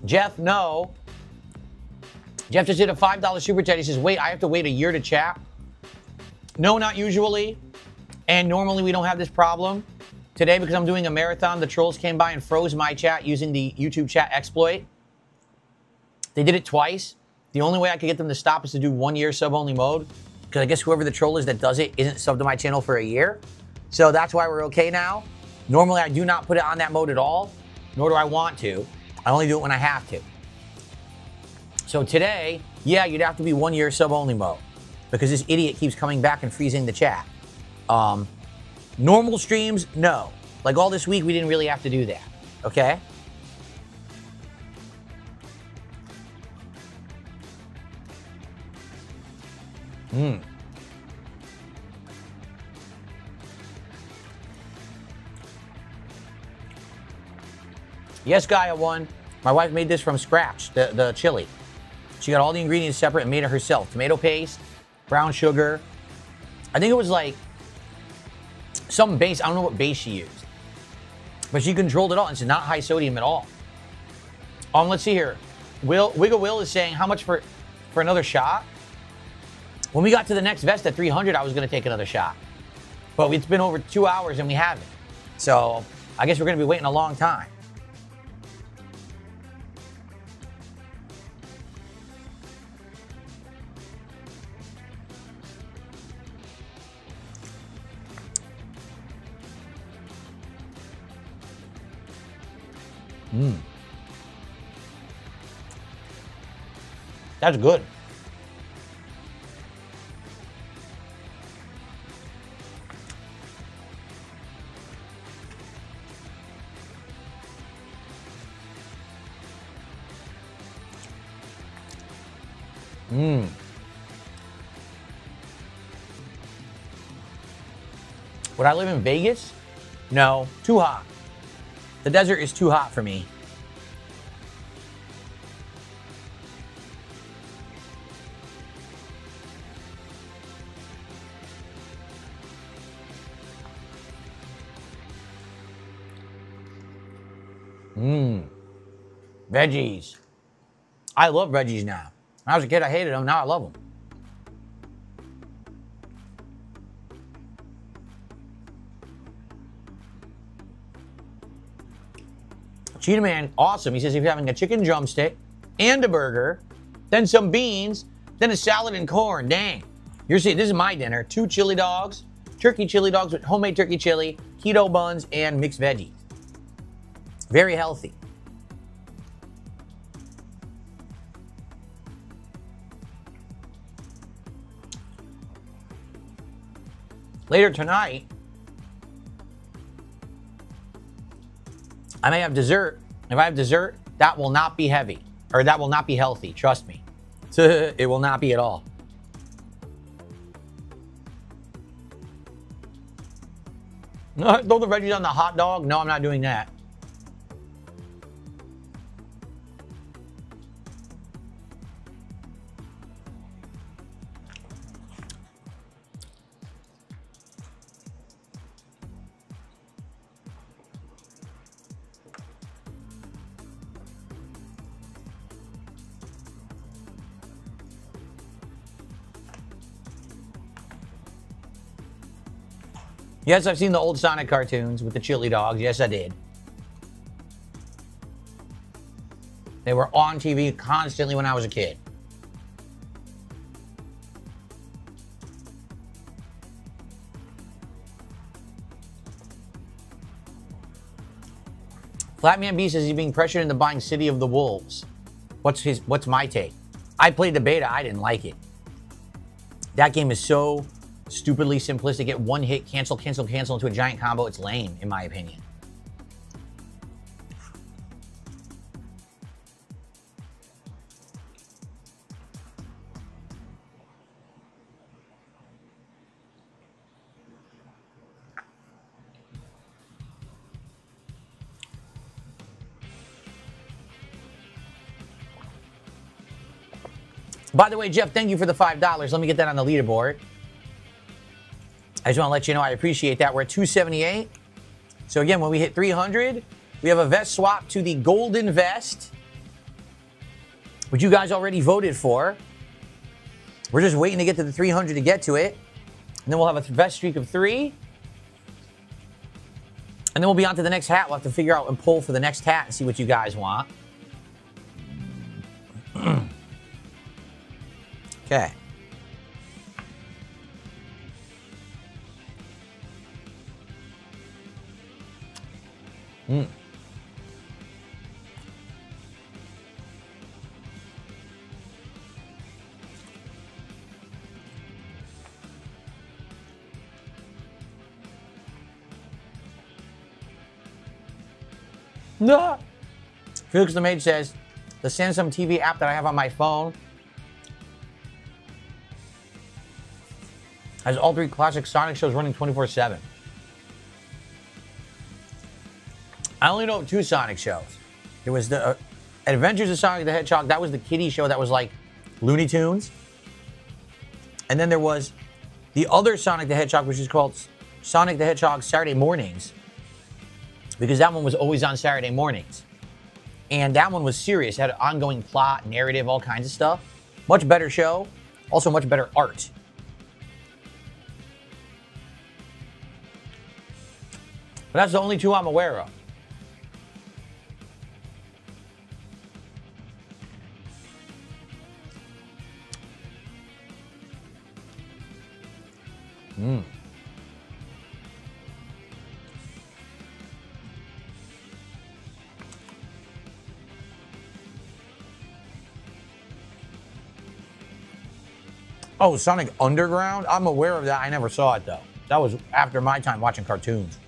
Jeff, no. Jeff just did a $5 super chat. He says, wait, I have to wait a year to chat? No, not usually. And normally we don't have this problem. Today, because I'm doing a marathon, the trolls came by and froze my chat using the YouTube chat exploit. They did it twice. The only way I could get them to stop is to do 1 year sub-only mode. Because I guess whoever the troll is that does it isn't subbed to my channel for a year. So that's why we're okay now. Normally, I do not put it on that mode at all, nor do I want to. I only do it when I have to. So today, yeah, you'd have to be 1 year sub-only mode because this idiot keeps coming back and freezing the chat. Normal streams, no. Like all this week, we didn't really have to do that, okay? Yes, Gaia 1. My wife made this from scratch, the chili. She got all the ingredients separate and made it herself. Tomato paste, brown sugar. I think it was like some base. I don't know what base she used. But she controlled it all. It's not high sodium at all. Let's see here. Wiggle Will is saying, how much for another shot? When we got to the next vest at 300, I was going to take another shot. But it's been over 2 hours and we haven't. So I guess we're going to be waiting a long time. That's good. Would I live in Vegas? No, too hot. The desert is too hot for me. Veggies. I love veggies now. When I was a kid, I hated them. Now I love them. Cheetah Man, awesome. He says if you're having a chicken drumstick and a burger, then some beans, then a salad and corn. Dang. You're seeing, this is my dinner. 2 chili dogs, turkey chili dogs with homemade turkey chili, keto buns, and mixed veggies. Very healthy. Later tonight, I may have dessert. If I have dessert, that will not be heavy, or that will not be healthy. Trust me. It will not be at all. Throw the veggies on the hot dog? No, I'm not doing that. Yes, I've seen the old Sonic cartoons with the chili dogs. Yes, I did. They were on TV constantly when I was a kid. Flatman B says he's being pressured into buying City of the Wolves. What's my take? I played the beta. I didn't like it. That game is so stupidly simplistic. Get one hit, cancel into a giant combo. It's lame, in my opinion. By the way, Jeff, thank you for the $5. Let me get that on the leaderboard. I just want to let you know I appreciate that. We're at 278. So again, when we hit 300, we have a vest swap to the golden vest, which you guys already voted for. We're just waiting to get to the 300 to get to it. And then we'll have a vest streak of 3. And then we'll be on to the next hat. We'll have to figure out and pull for the next hat and see what you guys want. Okay. No. Felix the Mage says, the Samsung TV app that I have on my phone has all 3 classic Sonic shows running 24/7. I only know of 2 Sonic shows. There was the Adventures of Sonic the Hedgehog. That was the kiddie show that was like Looney Tunes. And then there was the other Sonic the Hedgehog, which is called Sonic the Hedgehog Saturday Mornings. Because that one was always on Saturday mornings. And that one was serious. It had an ongoing plot, narrative, all kinds of stuff. Much better show. Also much better art. But that's the only 2 I'm aware of. Oh, Sonic Underground? I'm aware of that. I never saw it, though. That was after my time watching cartoons.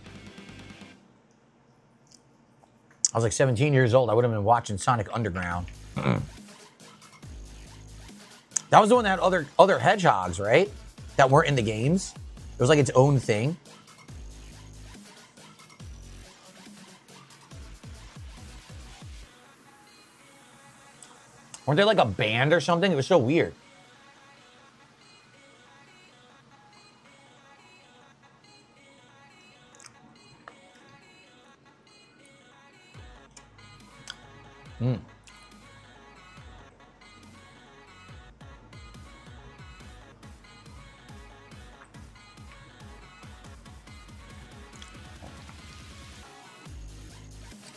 I was like 17 years old. I would have been watching Sonic Underground. That was the one that had other hedgehogs, right? That weren't in the games. It was like its own thing. Weren't they like a band or something? It was so weird.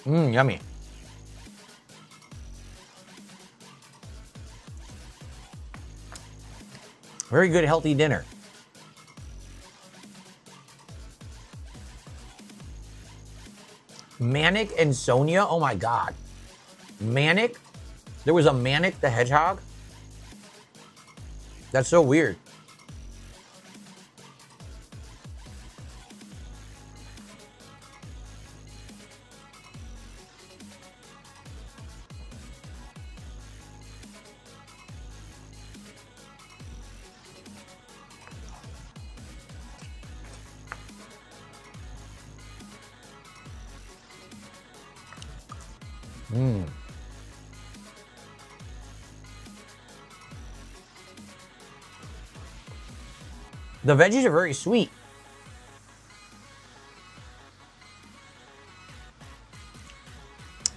Yummy. Very good, healthy dinner. Manic and Sonia? Oh my God. Manic? There was a Manic the Hedgehog? That's so weird. The veggies are very sweet.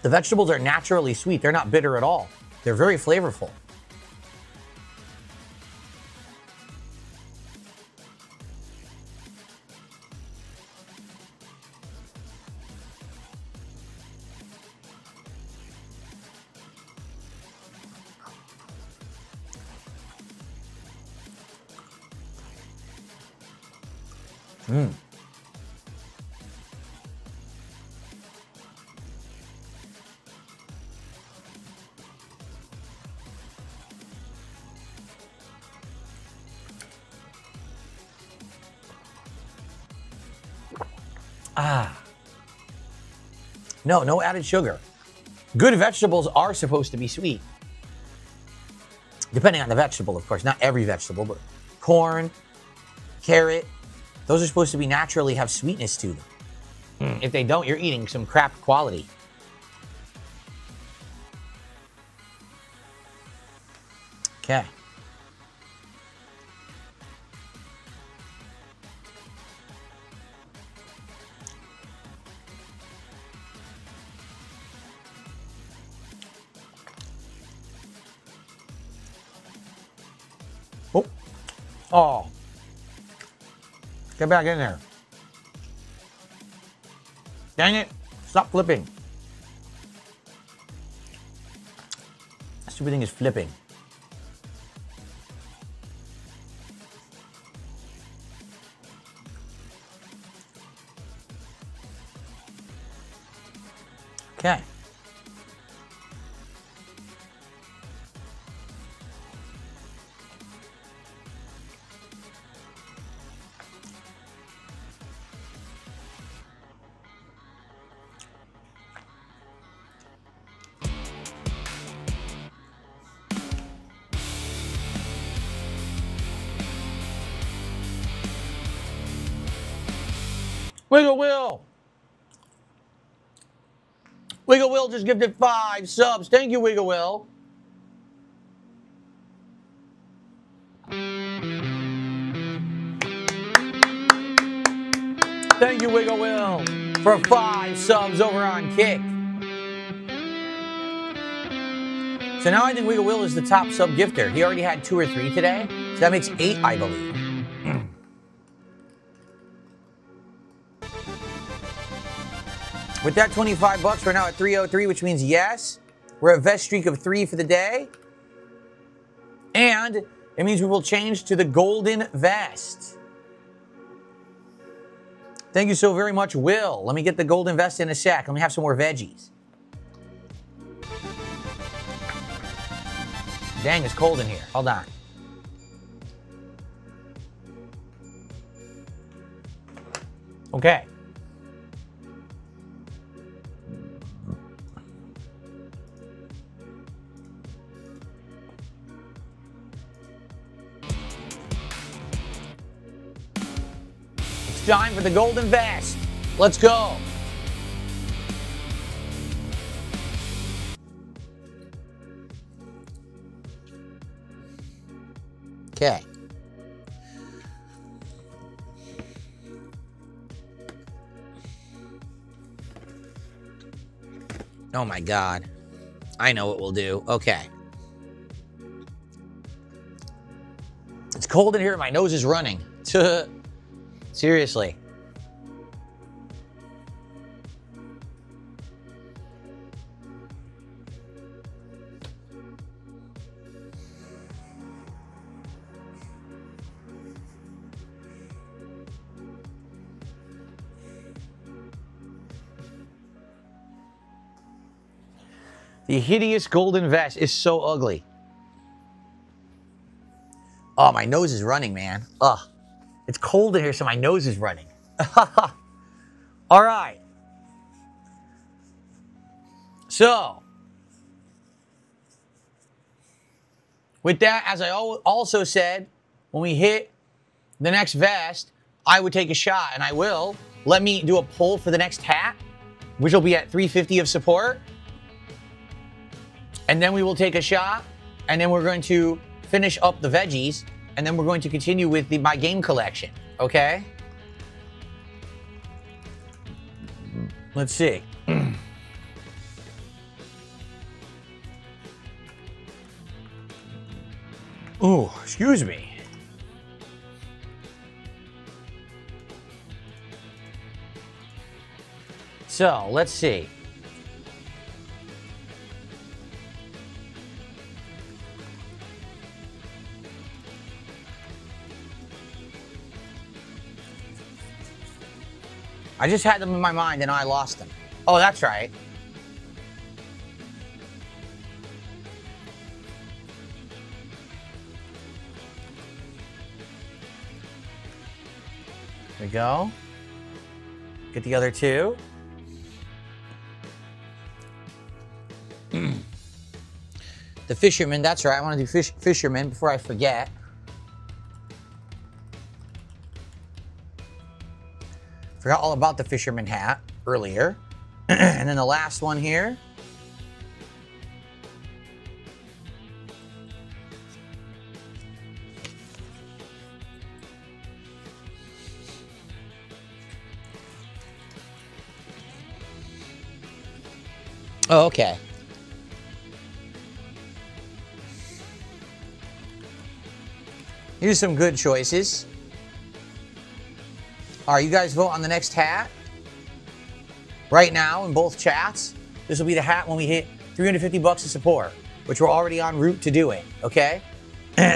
The vegetables are naturally sweet. They're not bitter at all. They're very flavorful. No added sugar. Good vegetables are supposed to be sweet. Depending on the vegetable, of course. Not every vegetable, but corn, carrot, those are supposed to be naturally have sweetness to them. If they don't, you're eating some crap quality. Okay. Oh. Get back in there. Dang it. Stop flipping. That stupid thing is flipping. Okay. Wiggle Will. Wiggle Will just gifted 5 subs. Thank you, Wiggle Will. Thank you, Wiggle Will, for 5 subs over on Kick. So now I think Wiggle Will is the top sub gifter. He already had 2 or 3 today. So that makes 8, I believe. With that 25 bucks, we're now at 303, which means yes, we're at vest streak of 3 for the day. And it means we will change to the golden vest. Thank you so very much, Will. Let me get the golden vest in a sec. Let me have some more veggies. Dang, it's cold in here. Hold on. Okay. It's time for the golden vest. Let's go. Okay. Oh my God. I know what we'll do. Okay. It's cold in here. My nose is running. Seriously. The hideous golden vest is so ugly. Oh, my nose is running, man. Ugh. It's cold in here, so my nose is running. All right. So, with that, as I also said, when we hit the next vest, I would take a shot, and I will. Let me do a poll for the next hat, which will be at 350 of support. And then we will take a shot, and then we're going to finish up the veggies, and then we're going to continue with my game collection, okay? Let's see. Ooh, excuse me. So, let's see. I just had them in my mind and I lost them. Oh, that's right. There we go. Get the other two. The fisherman, that's right. I want to do fisherman before I forget. Forgot all about the fisherman hat earlier. And then the last one here. Oh, okay. Here's some good choices. All right, you guys vote on the next hat. Right now in both chats, this will be the hat when we hit 350 bucks of support, which we're already en route to doing, okay?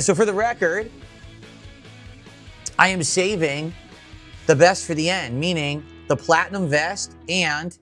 So for the record, I am saving the best for the end, meaning the platinum vest and,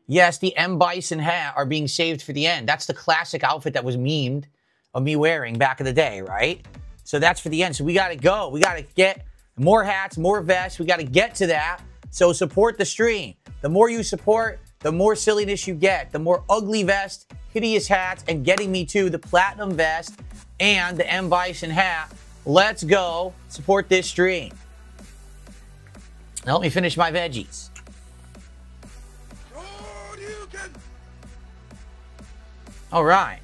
yes, the M. Bison hat are being saved for the end. That's the classic outfit that was memed of me wearing back in the day, right? So that's for the end. So we got to go. We got to get more hats, more vests. We got to get to that. So support the stream. The more you support, the more silliness you get. The more ugly vest, hideous hats, and getting me to the platinum vest and the M. Bison hat. Let's go support this stream. Now let me finish my veggies. All right.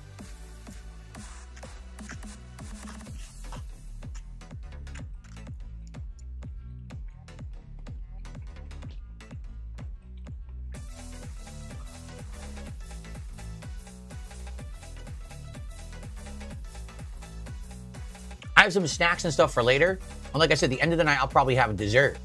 I have some snacks and stuff for later. And like I said, the end of the night, I'll probably have a dessert.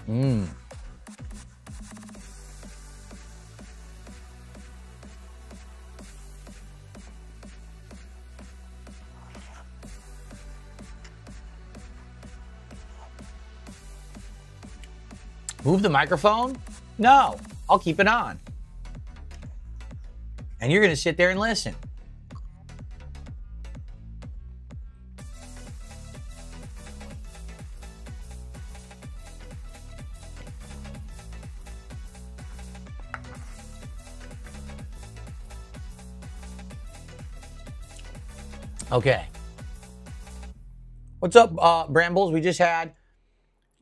Mmm. Move the microphone? No, I'll keep it on. And you're going to sit there and listen. Okay. What's up, Brambles? We just had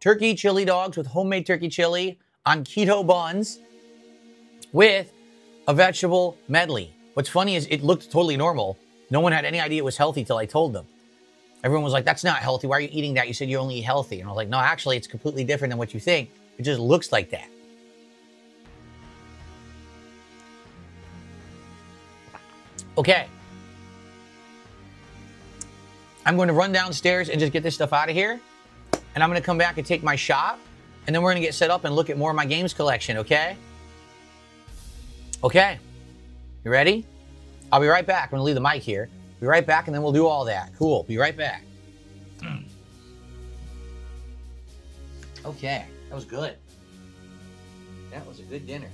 turkey chili dogs with homemade turkey chili on keto buns with a vegetable medley. What's funny is it looked totally normal. No one had any idea it was healthy till I told them. Everyone was like, that's not healthy. Why are you eating that? You said you only eat healthy. And I was like, no, actually, it's completely different than what you think. It just looks like that. Okay. I'm going to run downstairs and just get this stuff out of here. And I'm going to come back and take my shot. And then we're going to get set up and look at more of my games collection, okay? Okay. You ready? I'll be right back. I'm gonna leave the mic here. Be right back, and then we'll do all that. Cool. Be right back. Okay, that was good. That was a good dinner.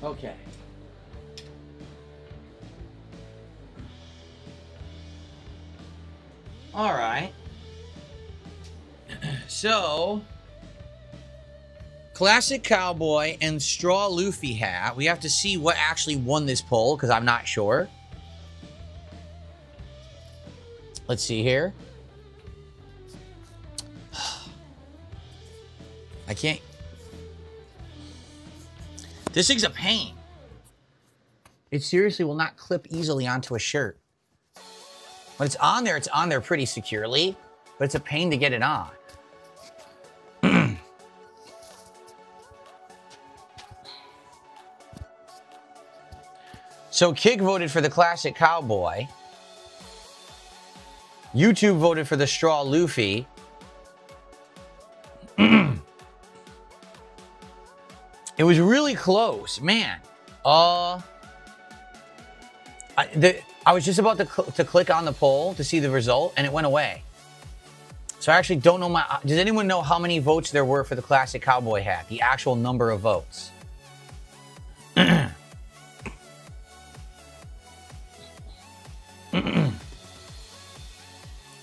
Okay. All right. So, classic cowboy and straw Luffy hat. We have to see what actually won this poll because I'm not sure. Let's see here. I can't. This thing's a pain. It seriously will not clip easily onto a shirt. When it's on there pretty securely, but it's a pain to get it on. So Kick voted for the classic cowboy. YouTube voted for the straw Luffy. It was really close, man. I was just about to click on the poll to see the result, and it went away. So I actually don't know does anyone know how many votes there were for the classic cowboy hat? The actual number of votes.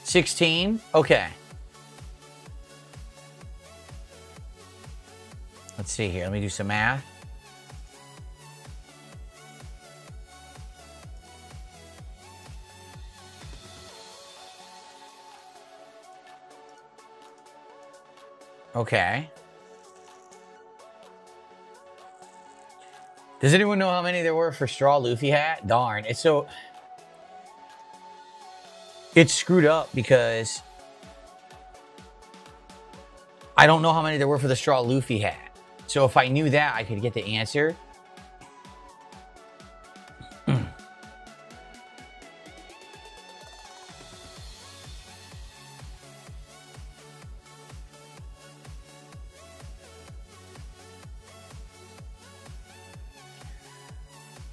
16? Okay. Let's see here. Let me do some math. Okay. Does anyone know how many there were for straw Luffy hat? Darn. It's screwed up because I don't know how many there were for the straw Luffy hat. So if I knew that, I could get the answer.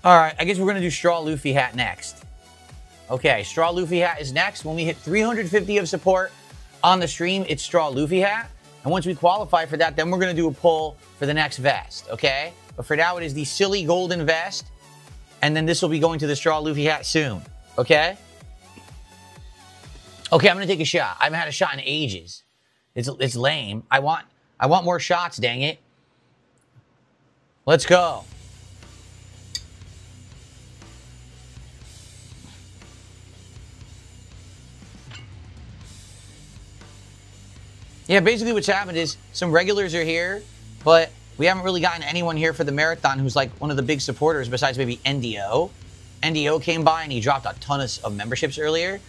All right, I guess we're going to do straw Luffy hat next. Okay, straw Luffy hat is next. When we hit 350 of support on the stream, it's straw Luffy hat. And once we qualify for that, then we're going to do a poll for the next vest, okay? But for now, it is the silly golden vest. And then this will be going to the straw Luffy hat soon, okay? Okay, I'm going to take a shot. I haven't had a shot in ages. It's lame. I want more shots, dang it. Let's go. Yeah, basically what's happened is some regulars are here, but we haven't really gotten anyone here for the marathon who's like one of the big supporters besides maybe NDO. NDO came by and he dropped a ton of memberships earlier.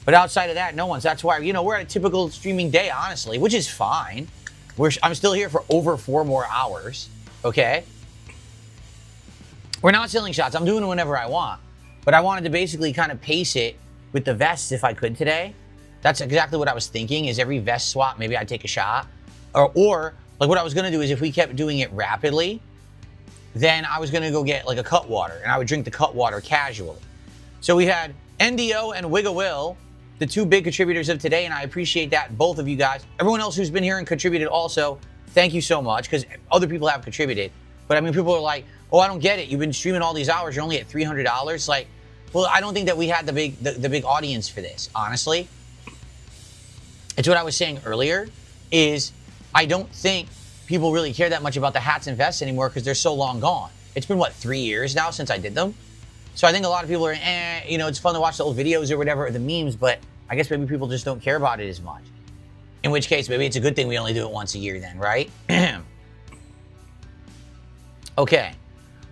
But outside of that, no one's. That's why, you know, we're at a typical streaming day, honestly, which is fine. I'm still here for over 4 more hours, okay? We're not selling shots. I'm doing it whenever I want. But I wanted to basically kind of pace it with the vests if I could today. That's exactly what I was thinking, is every vest swap, maybe I'd take a shot. Or like what I was going to do is if we kept doing it rapidly, then I was going to go get like a cut water, and I would drink the cut water casually. So we had NDO and Wigga Will, the 2 big contributors of today, and I appreciate that, both of you guys. Everyone else who's been here and contributed also, thank you so much, because other people have contributed. But I mean, people are like, oh, I don't get it. You've been streaming all these hours. You're only at $300. Like, well, I don't think that we had the big audience for this, honestly. It's what I was saying earlier, is I don't think people really care that much about the hats and vests anymore because they're so long gone. It's been, what, 3 years now since I did them? So I think a lot of people are, you know, it's fun to watch the old videos or whatever, or the memes, but I guess maybe people just don't care about it as much. In which case, maybe it's a good thing we only do it once a year then, right? Okay.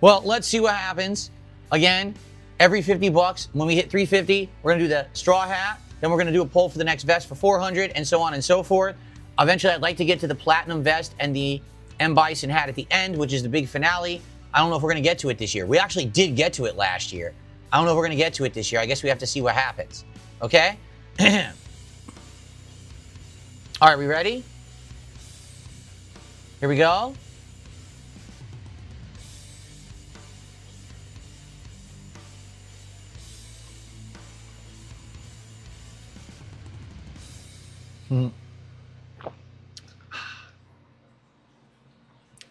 Well, let's see what happens. Again, every 50 bucks, when we hit 350, we're going to do the straw hat. Then we're going to do a poll for the next vest for 400, and so on and so forth. Eventually, I'd like to get to the platinum vest and the M. Bison hat at the end, which is the big finale. I don't know if we're going to get to it this year. We actually did get to it last year. I don't know if we're going to get to it this year. I guess we have to see what happens. Okay? All right, we ready? Here we go.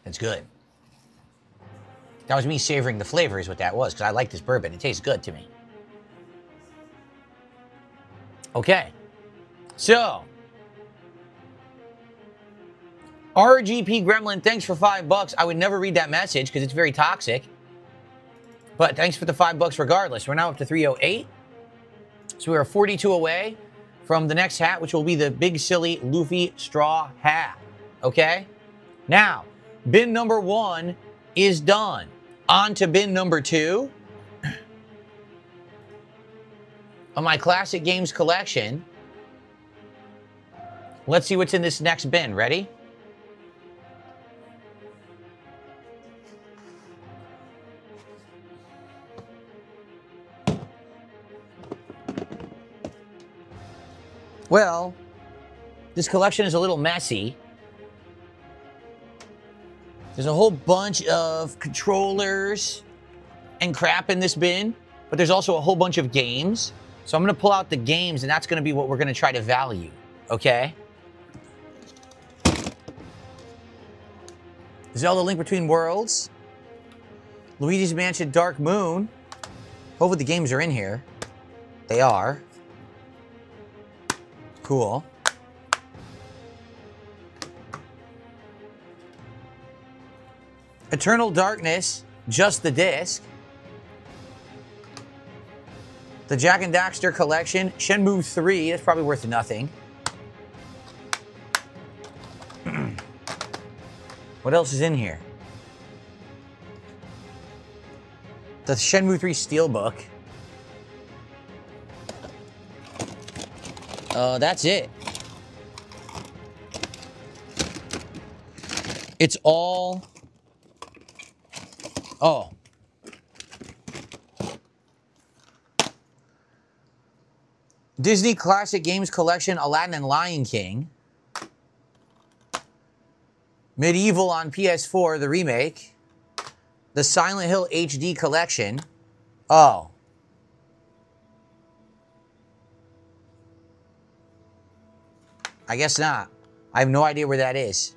That's good. That was me savoring the flavor is what that was, because I like this bourbon. It tastes good to me. Okay. So, RGP Gremlin, thanks for $5. I would never read that message because it's very toxic. But thanks for the $5 regardless. We're now up to 308. So we are 42 away from the next hat, which will be the Big Silly Luffy Straw Hat. Okay? Now, bin number 1 is done. On to bin number 2 of my Classic Games collection. Let's see what's in this next bin. Ready? Well, this collection is a little messy. There's a whole bunch of controllers and crap in this bin, but there's also a whole bunch of games. So I'm going to pull out the games, and that's going to be what we're going to try to value, okay? Zelda Link Between Worlds. Luigi's Mansion Dark Moon. Hopefully the games are in here. They are. Cool. Eternal Darkness, just the disc. The Jak and Daxter collection. Shenmue 3, that's probably worth nothing. What else is in here? The Shenmue 3 Steelbook. That's it. It's all... Oh. Disney Classic Games Collection, Aladdin and Lion King. Medieval on PS4, the remake. The Silent Hill HD Collection. Oh. I guess not. I have no idea where that is.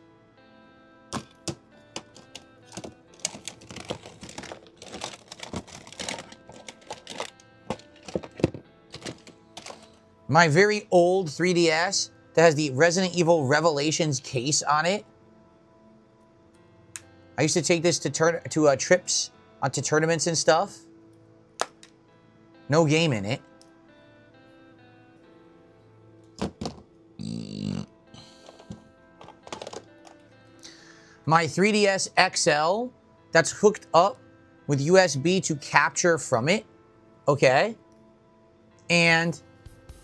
My very old 3DS that has the Resident Evil Revelations case on it. I used to take this to trips, to tournaments and stuff. No game in it. My 3DS XL that's hooked up with USB to capture from it. Okay. And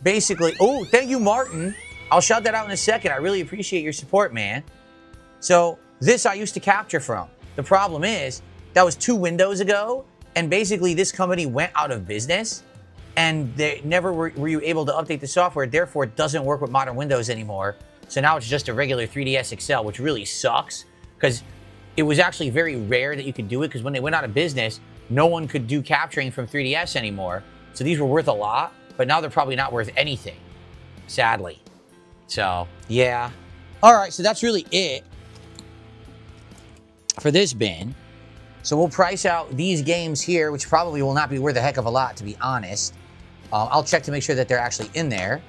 basically, oh, thank you, Martin. I'll shout that out in a second. I really appreciate your support, man. So this I used to capture from. The problem is that was 2 Windows ago, and basically this company went out of business, and they never were you able to update the software. Therefore, it doesn't work with modern Windows anymore. So now it's just a regular 3DS XL, which really sucks because it was actually very rare that you could do it because when they went out of business, no one could do capturing from 3DS anymore. So these were worth a lot, but now they're probably not worth anything, sadly. So, yeah. All right, so that's really it for this bin. So we'll price out these games here, which probably will not be worth a heck of a lot, to be honest. I'll check to make sure that they're actually in there.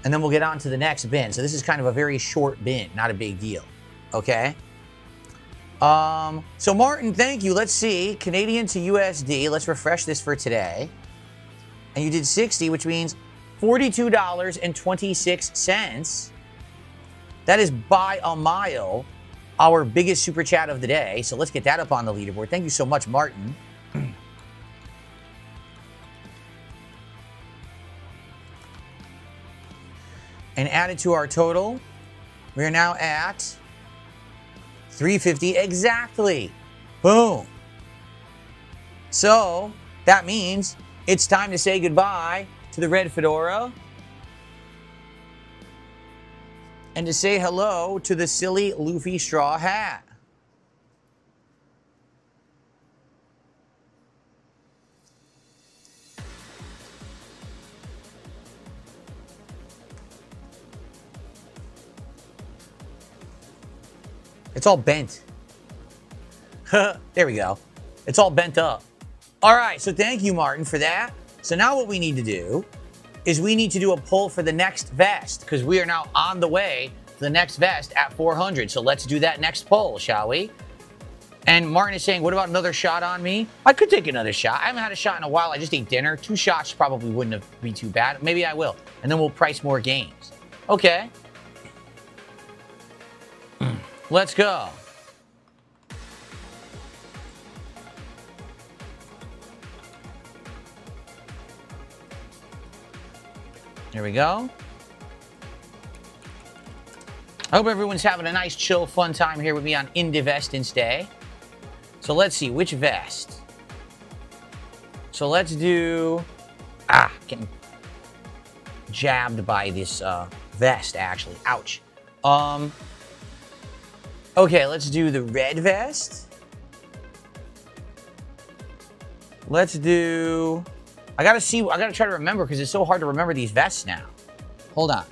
And then we'll get on to the next bin. So this is kind of a very short bin, not a big deal. Okay? So Martin, thank you. Let's see. Canadian to USD. Let's refresh this for today. And you did 60, which means $42.26. That is by a mile our biggest super chat of the day. So let's get that up on the leaderboard. Thank you so much, Martin. And added to our total, we are now at 350 exactly. Boom. So that means it's time to say goodbye to the red fedora and to say hello to the silly Luffy straw hat. It's all bent. There we go. It's all bent up. All right, so thank you, Martin, for that. So now what we need to do is we need to do a poll for the next vest because we are now on the way to the next vest at 400. So let's do that next poll, shall we? And Martin is saying, what about another shot on me? I could take another shot. I haven't had a shot in a while. I just ate dinner. 2 shots probably wouldn't be too bad. Maybe I will. And then we'll price more games. Okay. Let's go. Here we go. I hope everyone's having a nice, chill, fun time here with me on IndeVESTdence Day. So let's see, which vest? So let's do... getting jabbed by this vest, actually. Ouch. Okay, let's do the red vest. Let's do... I gotta try to remember because it's so hard to remember these vests now. Hold on.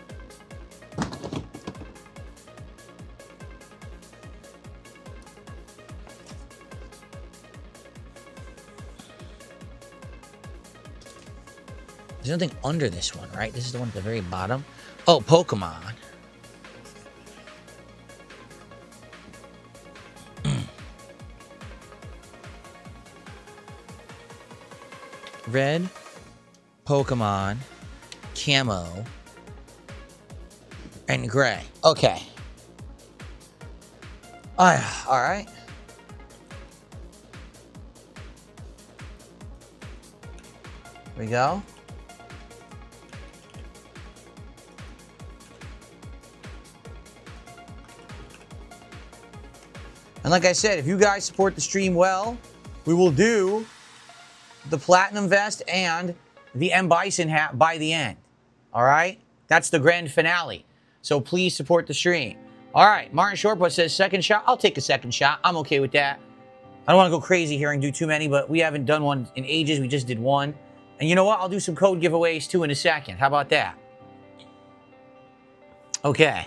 There's nothing under this one, right? This is the one at the very bottom. Oh, Pokemon. Red, Pokemon, camo, and gray. Okay. All right. Here we go. And like I said, if you guys support the stream well, we will do the Platinum Vest and the M. Bison hat by the end. All right? That's the grand finale. So please support the stream. All right, Martin Shortbutt says second shot. I'll take a second shot. I'm okay with that. I don't want to go crazy here and do too many, but we haven't done one in ages. We just did one. And you know what? I'll do some code giveaways too in a second. How about that? Okay.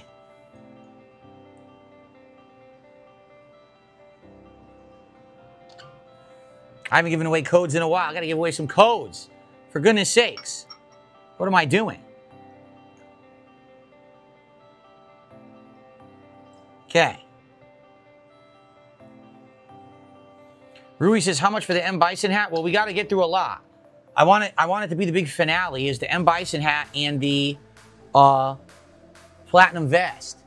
I haven't given away codes in a while. I got to give away some codes. For goodness sakes. What am I doing? Okay. Rui says, how much for the M. Bison hat? Well, we got to get through a lot. I want it to be the big finale is the M. Bison hat and the Platinum Vest.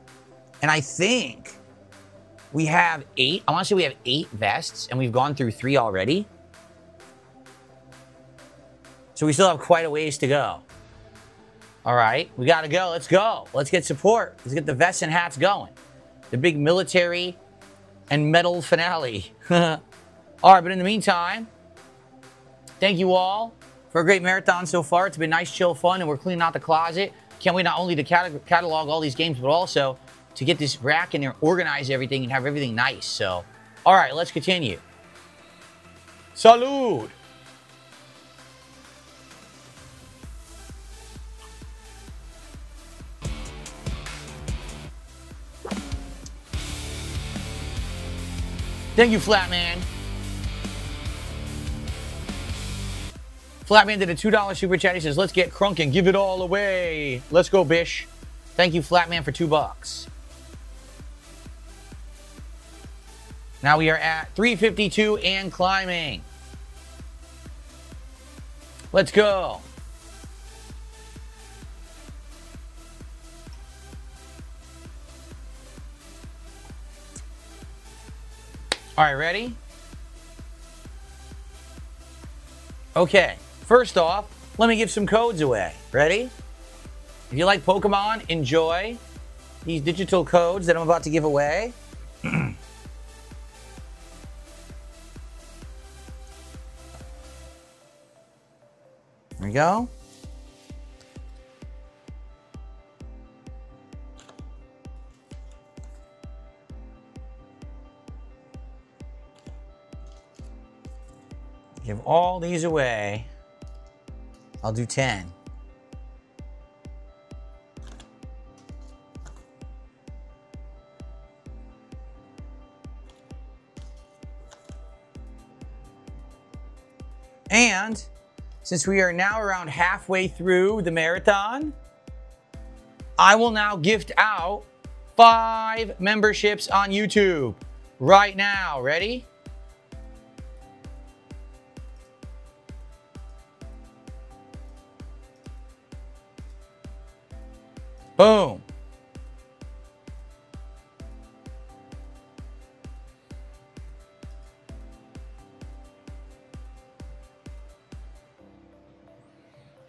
And I think we have 8. I want to say we have 8 vests, and we've gone through 3 already. So we still have quite a ways to go. All right, we got to go. Let's go. Let's get support. Let's get the vests and hats going. The big military and metal finale. All right, but in the meantime, thank you all for a great marathon so far. It's been nice, chill, fun, and we're cleaning out the closet. Can't wait not only to catalog all these games, but also to get this rack in there, organize everything, and have everything nice. So, all right, let's continue. Salud! Thank you, Flatman. Flatman did a $2 super chat. He says, let's get crunk and give it all away. Let's go, Bish. Thank you, Flatman, for $2. Now we are at 352 and climbing. Let's go. All right, ready? Okay, first off, let me give some codes away. Ready? If you like Pokemon, enjoy these digital codes that I'm about to give away. There we go. Give all these away. I'll do 10. And since we are now around halfway through the marathon, I will now gift out 5 memberships on YouTube right now. Ready? Boom.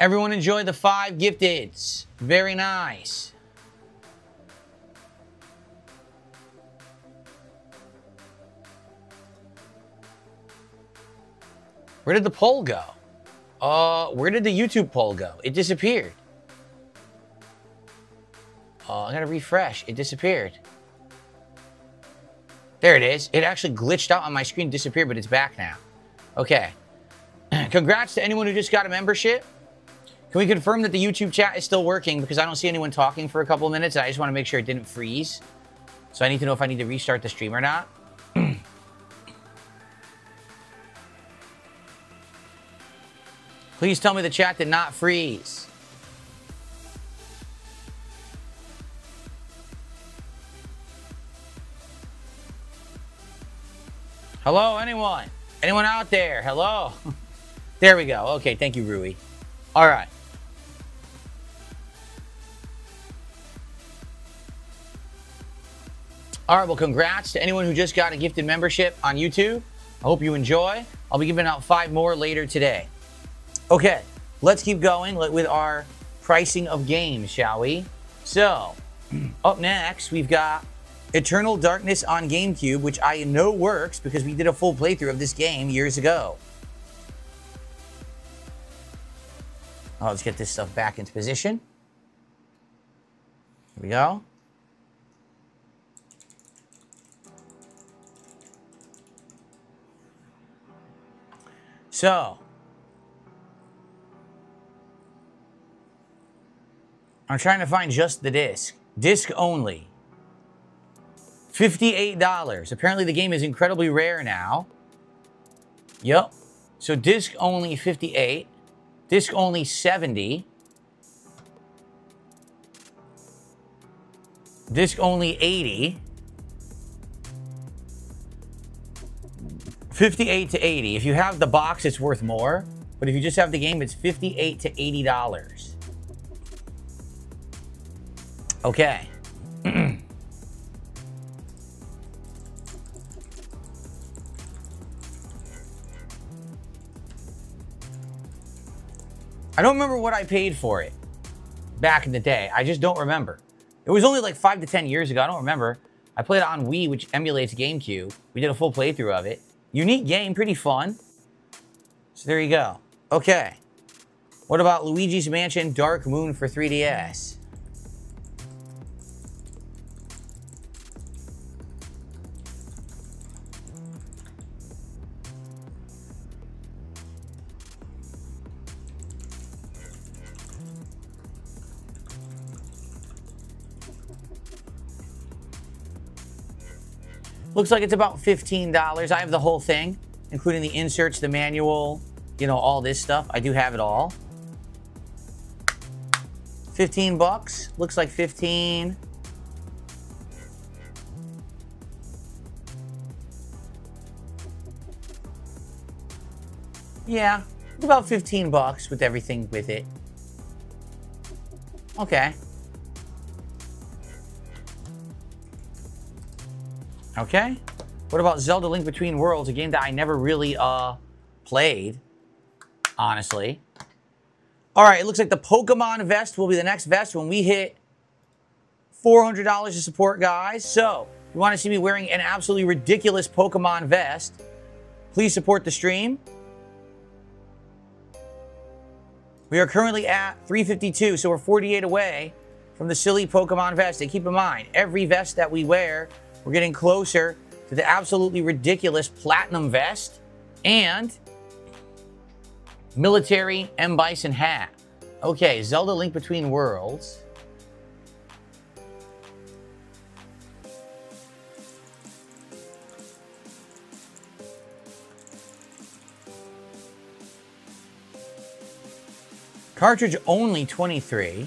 Everyone enjoy the 5 gifteds. Very nice. Where did the poll go? Where did the YouTube poll go? It disappeared. I gotta refresh. It disappeared. There it is. It actually glitched out on my screen, disappeared, but it's back now. Okay. Congrats to anyone who just got a membership. Can we confirm that the YouTube chat is still working? Because I don't see anyone talking for a couple of minutes, and I just want to make sure it didn't freeze. So I need to know if I need to restart the stream or not. Please tell me the chat did not freeze. Hello, anyone? Anyone out there? Hello? There we go. Okay, thank you, Rui. All right. All right, well, congrats to anyone who just got a gifted membership on YouTube. I hope you enjoy. I'll be giving out 5 more later today. Okay, let's keep going with our pricing of games, shall we? So, up next, we've got Eternal Darkness on GameCube, which I know works because we did a full playthrough of this game years ago. Let's get this stuff back into position. Here we go. So, I'm trying to find just the disc. Disc only. $58. Apparently the game is incredibly rare now. Yep. So disc only 58. Disc only 70. Disc only 80. 58 to 80. If you have the box, it's worth more. But if you just have the game, it's $58 to $80. Okay. I don't remember what I paid for it back in the day. I just don't remember. It was only like 5 to 10 years ago. I don't remember. I played it on Wii, which emulates GameCube. We did a full playthrough of it. Unique game, pretty fun. So there you go. Okay. What about Luigi's Mansion Dark Moon for 3DS? Looks like it's about $15. I have the whole thing, including the inserts, the manual, you know, all this stuff. I do have it all. 15 bucks. Looks like 15. Yeah, it's about 15 bucks with everything with it. Okay. Okay. What about Zelda Link Between Worlds, a game that I never really played, honestly. All right, it looks like the Pokemon vest will be the next vest when we hit $400 to support, guys. So, if you want to see me wearing an absolutely ridiculous Pokemon vest, please support the stream. We are currently at 352, so we're 48 away from the silly Pokemon vest. And keep in mind, every vest that we wear, we're getting closer to the absolutely ridiculous Platinum vest and military M. Bison hat. Okay, Zelda Link Between Worlds. Cartridge only 23.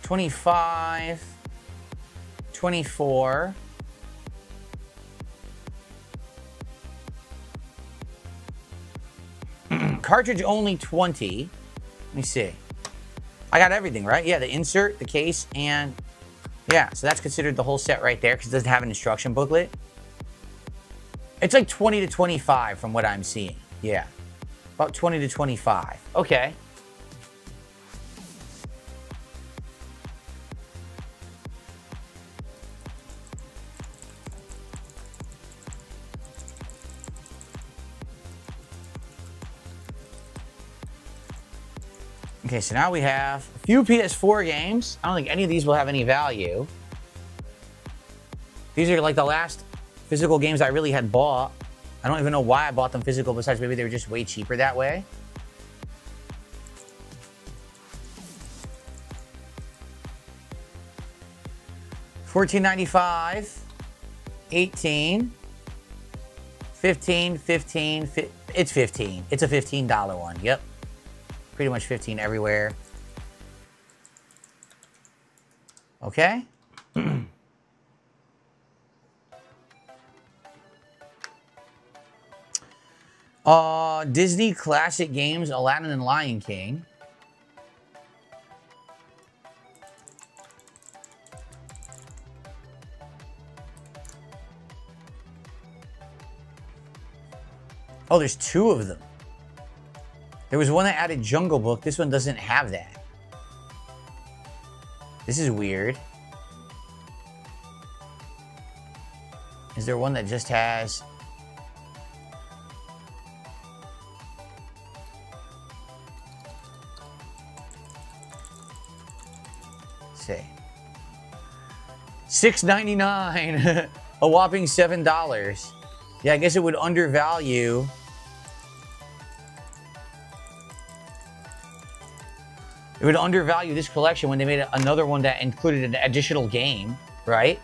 $25. $24. Cartridge only 20. Let me see. I got everything, right? Yeah, the insert, the case, and yeah, so that's considered the whole set right there because it doesn't have an instruction booklet. It's like 20 to 25 from what I'm seeing. Yeah, about 20 to 25. Okay. Okay, so now we have a few PS4 games. I don't think any of these will have any value. These are like the last physical games I really had bought. I don't even know why I bought them physical, besides maybe they were just way cheaper that way. $14.95, 18, 15, 15, it's 15. It's a $15 one, yep. Pretty much 15 everywhere. Okay. Disney classic games, Aladdin and Lion King. Oh, there's two of them. There was one that added Jungle Book. This one doesn't have that. This is weird. Is there one that just has... Let's see. $6.99. A whopping $7. Yeah, I guess it would undervalue... It would undervalue this collection when they made another one that included an additional game, right?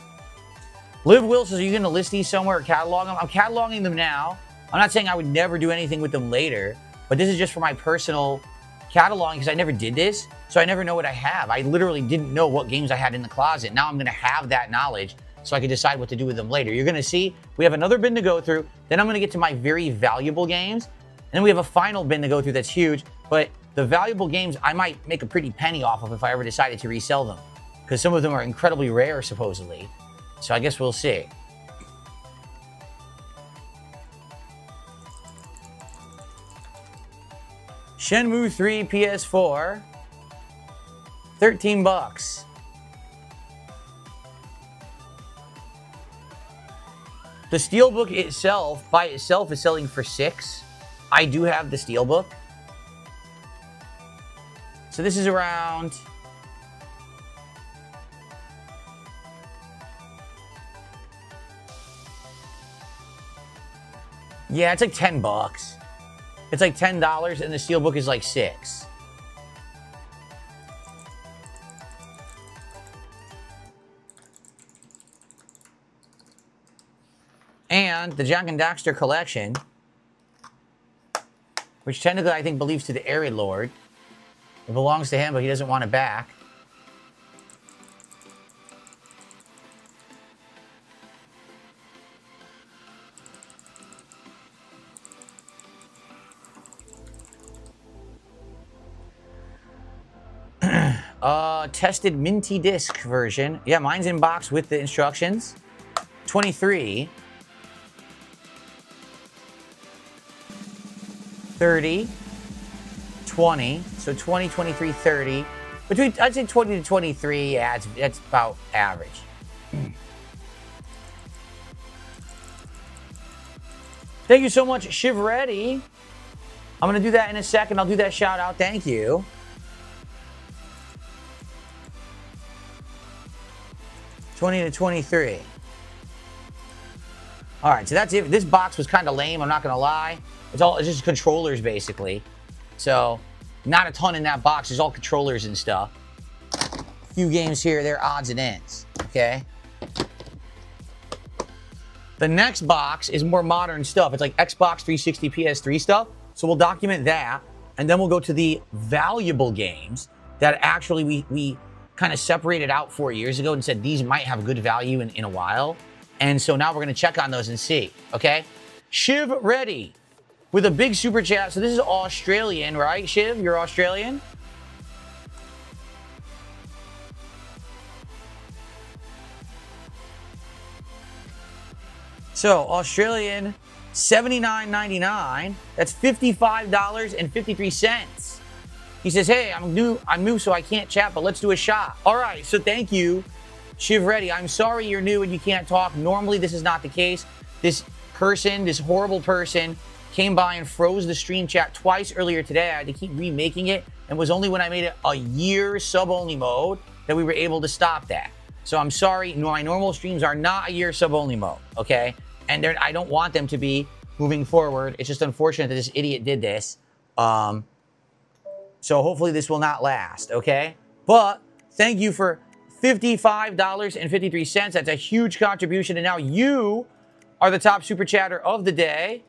Liv Will says, are you going to list these somewhere or catalog them? I'm cataloging them now. I'm not saying I would never do anything with them later, but this is just for my personal cataloging because I never did this, so I never know what I have. I literally didn't know what games I had in the closet. Now I'm going to have that knowledge so I can decide what to do with them later. You're going to see we have another bin to go through. Then I'm going to get to my very valuable games. And then we have a final bin to go through that's huge, but the valuable games, I might make a pretty penny off of if I ever decided to resell them. Because some of them are incredibly rare, supposedly. So I guess we'll see. Shenmue 3 PS4. 13 bucks. The Steelbook itself, by itself, is selling for $6. I do have the Steelbook. So this is around... Yeah, it's like 10 bucks. It's like $10 and the Steelbook is like $6. And the Jak and Daxter collection, which technically I think believes to the Arid Lord. It belongs to him, but he doesn't want it back. Tested minty disc version. Yeah, mine's in box with the instructions. 23. 30. 20. So 20, 23, 30. Between, I'd say 20 to 23, yeah, that's about average. Thank you so much, Shivretti. I'm going to do that in a second. I'll do that shout out. Thank you. $20 to 23. All right, so that's it. This box was kind of lame. I'm not going to lie. It's just controllers, basically. So, not a ton in that box. There's all controllers and stuff. A few games here, they're odds and ends. Okay? The next box is more modern stuff. It's like Xbox 360, PS3 stuff. So we'll document that. And then we'll go to the valuable games that actually we kind of separated out 4 years ago and said these might have good value in a while. And so now we're going to check on those and see. Okay? Shiv Ready with a big super chat. So this is Australian, right? Shiv, you're Australian? So Australian, $79.99. That's $55.53. He says, hey, I'm new, so I can't chat, but let's do a shot. All right, so thank you, Shiv Reddy. I'm sorry you're new and you can't talk. Normally, this is not the case. This person, this horrible person, came by and froze the stream chat twice earlier today. I had to keep remaking it, and it was only when I made it a year sub-only mode that we were able to stop that. So I'm sorry, my normal streams are not a year sub-only mode, okay? And I don't want them to be moving forward. It's just unfortunate that this idiot did this. So hopefully this will not last, okay? But thank you for $55.53. That's a huge contribution. And now you are the top super chatter of the day.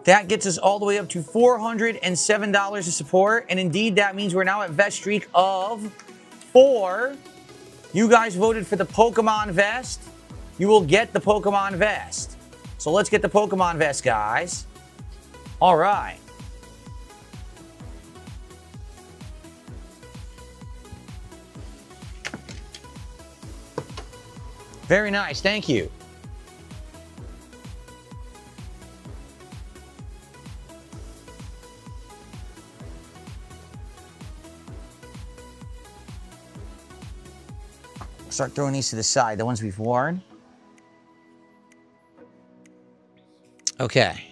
That gets us all the way up to $407 of support. And indeed, that means we're now at vest streak of 4. You guys voted for the Pokemon vest. You will get the Pokemon vest. So let's get the Pokemon vest, guys. All right. Very nice. Thank you. Start throwing these to the side, the ones we've worn. Okay.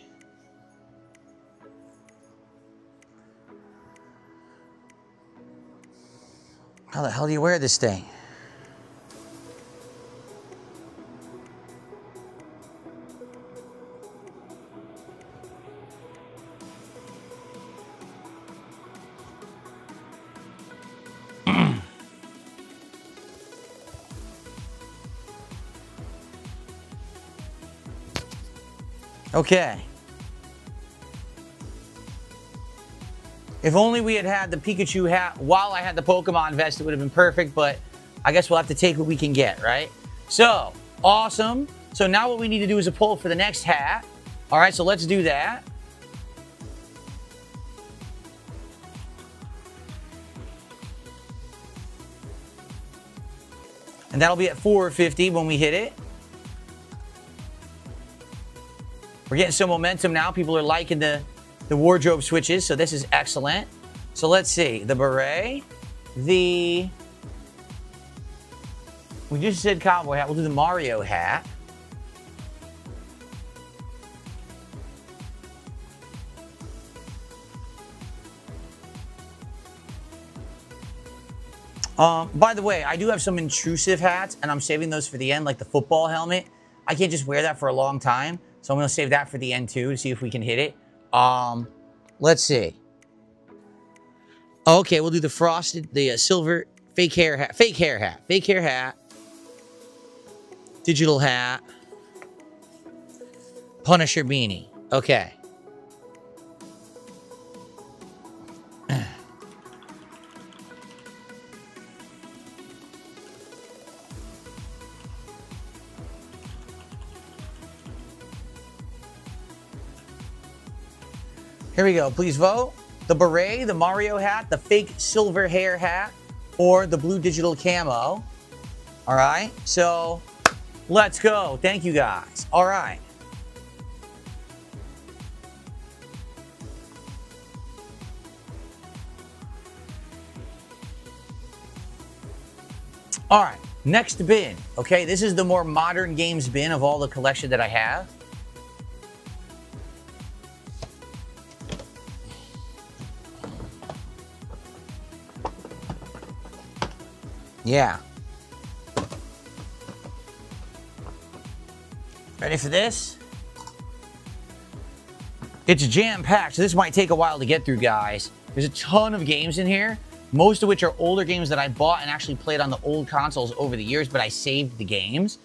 How the hell do you wear this thing? Okay. If only we had had the Pikachu hat while I had the Pokemon vest, it would have been perfect, but I guess we'll have to take what we can get, right? So, awesome. So now what we need to do is a poll for the next hat. All right, so let's do that. And that'll be at 450 when we hit it. We're getting some momentum now. People are liking the wardrobe switches, so this is excellent. So let's see. The beret. We just said cowboy hat. We'll do the Mario hat. By the way, I do have some intrusive hats, and I'm saving those for the end, like the football helmet. I can't just wear that for a long time. So I'm going to save that for the end, too, to see if we can hit it. Let's see. Okay, we'll do the frosted, the silver fake hair hat. Fake hair hat. Fake hair hat. Digital hat. Punisher beanie. Okay. Here we go. Please vote. The beret, the Mario hat, the fake silver hair hat, or the blue digital camo. All right. So let's go. Thank you, guys. All right. All right. Next bin. Okay. This is the more modern games bin of all the collection that I have. Yeah. Ready for this? It's jam-packed, so this might take a while to get through, guys. There's a ton of games in here, most of which are older games that I bought and actually played on the old consoles over the years, but I saved the games.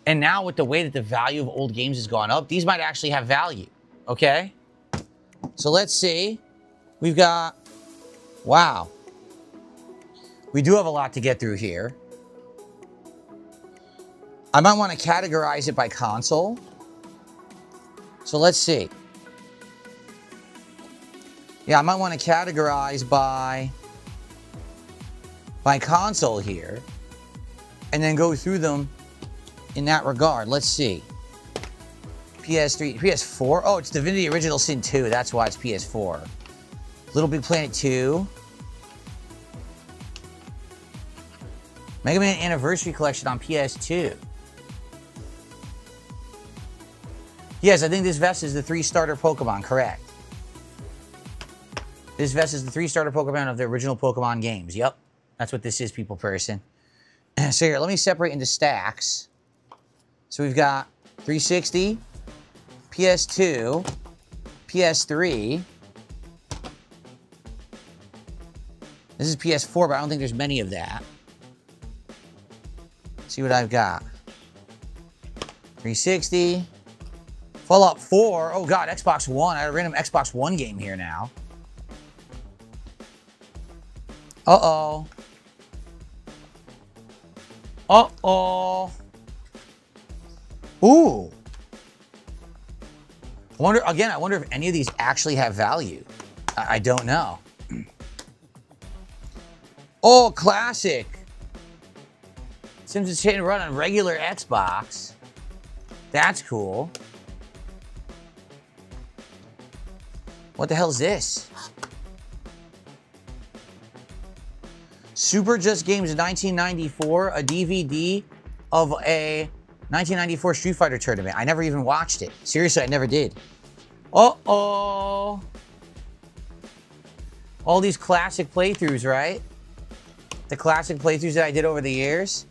And now with the way that the value of old games has gone up, these might actually have value, okay? So let's see. We've got, wow. We do have a lot to get through here. I might want to categorize it by console. So let's see. Yeah, I might want to categorize by console here. And then go through them in that regard. Let's see. PS3, PS4. Oh, it's Divinity Original Sin 2. That's why it's PS4. Little Big Planet 2. Mega Man Anniversary Collection on PS2. Yes, I think this vest is the 3-starter Pokemon, correct. This vest is the 3-starter Pokemon of the original Pokemon games. Yep, that's what this is, people person. So here, let me separate into stacks. So we've got 360, PS2, PS3. This is PS4, but I don't think there's many of that. Let's see what I've got. 360. Fallout 4. Oh god, Xbox One. I have a random Xbox One game here now. Uh-oh. Uh-oh. Ooh. I wonder if any of these actually have value. I don't know. Oh, classic. Simpsons Hit and Run on regular Xbox. That's cool. What the hell is this? Super Just Games 1994, a DVD of a 1994 Street Fighter tournament. I never even watched it. Seriously, I never did. Uh-oh. All these classic playthroughs, right? The classic playthroughs that I did over the years.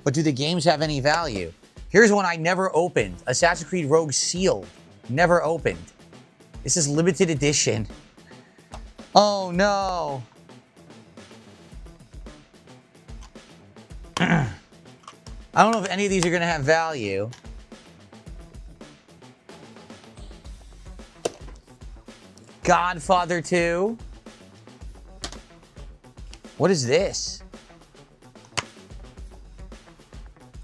But do the games have any value? Here's one I never opened. Assassin's Creed Rogue Sealed. Never opened. This is limited edition. Oh, no. I don't know if any of these are going to have value. Godfather 2. What is this?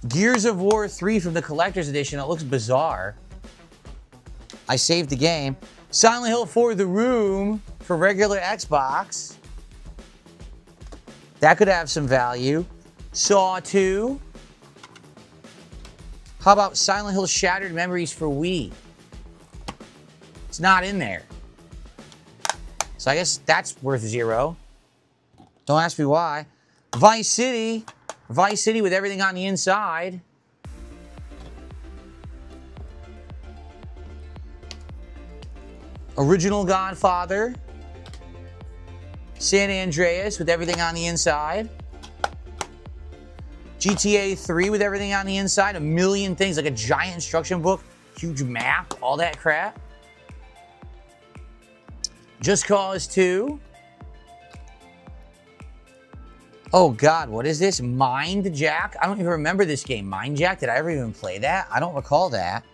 Gears of War 3 from the Collector's Edition. It looks bizarre. I saved the game. Silent Hill 4 The Room for regular Xbox. That could have some value. Saw 2. How about Silent Hill Shattered Memories for Wii? It's not in there. So I guess that's worth 0. Don't ask me why. Vice City. Vice City with everything on the inside. Original Godfather. San Andreas with everything on the inside. GTA 3 with everything on the inside. A million things, like a giant instruction book, huge map, all that crap. Just Cause 2. Oh god, what is this? Mind Jack? I don't even remember this game. Mind Jack? Did I ever even play that? I don't recall that.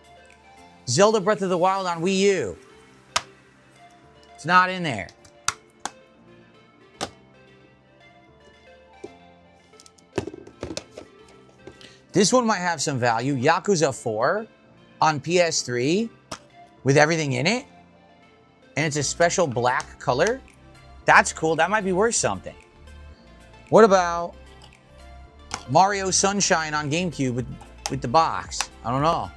Zelda Breath of the Wild on Wii U. It's not in there. This one might have some value. Yakuza 4 on PS3 with everything in it. And it's a special black color. That's cool. That might be worth something. What about Mario Sunshine on GameCube with the box? I don't know.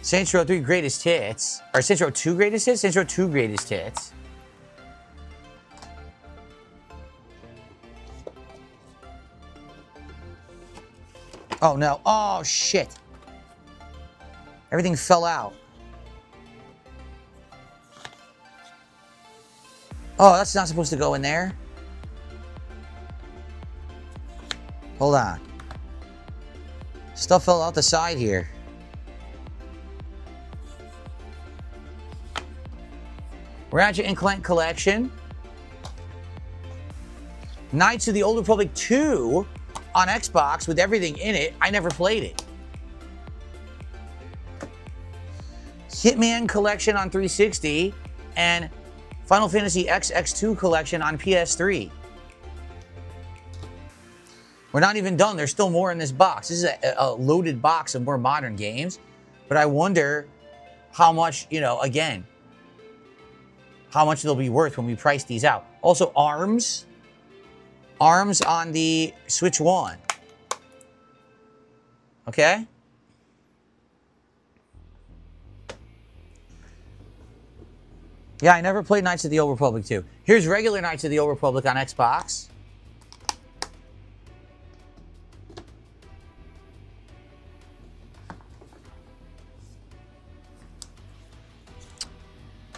Saints Row 3 Greatest Hits. Or Saints Row 2 Greatest Hits? Saints Row 2 Greatest Hits. Oh no. Oh shit. Everything fell out. Oh, that's not supposed to go in there. Hold on. Stuff fell out the side here. Ratchet and Clank Collection. Knights of the Old Republic 2 on Xbox with everything in it. I never played it. Hitman Collection on 360 and Final Fantasy XX2 Collection on PS3. We're not even done. There's still more in this box. This is a loaded box of more modern games. But I wonder how much, you know, again, how much they'll be worth when we price these out. Also, ARMS. ARMS on the Switch 1. Okay? Yeah, I never played Knights of the Old Republic 2. Here's regular Knights of the Old Republic on Xbox.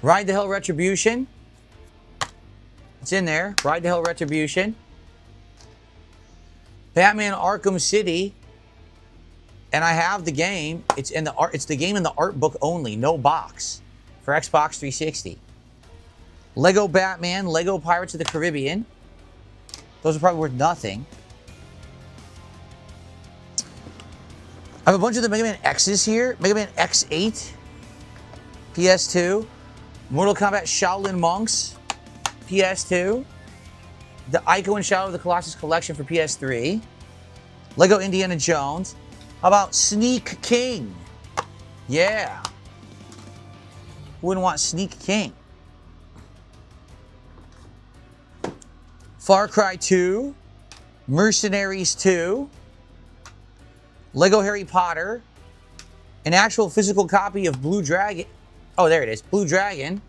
Ride the Hell Retribution. It's in there. Ride the Hell Retribution. Batman Arkham City. And I have the game. It's in the art. It's the game in the art book only, no box, for Xbox 360. Lego Batman, Lego Pirates of the Caribbean. Those are probably worth nothing. I have a bunch of the Mega Man X's here. Mega Man X8, PS2. Mortal Kombat Shaolin Monks, PS2. The Ico and Shadow of the Colossus Collection for PS3. Lego Indiana Jones. How about Sneak King? Yeah. Who wouldn't want Sneak King? Far Cry 2. Mercenaries 2. Lego Harry Potter. An actual physical copy of Blue Dragon. Oh, there it is. Blue Dragon.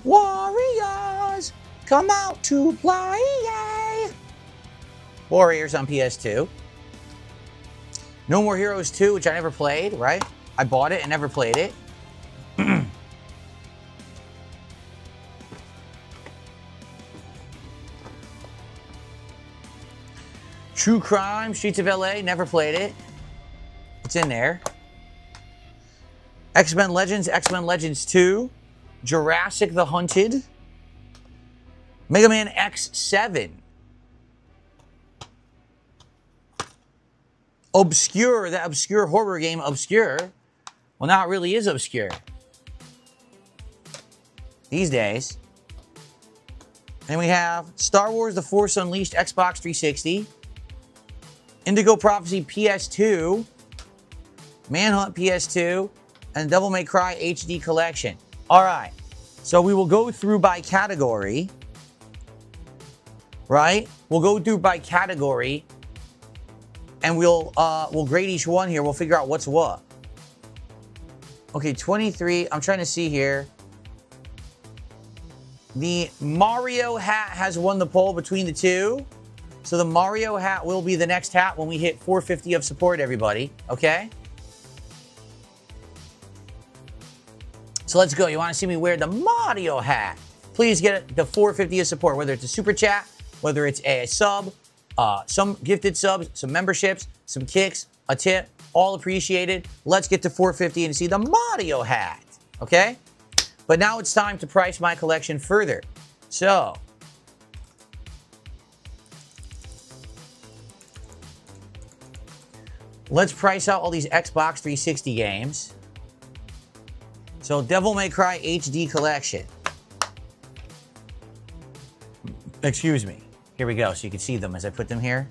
Warriors, come out to play. Warriors on PS2. No More Heroes 2, which I never played, right? I bought it and never played it. True Crime, Streets of LA, never played it. It's in there. X-Men Legends 2. Jurassic the Hunted. Mega Man X7. Obscure, that obscure horror game, Obscure. Well, now it really is obscure. These days. And we have Star Wars The Force Unleashed, Xbox 360. Indigo Prophecy PS2, Manhunt PS2, and Devil May Cry HD Collection. All right, so we will go through by category, right? We'll go through by category, and we'll grade each one here. We'll figure out what's what. Okay, 23. I'm trying to see here. The Mario hat has won the poll between the two. So the Mario hat will be the next hat when we hit 450 of support, everybody. Okay? So let's go. You want to see me wear the Mario hat? Please get the 450 of support, whether it's a super chat, whether it's a sub, some gifted subs, some memberships, some kicks, a tip, all appreciated. Let's get to 450 and see the Mario hat. Okay? But now it's time to price my collection further. So let's price out all these Xbox 360 games. So, Devil May Cry HD Collection. Excuse me. Here we go, so you can see them as I put them here.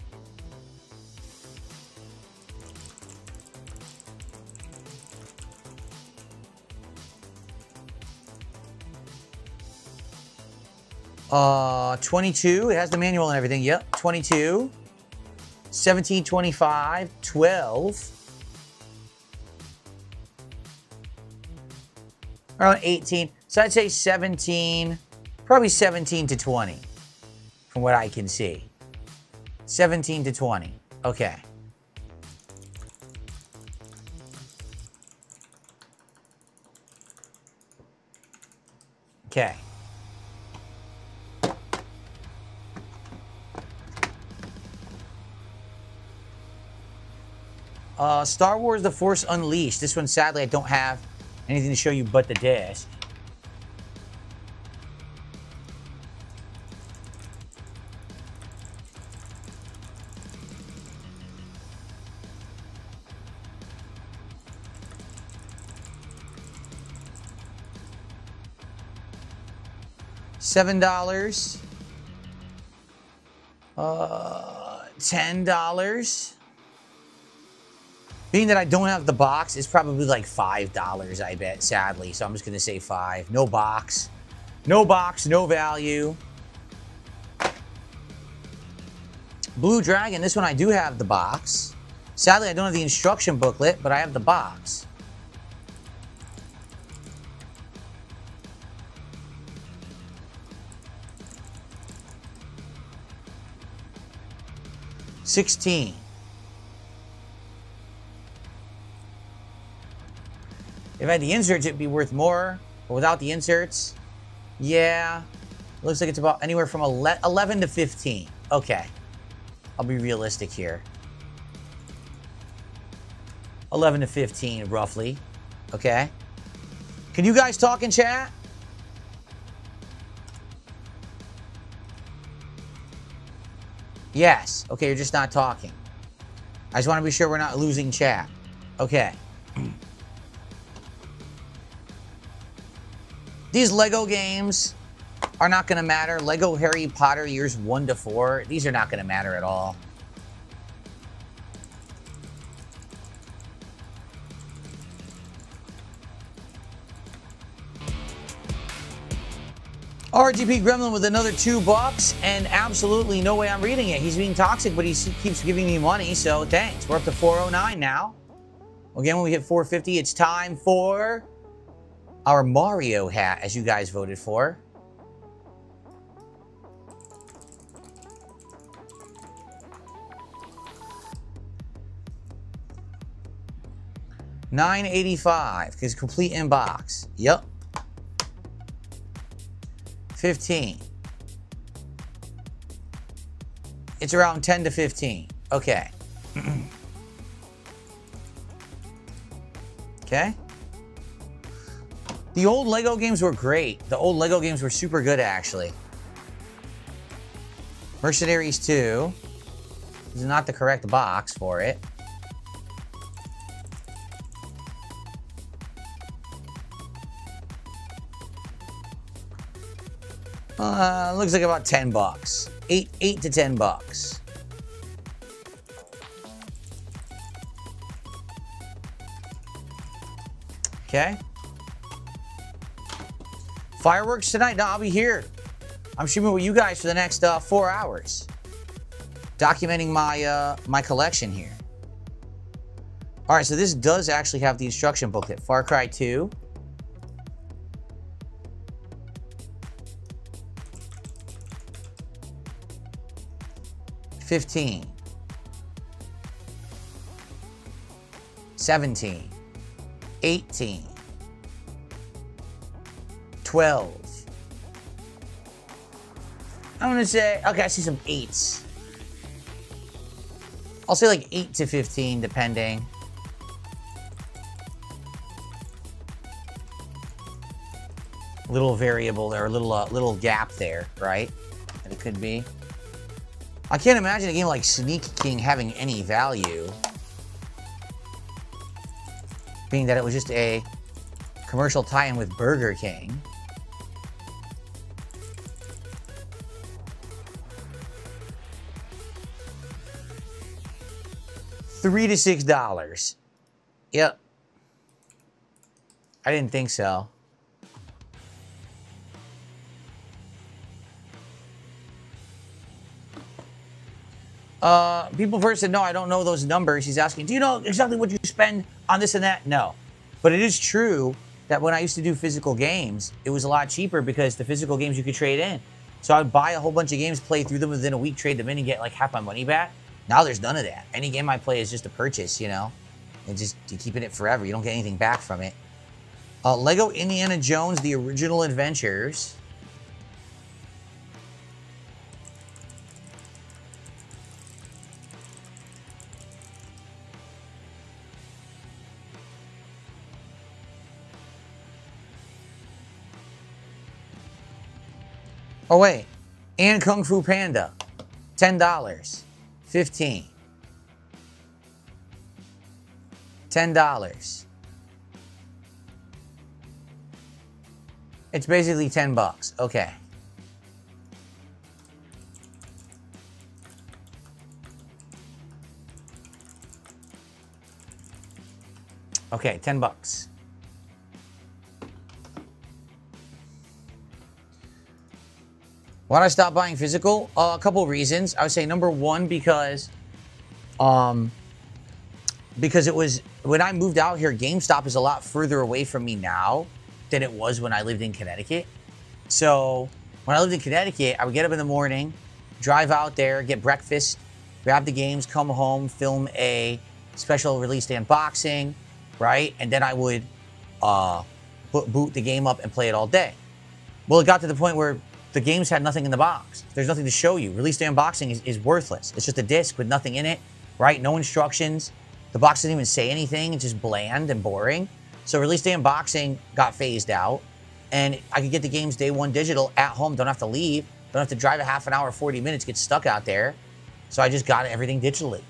Uh, 22. It has the manual and everything. Yep, 22. 17, 25, 12. Around 18. So I'd say 17, probably 17 to 20 from what I can see. 17 to 20. Okay. Okay. Star Wars The Force Unleashed. This one, sadly, I don't have anything to show you but the disc. $7. $10. Being that I don't have the box, it's probably like $5, I bet, sadly. So I'm just going to say 5. No box. No box, no value. Blue Dragon, this one I do have the box. Sadly, I don't have the instruction booklet, but I have the box. $16. If I had the inserts, it'd be worth more. But without the inserts, yeah. Looks like it's about anywhere from 11 to 15. Okay. I'll be realistic here. 11 to 15, roughly. Okay. Can you guys talk in chat? Yes. Okay, you're just not talking. I just want to be sure we're not losing chat. Okay. These Lego games are not going to matter. Lego Harry Potter years 1 to 4. These are not going to matter at all. RGP Gremlin with another $2, and absolutely no way I'm reading it. He's being toxic, but he keeps giving me money, so thanks. We're up to 409 now. Again, when we hit 450, it's time for our Mario hat, as you guys voted for. $9.85, because complete inbox. Yep. 15. It's around 10 to 15. Okay. Okay. The old Lego games were great. The old Lego games were super good, actually. Mercenaries 2. This is not the correct box for it. Looks like about $10. 8 to $10. Okay. Fireworks tonight? No, I'll be here. I'm streaming with you guys for the next 4 hours. Documenting my my collection here. All right, so this does actually have the instruction booklet. Far Cry 2. $15. $17. $18. $12. I'm gonna say, okay, I see some 8s. I'll say like 8 to 15, depending. Little variable there, a little gap there, right? That it could be. I can't imagine a game like Sneak King having any value, being that it was just a commercial tie-in with Burger King. $3 to $6. Yep. I didn't think so. People first said, no, I don't know those numbers. He's asking, do you know exactly what you spend on this and that? No. But it is true that when I used to do physical games, it was a lot cheaper because the physical games you could trade in. So I would buy a whole bunch of games, play through them within a week, trade them in, and get like half my money back. Now there's none of that. Any game I play is just a purchase, you know? And just you're keeping it forever. You don't get anything back from it. Lego Indiana Jones, The Original Adventures. Oh, wait. And Kung Fu Panda. $10. 15. $10. It's basically 10 bucks. Okay. Okay, 10 bucks. Why did I stop buying physical? A couple of reasons. I would say number one, because it was, when I moved out here, GameStop is a lot further away from me now than it was when I lived in Connecticut. So when I lived in Connecticut, I would get up in the morning, drive out there, get breakfast, grab the games, come home, film a special release unboxing, right? And then I would boot the game up and play it all day. Well, it got to the point where the games had nothing in the box. There's nothing to show you. Release day unboxing is worthless. It's just a disc with nothing in it, right? No instructions. The box doesn't even say anything. It's just bland and boring. So release day unboxing got phased out, and I could get the games day one digital at home. Don't have to leave. Don't have to drive a half an hour, 40 minutes, get stuck out there. So I just got everything digitally.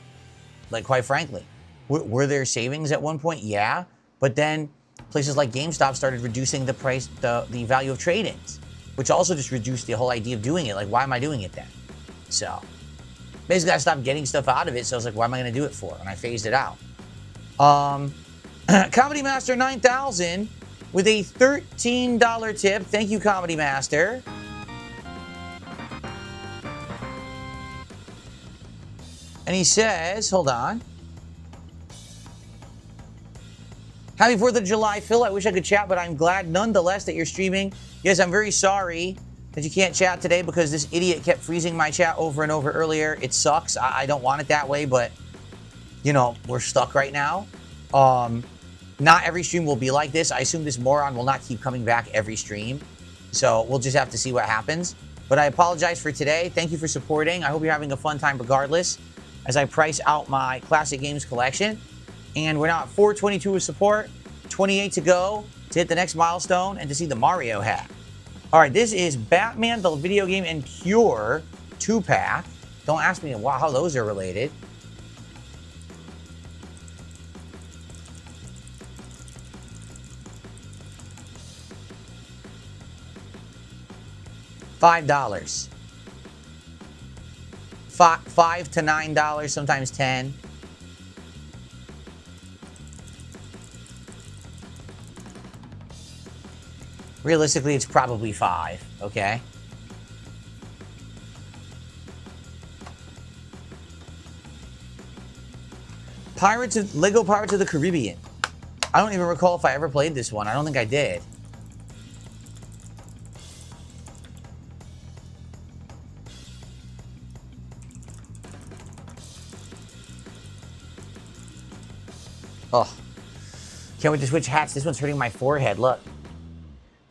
Like, quite frankly. Were there savings at one point? Yeah. But then places like GameStop started reducing the price, the value of trade-ins, which also just reduced the whole idea of doing it. Like, why am I doing it then? So basically, I stopped getting stuff out of it. So I was like, why am I going to do it for? And I phased it out. Comedy Master 9000 with a $13 tip. Thank you, Comedy Master. And he says, hold on. Happy 4th of July, Phil. I wish I could chat, but I'm glad nonetheless that you're streaming. Yes, I'm very sorry that you can't chat today because this idiot kept freezing my chat over and over earlier. It sucks. I don't want it that way, but, you know, we're stuck right now. Not every stream will be like this. I assume this moron will not keep coming back every stream. So we'll just have to see what happens. But I apologize for today. Thank you for supporting. I hope you're having a fun time regardless as I price out my classic games collection. And we're now at 422 of support, 28 to go to hit the next milestone and to see the Mario hat. All right, this is Batman, the video game, and Cure 2-pack. Don't ask me how those are related. $5. $5 to $9, sometimes 10. Realistically, it's probably 5, okay? Lego Pirates of the Caribbean. I don't even recall if I ever played this one. I don't think I did. Oh. Can't wait to switch hats. This one's hurting my forehead. Look.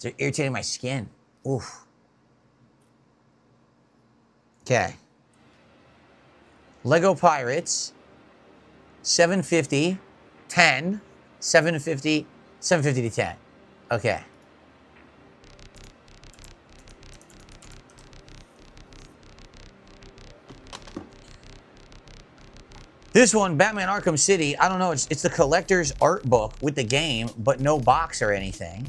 It's irritating my skin. Oof. Okay. Lego Pirates. 750. 10. 750. 750 to 10. Okay. This one, Batman Arkham City, I don't know, it's the collector's art book with the game, but no box or anything.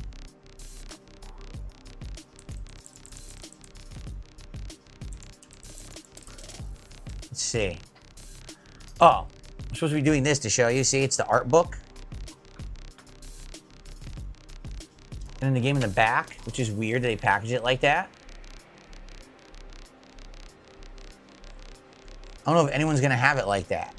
Let's see. Oh, I'm supposed to be doing this to show you. See, it's the art book. And then the game in the back, which is weird that they package it like that. I don't know if anyone's going to have it like that.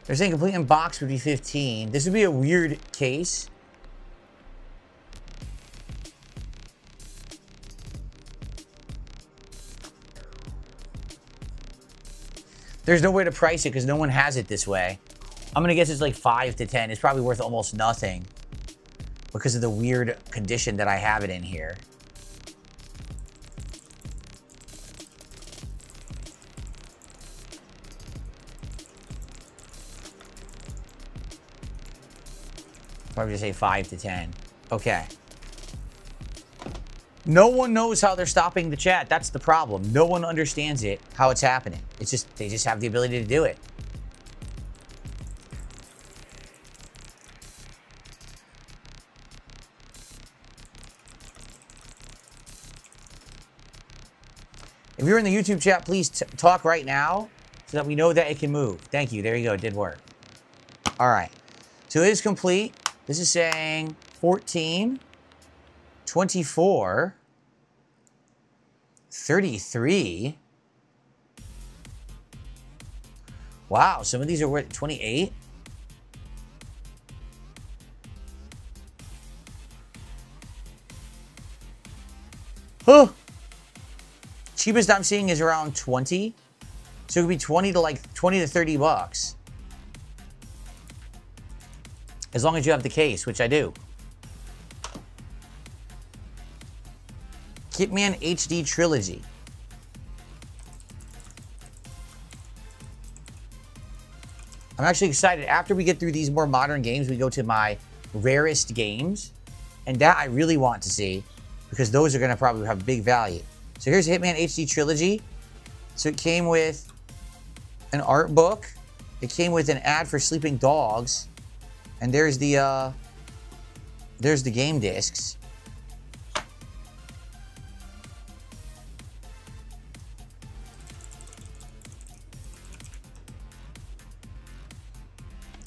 They're saying complete in box would be 15. This would be a weird case. There's no way to price it because no one has it this way. I'm going to guess it's like 5 to 10. It's probably worth almost nothing because of the weird condition that I have it in here. Probably just say 5 to 10. Okay. No one knows how they're stopping the chat. That's the problem. No one understands it, how it's happening. It's just, they just have the ability to do it. If you're in the YouTube chat, please talk right now so that we know that it can move. Thank you. There you go. It did work. All right. So it is complete. This is saying 14, 24, 33. Wow. Some of these are worth 28. Huh. Cheapest I'm seeing is around 20. So it could be 20 to 30 bucks. As long as you have the case, which I do. Hitman HD Trilogy. I'm actually excited. After we get through these more modern games, we go to my rarest games. And that I really want to see, because those are going to probably have big value. So here's Hitman HD Trilogy. So it came with an art book. It came with an ad for sleeping dogs. And there's the game discs.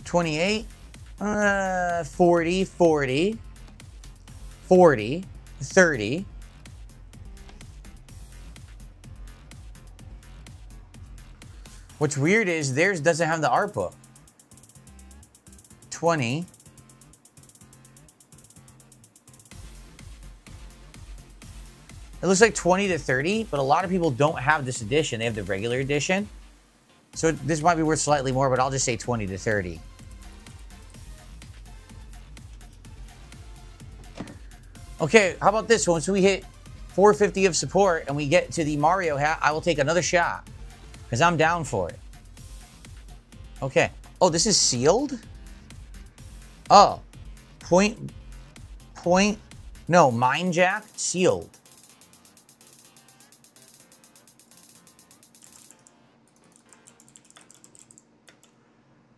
$28, 40, 40, 40, 30. What's weird is theirs doesn't have the art book. 20. It looks like 20 to 30, but a lot of people don't have this edition. They have the regular edition. So this might be worth slightly more, but I'll just say 20 to 30. Okay, how about this? Once we hit 450 of support and we get to the Mario hat, I will take another shot. Because I'm down for it. Okay. Oh, this is sealed? Oh. No, Mine Jack, sealed.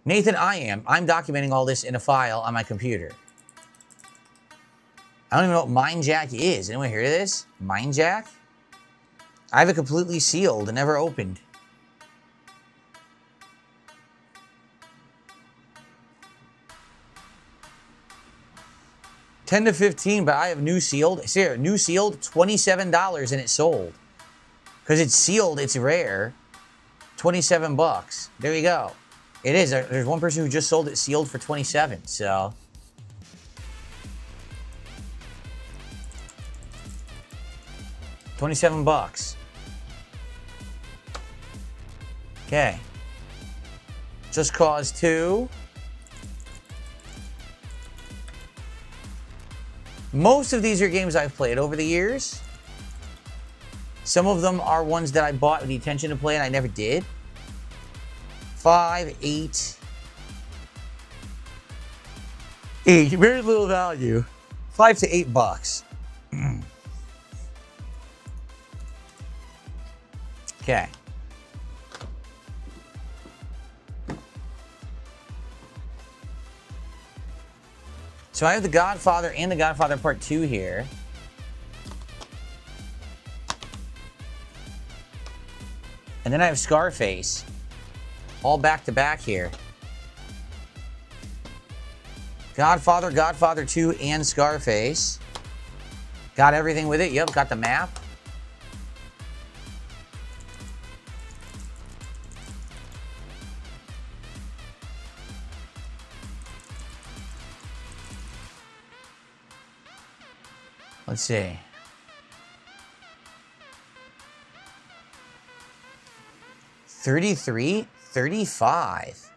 Nathan, I'm documenting all this in a file on my computer. I don't even know what Mine Jack is. Anyone hear of this? Mine Jack? I have it completely sealed and never opened. $10 to $15, but I have new sealed. See, new sealed, $27 and it sold. Because it's sealed, it's rare. 27 bucks. There you go. It is. There's one person who just sold it sealed for 27, so. $27. Okay. Just Cause 2. Most of these are games I've played over the years. Some of them are ones that I bought with the intention to play and I never did. 5, 8. 8. Very little value. 5 to 8 bucks. Okay. So I have The Godfather and The Godfather Part 2 here. And then I have Scarface. All back to back here. Godfather, Godfather 2, and Scarface. Got everything with it. Yep, got the map. Let's see. $33, $35.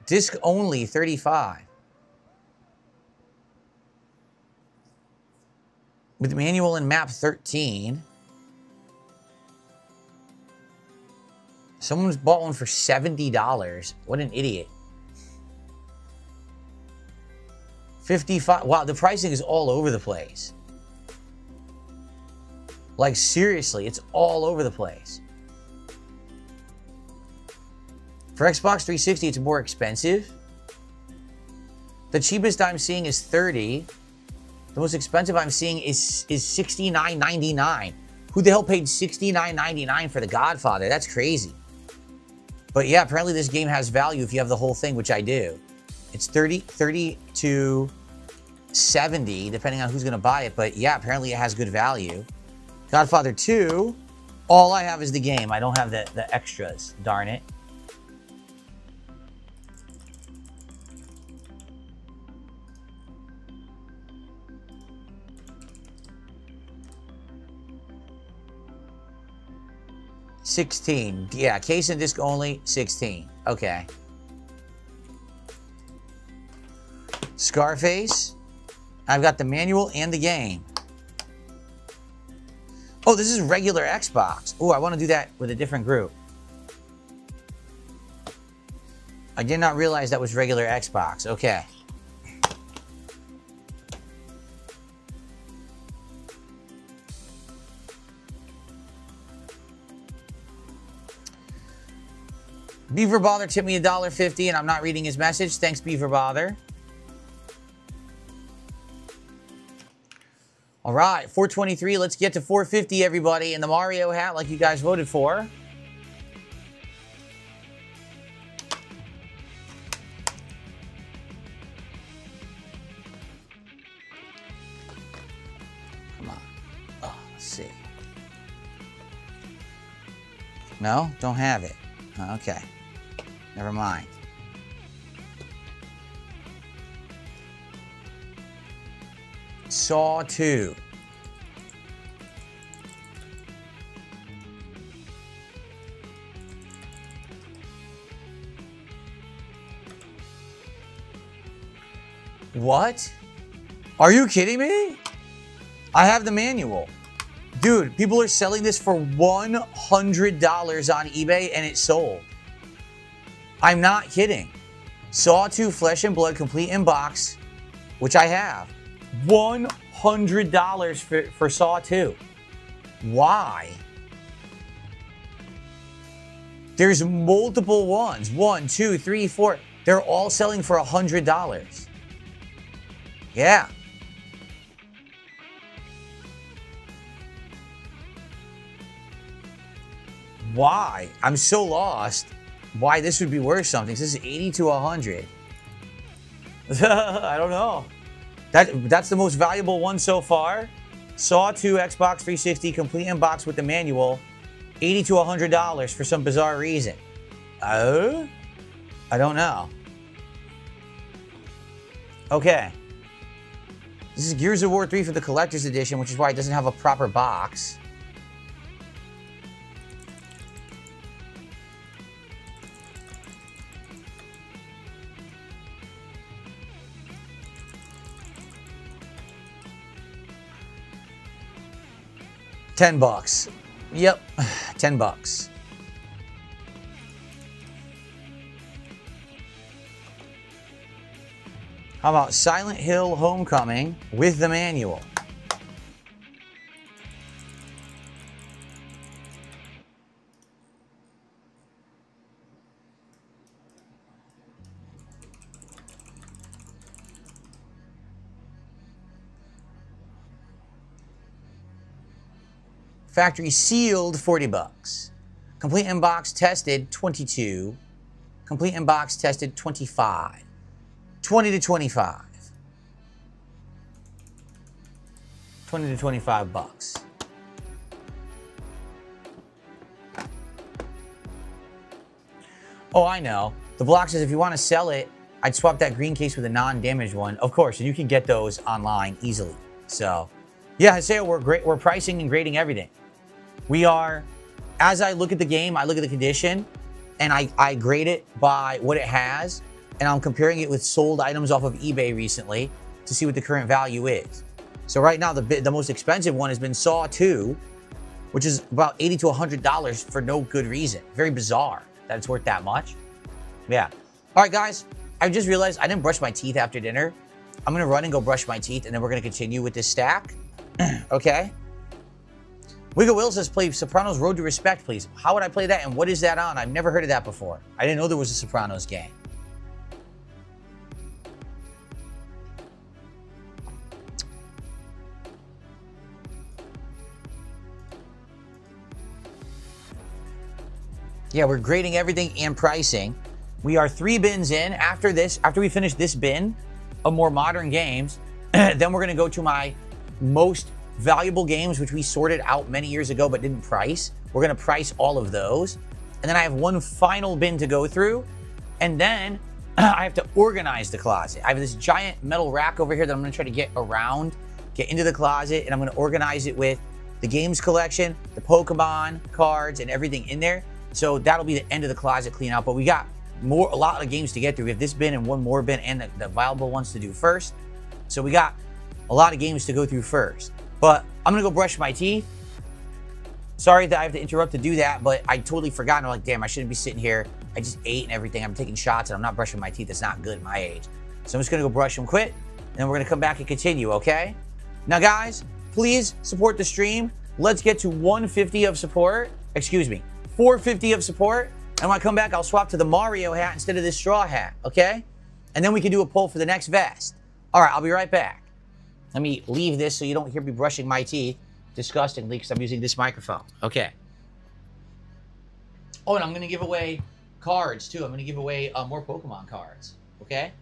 Disc only, $35. With manual and map, $13. Someone's bought one for $70. What an idiot. $55. Wow, the pricing is all over the place. Like, seriously, it's all over the place. For Xbox 360, it's more expensive. The cheapest I'm seeing is $30. The most expensive I'm seeing is $69.99. Who the hell paid $69.99 for The Godfather? That's crazy. But yeah, apparently this game has value if you have the whole thing, which I do. It's $30 to $70, depending on who's going to buy it. But yeah, apparently it has good value. Godfather 2, all I have is the game. I don't have the extras. Darn it. $16. Yeah, case and disc only, $16. Okay. Scarface. I've got the manual and the game. Oh, this is regular Xbox. Oh, I want to do that with a different group. I did not realize that was regular Xbox. Okay. Beaver Bother tipped me $1.50 and I'm not reading his message. Thanks, Beaver Bother. All right, 423. Let's get to 450, everybody, in the Mario hat like you guys voted for. Come on. Oh, let's see. No, don't have it. Okay. Never mind. Saw 2. What? Are you kidding me? I have the manual. Dude, people are selling this for $100 on eBay and it sold. I'm not kidding. Saw 2 Flesh and Blood complete in box, which I have. $100 for Saw 2. Why? There's multiple ones. 1, 2, 3, 4. They're all selling for $100. Yeah. Why? I'm so lost. Why this would be worth something. This is 80 to 100. I don't know. That's the most valuable one so far. Saw 2 Xbox 360 complete in box with the manual. $80 to $100 for some bizarre reason. I don't know. Okay. This is Gears of War 3 for the collector's edition, which is why it doesn't have a proper box. $10. Yep, $10. How about Silent Hill Homecoming with the manual? Factory sealed, $40. Complete in box tested, $22. Complete in box tested, $25. 20 to 25. 20 to 25 bucks. Oh, I know. The block says if you want to sell it, I'd swap that green case with a non-damaged one. Of course, and you can get those online easily. So, yeah, Haseo, we're pricing and grading everything. We are, as I look at the game, I look at the condition, and I grade it by what it has, and I'm comparing it with sold items off of eBay recently to see what the current value is. So right now, the most expensive one has been Saw 2, which is about $80 to $100 for no good reason. Very bizarre that it's worth that much. Yeah. All right, guys, I just realized I didn't brush my teeth after dinner. I'm going to run and go brush my teeth, and then we're going to continue with this stack. Okay? Wiggle Will says, play Sopranos Road to Respect, please. How would I play that, and what is that on? I've never heard of that before. I didn't know there was a Sopranos game. Yeah, we're grading everything and pricing. We are 3 bins in. After this, after we finish this bin of more modern games, then we're going to go to my most valuable games, which we sorted out many years ago but didn't price. We're going to price all of those. And then I have one final bin to go through. And then I have to organize the closet. I have this giant metal rack over here that I'm going to try to get around, get into the closet, and I'm going to organize it with the games collection, the Pokemon cards, and everything in there. So that'll be the end of the closet clean out. But we got a lot of games to get through. We have this bin and one more bin and the viable ones to do first. So we got a lot of games to go through first. But I'm gonna go brush my teeth. Sorry that I have to interrupt to do that, but I totally forgot. I'm like, damn, I shouldn't be sitting here. I just ate and everything. I'm taking shots and I'm not brushing my teeth. It's not good at my age. So I'm just gonna go brush them quick, and then we're gonna come back and continue, okay? Now guys, please support the stream. Let's get to 150 of support. Excuse me, 450 of support. And when I come back, I'll swap to the Mario hat instead of this straw hat, okay? And then we can do a poll for the next vest. All right, I'll be right back. Let me leave this so you don't hear me brushing my teeth disgustingly because I'm using this microphone. Okay. Oh, and I'm going to give away cards, too. I'm going to give away more Pokemon cards, okay?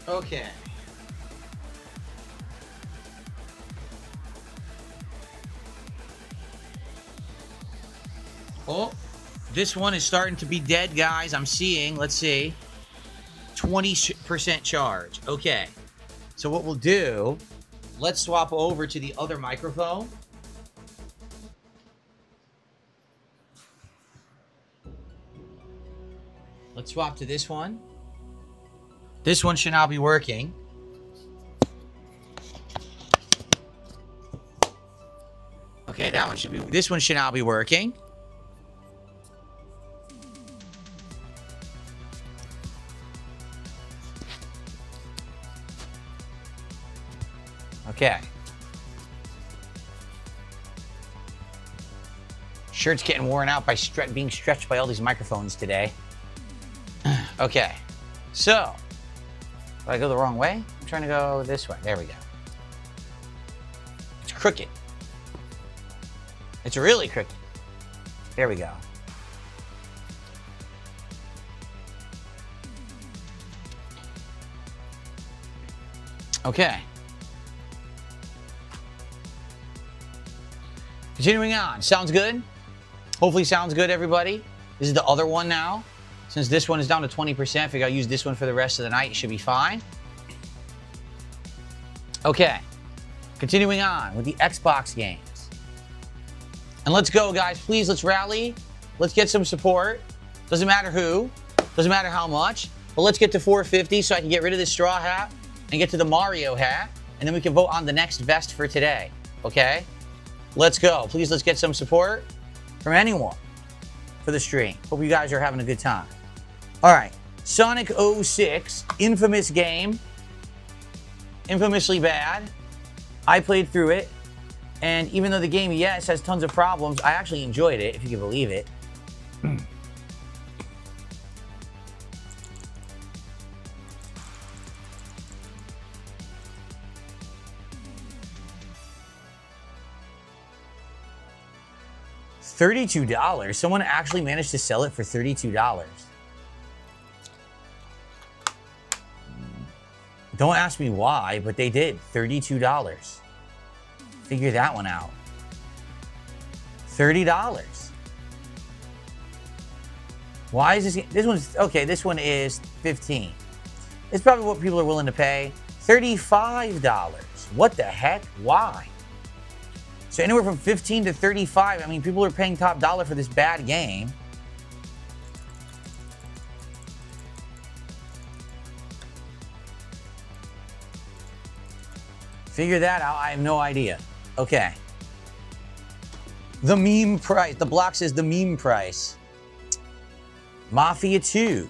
Okay. Oh, this one is starting to be dead, guys. I'm seeing, let's see, 20% charge. Okay. So what we'll do, let's swap over to the other microphone. Let's swap to this one. This one should now be working. Okay, that one should be, this one should now be working. Okay. Shirt's getting worn out by being stretched by all these microphones today. Okay. So, did I go the wrong way? I'm trying to go this way. There we go. It's crooked. It's really crooked. There we go. Okay. Continuing on. Sounds good? Hopefully sounds good, everybody. This is the other one now. Since this one is down to 20%, I figure I'll use this one for the rest of the night. It should be fine. Okay. Continuing on with the Xbox games. And let's go, guys. Please, let's rally. Let's get some support. Doesn't matter who. Doesn't matter how much. But let's get to 450 so I can get rid of this straw hat and get to the Mario hat. And then we can vote on the next vest for today. Okay? Let's go. Please, let's get some support from anyone for the stream. Hope you guys are having a good time. All right. Sonic 06, infamous game. Infamously bad. I played through it. And even though the game, yes, has tons of problems, I actually enjoyed it, if you can believe it. $32. Someone actually managed to sell it for $32. Don't ask me why, but they did. $32. Figure that one out. $30. Why is this one's okay, this one is 15. It's probably what people are willing to pay. $35. What the heck? Why? So anywhere from 15 to 35. I mean, people are paying top dollar for this bad game. Figure that out. I have no idea. Okay. The meme price. The block says the meme price. Mafia 2.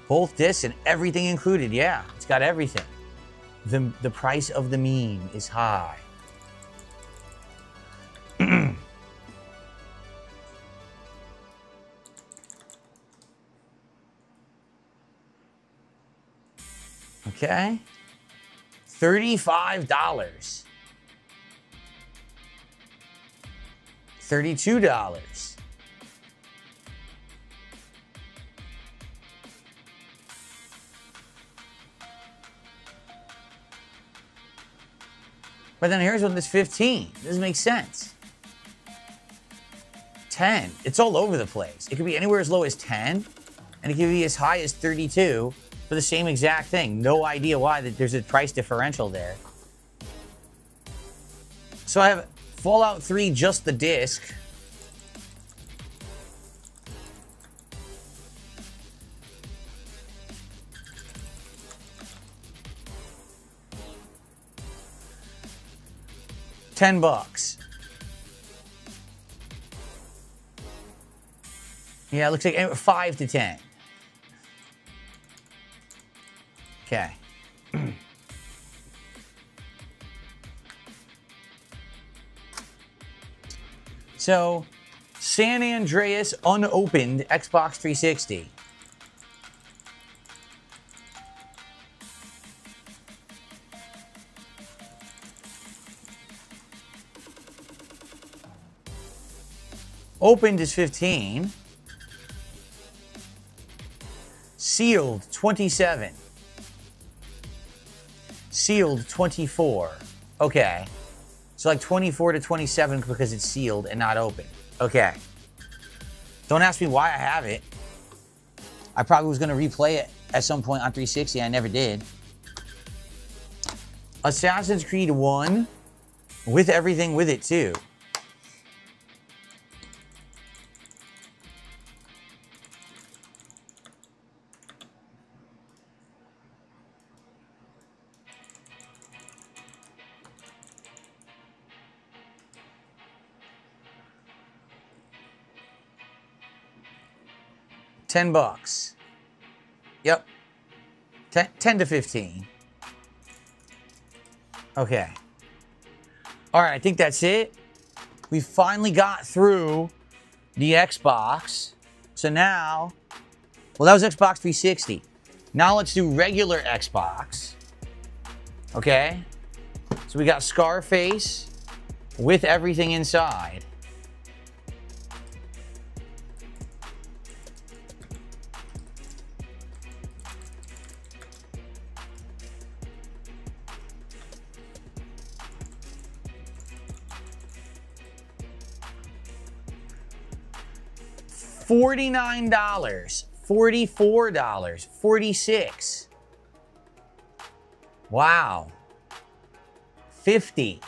Both discs and everything included. Yeah, it's got everything. The price of the meme is high. Okay. $35. $32. But then here's one that's 15. Doesn't make sense. 10. It's all over the place. It could be anywhere as low as 10, and it could be as high as 32 for the same exact thing. No idea why that there's a price differential there. So I have Fallout 3, just the disc. $10. Yeah, it looks like 5 to 10. Okay. So, San Andreas unopened Xbox 360. Opened is 15. Sealed, 27. Sealed 24. Okay. So like 24 to 27 because it's sealed and not open. Okay. Don't ask me why I have it. I probably was going to replay it at some point on 360. I never did. Assassin's Creed 1 with everything with it too. $10. Yep. 10 to 15. Okay. All right, I think that's it. We finally got through the Xbox. So now, well, that was Xbox 360. Now let's do regular Xbox. Okay. So we got Scarface with everything inside. $49, $44, $46. Wow. 50.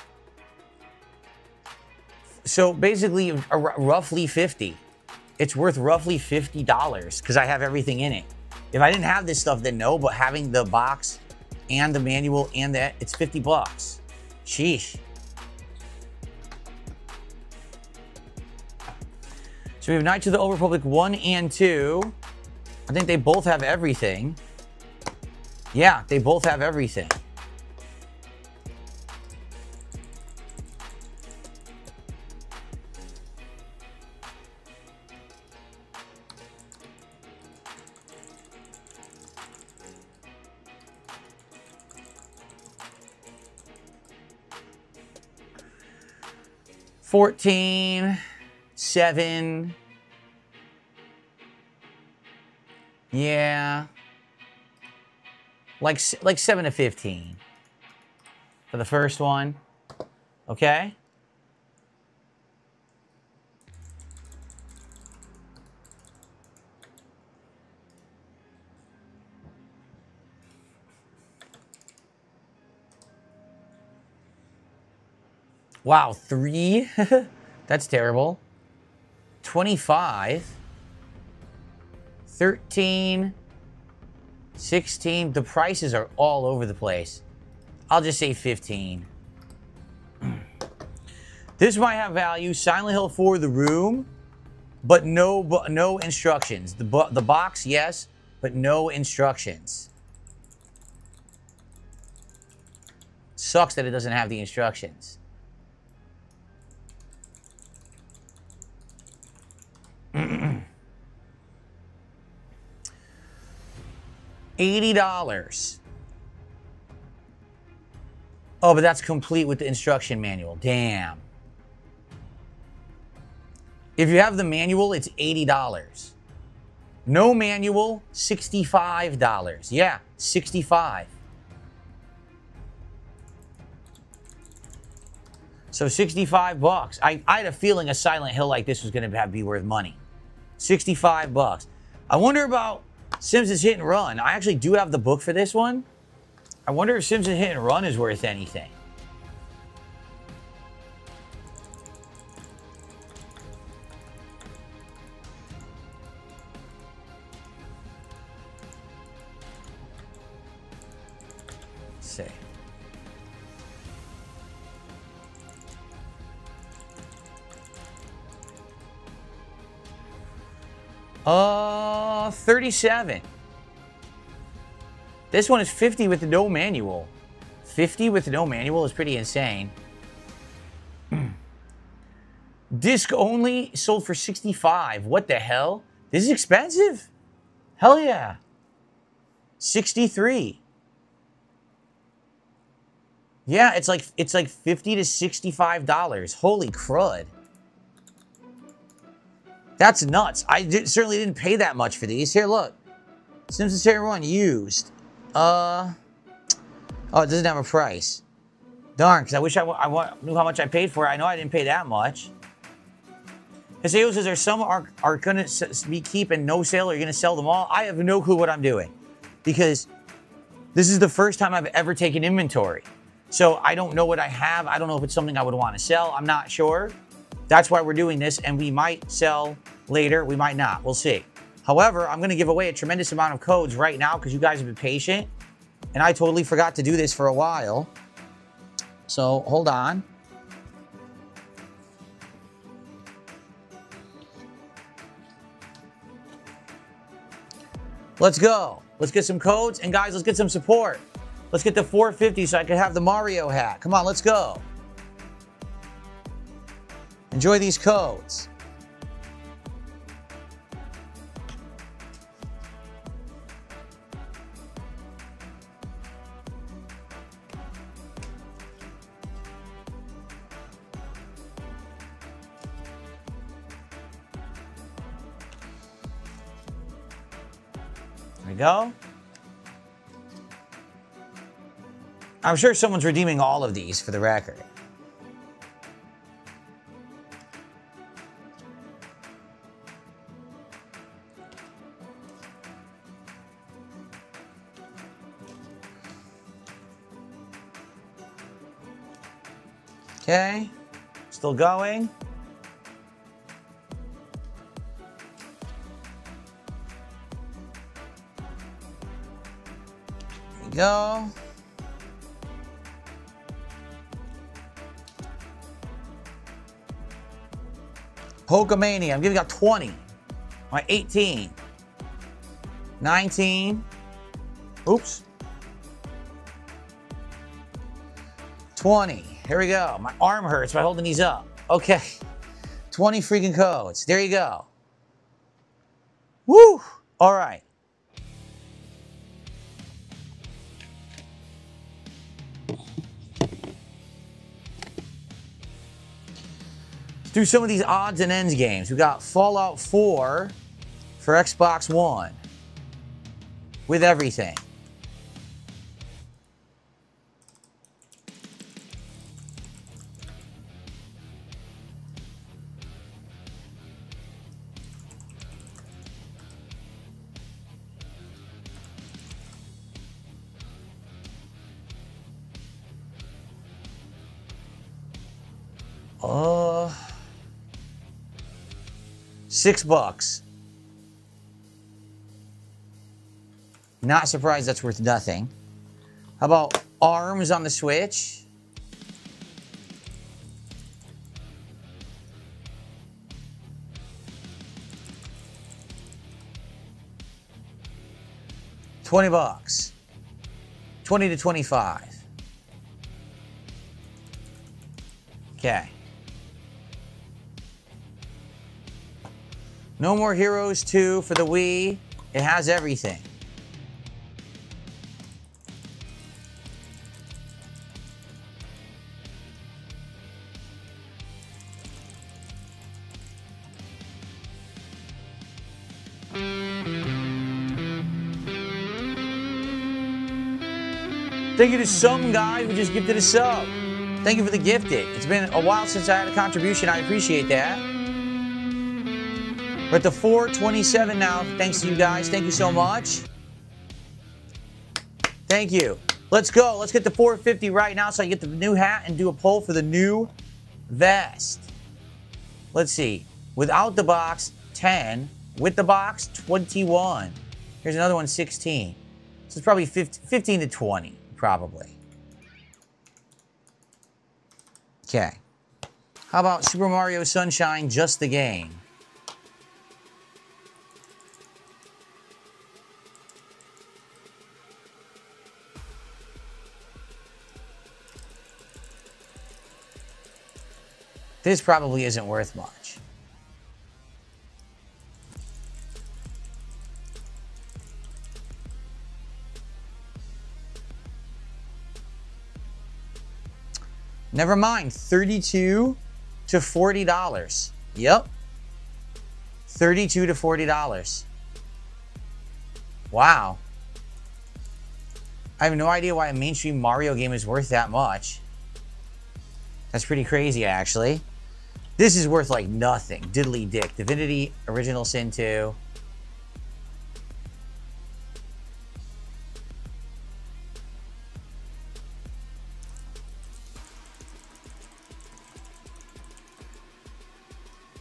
So basically, roughly 50. It's worth roughly $50 because I have everything in it. If I didn't have this stuff, then no, but having the box and the manual and that, it's 50 bucks. Sheesh. So we have Knights of the Old Republic 1 and 2. I think they both have everything. Yeah, they both have everything. $14, $7. Yeah. Like 7 to 15 for the first one. Okay. Wow, 3? That's terrible. 25. 13. 16. The prices are all over the place. I'll just say 15. This might have value. Silent Hill 4, The Room, but no instructions. The box, yes, but no instructions. Sucks that it doesn't have the instructions. $80. Oh, but that's complete with the instruction manual. Damn. If you have the manual, it's $80. No manual, $65. Yeah, 65. So 65 bucks. I had a feeling a Silent Hill like this was going to be worth money. 65 bucks. I wonder about Simpsons Hit and Run. I actually do have the book for this one. I wonder if Simpsons Hit and Run is worth anything. Let's see. $37. This one is 50 with no manual. 50 with no manual is pretty insane. Disc only sold for 65. What the hell? This is expensive. Hell yeah. 63. Yeah, it's like $50 to $65. Holy crud. That's nuts. Certainly didn't pay that much for these. Here, look. Simpsons Hit and Run used. Oh, it doesn't have a price. Darn, because I wish I knew how much I paid for it. I know I didn't pay that much. Haseo says there's some are going to be keeping no sale, or you're going to sell them all. I have no clue what I'm doing, because this is the first time I've ever taken inventory. So I don't know what I have. I don't know if it's something I would want to sell. I'm not sure. That's why we're doing this, and we might sell later. We might not. We'll see. However, I'm going to give away a tremendous amount of codes right now because you guys have been patient, and I totally forgot to do this for a while. So hold on. Let's go. Let's get some codes, and guys, let's get some support. Let's get the 450 so I can have the Mario hat. Come on, let's go. Enjoy these codes. There we go. I'm sure someone's redeeming all of these for the record. Okay, still going. There we go. Pokemania, I'm giving out 20. My 18. 19. Oops. 20. Here we go. My arm hurts by holding these up. Okay. 20 freaking codes. There you go. Woo! All right. Let's do some of these odds and ends games. We got Fallout 4 for Xbox One with everything. $6. Not surprised that's worth nothing. How about ARMS on the Switch? $20. 20 to 25. Okay. No More Heroes 2 for the Wii. It has everything. Thank you to some guy who just gifted a sub. Thank you for the gifted. It's been a while since I had a contribution. I appreciate that. We're at the 427 now, thanks to you guys. Thank you so much. Thank you. Let's go. Let's get the 450 right now so I can get the new hat and do a poll for the new vest. Let's see. Without the box, 10. With the box, 21. Here's another one, 16. So it's probably 15 to 20, probably. Okay. How about Super Mario Sunshine, just the game? This probably isn't worth much. Never mind, $32 to $40. Yep. $32 to $40. Wow. I have no idea why a mainstream Mario game is worth that much. That's pretty crazy, actually. This is worth like nothing. Diddly dick. Divinity Original Sin 2.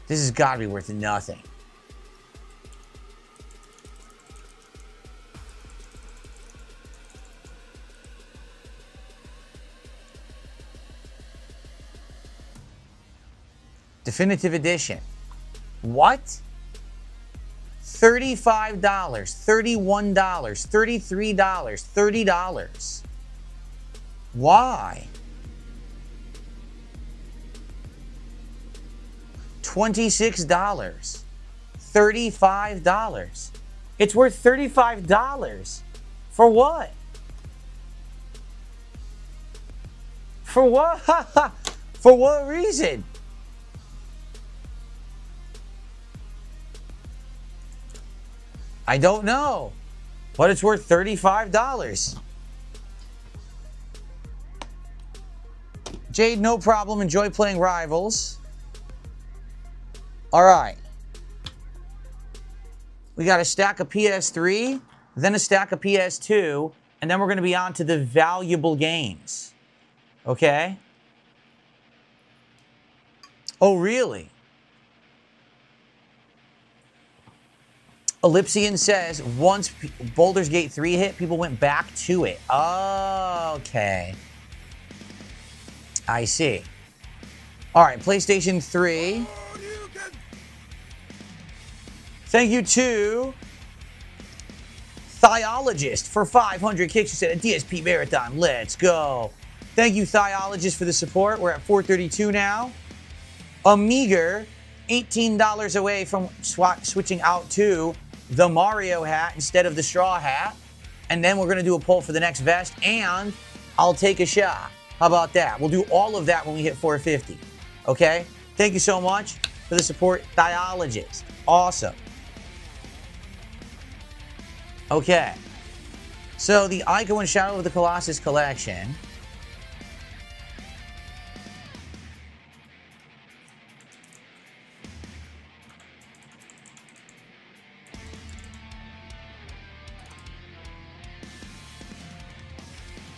This has got to be worth nothing. Definitive Edition. What? $35, $31, $33, $30. Why? $26, $35. It's worth $35. For what? For what? For what reason? I don't know, but it's worth $35. Jade, no problem. Enjoy playing Rivals. All right. We got a stack of PS3, then a stack of PS2, and then we're going to be on to the valuable games. Okay? Oh, really? Ellipsian says, once Baldur's Gate 3 hit, people went back to it. Okay. I see. All right, PlayStation 3. Thank you to Thiologist for 500 kicks. You said a DSP Marathon. Let's go. Thank you, Thiologist, for the support. We're at 432 now. A meager $18 away from switching out to the Mario hat instead of the straw hat. And then we're going to do a poll for the next vest, and I'll take a shot. How about that? We'll do all of that when we hit 450. Okay? Thank you so much for the support, Thiologist. Awesome. Okay. So the Ico and Shadow of the Colossus collection.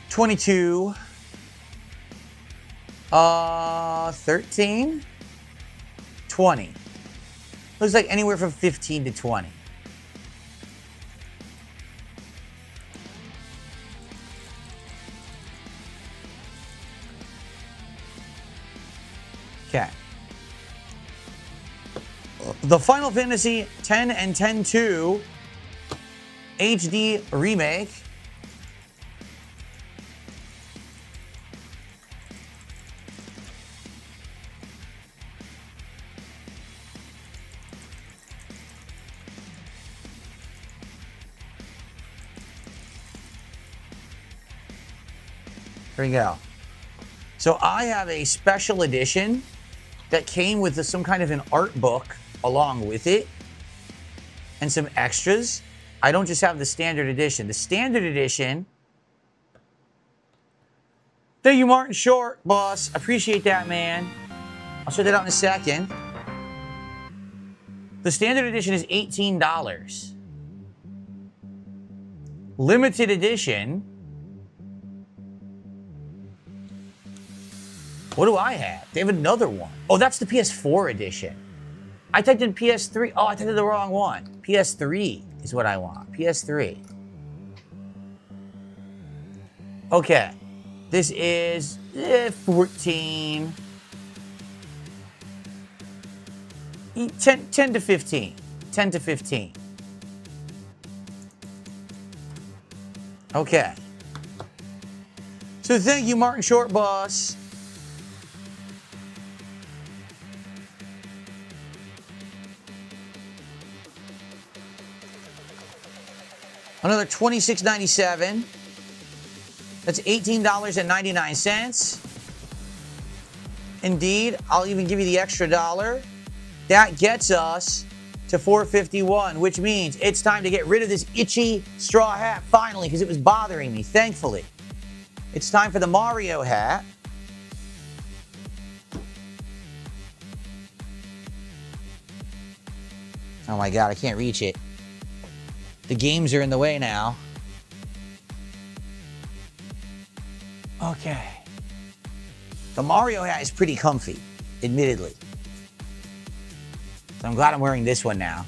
$22, 13, 20. Looks like anywhere from 15 to 20. Okay. The Final Fantasy X and X-2 HD remake. Here we go. So I have a special edition that came with some kind of an art book along with it and some extras. I don't just have the standard edition. The standard edition. Thank you, Martin Short, boss. Appreciate that, man. I'll show that out in a second. The standard edition is $18. Limited edition. What do I have? They have another one. Oh, that's the PS4 edition. I typed in PS3. Oh, I typed in the wrong one. PS3 is what I want. PS3. Okay. This is 14. 10 to 15. 10 to 15. Okay. So thank you, Martin Short, boss. Another $26.97. That's $18.99. Indeed, I'll even give you the extra dollar. That gets us to 451, which means it's time to get rid of this itchy straw hat finally, because it was bothering me, thankfully. It's time for the Mario hat. Oh my God, I can't reach it. The games are in the way now. Okay. The Mario hat is pretty comfy, admittedly. So I'm glad I'm wearing this one now.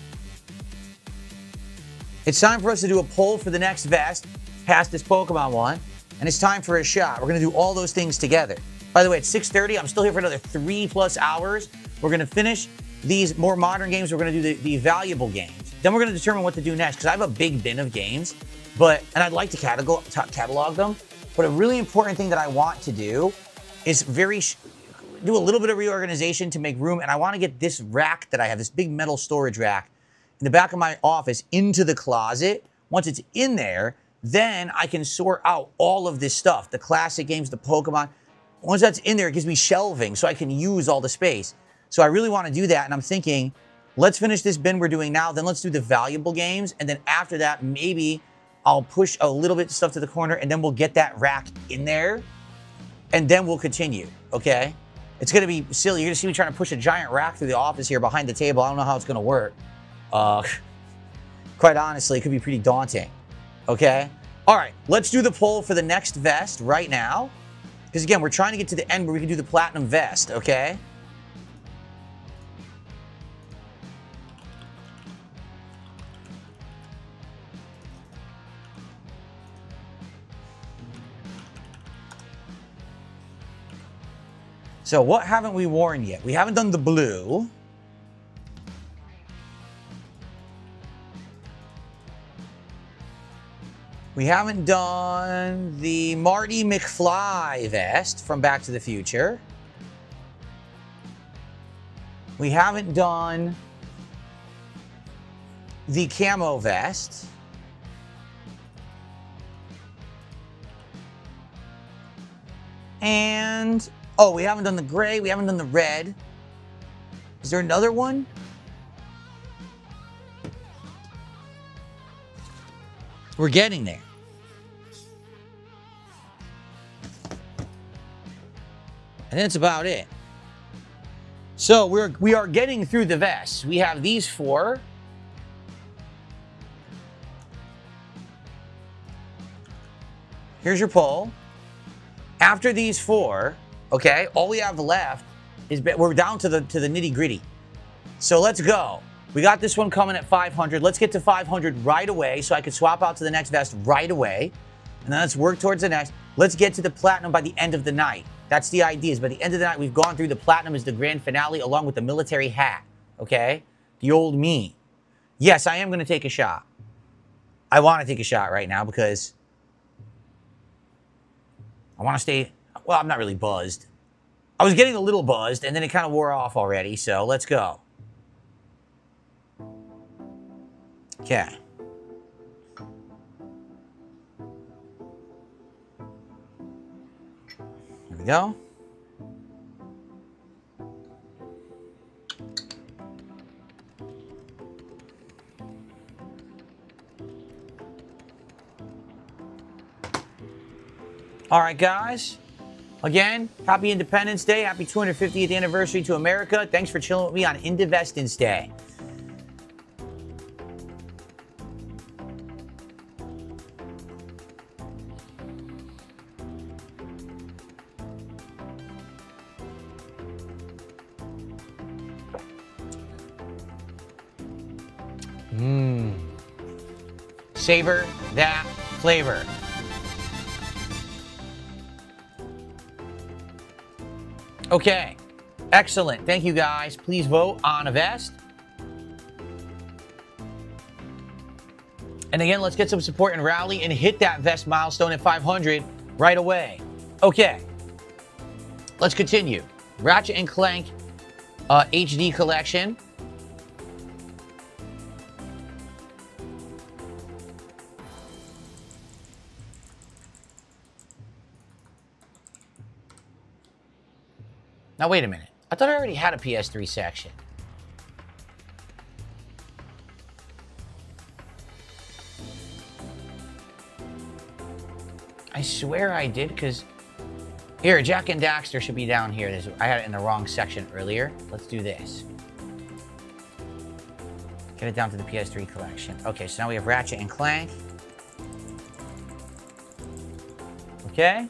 It's time for us to do a poll for the next vest, past this Pokemon one, and it's time for a shot. We're gonna do all those things together. By the way, it's 6:30. I'm still here for another 3+ hours. We're gonna finish these more modern games. We're gonna do the valuable games. Then we're gonna determine what to do next, because I have a big bin of games, and I'd like to catalog them. But a really important thing that I want to do is do a little bit of reorganization to make room, and I want to get this rack that I have, this big metal storage rack, in the back of my office into the closet. Once it's in there, then I can sort out all of this stuff, the classic games, the Pokemon. Once that's in there, it gives me shelving so I can use all the space. So I really want to do that, and I'm thinking, let's finish this bin we're doing now, then let's do the valuable games, and then after that, maybe I'll push a little bit of stuff to the corner, and then we'll get that rack in there, and then we'll continue, okay? It's going to be silly. You're going to see me trying to push a giant rack through the office here behind the table. I don't know how it's going to work. Quite honestly, it could be pretty daunting, okay? All right, let's do the poll for the next vest right now, because again, we're trying to get to the end where we can do the platinum vest, okay? So what haven't we worn yet? We haven't done the blue. We haven't done the Marty McFly vest from Back to the Future. We haven't done the camo vest. And oh, we haven't done the gray, we haven't done the red. Is there another one? We're getting there. And that's about it. So we are getting through the vests. We have these 4. Here's your poll. After these 4, okay, all we have left is we're down to the nitty gritty. So let's go. We got this one coming at 500. Let's get to 500 right away so I can swap out to the next vest right away. And then let's work towards the next. Let's get to the platinum by the end of the night. That's the idea, is by the end of the night, we've gone through the platinum as the grand finale along with the military hat, okay? The old me. Yes, I am going to take a shot. I want to take a shot right now because I want to stay, well, I'm not really buzzed. I was getting a little buzzed, and then it kind of wore off already, so let's go. Okay. Here we go. All right, guys. Again, happy Independence Day. Happy 250th anniversary to America. Thanks for chilling with me on IndeVESTdence Day. Savor that flavor. Okay, excellent. Thank you, guys. Please vote on a vest. And again, let's get some support and rally and hit that vest milestone at 500 right away. Okay, let's continue. Ratchet and Clank HD collection. Now, wait a minute. I thought I already had a PS3 section. I swear I did, because... Here, Jack and Daxter should be down here. I had it in the wrong section earlier. Let's do this. Get it down to the PS3 collection. Okay, so now we have Ratchet and Clank. Okay.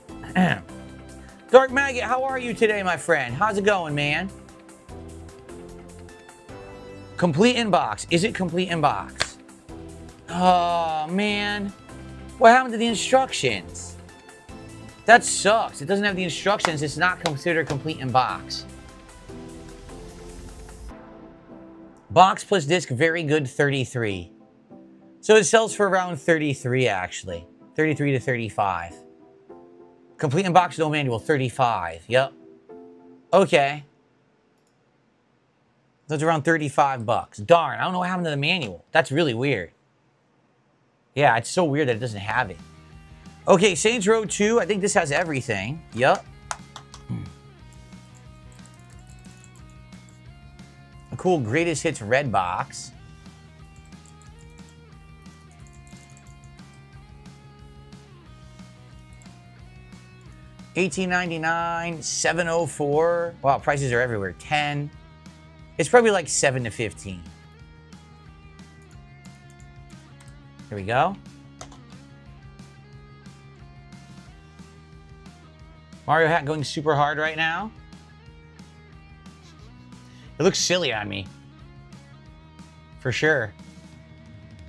Dark Maggot, how are you today, my friend? How's it going, man? Complete inbox. Is it complete inbox? Oh, man. What happened to the instructions? That sucks. It doesn't have the instructions. It's not considered complete inbox. Box plus disc, very good, 33. So it sells for around 33, actually. 33 to 35. Complete in box, no manual, 35. Yep. Okay. That's around 35 bucks. Darn, I don't know what happened to the manual. That's really weird. Yeah, it's so weird that it doesn't have it. Okay, Saints Row 2. I think this has everything. Yep. A cool Greatest Hits red box. $18.99, $7.04. Wow, prices are everywhere. 10. It's probably like 7 to 15. Here we go. Mario hat going super hard right now. It looks silly on me. For sure.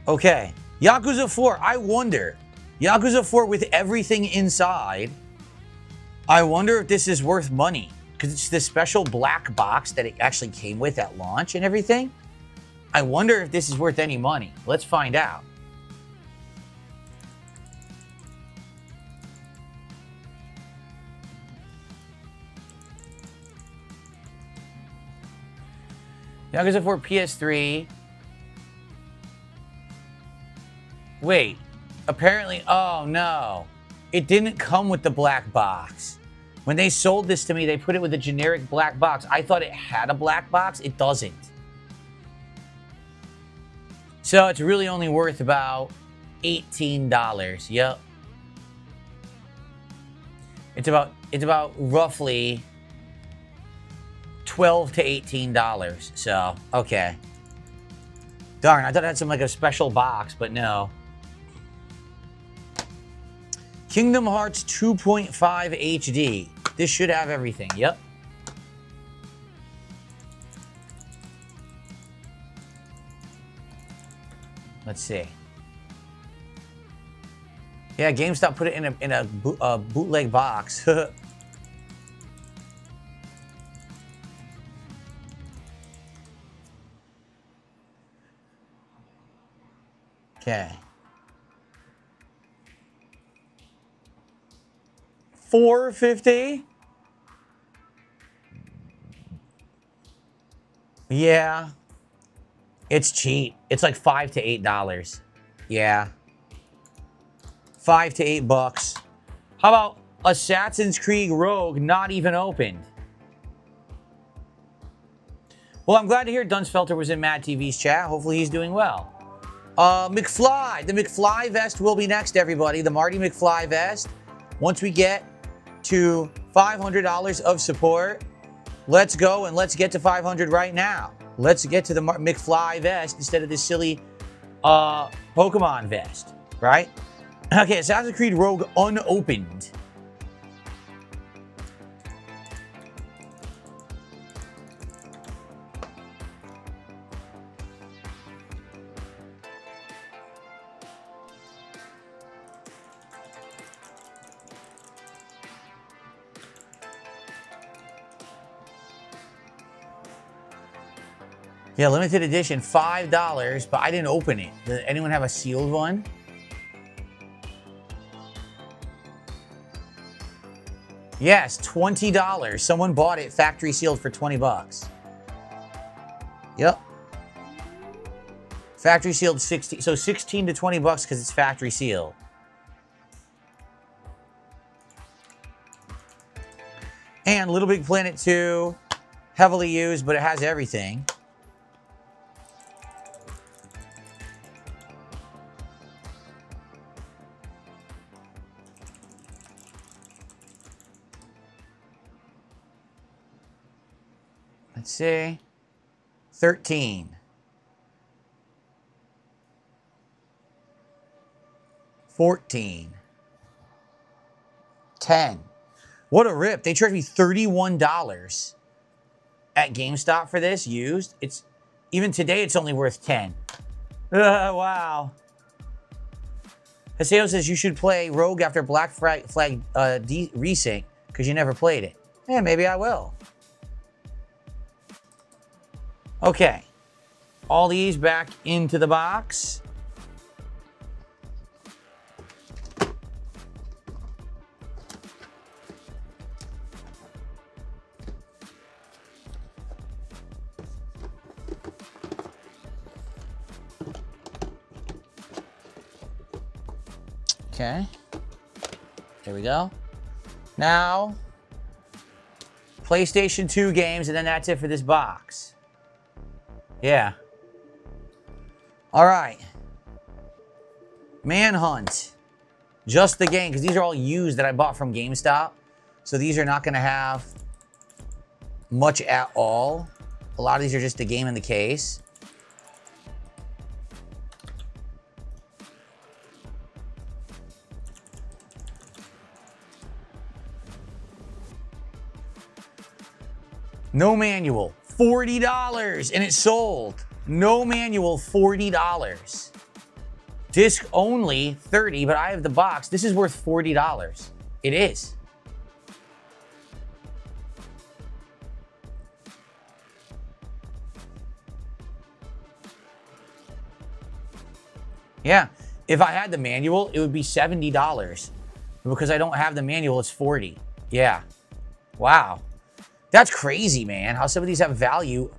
Okay. Yakuza 4. I wonder. Yakuza 4 with everything inside. I wonder if this is worth money. Because it's this special black box that it actually came with at launch and everything. I wonder if this is worth any money. Let's find out. Yakuza 4 PS3. Wait. Apparently, oh no. It didn't come with the black box. When they sold this to me, they put it with a generic black box. I thought it had a black box. It doesn't. So it's really only worth about $18. Yep. It's about roughly $12 to $18. So, okay. Darn, I thought it had some like a special box, but no. Kingdom Hearts 2.5 HD. This should have everything. Yep. Let's see. Yeah, GameStop put it in a bootleg box. Okay. $4.50? Yeah. It's cheap. It's like $5 to $8. Yeah. $5 to $8. How about Assassin's Creed Rogue not even opened? Well, I'm glad to hear Dunsfelter was in Mad TV's chat. Hopefully he's doing well. McFly. The McFly vest will be next, everybody. The Marty McFly vest. Once we get to $500 of support, let's go and let's get to 500 right now. Let's get to the McFly vest instead of this silly Pokemon vest, right? Okay, Assassin's Creed Rogue unopened. Yeah, limited edition, $5, but I didn't open it. Does anyone have a sealed one? Yes, $20. Someone bought it factory sealed for 20 bucks. Yep. Factory sealed 60, so 16 to 20 bucks because it's factory sealed. And Little Big Planet 2, heavily used, but it has everything. Let's see. 13. 14. 10. What a rip. They charged me $31 at GameStop for this used. It's even today it's only worth 10. Wow. Haseo says you should play Rogue after Black Flag Resync because you never played it. Yeah, maybe I will. Okay. All these back into the box. Okay. There we go. Now, PlayStation 2 games, and then that's it for this box. Yeah. All right. Manhunt. Just the game, because these are all used that I bought from GameStop. So these are not going to have much at all. A lot of these are just the game in the case. No manual, $40, and it sold. No manual, $40. Disc only, $30, but I have the box. This is worth $40. It is. Yeah, if I had the manual, it would be $70. But because I don't have the manual, it's $40. Yeah, wow. That's crazy, man, how some of these have value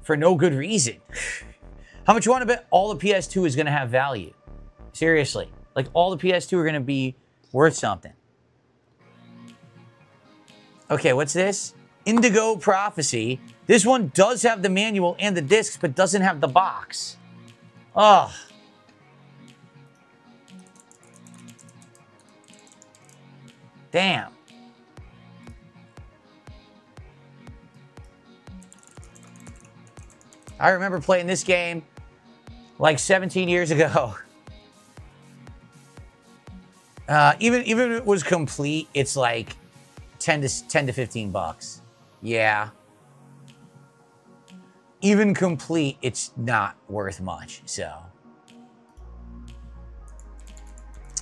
for no good reason. How much you want to bet all the PS2 is going to have value? Seriously. Like, all the PS2 are going to be worth something. Okay, what's this? Indigo Prophecy. This one does have the manual and the discs, but doesn't have the box. Oh. Damn. I remember playing this game like 17 years ago. Even if it was complete, it's like 10 to 15 bucks. Yeah. Even complete, it's not worth much, so.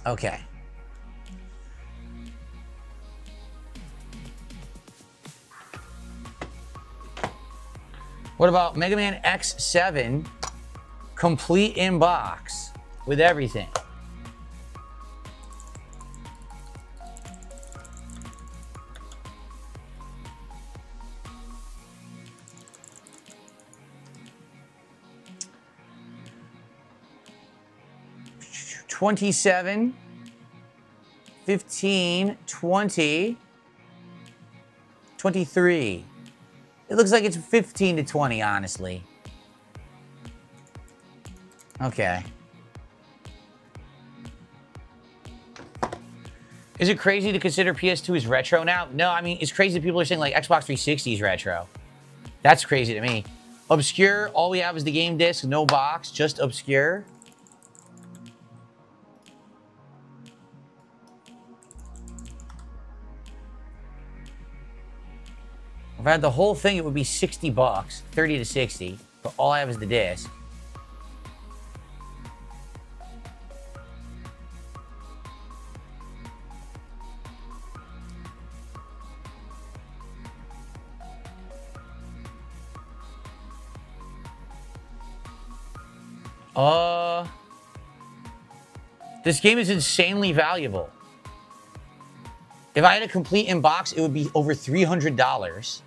Okay. What about Mega Man X7, complete in box with everything? $27, $15, $20, $23. It looks like it's 15 to 20, honestly. Okay. Is it crazy to consider PS2 as retro now? No, I mean, it's crazy that people are saying, like, Xbox 360 is retro. That's crazy to me. Obscure, all we have is the game disc, no box, just obscure. If I had the whole thing, it would be 60 bucks, 30 to 60, but all I have is the disc. This game is insanely valuable. If I had a complete in box, it would be over $300.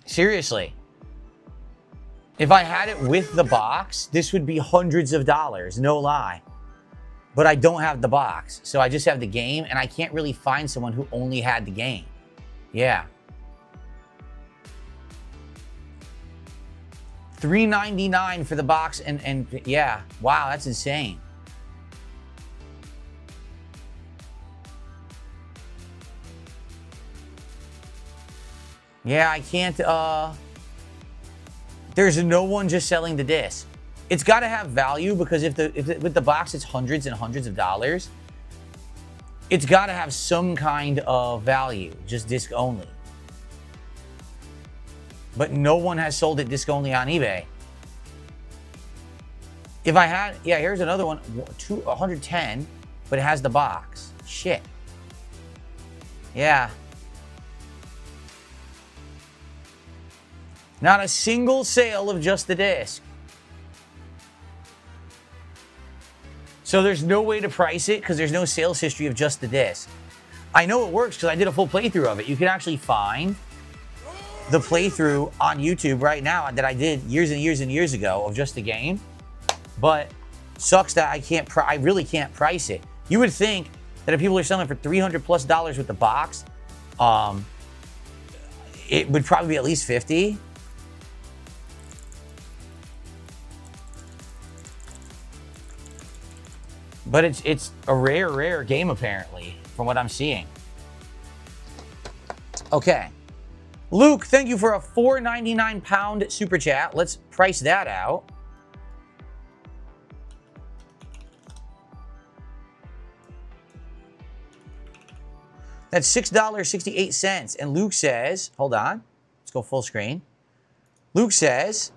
Seriously. If I had it with the box, this would be hundreds of dollars, no lie. But I don't have the box, so I just have the game, and I can't really find someone who only had the game. Yeah. $399 for the box, and yeah, wow, that's insane. Yeah, I can't, there's no one just selling the disc. It's got to have value because if with the box it's hundreds and hundreds of dollars, it's got to have some kind of value, just disc only. But no one has sold it disc only on eBay. If I had, yeah, here's another one, 110, but it has the box. Shit. Yeah. Not a single sale of just the disc. So there's no way to price it because there's no sales history of just the disc. I know it works because I did a full playthrough of it. You can actually find the playthrough on YouTube right now that I did years and years and years ago of just the game. But sucks that I really can't price it. You would think that if people are selling for $300+ with the box, it would probably be at least 50. But it's a rare game apparently, from what I'm seeing. Okay. Luke, thank you for a £4.99 super chat. Let's price that out. That's $6.68. And Luke says, hold on, let's go full screen. Luke says,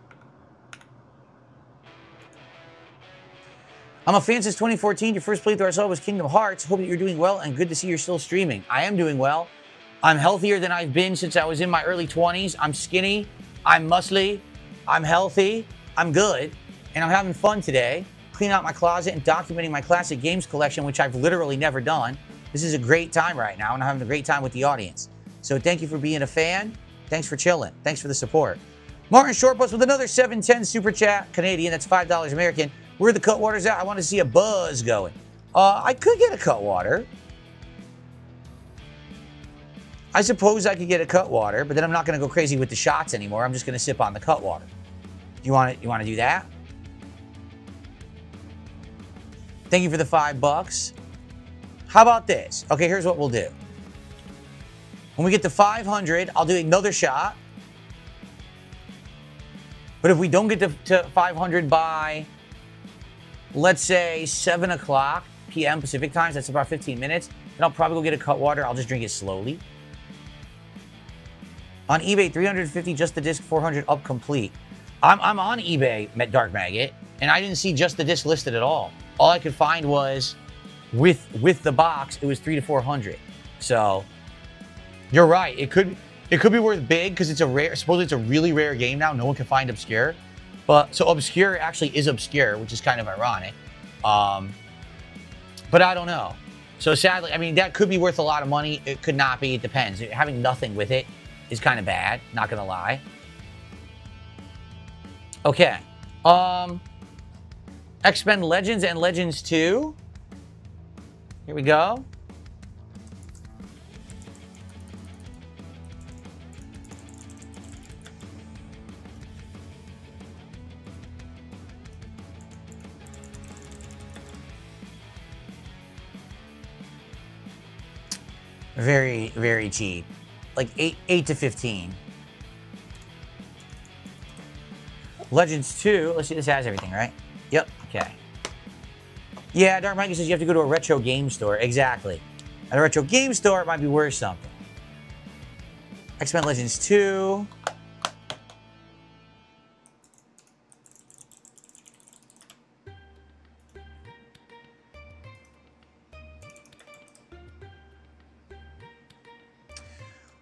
I'm a fan since 2014. Your first playthrough I saw was Kingdom Hearts. Hope that you're doing well and good to see you're still streaming. I am doing well. I'm healthier than I've been since I was in my early 20s. I'm skinny, I'm muscly, I'm healthy, I'm good, and I'm having fun today. Cleaning out my closet and documenting my classic games collection, which I've literally never done. This is a great time right now, and I'm having a great time with the audience. So thank you for being a fan. Thanks for chilling. Thanks for the support. Martin Shortbus with another 710 super chat. Canadian, that's $5 American. Where the Cutwater's at? I want to see a buzz going. I could get a Cutwater. I suppose I could get a Cutwater, but then I'm not going to go crazy with the shots anymore. I'm just going to sip on the Cutwater. You want to do that? Thank you for the $5. How about this? Okay, here's what we'll do. When we get to 500, I'll do another shot. But if we don't get to 500 by, let's say, 7 o'clock p.m. Pacific time, that's about 15 minutes, then I'll probably go get a Cutwater. I'll just drink it slowly. On eBay, 350 just the disc, 400 up complete. I'm on eBay, Dark Maggot, and I didn't see just the disc listed at all. All I could find was with the box, it was 300 to 400. So you're right. It could be worth big because it's a rare. Supposedly it's a really rare game now. No one can find Obscure, but so Obscure actually is Obscure, which is kind of ironic. But I don't know. So sadly, I mean that could be worth a lot of money. It could not be. It depends. Having nothing with it is kind of bad. Not gonna lie. Okay. X-Men Legends and Legends 2. Here we go. Very, very cheap. Like 8 to 15. Legends 2. Let's see, this has everything, right? Yep, okay. Yeah, Dark Mikey says you have to go to a retro game store. Exactly. At a retro game store, it might be worth something. X-Men Legends 2.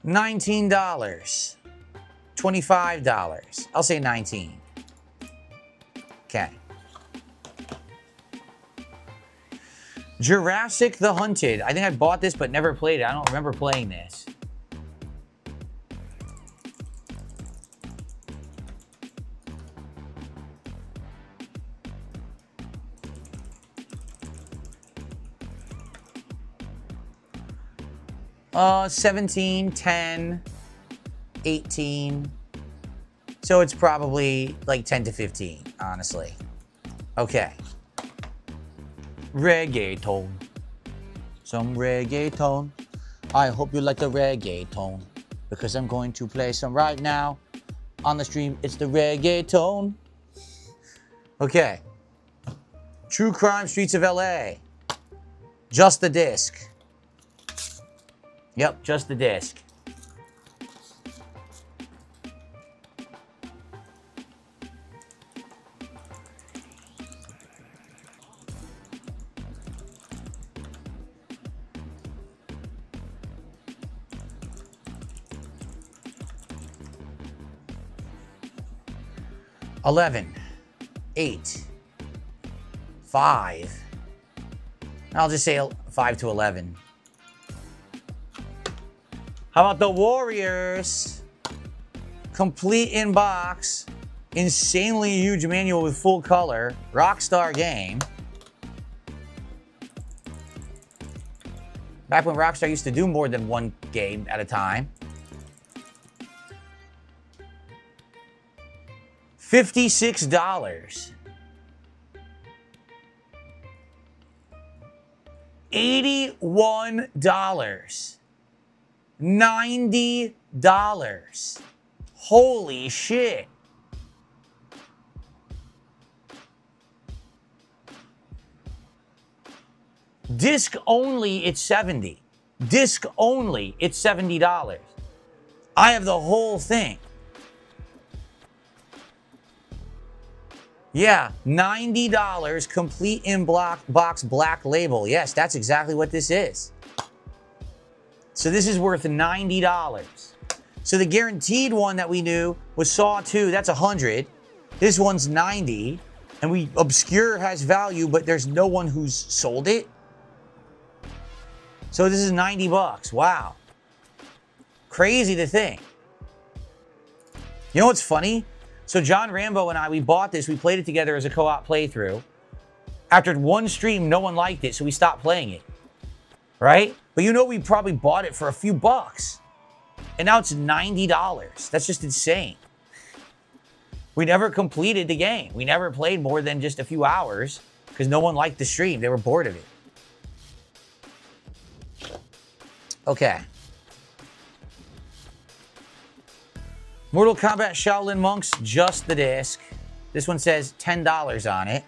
$19. $25. I'll say 19. Okay. Jurassic the Hunted. I think I bought this but never played it. I don't remember playing this. Uh, 17, 10, 18. So it's probably like 10 to 15, honestly. Okay. Reggaeton. Some reggaeton. I hope you like the reggaeton. because I'm going to play some right now on the stream. It's the reggaeton. Okay. True Crime Streets of LA. Just the disc. Yep, just the disc. $11, $8, $5. I'll just say 5 to 11. How about the Warriors? Complete in box. Insanely huge manual with full color. Rockstar game. Back when Rockstar used to do more than one game at a time. $56. $81. $90. Holy shit. Disc only, it's $70. Disc only, it's $70. I have the whole thing. Yeah, $90, complete in box black label. Yes, that's exactly what this is. So this is worth $90. So the guaranteed one that we knew was Saw 2. That's $100. This one's $90. And Obscure has value, but there's no one who's sold it. So this is $90. Wow. Crazy to think. You know what's funny? So John Rambo and I, we bought this. We played it together as a co-op playthrough. After one stream, no one liked it, so we stopped playing it. Right? But you know we probably bought it for a few bucks. And now it's $90. That's just insane. We never completed the game. We never played more than just a few hours because no one liked the stream. They were bored of it. Okay. Mortal Kombat Shaolin Monks, just the disc. This one says $10 on it.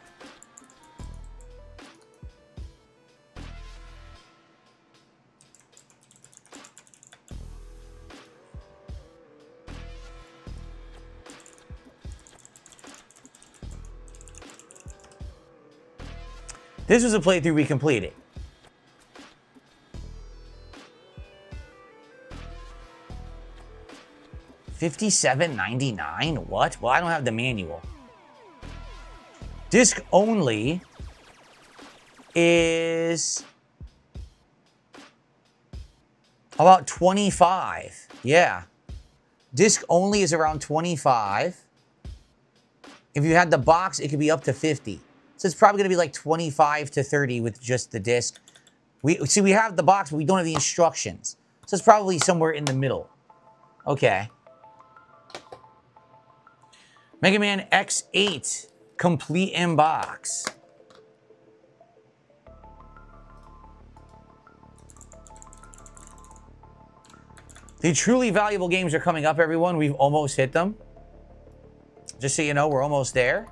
This was a playthrough we completed. $57.99? What? Well, I don't have the manual. Disc only is about $25. Yeah. Disc only is around $25. If you had the box, it could be up to $50. So it's probably going to be like $25 to $30 with just the disc. We have the box, but we don't have the instructions. So it's probably somewhere in the middle. Okay. Mega Man X8, complete in box. The truly valuable games are coming up, everyone. We've almost hit them. Just so you know, we're almost there.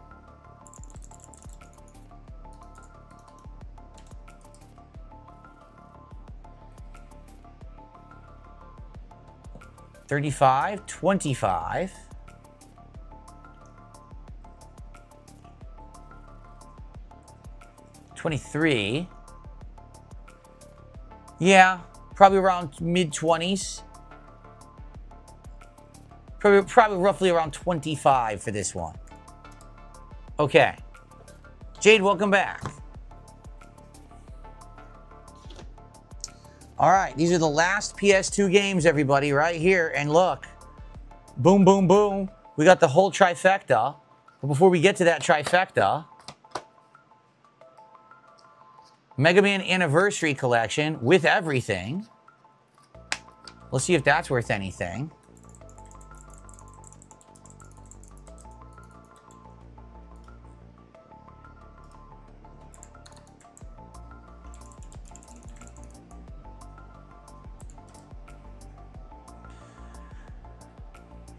$35, $25. $23. Yeah, probably around mid-20s. Probably roughly around 25 for this one. Okay. Jade, welcome back. All right, these are the last PS2 games, everybody, right here. And look, boom, boom, boom. We got the whole trifecta. But before we get to that trifecta, Mega Man Anniversary Collection with everything. Let's see if that's worth anything.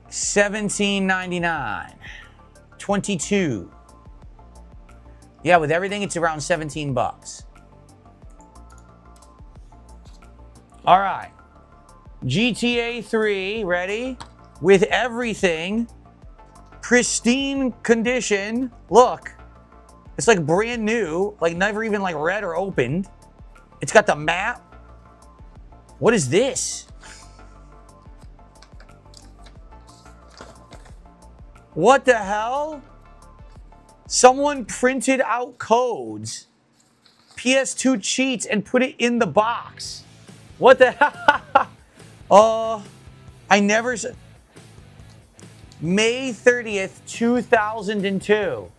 $17.99. 22. Yeah, with everything, it's around 17 bucks. All right. GTA 3, ready? With everything, pristine condition. Look, it's like brand new, like never even like read or opened. It's got the map. What is this? What the hell? Someone printed out codes, PS2 cheats, and put it in the box. What the hell? I never said. May 30th, 2002.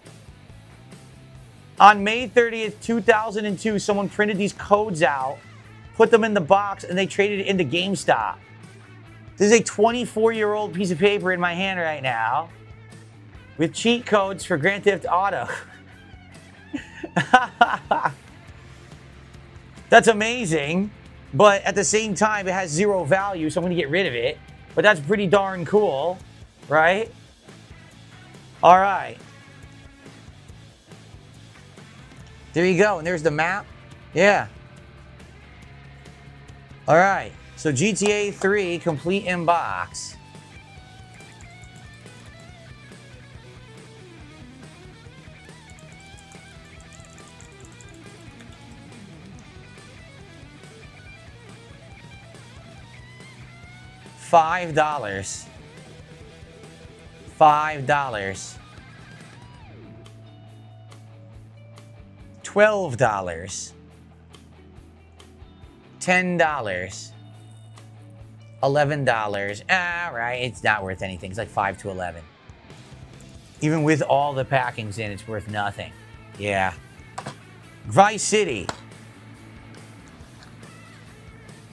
On May 30th, 2002, someone printed these codes out, put them in the box, and they traded it into GameStop. This is a 24-year-old piece of paper in my hand right now with cheat codes for Grand Theft Auto. That's amazing, but at the same time, it has zero value, so I'm going to get rid of it. But that's pretty darn cool, right? All right. There you go, and there's the map. Yeah. All right, so GTA 3 complete in box. $5. $5. $12. $10. $11. Ah, right, it's not worth anything. It's like 5 to 11. Even with all the packings in, it's worth nothing. Yeah. Vice City.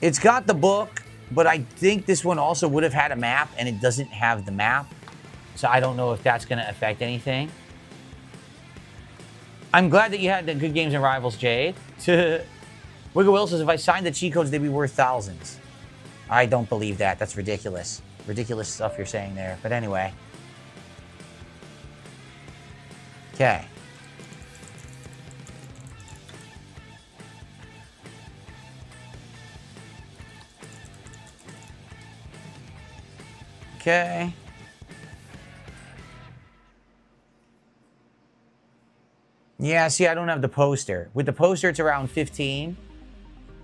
It's got the book, but I think this one also would have had a map, and it doesn't have the map. So I don't know if that's going to affect anything. I'm glad that you had the Good Games and Rivals, Jade. Wiggle Will says, if I signed the cheat codes, they'd be worth thousands. I don't believe that. That's ridiculous. Ridiculous stuff you're saying there. But anyway. Okay. Okay. Yeah, see, I don't have the poster. With the poster, it's around 15.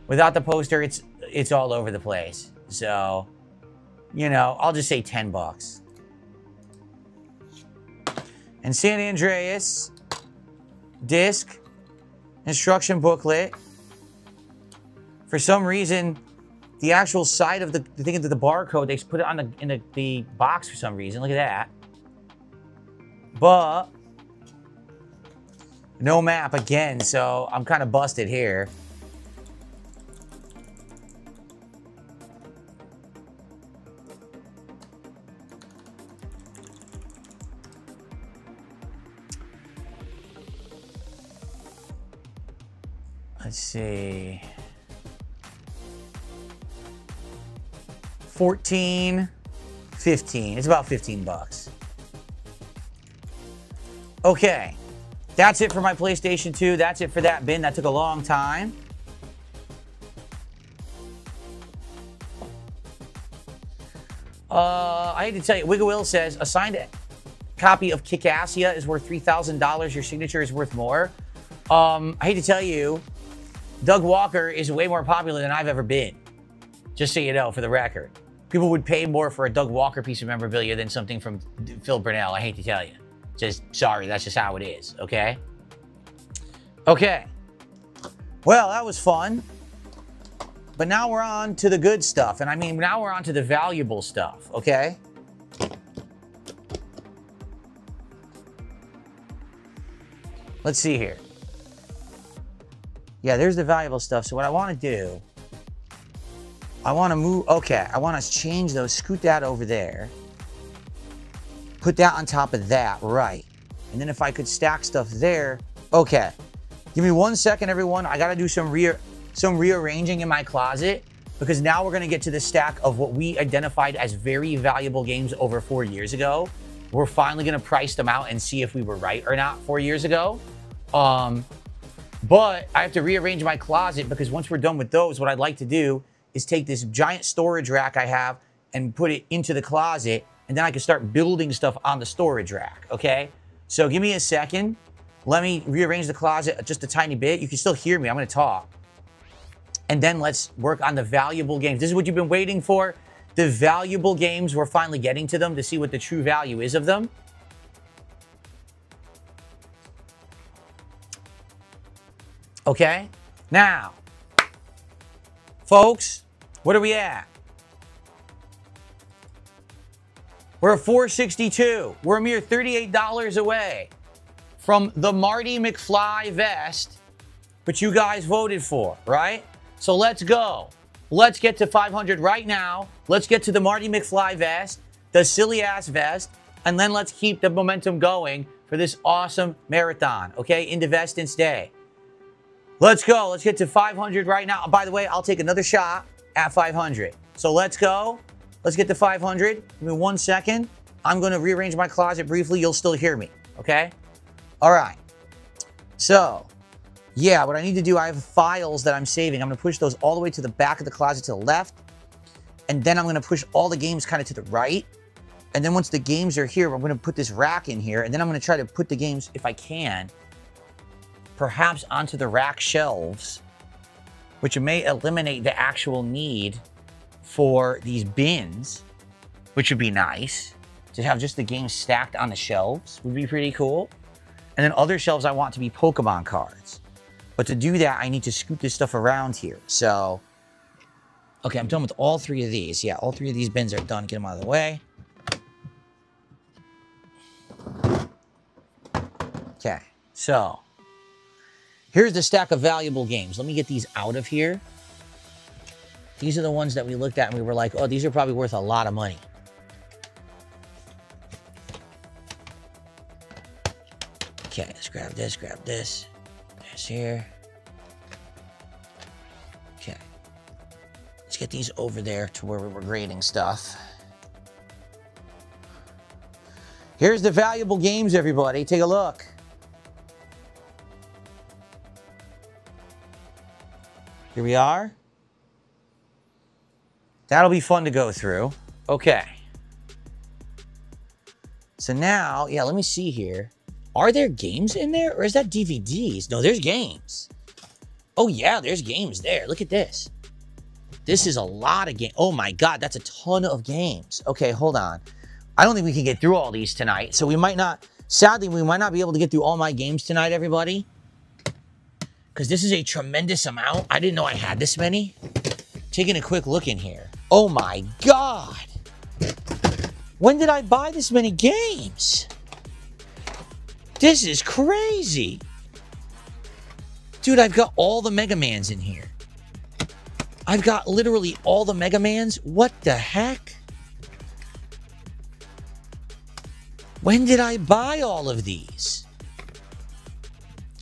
Without the poster, it's all over the place. So, you know, I'll just say 10 bucks. And San Andreas, disc, instruction booklet. For some reason, the actual side of the thing of the barcode, they put it on in the box for some reason. Look at that. But no map again, so I'm kind of busted here. Let's see. 14, 15. It's about 15 bucks. Okay. That's it for my PlayStation 2. That's it for that bin. That took a long time. I hate to tell you, Wiggle Will says, a signed copy of Kickassia is worth $3,000. Your signature is worth more. I hate to tell you, Doug Walker is way more popular than I've ever been. Just so you know, for the record. People would pay more for a Doug Walker piece of memorabilia than something from Phil Burnell. I hate to tell you. Just, sorry, that's just how it is, okay? Okay. Well, that was fun. But now we're on to the good stuff. And I mean, now we're on to the valuable stuff, okay? Let's see here. Yeah, there's the valuable stuff. So what I want to do, I want to move, okay, I want to change those, scoot that over there. Put that on top of that, right. And then if I could stack stuff there, okay. Give me 1 second, everyone. I gotta do some rearranging in my closet because now we're going to get to the stack of what we identified as very valuable games over 4 years ago. We're finally going to price them out and see if we were right or not 4 years ago. But I have to rearrange my closet because once we're done with those, what I'd like to do is take this giant storage rack I have and put it into the closet, and then I can start building stuff on the storage rack, okay? So give me a second. Let me rearrange the closet just a tiny bit. You can still hear me. I'm going to talk. And then let's work on the valuable games. This is what you've been waiting for. The valuable games, we're finally getting to them to see what the true value is of them. Okay? Now, folks, what are we at? We're at $462. We're a mere $38 away from the Marty McFly vest, which you guys voted for, right? So let's go. Let's get to 500 right now. Let's get to the Marty McFly vest, the silly ass vest, and then let's keep the momentum going for this awesome marathon, okay? IndeVESTdence Day. Let's go. Let's get to 500 right now. By the way, I'll take another shot at 500. So let's go. Let's get to 500. Give me 1 second. I'm going to rearrange my closet briefly. You'll still hear me, okay? All right. So, yeah, what I need to do, I have files that I'm saving. I'm going to push those all the way to the back of the closet to the left. And then I'm going to push all the games kind of to the right. And then once the games are here, I'm going to put this rack in here. And then I'm going to try to put the games, if I can, perhaps onto the rack shelves, which may eliminate the actual need for these bins, which would be nice. To have just the games stacked on the shelves would be pretty cool. And then other shelves I want to be Pokemon cards. But to do that, I need to scoop this stuff around here. So, okay, I'm done with all three of these. Yeah, all three of these bins are done. Get them out of the way. Okay, so here's the stack of valuable games. Let me get these out of here. These are the ones that we looked at and we were like, oh, these are probably worth a lot of money. Okay, let's grab this, grab this. There's here. Okay. Let's get these over there to where we were grading stuff. Here's the valuable games, everybody. Take a look. Here we are. That'll be fun to go through. Okay. So now, yeah, let me see here. Are there games in there or is that DVDs? No, there's games. Oh yeah, there's games there. Look at this. This is a lot of games. Oh my God, that's a ton of games. Okay, hold on. I don't think we can get through all these tonight. So we might not, sadly, we might not be able to get through all my games tonight, everybody. Because this is a tremendous amount. I didn't know I had this many. Taking a quick look in here. Oh my God. When did I buy this many games? This is crazy. Dude, I've got all the Mega Mans in here. I've got literally all the Mega Mans. What the heck? When did I buy all of these?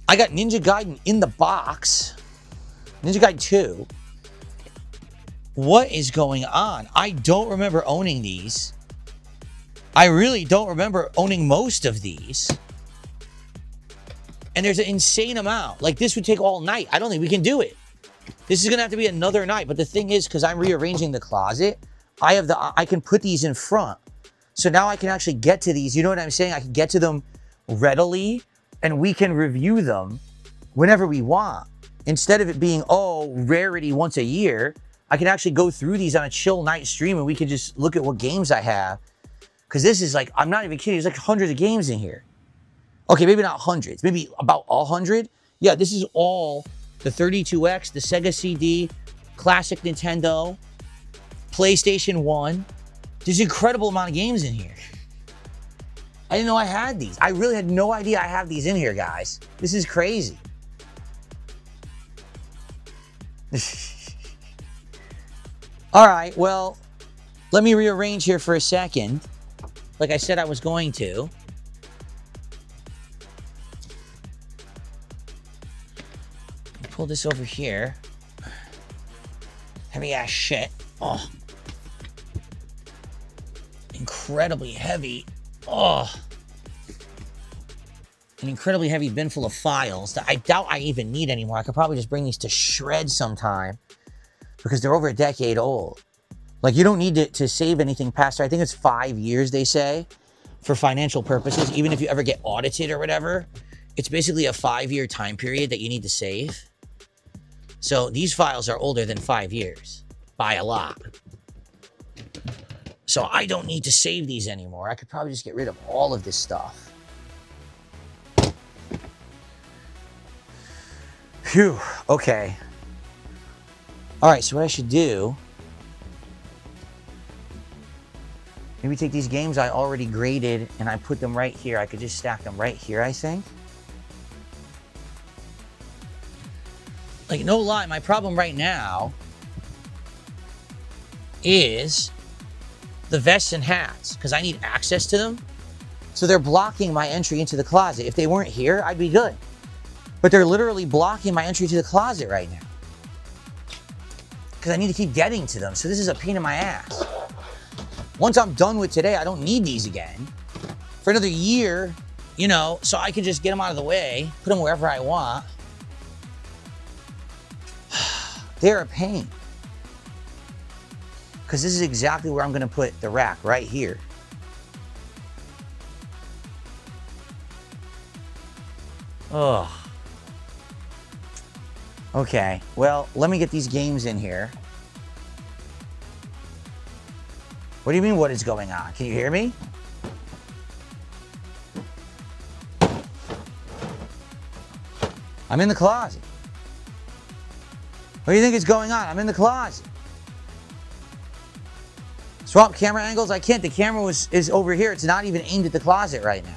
I got Ninja Gaiden in the box. Ninja Gaiden 2. What is going on? I don't remember owning these. I really don't remember owning most of these. And there's an insane amount. Like, this would take all night. I don't think we can do it. This is going to have to be another night. But the thing is, because I'm rearranging the closet, I can put these in front. So now I can actually get to these. You know what I'm saying? I can get to them readily, and we can review them whenever we want. Instead of it being, oh, rarity once a year, I can actually go through these on a chill night stream, and we can just look at what games I have. Because this is like, I'm not even kidding, there's like hundreds of games in here. Okay, maybe not hundreds, maybe about 100. Yeah, this is all the 32X, the Sega CD, classic Nintendo, PlayStation 1. There's an incredible amount of games in here. I didn't know I had these. I really had no idea I have these in here, guys. This is crazy. All right, well, let me rearrange here for a second. Like I said I was going to. Pull this over here. heavy ass shit. Oh. Incredibly heavy. Oh. An incredibly heavy bin full of files that I doubt I even need anymore. I could probably just bring these to shred sometime because they're over a decade old. Like, you don't need to save anything past, I think it's 5 years, they say, for financial purposes. Even if you ever get audited or whatever, it's basically a 5-year time period that you need to save. So these files are older than 5 years by a lot. So I don't need to save these anymore. I could probably just get rid of all of this stuff. Phew, okay. All right, so what I should do, maybe take these games I already graded and I put them right here. I could just stack them right here, I think. Like, no lie, my problem right now is the vests and hats, because I need access to them. So they're blocking my entry into the closet. If they weren't here, I'd be good. But they're literally blocking my entry to the closet right now, because I need to keep getting to them. So this is a pain in my ass. Once I'm done with today, I don't need these again for another year, you know, so I can just get them out of the way, put them wherever I want. They're a pain, because this is exactly where I'm going to put the rack, right here. Ugh. Okay, well, let me get these games in here. What do you mean, what is going on? Can you hear me? I'm in the closet. What do you think is going on? I'm in the closet. Swap camera angles? I can't. The camera is over here. It's not even aimed at the closet right now.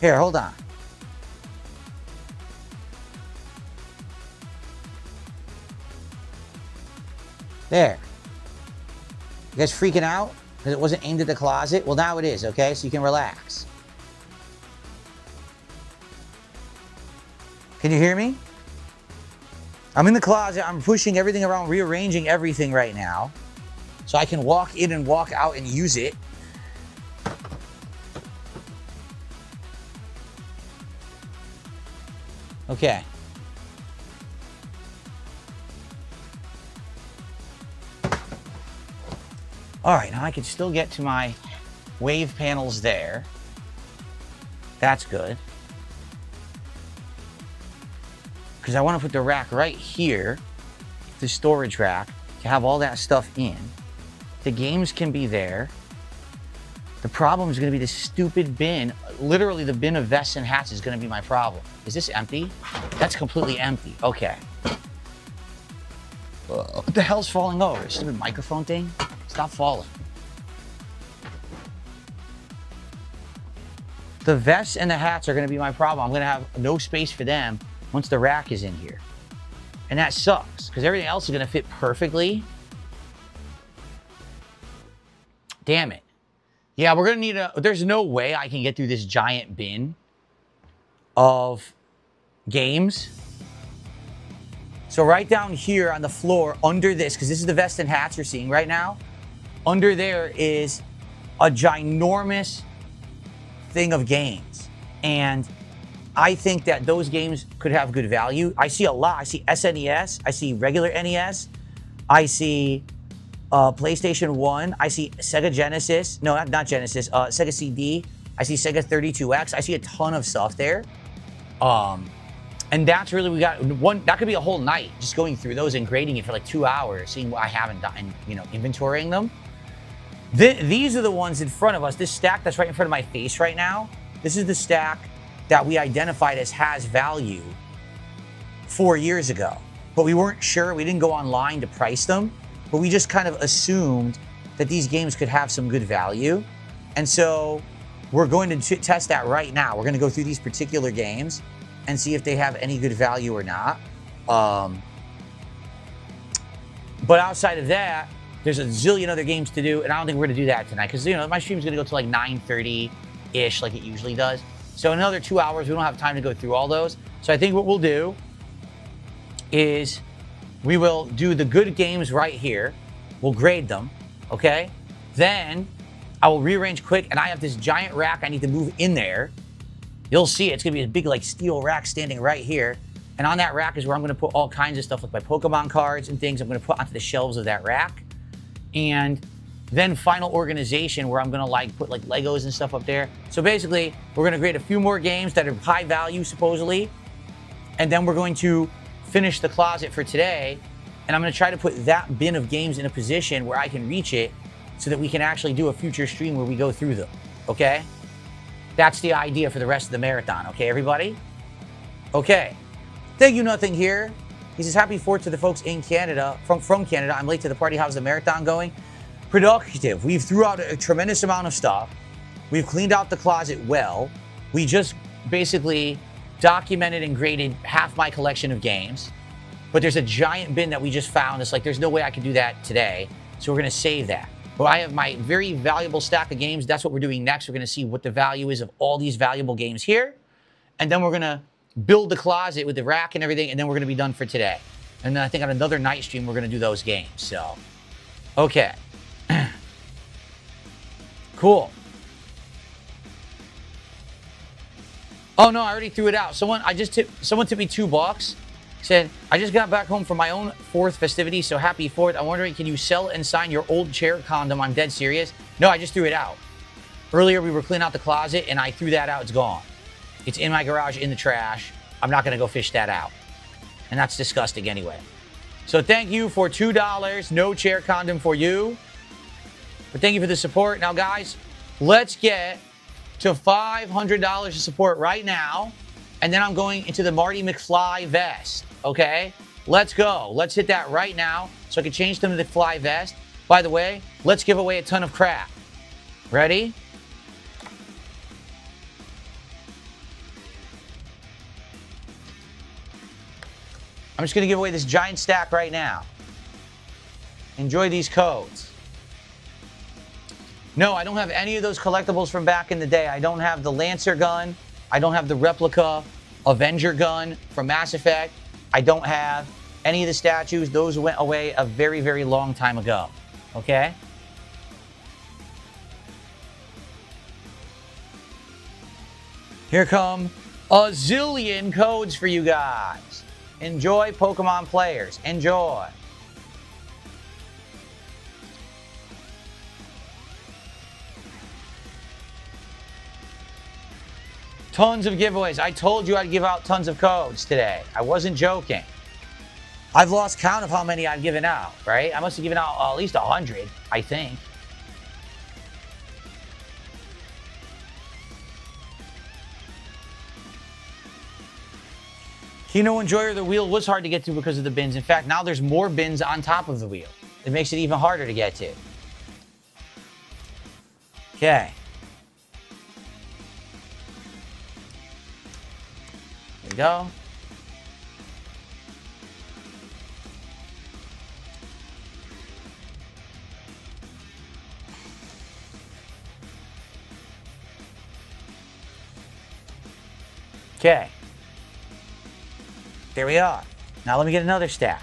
Here, hold on. There. You guys freaking out because it wasn't aimed at the closet? Well, now it is, okay? So you can relax. Can you hear me? I'm in the closet. I'm pushing everything around, rearranging everything right now, so I can walk in and walk out and use it. Okay. All right, now I can still get to my wave panels there. That's good. Because I want to put the rack right here, the storage rack, to have all that stuff in. The games can be there. The problem is going to be this stupid bin. Literally, the bin of vests and hats is going to be my problem. Is this empty? That's completely empty. Okay. What the hell's falling over? Stupid microphone thing? Stop falling. The vests and the hats are going to be my problem. I'm going to have no space for them once the rack is in here. And that sucks, because everything else is going to fit perfectly. Damn it. Yeah, we're going to need there's no way I can get through this giant bin of games. So right down here on the floor, under this, because this is the vest and hats you're seeing right now, under there is a ginormous thing of games. And I think that those games could have good value. I see a lot. I see SNES. I see regular NES. I see PlayStation 1. I see Sega Genesis. No, not Genesis. Sega CD. I see Sega 32X. I see a ton of stuff there. And that's really, we got one, that could be a whole night just going through those and grading it for like 2 hours, seeing what I haven't done, you know, inventorying them. These are the ones in front of us. This stack that's right in front of my face right now, this is the stack that we identified as has value 4 years ago. But we weren't sure. We didn't go online to price them, but we just kind of assumed that these games could have some good value. And so we're going to test that right now. We're going to go through these particular games and see if they have any good value or not. But outside of that, there's a zillion other games to do, and I don't think we're gonna do that tonight, because, you know, my stream's gonna go to like 9:30-ish like it usually does. So in another 2 hours, we don't have time to go through all those. So I think what we'll do is we will do the good games right here. We'll grade them, okay? Then I will rearrange quick, and I have this giant rack I need to move in there. You'll see it's gonna be a big like steel rack standing right here. And on that rack is where I'm gonna put all kinds of stuff like my Pokemon cards and things I'm gonna put onto the shelves of that rack. And then final organization where I'm gonna like put like Legos and stuff up there. So basically, we're gonna grade a few more games that are high value supposedly. And then we're going to finish the closet for today. And I'm gonna try to put that bin of games in a position where I can reach it so that we can actually do a future stream where we go through them, okay? That's the idea for the rest of the marathon, okay, everybody? Okay. Thank you, Nothing Here. He says, happy 4th to the folks in Canada, from Canada. I'm late to the party. How's the marathon going? Productive. We've threw out a tremendous amount of stuff. We've cleaned out the closet well. We just basically documented and graded half my collection of games. But there's a giant bin that we just found. It's like, there's no way I could do that today. So we're going to save that. But I have my very valuable stack of games. That's what we're doing next. We're going to see what the value is of all these valuable games here. And then we're going to build the closet with the rack and everything. And then we're going to be done for today. And then I think on another night stream, we're going to do those games. So, okay. Cool. Oh, no, I already threw it out. Someone tipped me $2. Said, I just got back home from my own 4th festivity, so happy 4th. I'm wondering, can you sell and sign your old chair condom? I'm dead serious. No, I just threw it out. Earlier, we were cleaning out the closet, and I threw that out. It's gone. It's in my garage in the trash. I'm not going to go fish that out. And that's disgusting anyway. So thank you for $2. No chair condom for you. But thank you for the support. Now, guys, let's get to $500 of support right now. And then I'm going into the Marty McFly vest, okay? Let's go. Let's hit that right now so I can change them to the fly vest. By the way, let's give away a ton of crap. Ready? I'm just going to give away this giant stack right now. Enjoy these codes. No, I don't have any of those collectibles from back in the day. I don't have the Lancer gun. I don't have the replica Avenger gun from Mass Effect. I don't have any of the statues. Those went away a very, very long time ago. Okay? Here come a zillion codes for you guys. Enjoy, Pokemon players. Enjoy. Tons of giveaways. I told you I'd give out tons of codes today. I wasn't joking. I've lost count of how many I've given out, right? I must have given out at least 100, I think. Kino Enjoyer, the wheel was hard to get to because of the bins. In fact, now there's more bins on top of the wheel. It makes it even harder to get to. Okay. There we go. Okay. There we are. Now let me get another stack.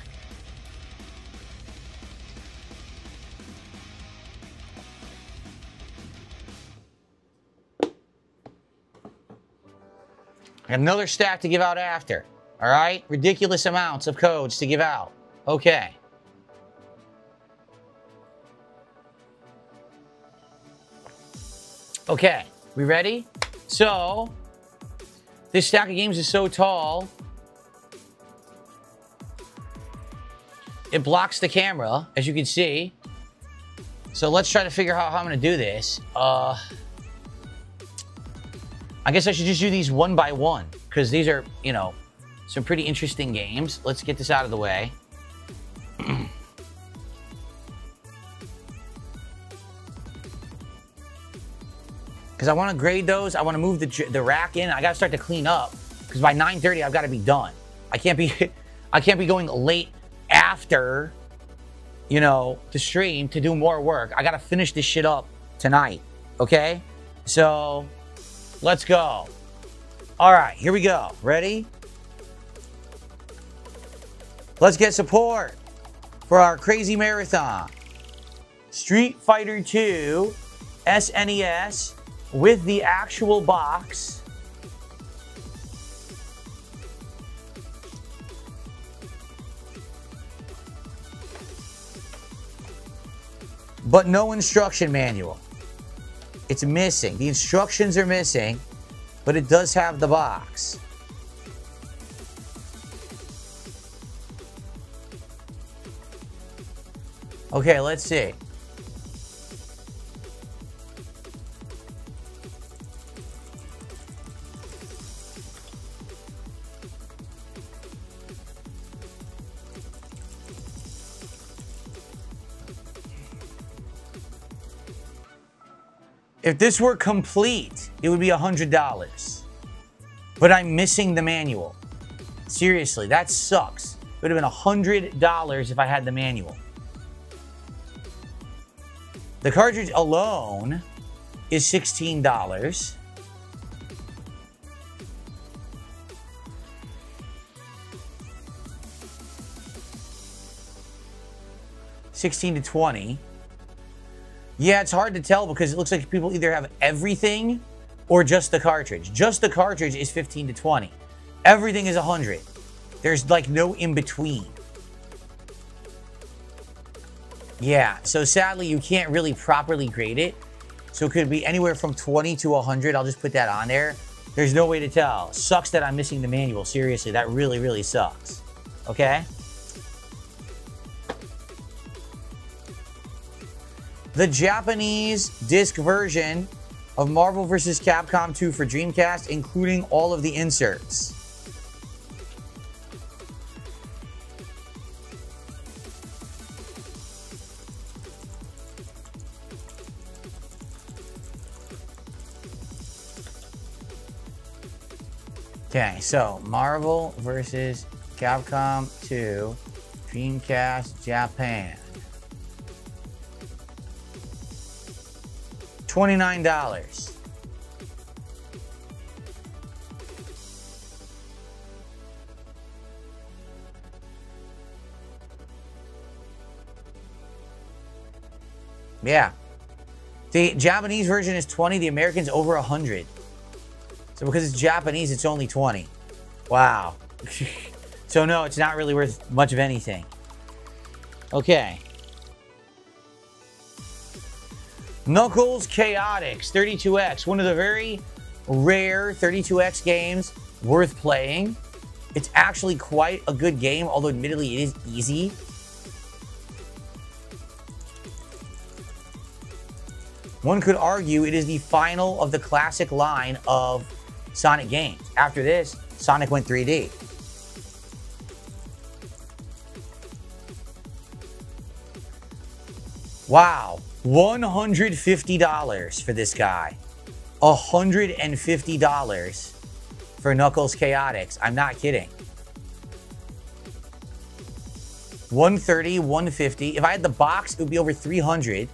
Another stack to give out after. All right? Ridiculous amounts of codes to give out. Okay. Okay. We ready? So, this stack of games is so tall, it blocks the camera, as you can see. So let's try to figure out how I'm going to do this. I guess I should just do these one by one, because these are, you know, some pretty interesting games. Let's get this out of the way. Because I want to grade those. I want to move the rack in. I got to start to clean up, because by 9:30 I've got to be done. I can't be going late after, you know, the stream to do more work. I got to finish this shit up tonight. Okay? So let's go. All right, here we go. Ready? Let's get support for our crazy marathon. Street Fighter 2 SNES with the actual box. But no instruction manual. It's missing. The instructions are missing, but it does have the box. Okay, let's see. If this were complete, it would be $100. But I'm missing the manual. Seriously, that sucks. It would have been $100 if I had the manual. The cartridge alone is $16. $16 to $20. Yeah, it's hard to tell because it looks like people either have everything or just the cartridge. Just the cartridge is $15 to $20. Everything is $100. There's like no in between. Yeah, so sadly you can't really properly grade it. So it could be anywhere from 20 to 100. I'll just put that on there. There's no way to tell. Sucks that I'm missing the manual. Seriously, that really, really sucks. Okay? The Japanese disc version of Marvel vs. Capcom 2 for Dreamcast, including all of the inserts. Okay, so Marvel vs. Capcom 2, Dreamcast, Japan. $29. Yeah. The Japanese version is 20, the American's over 100. So because it's Japanese, it's only 20. Wow. So no, it's not really worth much of anything. Okay. Knuckles Chaotix 32X, one of the very rare 32X games worth playing. It's actually quite a good game, although admittedly it is easy. One could argue it is the final of the classic line of Sonic games. After this, Sonic went 3D. Wow. $150 for this guy. $150 for Knuckles Chaotix. I'm not kidding. $130, $150. If I had the box, it would be over $300.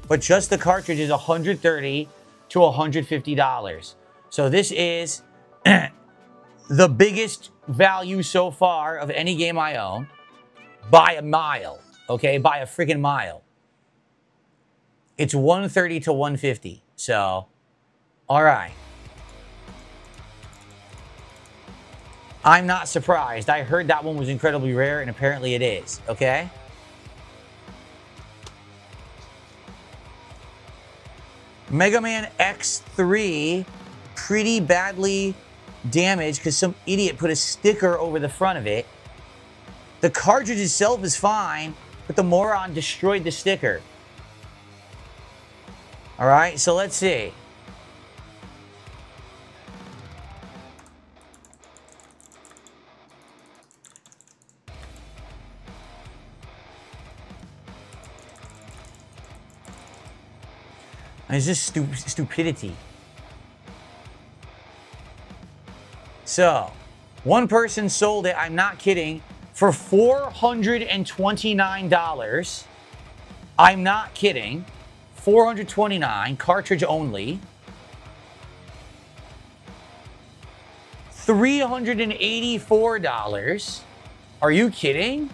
But just the cartridge is $130 to $150. So this is the biggest value so far of any game I own by a mile. Okay, by a freaking mile. It's $130 to $150. So, all right. I'm not surprised. I heard that one was incredibly rare, and apparently it is. Okay? Mega Man X3, pretty badly damaged because some idiot put a sticker over the front of it. The cartridge itself is fine, but the moron destroyed the sticker. All right, so let's see. It's just stupidity. So, one person sold it, I'm not kidding, for $429. I'm not kidding. $429, cartridge only. $384 Are you kidding?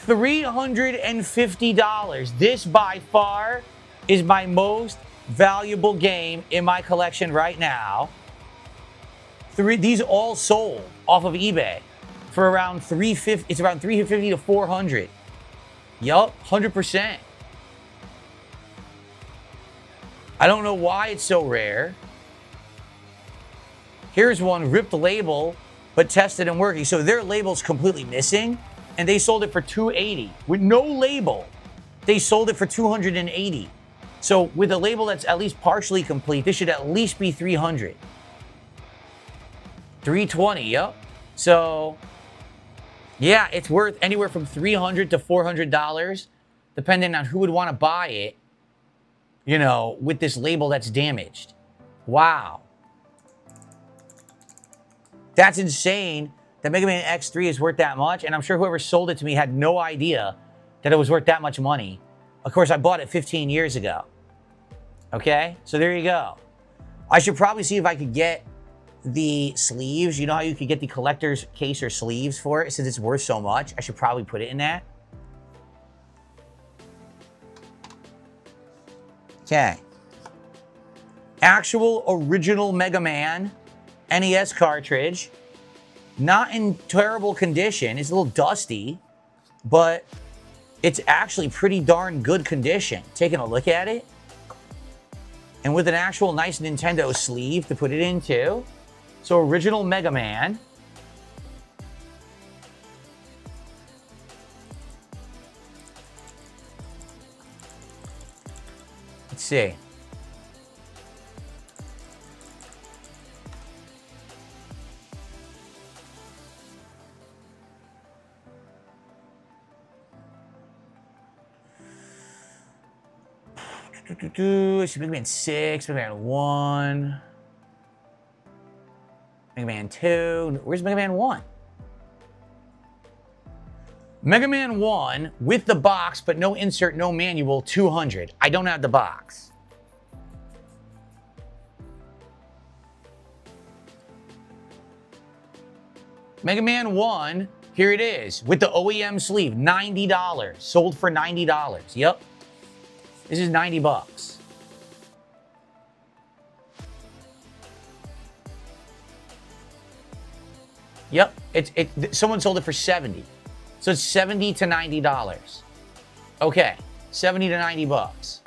$350. This by far is my most valuable game in my collection right now. These all sold off of eBay for around $350. It's around $350 to $400. Yup, 100%. I don't know why it's so rare. Here's one, ripped label, but tested and working. So their label's completely missing, and they sold it for $280. With no label, they sold it for $280. So with a label that's at least partially complete, this should at least be $300. $320, yep. So, yeah, it's worth anywhere from $300 to $400, depending on who would want to buy it, you know, with this label that's damaged. Wow. That's insane that Mega Man X3 is worth that much, and I'm sure whoever sold it to me had no idea that it was worth that much money. Of course, I bought it 15 years ago. Okay, so there you go. I should probably see if I could get the sleeves. You know how you could get the collector's case or sleeves for it since it's worth so much? I should probably put it in that. Okay. Actual original Mega Man NES cartridge. Not in terrible condition. It's a little dusty, but it's actually pretty darn good condition. Taking a look at it. And with an actual nice Nintendo sleeve to put it in too. So original Mega Man. Let's see. It's Mega Man 6, Mega Man 1, Mega Man 2. Where's Mega Man 1? Mega Man 1 with the box, but no insert, no manual, 200. I don't have the box. Mega Man 1, here it is, with the OEM sleeve, $90. Sold for $90. Yep. This is 90 bucks. Yep, someone sold it for 70. So it's 70 to $90. Okay, 70 to 90 bucks.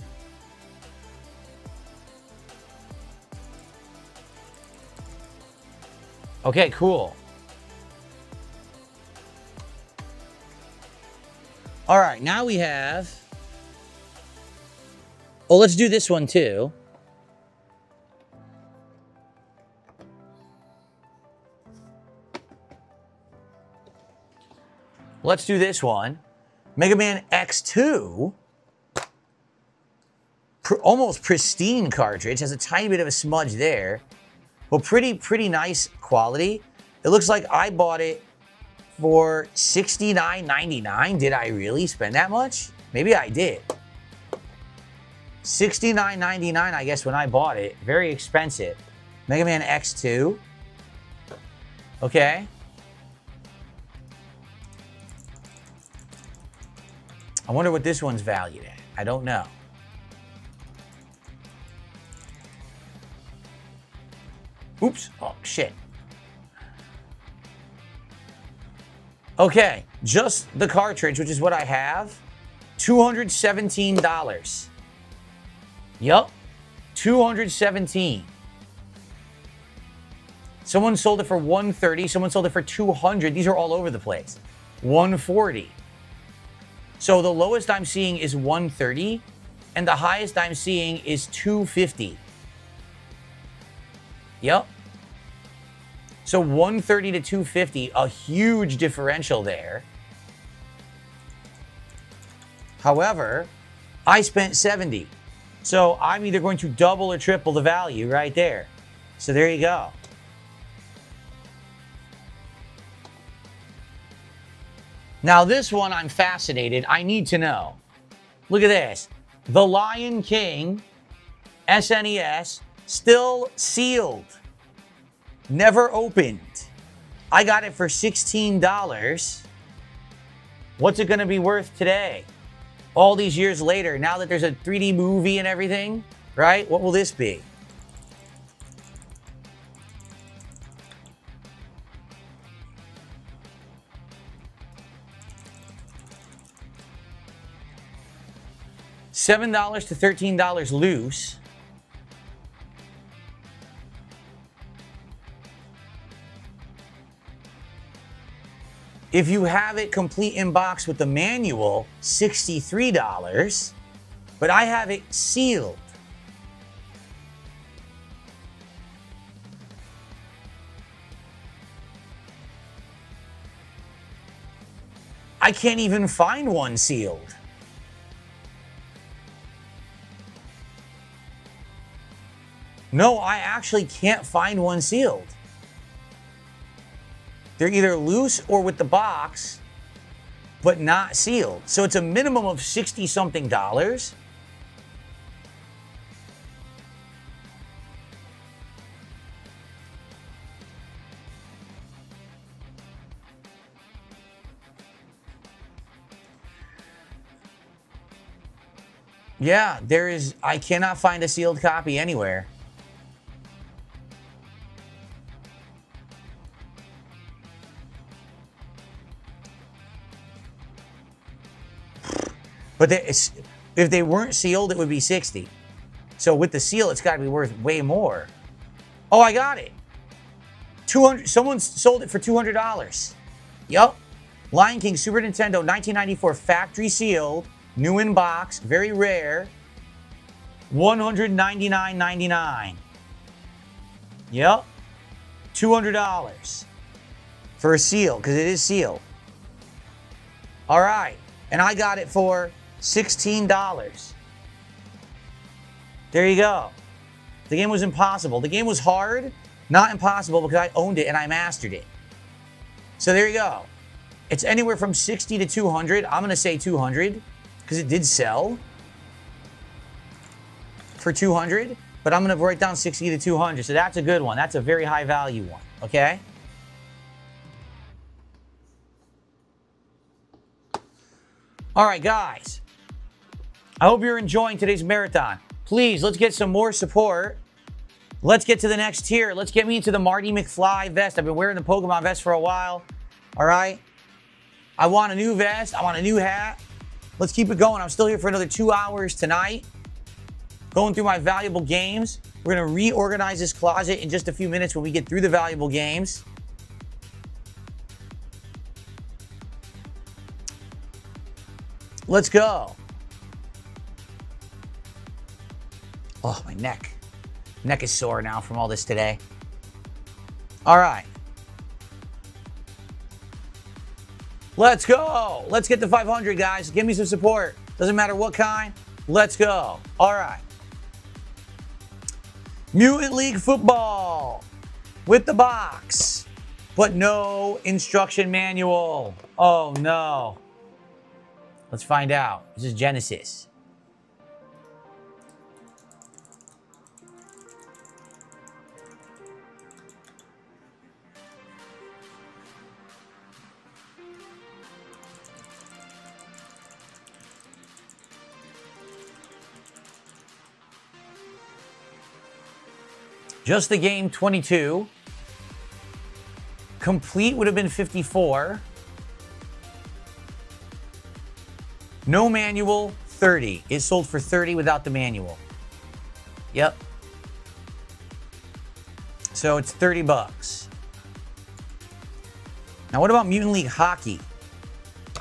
Okay, cool. All right, now we have... Oh, let's do this one too. Let's do this one. Mega Man X2. Almost pristine cartridge. Has a tiny bit of a smudge there. But pretty nice quality. It looks like I bought it for $69.99. Did I really spend that much? Maybe I did. $69.99, I guess, when I bought it. Very expensive. Mega Man X2. Okay. I wonder what this one's valued at. I don't know. Oops. Oh, shit. Okay. Just the cartridge, which is what I have. $217. Yup, $217. Someone sold it for $130. Someone sold it for $200. These are all over the place. $140. So the lowest I'm seeing is $130, and the highest I'm seeing is $250. Yep. So $130 to $250, a huge differential there. However, I spent $70. So I'm either going to double or triple the value right there. So there you go. Now this one, I'm fascinated. I need to know. Look at this. The Lion King SNES Still sealed. Never opened. I got it for $16. What's it going to be worth today? All these years later, now that there's a 3D movie and everything, right? What will this be? $7 to $13 loose. If you have it complete in box with the manual, $63, but I have it sealed. I can't even find one sealed. No, I actually can't find one sealed. They're either loose or with the box, but not sealed. So it's a minimum of 60-something dollars. Yeah, I cannot find a sealed copy anywhere. But if they weren't sealed, it would be 60. So with the seal, it's got to be worth way more. Oh, I got it. 200. Someone sold it for $200. Yup. Lion King Super Nintendo 1994 factory sealed, new in box, very rare. $199.99. Yup. $200 for a seal, because it is sealed. All right. And I got it for $16. There you go. The game was impossible. The game was hard, not impossible, because I owned it and I mastered it. So there you go. It's anywhere from 60 to 200. I'm going to say 200 because it did sell for 200, but I'm going to write down 60 to 200. So that's a good one. That's a very high value one. Okay. All right, guys. I hope you're enjoying today's marathon. Please, let's get some more support. Let's get to the next tier. Let's get me into the Marty McFly vest. I've been wearing the Pokemon vest for a while. All right. I want a new vest. I want a new hat. Let's keep it going. I'm still here for another 2 hours tonight. Going through my valuable games. We're going to reorganize this closet in just a few minutes when we get through the valuable games. Let's go. Oh, my neck. Neck is sore now from all this today. All right. Let's go. Let's get to 500, guys. Give me some support. Doesn't matter what kind. Let's go. All right. Mutant League Football with the box, but no instruction manual. Oh, no. Let's find out. This is Genesis. Just the game, 22. Complete would have been 54. No manual, 30. It sold for 30 without the manual. Yep. So it's 30 bucks. Now what about Mutant League Hockey?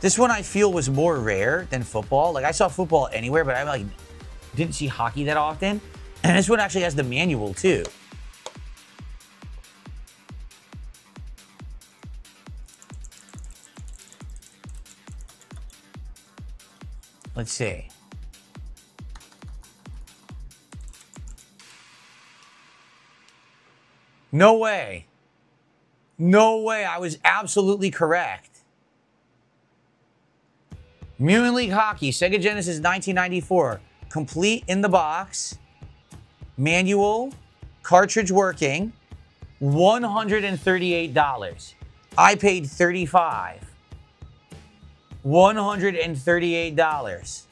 This one I feel was more rare than football. Like I saw football anywhere, but I didn't see hockey that often. And this one actually has the manual too. Let's see. No way. No way. I was absolutely correct. Mutant League Hockey, Sega Genesis 1994. Complete in the box. Manual. cartridge working, $138. I paid $35. $138.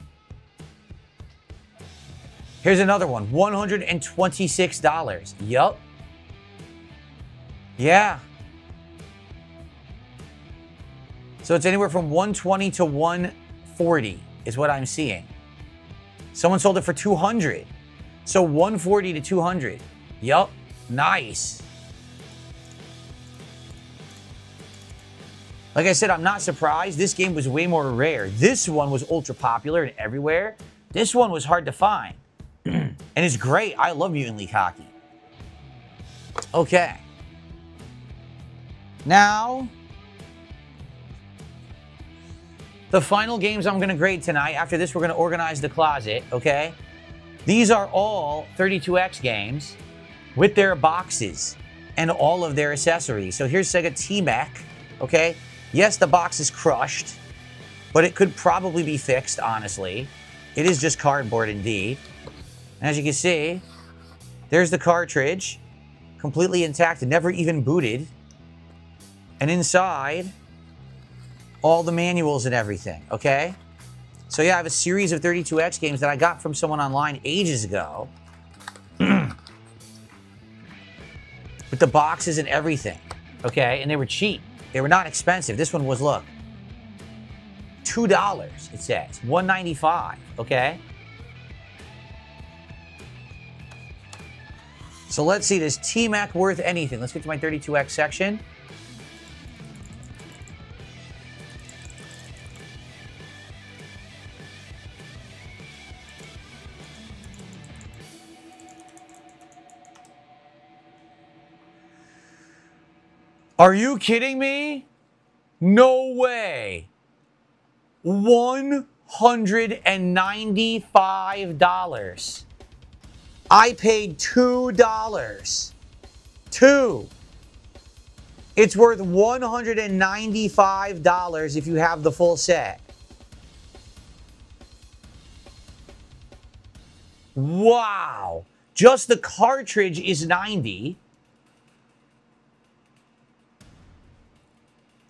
Here's another one, $126. Yup. Yeah. So it's anywhere from 120 to 140 is what I'm seeing. Someone sold it for 200. So 140 to 200. Yup. Nice. Like I said, I'm not surprised. This game was way more rare. This one was ultra popular and everywhere. This one was hard to find. And it's great. I love Mutant League Hockey. Okay. Now, the final games I'm going to grade tonight. After this, we're going to organize the closet, okay? These are all 32X games with their boxes and all of their accessories. So here's Sega T-Mech, okay? Yes, the box is crushed, but it could probably be fixed, honestly. It is just cardboard indeed. And as you can see, there's the cartridge, completely intact and never even booted. And inside, all the manuals and everything, okay? So yeah, I have a series of 32X games that I got from someone online ages ago. With the boxes and everything, okay? And they were cheap. They were not expensive. This one was, look, $2, it says. $195, okay? So let's see, is T-Mech worth anything? Let's get to my 32X section. Are you kidding me? No way. $195. I paid $2. $2. It's worth $195 if you have the full set. Wow. Just the cartridge is $90.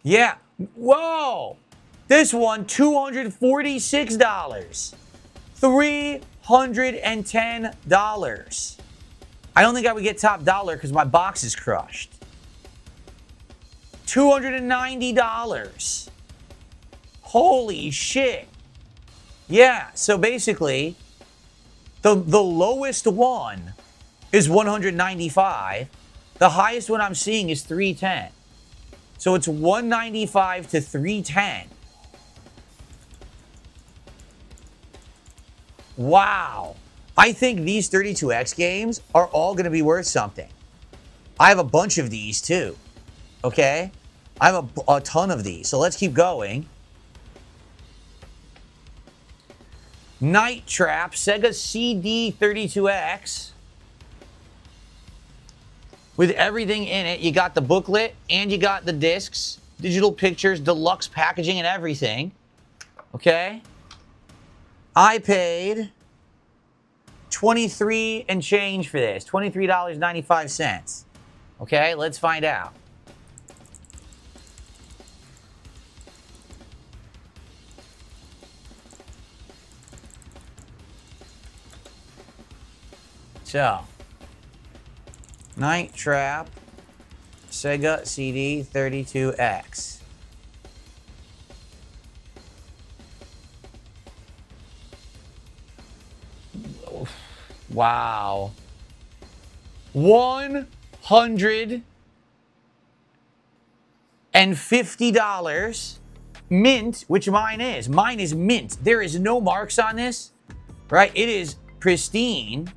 Yeah. Whoa. This one, $246. $310. I don't think I would get top dollar because my box is crushed. $290. Holy shit. Yeah, so basically, the lowest one is $195. The highest one I'm seeing is $310. So it's $195 to $310. Wow. I think these 32X games are all going to be worth something. I have a bunch of these too. Okay? I have a ton of these. So let's keep going. Night Trap, Sega CD 32X. With everything in it. You got the booklet and you got the discs. Digital pictures, deluxe packaging and everything. Okay? I paid $23 and change for this. $23.95. Okay, let's find out. So, Night Trap, Sega CD 32X. Wow. $150 mint, which mine is. Mine is mint. There is no marks on this, right? It is pristine.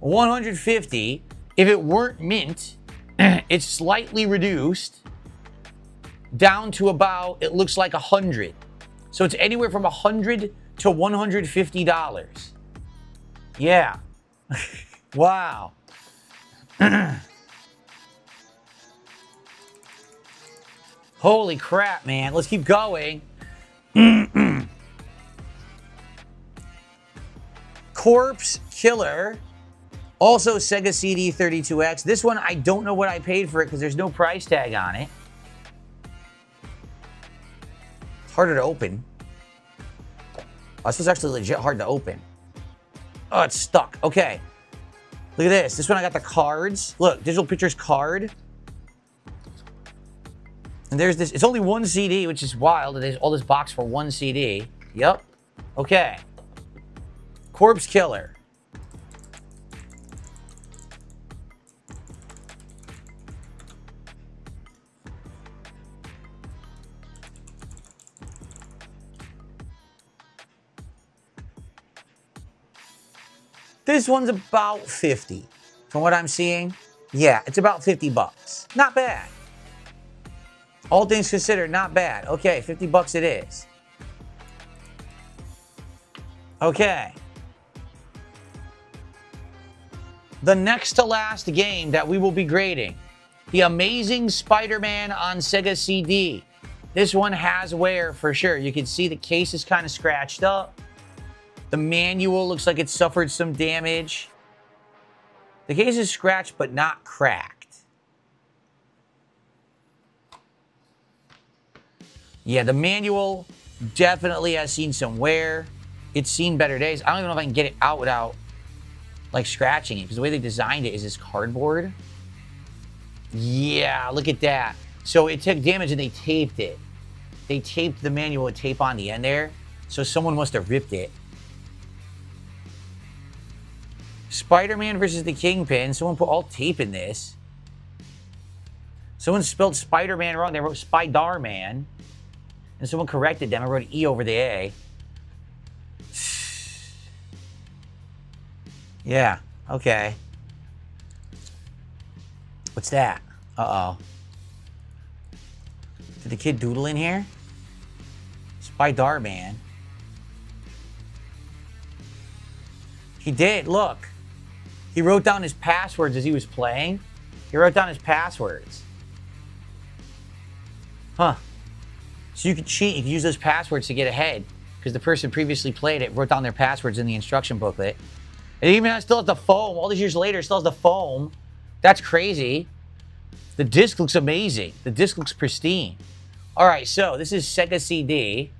$150. If it weren't mint, it's slightly reduced down to about, it looks like $100. So it's anywhere from $100 to $150. Yeah. Wow. Holy crap, man. Let's keep going. Corpse Killer Also, Sega CD 32X. This one, I don't know what I paid for it because there's no price tag on it. It's harder to open. Oh, this was actually legit hard to open. Oh, it's stuck. Okay. Look at this. This one, I got the cards. Look, Digital Pictures card. And there's this. It's only one CD, which is wild. There's all this box for one CD. Yep. Okay. Corpse Killer. This one's about 50. From what I'm seeing, yeah, it's about 50 bucks. Not bad. All things considered, not bad. Okay, 50 bucks it is. Okay. The next to last game that we will be grading, The Amazing Spider-Man on Sega CD. This one has wear for sure. You can see the case is kind of scratched up. The manual looks like it suffered some damage. The case is scratched but not cracked. Yeah, the manual definitely has seen some wear. It's seen better days. I don't even know if I can get it out without like scratching it because the way they designed it is this cardboard. Yeah, look at that. So it took damage and they taped it. They taped the manual with tape on the end there. So someone must have ripped it. Spider-Man versus the Kingpin. Someone put all tape in this. Someone spelled Spider-Man wrong. They wrote Spider-Man. And someone corrected them. I wrote an E over the A. Yeah, okay. What's that? Uh-oh. Did the kid doodle in here? Spider-Man. He did, look. He wrote down his passwords as he was playing. He wrote down his passwords. Huh. So you could cheat. You could use those passwords to get ahead because the person previously played it wrote down their passwords in the instruction booklet. And even still has the foam. All these years later, it still has the foam. That's crazy. The disc looks amazing. The disc looks pristine. All right, so this is Sega CD.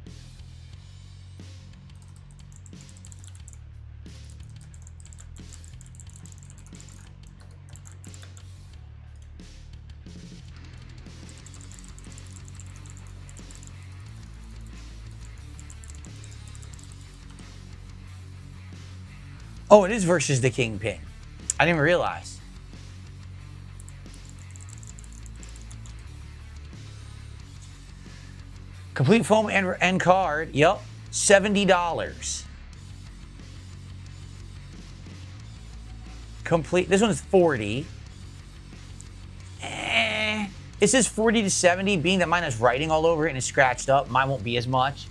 Oh, it is versus the Kingpin. I didn't even realize. Complete foam and card. Yep. $70. Complete. This one's 40. It says 40 to 70, being that mine has writing all over it and it's scratched up. Mine won't be as much.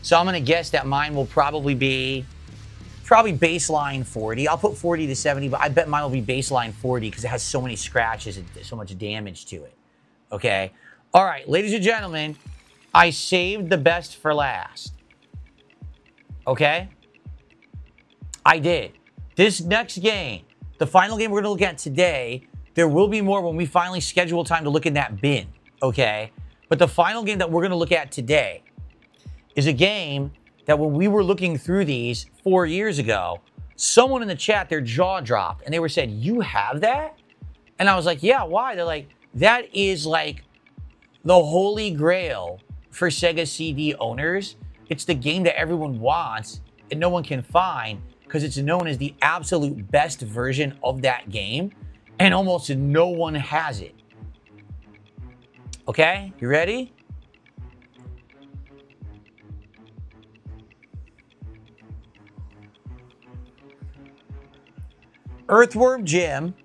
So I'm going to guess that mine will probably be baseline 40. I'll put 40 to 70, but I bet mine will be baseline 40 because it has so many scratches and so much damage to it. Okay? All right, ladies and gentlemen, I saved the best for last. Okay? I did. This next game, the final game we're going to look at today, there will be more when we finally schedule time to look in that bin. Okay? But the final game that we're going to look at today is a game that when we were looking through these 4 years ago, someone in the chat, their jaw dropped and they were saying, "You have that?" And I was like, "Yeah, why?" They're like, "That is like the holy grail for Sega CD owners. It's the game that everyone wants and no one can find because it's known as the absolute best version of that game and almost no one has it." Okay, you ready? Earthworm Jim,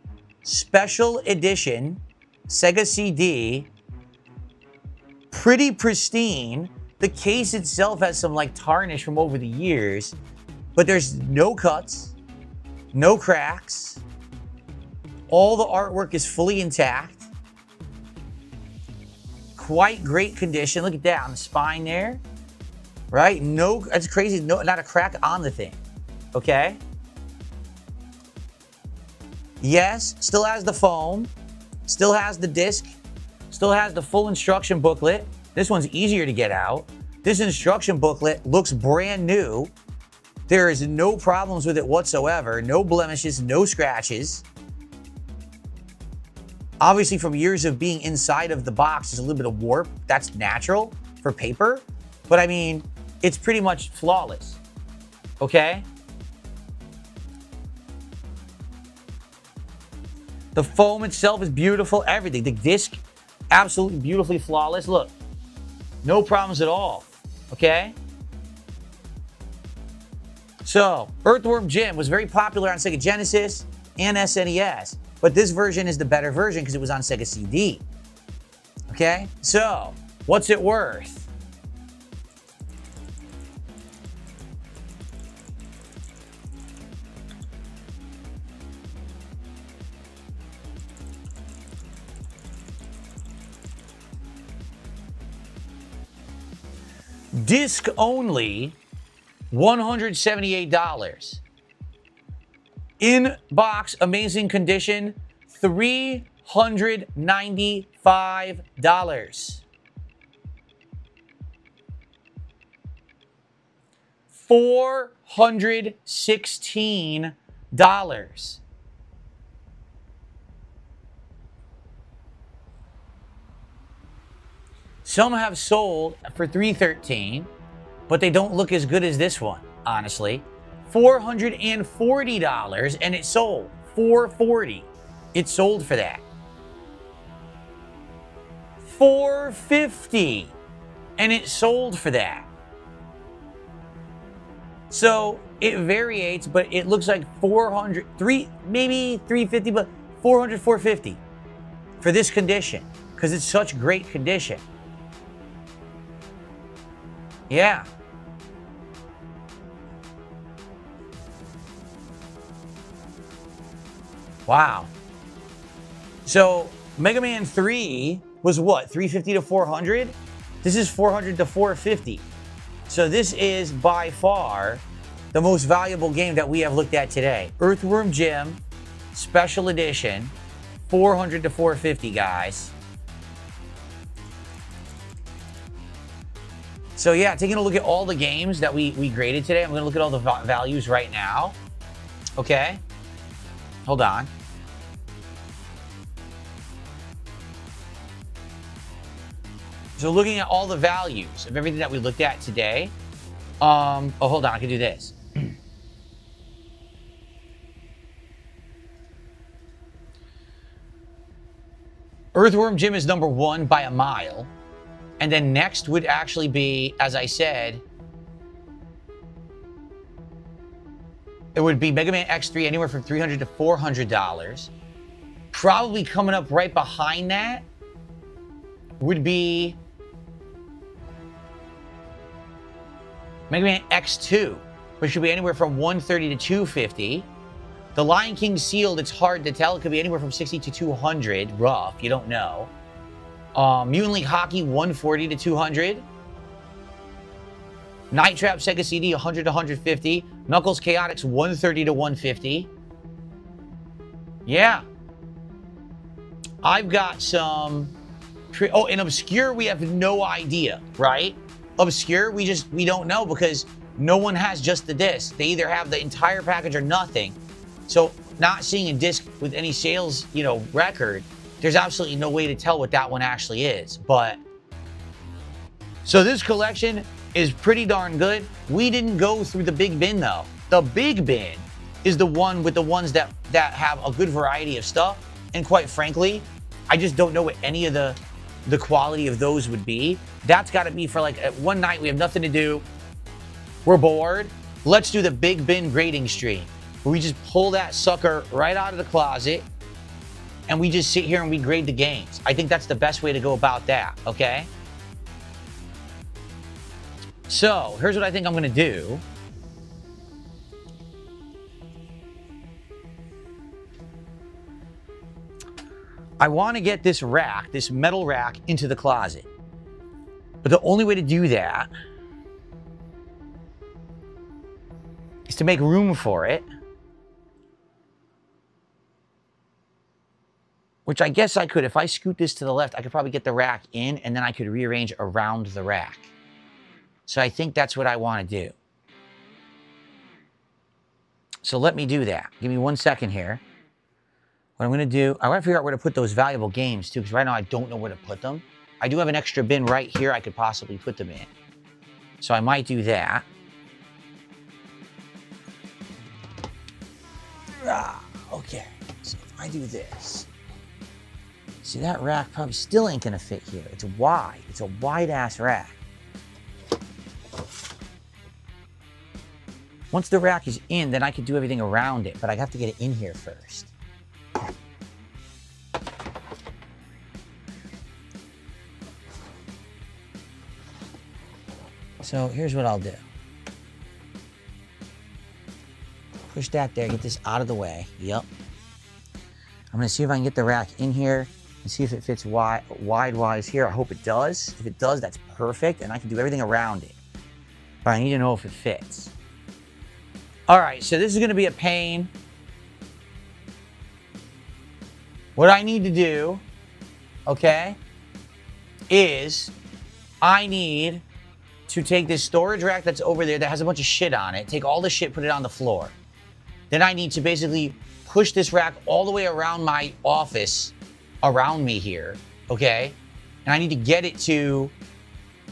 Special Edition, Sega CD, pretty pristine. The case itself has some like tarnish from over the years, but there's no cuts, no cracks. All the artwork is fully intact. Quite great condition. Look at that on the spine there, right? No, that's crazy. No, not a crack on the thing. Okay. Yes, still has the foam, still has the disc, still has the full instruction booklet. This one's easier to get out. This instruction booklet looks brand new. There is no problems with it whatsoever. No blemishes, no scratches. Obviously, from years of being inside of the box, there's a little bit of warp. That's natural for paper. But I mean, it's pretty much flawless. Okay? The foam itself is beautiful. Everything. The disc, absolutely beautifully flawless. Look, no problems at all. Okay? So, Earthworm Jim was very popular on Sega Genesis and SNES, but this version is the better version because it was on Sega CD. Okay? So, what's it worth? Disc only, $178. In box, amazing condition, $395. $416. Some have sold for $313, but they don't look as good as this one, honestly. $440, and it sold. $440. It sold for that. $450, and it sold for that. So it varies, but it looks like maybe $350, but $400, $450 for this condition because it's such great condition. Yeah. Wow. So Mega Man 3 was what? 350 to 400? This is 400 to 450. So this is by far the most valuable game that we have looked at today. Earthworm Jim, Special Edition, 400 to 450, guys. So yeah, taking a look at all the games that we graded today. I'm going to look at all the values right now. Okay. Hold on. So looking at all the values of everything that we looked at today. Oh, hold on. I can do this. Earthworm Jim is number 1 by a mile. And then next would actually be, as I said, it would be Mega Man X3 anywhere from $300 to $400. Probably coming up right behind that would be Mega Man X2, which should be anywhere from $130 to $250. The Lion King Sealed, it's hard to tell. It could be anywhere from $60 to $200, rough. You don't know. Mutant League Hockey, $140 to $200. Night Trap Sega CD, $100 to $150. Knuckles Chaotix, $130 to $150. Yeah. I've got some... Oh, and Obscure, we have no idea, right? Obscure, we don't know because no one has just the disc. They either have the entire package or nothing. So not seeing a disc with any sales, record, there's absolutely no way to tell what that one actually is. But so this collection is pretty darn good. We didn't go through the big bin though. The big bin is the one with the ones that have a good variety of stuff. And quite frankly, I just don't know what any of the quality of those would be. That's got to be for like one night we have nothing to do. We're bored. Let's do the big bin grading stream. Where we just pull that sucker right out of the closet and we just sit here and we grade the games. I think that's the best way to go about that, okay? So, here's what I think I'm gonna do. I wanna get this rack, this metal rack, into the closet. But the only way to do that is to make room for it. Which I guess I could, if I scoot this to the left, I could probably get the rack in, and then I could rearrange around the rack. So I think that's what I want to do. So let me do that. Give me 1 second here. What I'm going to do, I want to figure out where to put those valuable games too, because right now I don't know where to put them. I do have an extra bin right here I could possibly put them in. So I might do that. Okay, so if I do this. See, that rack probably still ain't gonna fit here. It's wide. It's a wide-ass rack. Once the rack is in, then I can do everything around it, but I have to get it in here first. So here's what I'll do. Push that there, get this out of the way. Yep. I'm gonna see if I can get the rack in here and see if it fits wide-wise here. I hope it does. If it does, that's perfect, and I can do everything around it. But I need to know if it fits. All right, so this is gonna be a pain. What I need to do, okay, is I need to take this storage rack that's over there that has a bunch of shit on it, take all the shit, put it on the floor. Then I need to basically push this rack all the way around my office, around me here, okay? And I need to get it to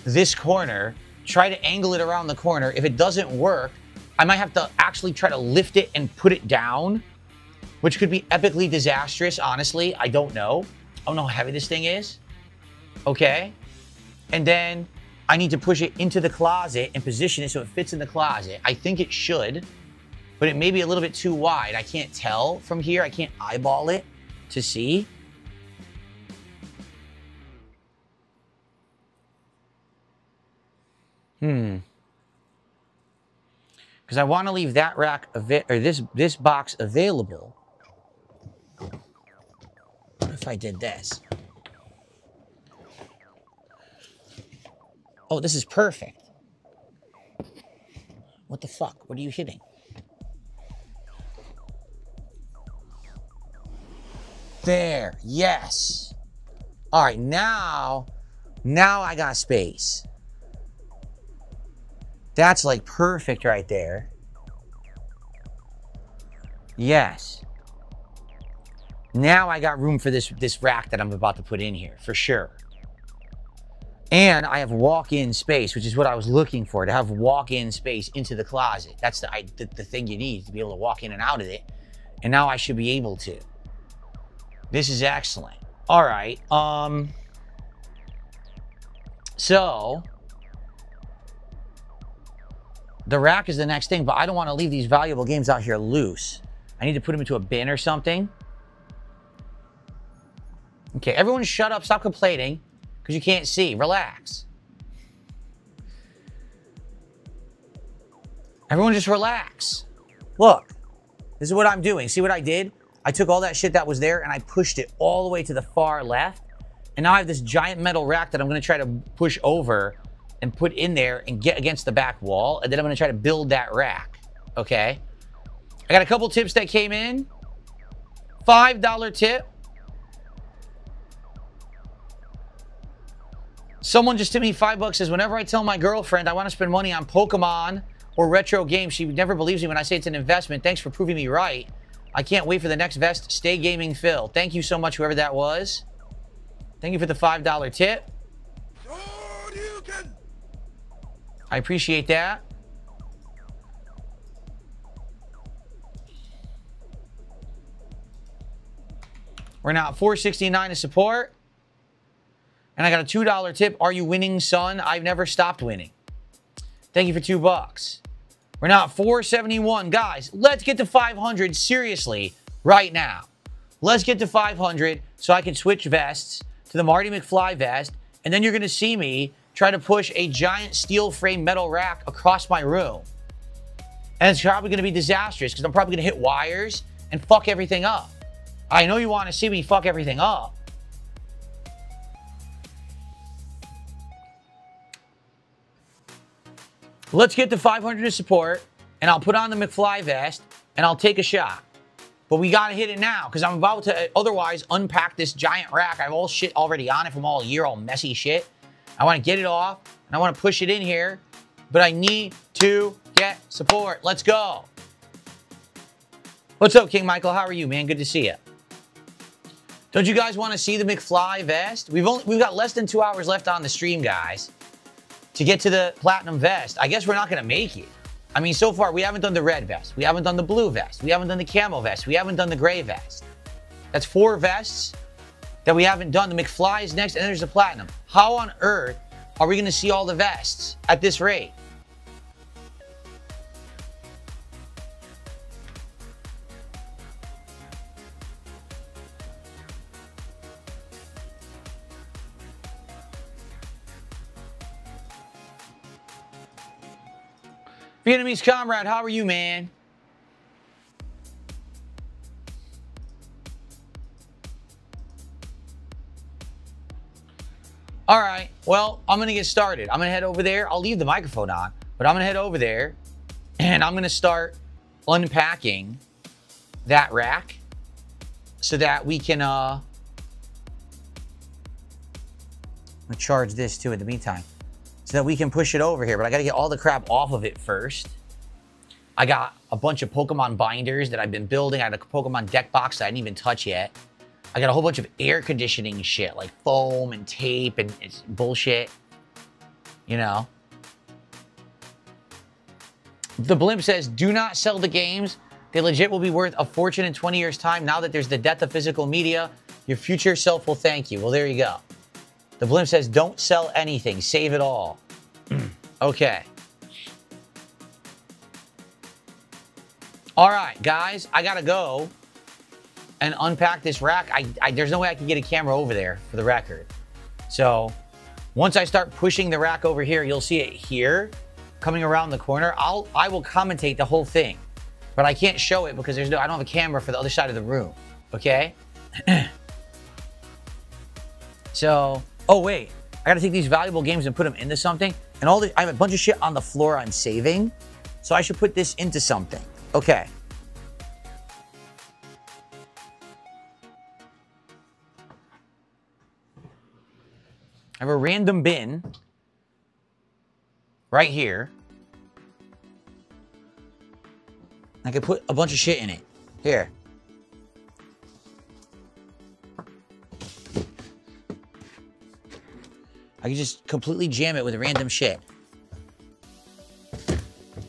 this corner, try to angle it around the corner. If it doesn't work, I might have to actually try to lift it and put it down, which could be epically disastrous, honestly. I don't know. I don't know how heavy this thing is, okay? And then I need to push it into the closet and position it so it fits in the closet. I think it should, but it may be a little bit too wide. I can't tell from here. I can't eyeball it to see. Because I want to leave that rack, or this box available. What if I did this? Oh, this is perfect. What the fuck? What are you hitting? There, yes. All right, now I got space. That's like perfect right there. Yes. Now I got room for this rack that I'm about to put in here, for sure. And I have walk-in space, which is what I was looking for, to have walk-in space into the closet. That's the thing you need, to be able to walk in and out of it. And now I should be able to. This is excellent. All right. So the rack is the next thing, but I don't want to leave these valuable games out here loose. I need to put them into a bin or something. Okay, everyone shut up. Stop complaining because you can't see. Relax. Everyone just relax. Look, this is what I'm doing. See what I did? I took all that shit that was there and I pushed it all the way to the far left. And now I have this giant metal rack that I'm going to try to push over and put in there and get against the back wall. And then I'm going to try to build that rack. Okay. I got a couple tips that came in. $5 tip. Someone just tipped me $5, says, whenever I tell my girlfriend I want to spend money on Pokemon or retro games, she never believes me when I say it's an investment. Thanks for proving me right. I can't wait for the next vest. Stay gaming, Phil. Thank you so much, whoever that was. Thank you for the $5 tip. I appreciate that. We're now at $4.69 to support. And I got a $2 tip. Are you winning, son? I've never stopped winning. Thank you for $2. We're now at $4.71. Guys, let's get to 500 seriously right now. Let's get to 500 so I can switch vests to the Marty McFly vest. And then you're going to see me try to push a giant steel frame metal rack across my room. And it's probably going to be disastrous because I'm probably going to hit wires and fuck everything up. I know you want to see me fuck everything up. Let's get to 500 to support, and I'll put on the McFly vest, and I'll take a shot. But we got to hit it now because I'm about to otherwise unpack this giant rack. I have all shit already on it from all year, all messy shit. I want to get it off and I want to push it in here, but I need to get support. Let's go. What's up, King Michael? How are you, man? Good to see you. Don't you guys want to see the McFly vest? We've got less than 2 hours left on the stream, guys, to get to the platinum vest. I guess we're not going to make it. I mean, so far, we haven't done the red vest. We haven't done the blue vest. We haven't done the camo vest. We haven't done the gray vest. That's 4 vests that we haven't done. The McFly is next, and then there's the platinum. How on earth are we going to see all the vests at this rate? Vietnamese comrade, how are you, man? All right, well, I'm going to get started. I'm going to head over there. I'll leave the microphone on, but I'm going to head over there, and I'm going to start unpacking that rack so that we can, I'm going to charge this, too, in the meantime, so that we can push it over here. But I got to get all the crap off of it first. I got a bunch of Pokemon binders that I've been building. I had a Pokemon deck box that I didn't even touch yet. I got a whole bunch of air conditioning shit, like foam and tape and it's bullshit, you know. The Blimp says, do not sell the games. They legit will be worth a fortune in 20 years' time. Now that there's the death of physical media, your future self will thank you. Well, there you go. The Blimp says, don't sell anything. Save it all. Okay. All right, guys, I got to go and unpack this rack. There's no way I can get a camera over there for the record. So once I start pushing the rack over here, you'll see it here coming around the corner. I will commentate the whole thing, but I can't show it because I don't have a camera for the other side of the room. Okay. So, oh wait, I got to take these valuable games and put them into something. And I have a bunch of shit on the floor I'm saving. So I should put this into something. Okay. I have a random bin right here. I could put a bunch of shit in it. Here. I can just completely jam it with random shit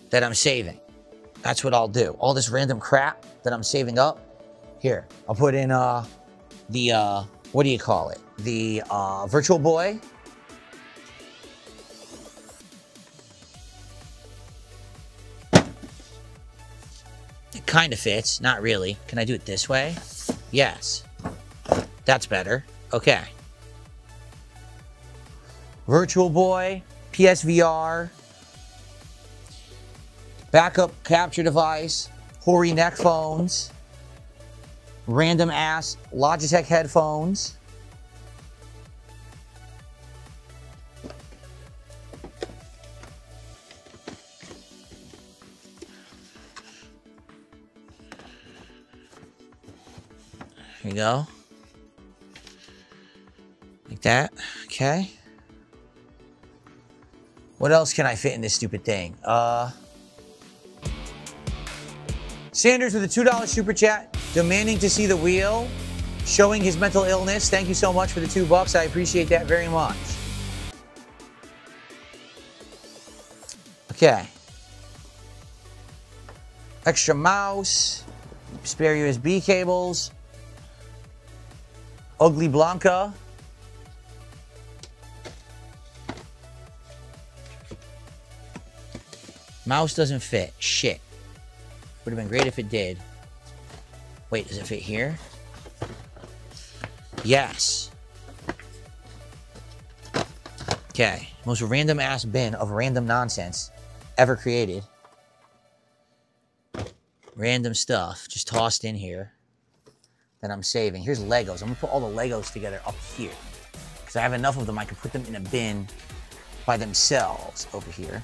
that I'm saving. That's what I'll do. All this random crap that I'm saving up. Here, I'll put in what do you call it? The Virtual Boy. It kind of fits, not really. Can I do it this way? Yes. That's better. Okay. Virtual Boy, PSVR, backup capture device, Hori neck phones, random ass Logitech headphones, here you go, like that. Okay. What else can I fit in this stupid thing? Sanders with a $2 super chat, demanding to see the wheel, showing his mental illness. Thank you so much for the $2. I appreciate that very much. Okay. Extra mouse, spare USB cables, Ugly Blanca. Mouse doesn't fit. Shit. Would have been great if it did. Wait, does it fit here? Yes. Okay. Most random ass bin of random nonsense ever created. Random stuff just tossed in here that I'm saving. Here's Legos. I'm gonna put all the Legos together up here because I have enough of them I can put them in a bin by themselves over here.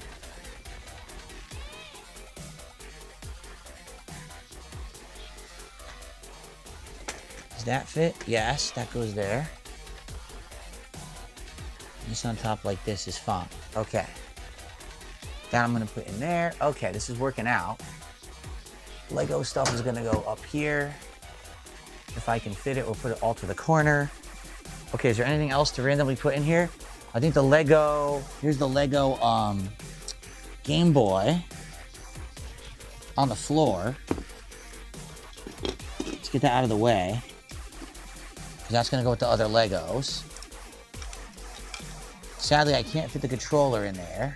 Does that fit? Yes, that goes there. This on top like this is fine. Okay. That I'm gonna put in there. Okay, this is working out. Lego stuff is gonna go up here. If I can fit it, we'll put it all to the corner. Okay, is there anything else to randomly put in here? I think the Lego, here's the Lego Game Boy on the floor. Let's get that out of the way, because that's gonna go with the other Legos. Sadly, I can't fit the controller in there.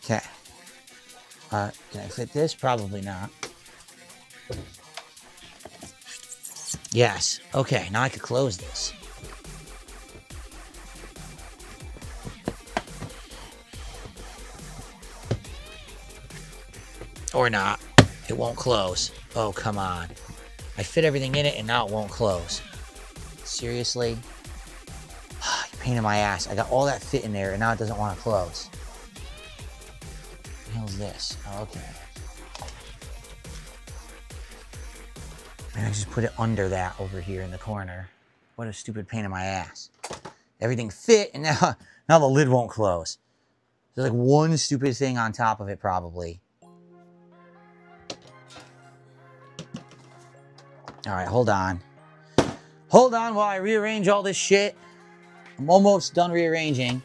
Okay. Can I fit this? Probably not. Yes. Okay, now I could close this. Or not. It won't close. Oh, come on. I fit everything in it and now it won't close. Seriously? Pain in my ass. I got all that fit in there and now it doesn't want to close. What the hell is this? Oh, okay. And I just put it under that over here in the corner. What a stupid pain in my ass. Everything fit, and now the lid won't close. There's like one stupid thing on top of it, probably. All right, hold on. Hold on while I rearrange all this shit. I'm almost done rearranging.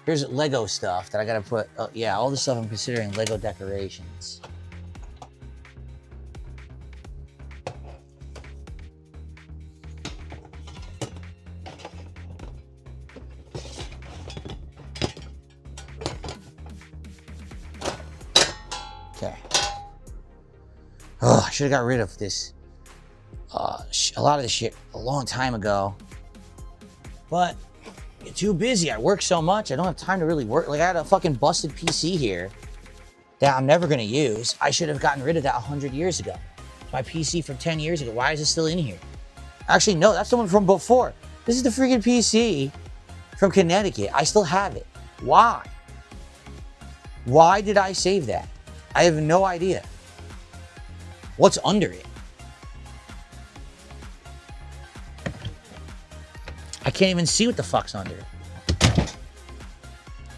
Here's Lego stuff that I gotta put. Oh, yeah, all this stuff I'm considering Lego decorations. Okay. Oh, I should have got rid of this. A lot of this shit a long time ago. But I get too busy. I work so much. I don't have time to really work. Like, I had a fucking busted PC here that I'm never gonna use. I should have gotten rid of that 100 years ago. It's my PC from 10 years ago. Why is it still in here? Actually, no, that's the one from before. This is the freaking PC from Connecticut. I still have it. Why? Why did I save that? I have no idea. What's under it? I can't even see what the fuck's under it.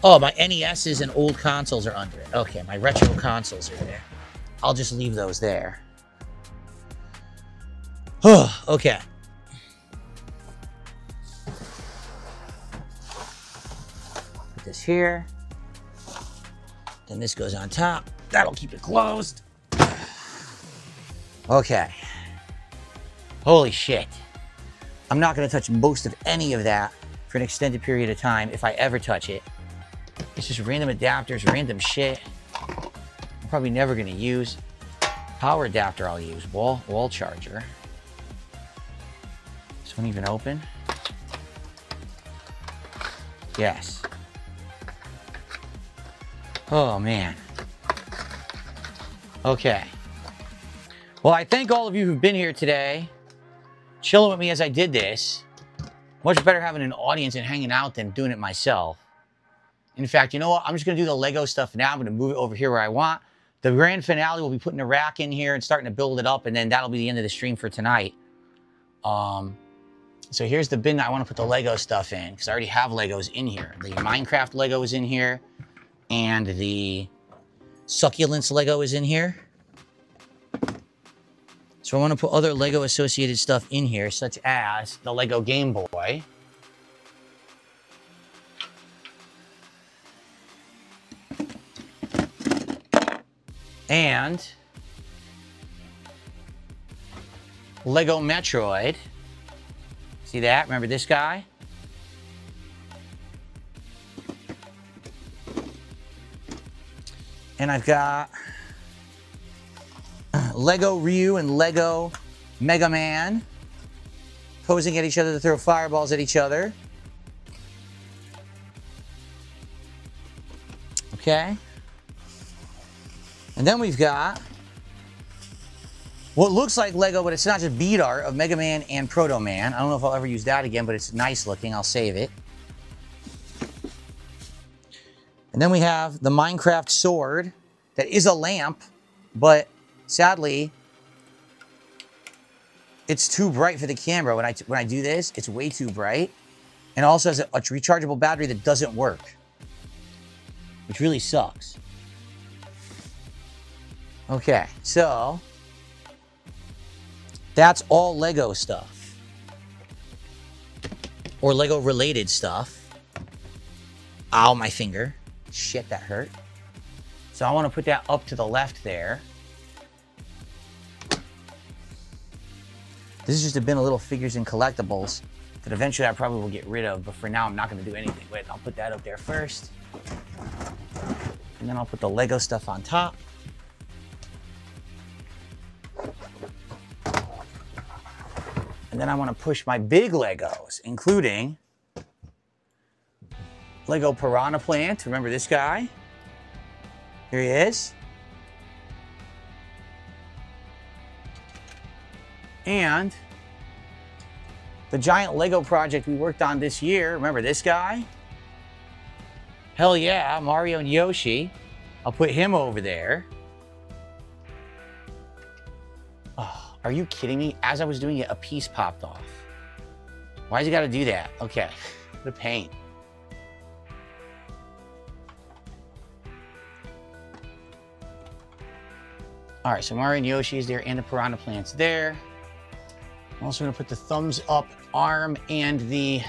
Oh, my NESs and old consoles are under it. Okay, my retro consoles are there. I'll just leave those there. Oh, okay. Put this here. Then this goes on top. That'll keep it closed. Okay. Holy shit. I'm not going to touch most of any of that for an extended period of time if I ever touch it. It's just random adapters, random shit. I'm probably never going to use. Power adapter I'll use. Wall charger. This one even open? Yes. Oh, man. Okay. Well, I thank all of you who've been here today, chilling with me as I did this. Much better having an audience and hanging out than doing it myself. In fact, you know what? I'm just going to do the Lego stuff now. I'm going to move it over here where I want. The grand finale will be putting a rack in here and starting to build it up, and then that'll be the end of the stream for tonight. So here's the bin that I want to put the Lego stuff in, because I already have Legos in here. The Minecraft Lego is in here, and the Succulents Lego is in here. So I want to put other Lego associated stuff in here, such as the Lego Game Boy. And Lego Metroid. See that? Remember this guy? And I've got Lego Ryu and Lego Mega Man posing at each other to throw fireballs at each other. Okay. And then we've got what looks like Lego, but it's not, just bead art of Mega Man and Proto Man. I don't know if I'll ever use that again, but it's nice looking. I'll save it. And then we have the Minecraft sword that is a lamp, but sadly, it's too bright for the camera. When I do this, it's way too bright. And also has a rechargeable battery that doesn't work, which really sucks. Okay, so that's all Lego stuff. Or Lego related stuff. Ow, my finger. Shit, that hurt. So I want to put that up to the left there. This is just a bin of little figures and collectibles that eventually I probably will get rid of, but for now I'm not going to do anything with. I'll put that up there first. And then I'll put the Lego stuff on top. And then I want to push my big Legos, including Lego Piranha Plant. Remember this guy? Here he is. And the giant Lego project we worked on this year. Remember this guy? Hell yeah, Mario and Yoshi. I'll put him over there. Oh, are you kidding me? As I was doing it, a piece popped off. Why's he got to do that? Okay, what a pain. All right, so Mario and Yoshi is there and the Piranha Plant's there. I'm also gonna put the thumbs up arm and the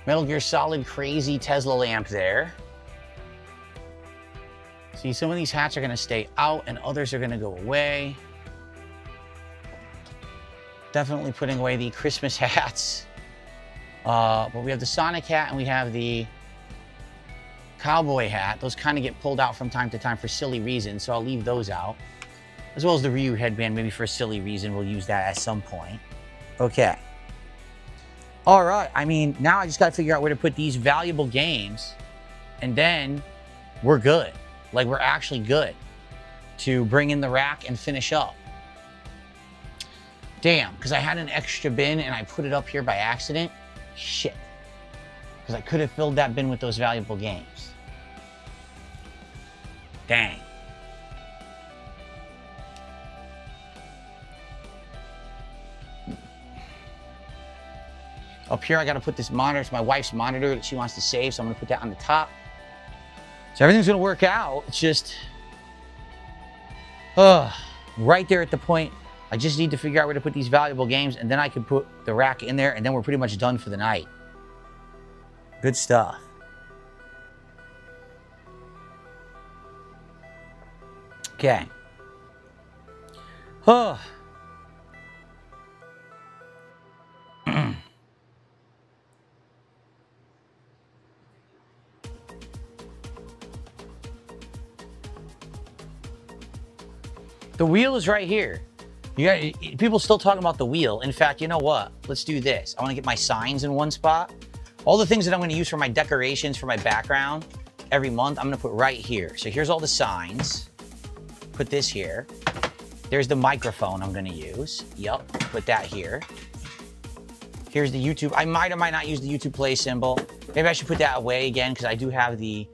Metal Gear Solid crazy Tesla lamp there. See, some of these hats are gonna stay out and others are gonna go away. Definitely putting away the Christmas hats. But we have the Sonic hat and we have the cowboy hat. Those kind of get pulled out from time to time for silly reasons, so I'll leave those out. As well as the Ryu headband, maybe for a silly reason, we'll use that at some point. Okay. All right, I mean, now I just gotta figure out where to put these valuable games, and then we're good. Like, we're actually good to bring in the rack and finish up. Damn, because I had an extra bin and I put it up here by accident. Shit. Because I could have filled that bin with those valuable games. Dang. Up here, I got to put this monitor. It's my wife's monitor that she wants to save, so I'm going to put that on the top. So everything's going to work out. It's just right there at the point. I just need to figure out where to put these valuable games, and then I can put the rack in there, and then we're pretty much done for the night. Good stuff. Okay. Oh. The wheel is right here. You got people still talking about the wheel. In fact, you know what? Let's do this. I want to get my signs in one spot. All the things that I'm going to use for my decorations, for my background, every month, I'm going to put right here. So here's all the signs. Put this here. There's the microphone I'm going to use. Yup, put that here. Here's the YouTube. I might or might not use the YouTube play symbol. Maybe I should put that away again because I do have the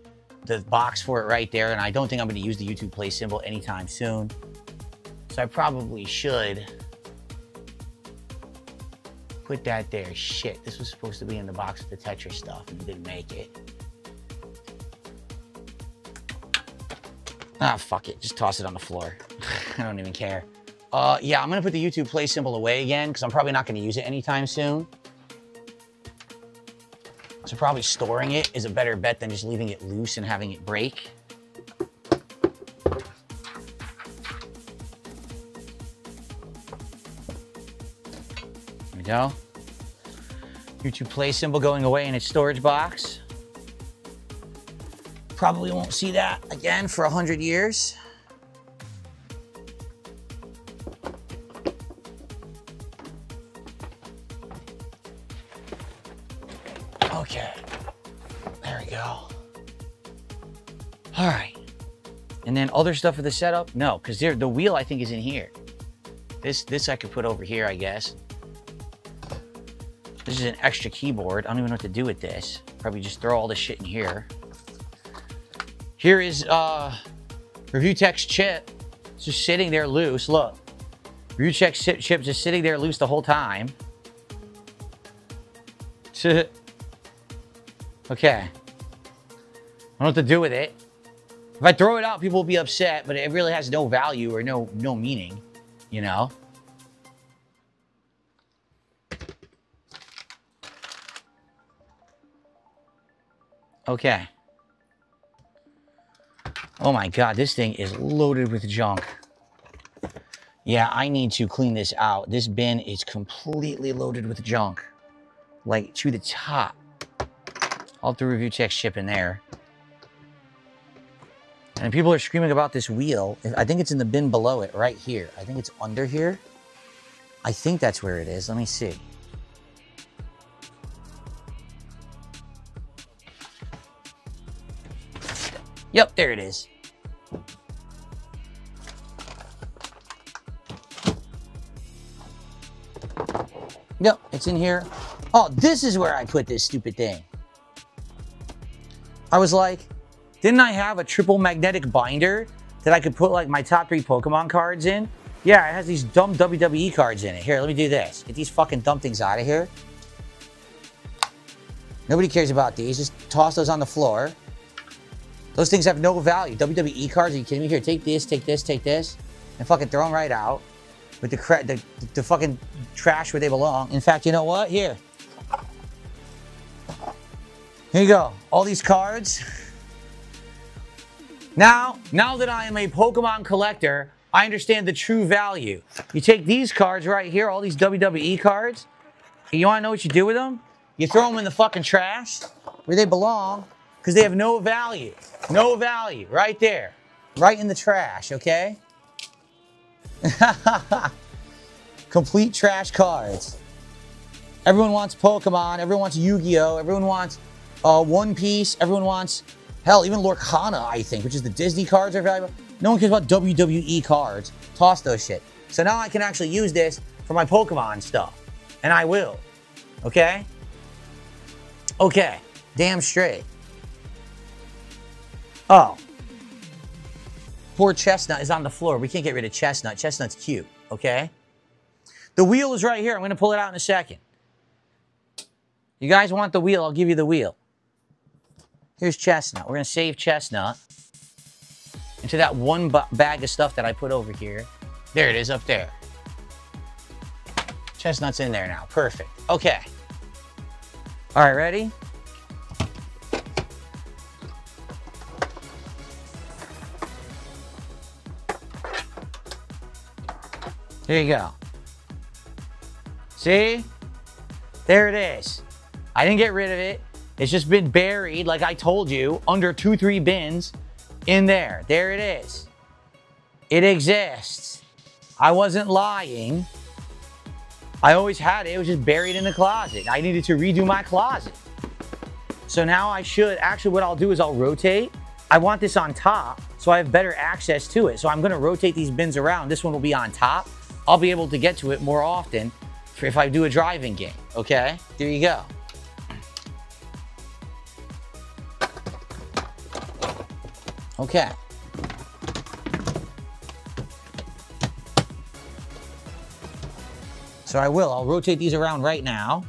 box for it right there, and I don't think I'm going to use the YouTube play symbol anytime soon. So I probably should put that there. Shit, this was supposed to be in the box with the Tetris stuff and didn't make it. Ah, fuck it. Just toss it on the floor. I don't even care. Yeah, I'm going to put the YouTube play symbol away again because I'm probably not going to use it anytime soon. So probably storing it is a better bet than just leaving it loose and having it break. There we go. YouTube play symbol going away in its storage box. Probably won't see that again for 100 years. Okay, there we go. All right. And then other stuff for the setup? No, because the wheel I think is in here. This I could put over here, I guess. This is an extra keyboard. I don't even know what to do with this. Probably just throw all this shit in here. Here is ReviewTech's chip. It's just sitting there loose. Look. ReviewTech's chip just sitting there loose the whole time. Okay. I don't know what to do with it. If I throw it out, people will be upset, but it really has no value or no meaning, you know? Okay. Oh my God, this thing is loaded with junk. Yeah, I need to clean this out. This bin is completely loaded with junk. Like, to the top. I'll have to ReviewTech's chip in there. And people are screaming about this wheel. I think it's in the bin below it, right here. I think it's under here. I think that's where it is. Let me see. Yep, there it is. Yep, it's in here. Oh, this is where I put this stupid thing. I was like, didn't I have a triple magnetic binder that I could put like my top 3 Pokemon cards in? Yeah, it has these dumb WWE cards in it. Here, let me do this. Get these fucking dumb things out of here. Nobody cares about these. Just toss those on the floor. Those things have no value. WWE cards, are you kidding me? Here, take this, and fucking throw them right out with the fucking trash where they belong. In fact, you know what? Here you go. All these cards. Now that I am a Pokemon collector, I understand the true value. You take these cards right here, all these WWE cards, and you want to know what you do with them? You throw them in the fucking trash where they belong because they have no value. No value. Right there. Right in the trash, okay? Complete trash cards. Everyone wants Pokemon. Everyone wants Yu-Gi-Oh! Everyone wants One Piece. Everyone wants, hell, even Lorcana, I think, which is the Disney cards are valuable. No one cares about WWE cards. Toss those shit. So now I can actually use this for my Pokemon stuff. And I will. Okay? Okay. Damn straight. Oh. Poor Chestnut is on the floor. We can't get rid of Chestnut. Chestnut's cute. Okay? The wheel is right here. I'm going to pull it out in a second. You guys want the wheel? I'll give you the wheel. Here's Chestnut. We're going to save Chestnut into that one bag of stuff that I put over here. There it is up there. Chestnut's in there now. Perfect. Okay. All right, ready? There you go. See? There it is. I didn't get rid of it. It's just been buried, like I told you, under 2-3 bins in there. There it is. It exists. I wasn't lying. I always had it. It was just buried in the closet. I needed to redo my closet. So now I should, actually what I'll do is I'll rotate. I want this on top so I have better access to it. So I'm going to rotate these bins around. This one will be on top. I'll be able to get to it more often if I do a driving game. Okay? There you go. Okay. So I'll rotate these around right now.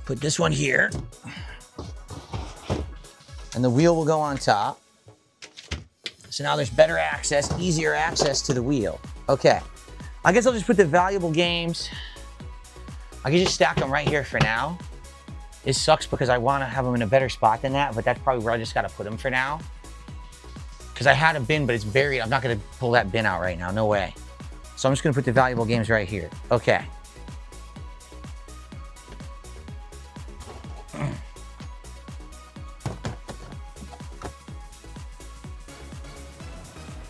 Put this one here. And the wheel will go on top. So now there's better access, easier access to the wheel. Okay. I guess I'll just put the valuable games. I can just stack them right here for now. It sucks because I want to have them in a better spot than that, but that's probably where I just got to put them for now. Because I had a bin, but it's buried. I'm not going to pull that bin out right now. No way. So I'm just going to put the valuable games right here. Okay.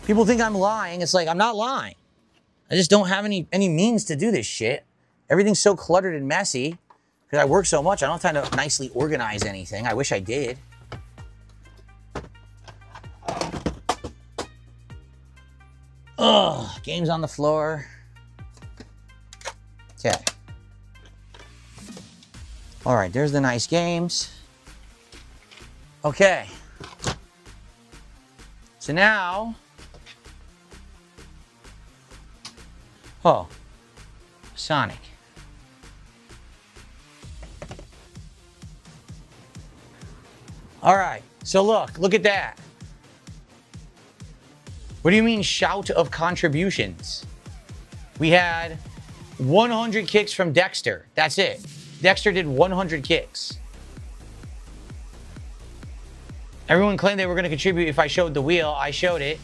People think I'm lying. It's like, I'm not lying. I just don't have any means to do this shit. Everything's so cluttered and messy. Because I work so much, I don't have time to nicely organize anything. I wish I did. Ugh, games on the floor. Okay. All right, there's the nice games. Okay. So now, oh, Sonic. All right, so look at that. What do you mean shout of contributions? We had 100 kicks from Dexter. That's it. Dexter did 100 kicks. Everyone claimed they were going to contribute if I showed the wheel. I showed it,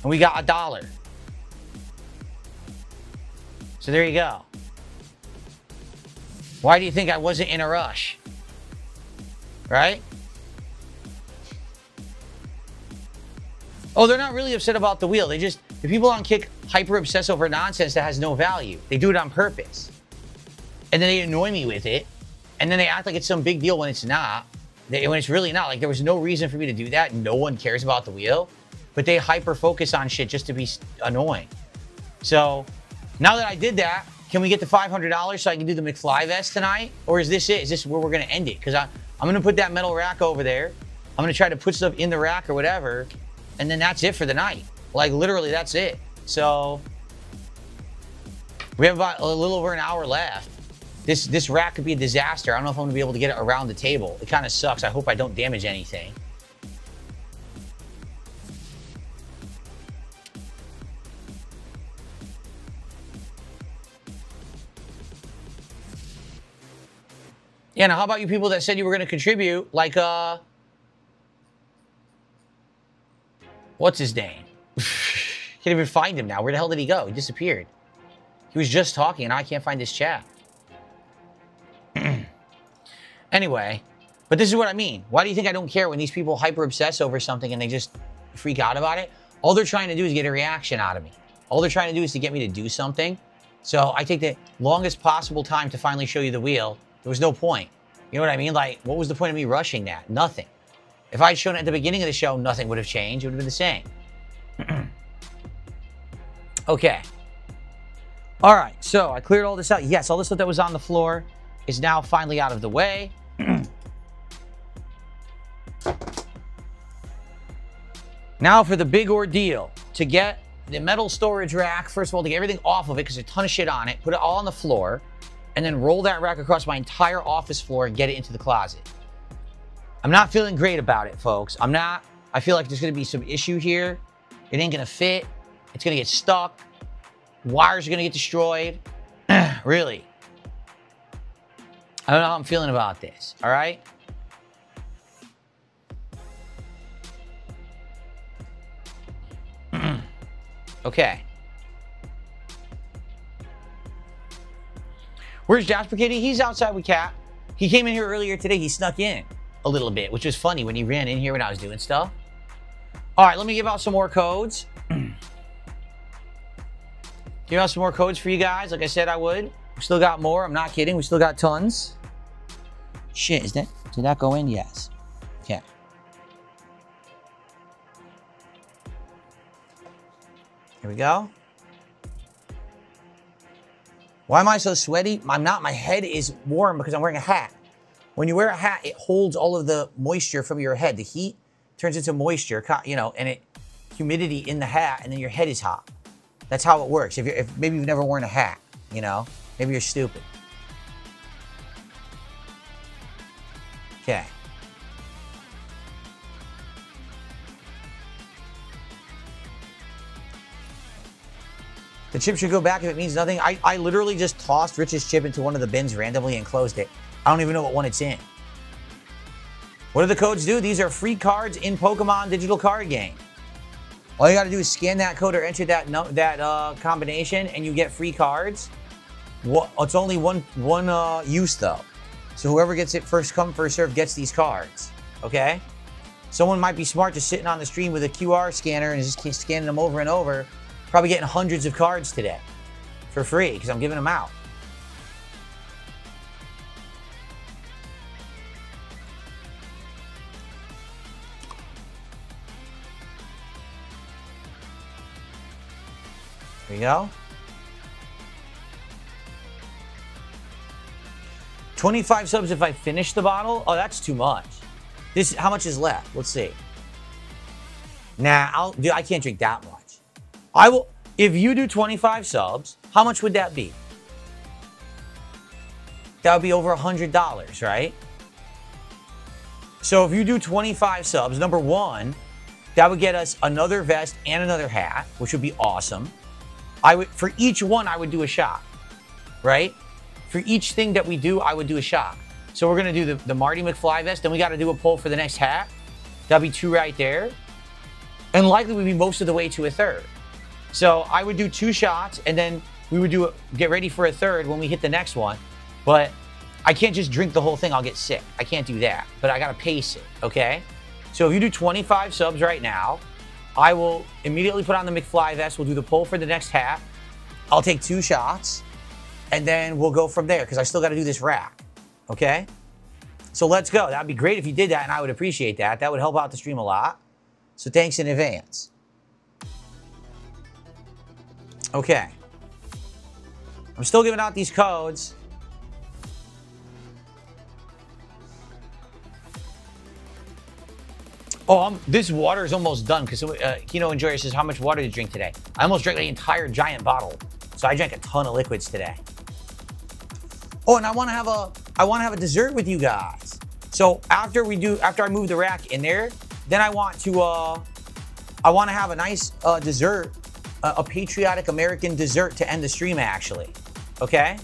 and we got $1. So there you go. Why do you think I wasn't in a rush? Right? Oh, they're not really upset about the wheel. The people on Kick hyper obsess over nonsense that has no value. They do it on purpose. And then they annoy me with it. And then they act like it's some big deal when it's not. When it's really not. Like, there was no reason for me to do that. No one cares about the wheel. But they hyper focus on shit just to be annoying. So, now that I did that, can we get the $500 so I can do the McFly vest tonight? Or is this it? Is this where we're going to end it? Because I'm going to put that metal rack over there. I'm going to try to put stuff in the rack or whatever. And then that's it for the night. Like, literally, that's it. So, we have about a little over an hour left. This rack could be a disaster. I don't know if I'm going to be able to get it around the table. It kind of sucks. I hope I don't damage anything. Yeah, now how about you people that said you were going to contribute? Like, what's his name? Can't even find him now. Where the hell did he go? He disappeared. He was just talking, and I can't find his chat. Anyway, but this is what I mean. Why do you think I don't care when these people hyper-obsess over something and they just freak out about it? All they're trying to do is get a reaction out of me. All they're trying to do is to get me to do something. So I take the longest possible time to finally show you the wheel. There was no point. You know what I mean? Like, what was the point of me rushing that? Nothing. If I had shown it at the beginning of the show, nothing would have changed. It would have been the same. Okay. All right, so I cleared all this out. Yes, all this stuff that was on the floor is now finally out of the way. Now for the big ordeal. To get the metal storage rack, first of all, to get everything off of it, because there's a ton of shit on it, put it all on the floor, and then roll that rack across my entire office floor and get it into the closet. I'm not feeling great about it, folks. I'm not. I feel like there's going to be some issue here. It ain't going to fit. It's going to get stuck. Wires are going to get destroyed. Really. I don't know how I'm feeling about this, all right? Okay. Where's Jasper Kitty? He's outside with Cat. He came in here earlier today. He snuck in a little bit, which was funny when he ran in here when I was doing stuff. All right, let me give out some more codes. Give out some more codes for you guys, like I said I would. We still got more. I'm not kidding. We still got tons. Shit, did that go in? Yes. Okay. Here we go. Why am I so sweaty? I'm not. My head is warm because I'm wearing a hat. When you wear a hat, it holds all of the moisture from your head. The heat turns into moisture, you know, and humidity in the hat, and then your head is hot. That's how it works. If maybe you've never worn a hat, you know, maybe you're stupid. Okay. The chip should go back if it means nothing. I literally just tossed Rich's chip into one of the bins randomly and closed it. I don't even know what one it's in. What do the codes do? These are free cards in Pokemon digital card game. All you got to do is scan that code or enter that combination, and you get free cards. It's only one use though. So whoever gets it first come first serve gets these cards. Okay. Someone might be smart just sitting on the stream with a QR scanner and just scanning them over and over. Probably getting hundreds of cards today for free because I'm giving them out. There you go. 25 subs if I finish the bottle? Oh, that's too much. How much is left? Let's see. Nah, I can't drink that much. I will, if you do 25 subs, how much would that be? That would be over $100, right? So if you do 25 subs, number one, that would get us another vest and another hat, which would be awesome. For each one, I would do a shot, right? For each thing that we do, I would do a shot. So we're going to do the Marty McFly vest. Then we got to do a poll for the next hat. That'd be 2 right there. And likely we'd be most of the way to a third. So I would do 2 shots, and then we would get ready for a third when we hit the next one. But I can't just drink the whole thing. I'll get sick. I can't do that. But I got to pace it, okay? So if you do 25 subs right now, I will immediately put on the McFly vest. We'll do the poll for the next hat. I'll take 2 shots. And then we'll go from there because I still got to do this rack, okay? So let's go. That'd be great if you did that, and I would appreciate that. That would help out the stream a lot. So thanks in advance. Okay. I'm still giving out these codes. Oh, this water is almost done because Kino Enjoyer says, how much water did you drink today? I almost drank the entire giant bottle. So I drank a ton of liquids today. Oh, and I want to have a dessert with you guys. So after I move the rack in there, then I want to have a nice dessert, a patriotic American dessert to end the stream actually. Okay?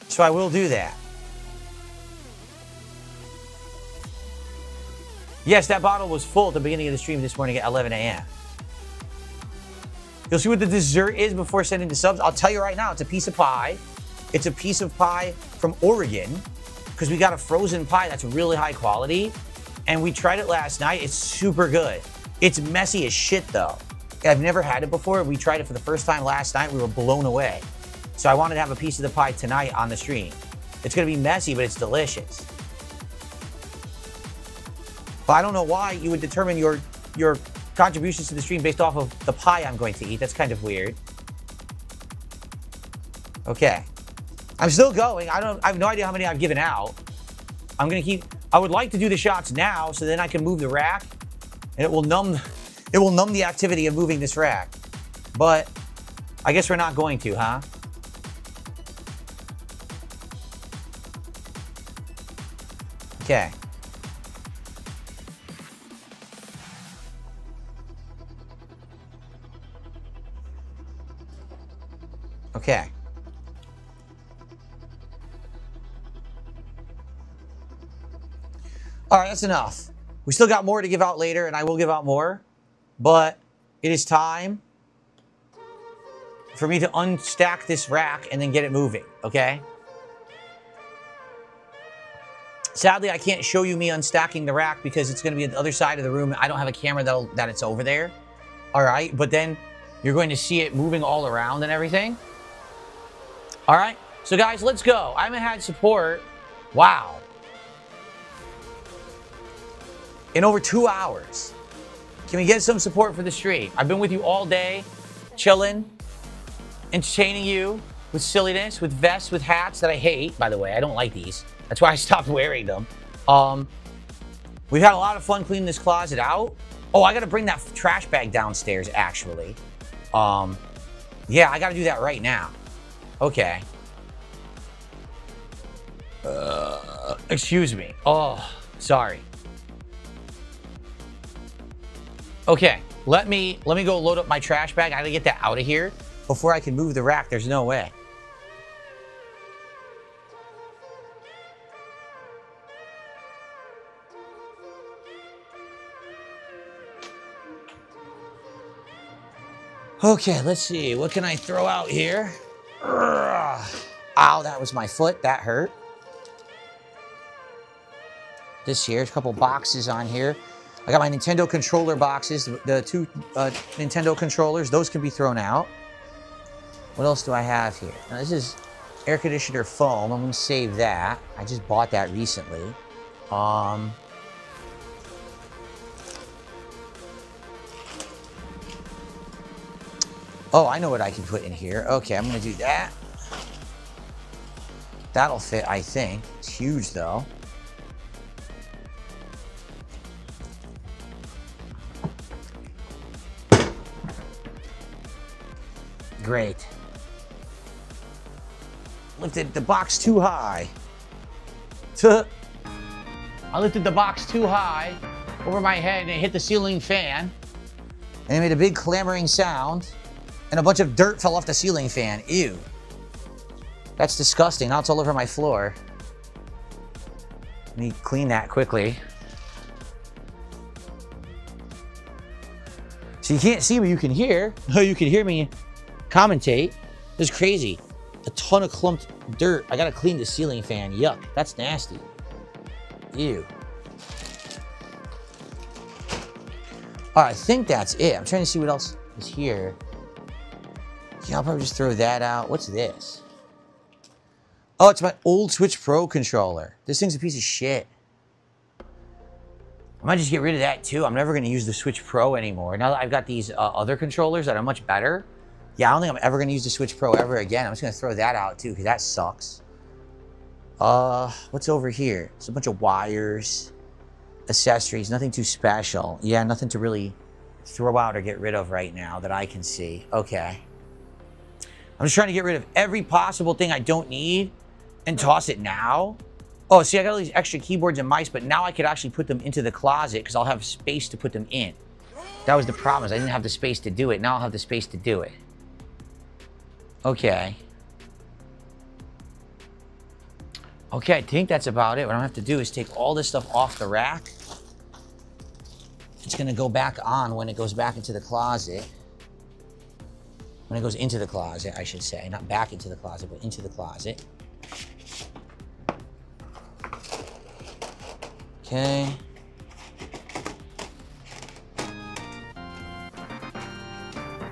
So I will do that. Yes, that bottle was full at the beginning of the stream this morning at 11 a.m. You'll see what the dessert is before sending the subs. I'll tell you right now, it's a piece of pie. It's a piece of pie from Oregon because we got a frozen pie that's really high quality. And we tried it last night. It's super good. It's messy as shit though. I've never had it before. We tried it for the first time last night. We were blown away. So I wanted to have a piece of the pie tonight on the stream. It's gonna be messy, but it's delicious. But I don't know why you would determine your contributions to the stream based off of the pie I'm going to eat. That's kind of weird. Okay. I'm still going. I have no idea how many I've given out. I would like to do the shots now so then I can move the rack and it will numb the activity of moving this rack. But I guess we're not going to, huh? Okay. Okay. All right, that's enough. We still got more to give out later, and I will give out more. But it is time for me to unstack this rack and then get it moving, okay? Sadly, I can't show you me unstacking the rack because it's going to be at the other side of the room. I don't have a camera that it's over there. All right, but then you're going to see it moving all around and everything. All right, so guys, let's go. I haven't had support, wow, in over 2 hours. Can we get some support for the stream? I've been with you all day, chilling, entertaining you with silliness, with vests, with hats that I hate, by the way. I don't like these. That's why I stopped wearing them. We've had a lot of fun cleaning this closet out. Oh, I got to bring that trash bag downstairs, actually. Yeah, I got to do that right now. Okay. Excuse me. Oh, sorry. Okay, let me go load up my trash bag. I gotta get that out of here before I can move the rack. There's no way. Okay, let's see. What can I throw out here? Ow, that was my foot. That hurt. This here, a couple boxes on here. I got my Nintendo controller boxes, the 2 Nintendo controllers. Those can be thrown out. What else do I have here? Now, this is air conditioner foam. I'm going to save that. I just bought that recently. Oh, I know what I can put in here. Okay, I'm gonna do that. That'll fit, I think. It's huge though. Great. Lifted the box too high. I lifted the box too high over my head and it hit the ceiling fan. And it made a big clamoring sound. And a bunch of dirt fell off the ceiling fan. Ew. That's disgusting. Now it's all over my floor. Let me clean that quickly. So you can't see, but you can hear. Oh, you can hear me commentate. This is crazy. A ton of clumped dirt. I gotta clean the ceiling fan. Yuck. That's nasty. Ew. All right, I think that's it. I'm trying to see what else is here. Yeah, I'll probably just throw that out. What's this? Oh, it's my old Switch Pro controller. This thing's a piece of shit. I might just get rid of that too. I'm never going to use the Switch Pro anymore. Now that I've got these other controllers that are much better. Yeah, I don't think I'm ever going to use the Switch Pro ever again. I'm just going to throw that out too because that sucks. What's over here? It's a bunch of wires, accessories, nothing too special. Yeah, nothing to really throw out or get rid of right now that I can see. Okay. I'm just trying to get rid of every possible thing I don't need and toss it now. Oh, see, I got all these extra keyboards and mice, but now I could actually put them into the closet because I'll have space to put them in. That was the problem, is I didn't have the space to do it. Now I'll have the space to do it. Okay. Okay, I think that's about it. What I'm gonna have to do is take all this stuff off the rack. It's gonna go back on when it goes back into the closet. When it goes into the closet, I should say. Not back into the closet, but into the closet. Okay.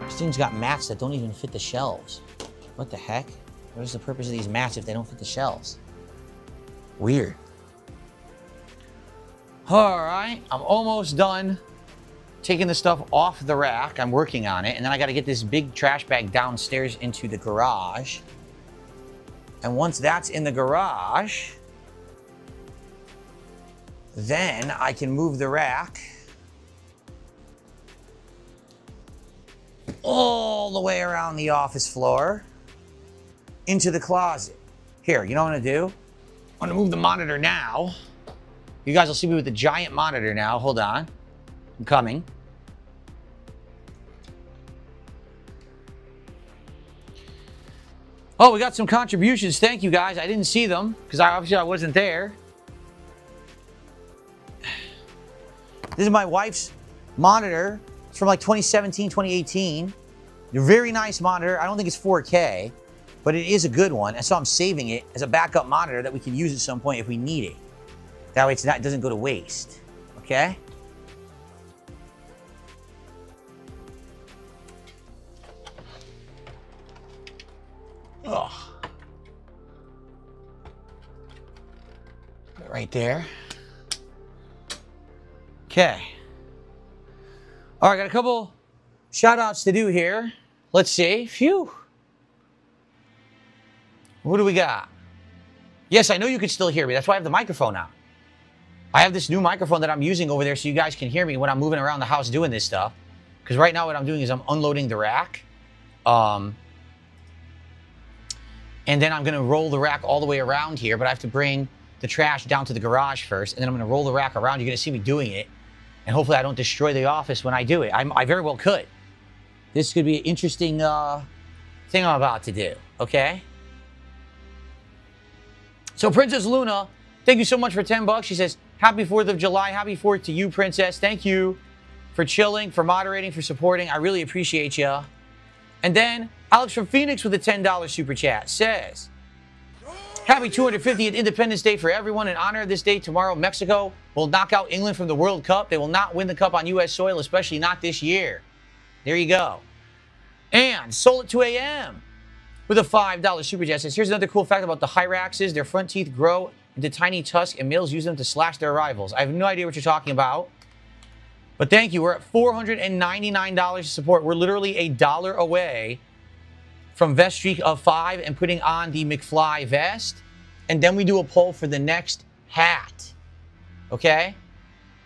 This thing's got mats that don't even fit the shelves. What the heck? What is the purpose of these mats if they don't fit the shelves? Weird. All right, I'm almost done taking the stuff off the rack. I'm working on it. And then I got to get this big trash bag downstairs into the garage. And once that's in the garage, then I can move the rack all the way around the office floor into the closet. Here, you know what I'm gonna do? I'm gonna move the monitor now. You guys will see me with the giant monitor now. Hold on. I'm coming. Oh, we got some contributions. Thank you, guys. I didn't see them because obviously I wasn't there. This is my wife's monitor. It's from like 2017, 2018. A very nice monitor. I don't think it's 4K, but it is a good one. And so I'm saving it as a backup monitor that we can use at some point if we need it. That way it doesn't go to waste. Okay? Oh. Right there. Okay. All right, got a couple shout outs to do here. Let's see. Phew. What do we got? Yes, I know you can still hear me. That's why I have the microphone on. I have this new microphone that I'm using over there so you guys can hear me when I'm moving around the house doing this stuff. Because right now what I'm doing is I'm unloading the rack. And then I'm going to roll the rack all the way around here, but I have to bring the trash down to the garage first, and then I'm going to roll the rack around. You're going to see me doing it, and hopefully I don't destroy the office when I do it. I very well could. This could be an interesting thing I'm about to do, okay? So Princess Luna, thank you so much for 10 bucks. She says, happy 4th of July. Happy 4th to you, Princess. Thank you for chilling, for moderating, for supporting. I really appreciate you. And then Alex from Phoenix with a $10 super chat says, happy 250th Independence Day for everyone. In honor of this day, tomorrow, Mexico will knock out England from the World Cup. They will not win the cup on U.S. soil, especially not this year. There you go. And Soul at 2 a.m. with a $5 super chat says, here's another cool fact about the Hyraxes. Their front teeth grow into tiny tusks, and males use them to slash their rivals. I have no idea what you're talking about, But thank you. We're at $499 support. We're literally $1 away from vest streak of 5 and putting on the McFly vest. And then we do a poll for the next hat. Okay?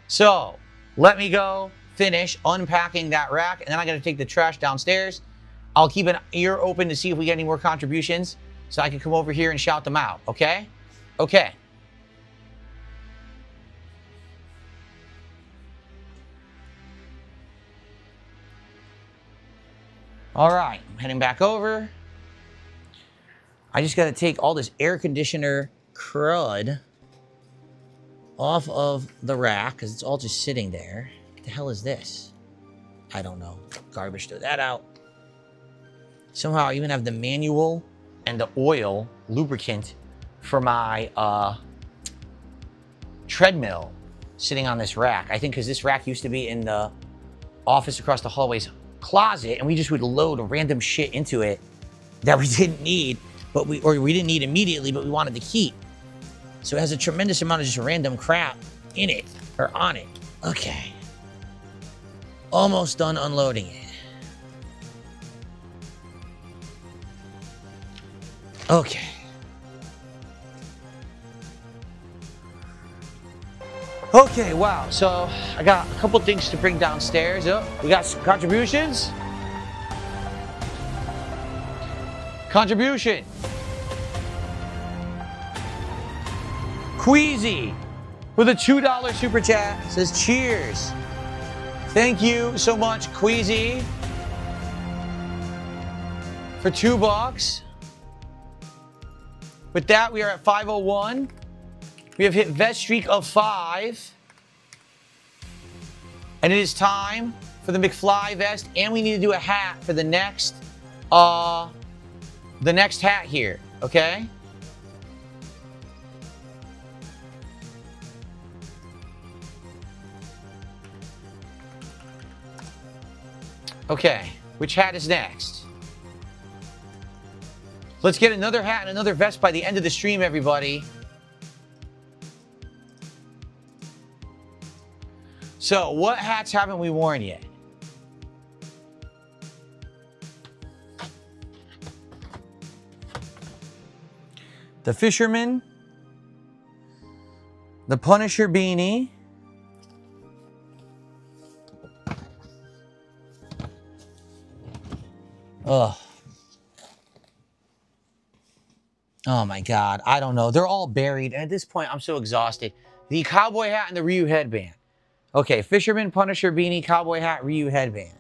So, let me go finish unpacking that rack. And then I got to take the trash downstairs. I'll keep an ear open to see if we get any more contributions so I can come over here and shout them out. Okay? Okay. All right, I'm heading back over. I just got to take all this air conditioner crud off of the rack because it's all just sitting there. What the hell is this? I don't know. Garbage, throw that out. Somehow I even have the manual and the oil lubricant for my treadmill sitting on this rack. I think because this rack used to be in the office across the hallway's closet, and we just would load random shit into it that we didn't need, but we didn't need immediately, but we wanted to keep. So it has a tremendous amount of just random crap in it or on it. Okay. Almost done unloading it. Okay. Okay, wow. So I got a couple things to bring downstairs. Oh, we got some contributions. Contribution. Queasy with a $2 super chat says cheers. Thank you so much, Queasy, for $2. With that, we are at 501. We have hit vest streak of 5. And it is time for the McFly vest. And we need to do a hat for the next hat here. Okay? Okay. Which hat is next? Let's get another hat and another vest by the end of the stream, everybody. So, what hats haven't we worn yet? The Fisherman, the Punisher beanie, ugh. Oh my God, I don't know. They're all buried, and at this point, I'm so exhausted. The cowboy hat and the Ryu headband. Okay, Fisherman, Punisher, beanie, cowboy hat, Ryu headband.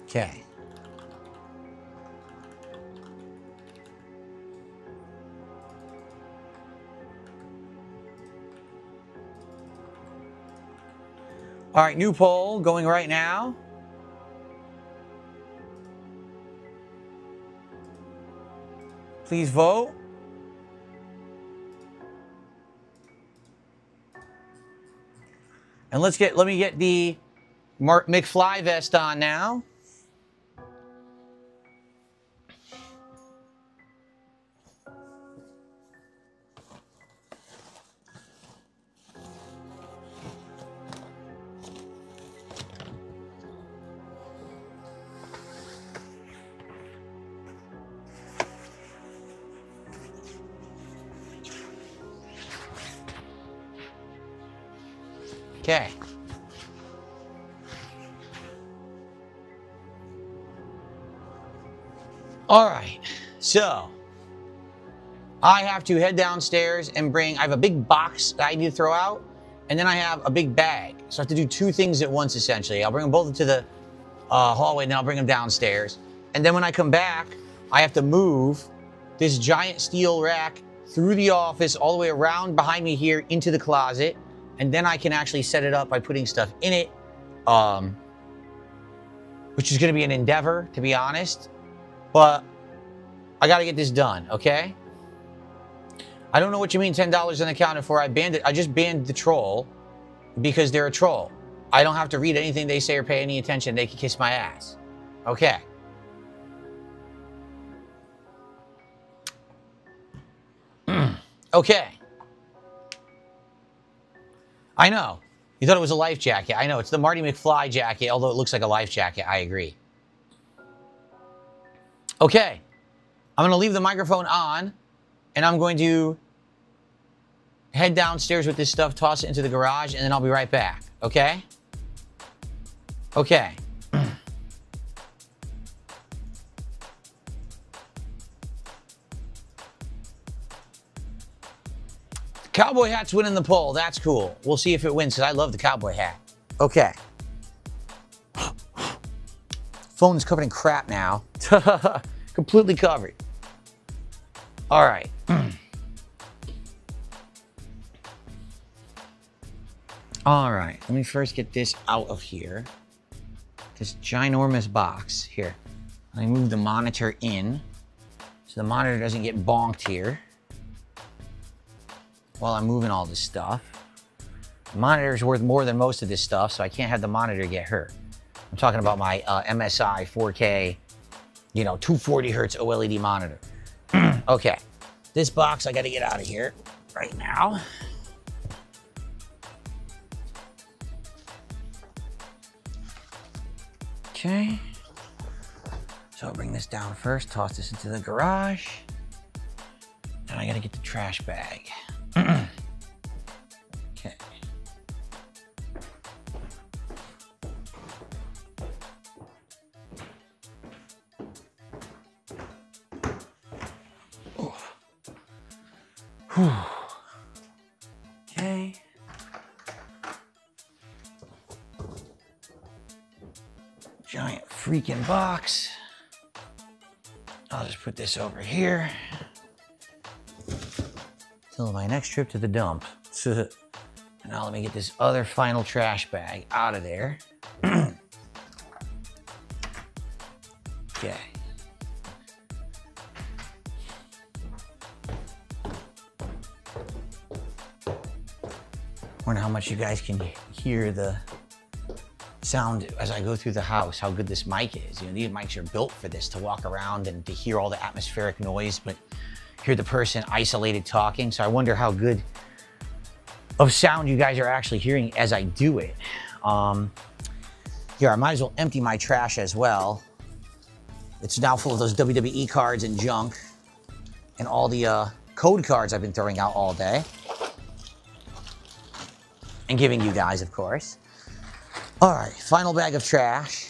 Okay. All right, new poll going right now. Please vote. And let me get the McFly vest on now. Okay. All right. So, I have to head downstairs and I have a big box that I need to throw out, and then I have a big bag. So I have to do two things at once, essentially. I'll bring them both into the hallway, and then I'll bring them downstairs. And then when I come back, I have to move this giant steel rack through the office, all the way around behind me here into the closet. And then I can actually set it up by putting stuff in it, which is going to be an endeavor, to be honest. But I got to get this done, okay? I don't know what you mean $10 unaccounted for. I just banned the troll because they're a troll. I don't have to read anything they say or pay any attention. They can kiss my ass. Okay. Okay. I know. You thought it was a life jacket. I know. It's the Marty McFly jacket, although it looks like a life jacket. I agree. Okay. I'm going to leave the microphone on, and I'm going to head downstairs with this stuff, toss it into the garage, and then I'll be right back. Okay? Okay. Cowboy hat's winning the poll. That's cool. We'll see if it wins, because I love the cowboy hat. Okay. Phone is covered in crap now. Completely covered. All right. All right. Let me first get this out of here. This ginormous box. Here. Let me move the monitor in so the monitor doesn't get bonked here while I'm moving all this stuff. The monitor is worth more than most of this stuff, so I can't have the monitor get hurt. I'm talking about my MSI 4K, you know, 240 hertz OLED monitor. Okay, this box I gotta get out of here right now. Okay, so I'll bring this down first, toss this into the garage. And I gotta get the trash bag. Okay. Okay. Giant freaking box. I'll just put this over here till my next trip to the dump. And now let me get this other final trash bag out of there. Okay. Wonder how much you guys can hear the sound as I go through the house, how good this mic is. You know, these mics are built for this, to walk around and to hear all the atmospheric noise, but hear the person isolated talking. So I wonder how good of sound you guys are actually hearing as I do it. Here, I might as well empty my trash as well. It's now full of those WWE cards and junk and all the code cards I've been throwing out all day. And giving you guys, of course. All right, final bag of trash.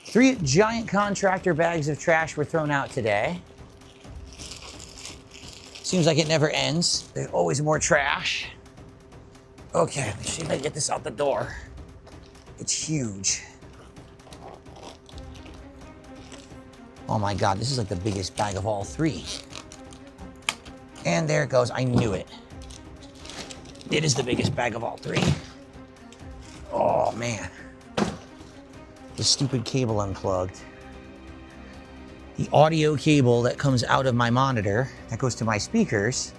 3 giant contractor bags of trash were thrown out today. Seems like it never ends. There's always more trash. Okay, let me see if I can get this out the door. It's huge. Oh my God, this is like the biggest bag of all 3. And there it goes, I knew it. It is the biggest bag of all 3. Oh man. The stupid cable unplugged. The audio cable that comes out of my monitor, that goes to my speakers,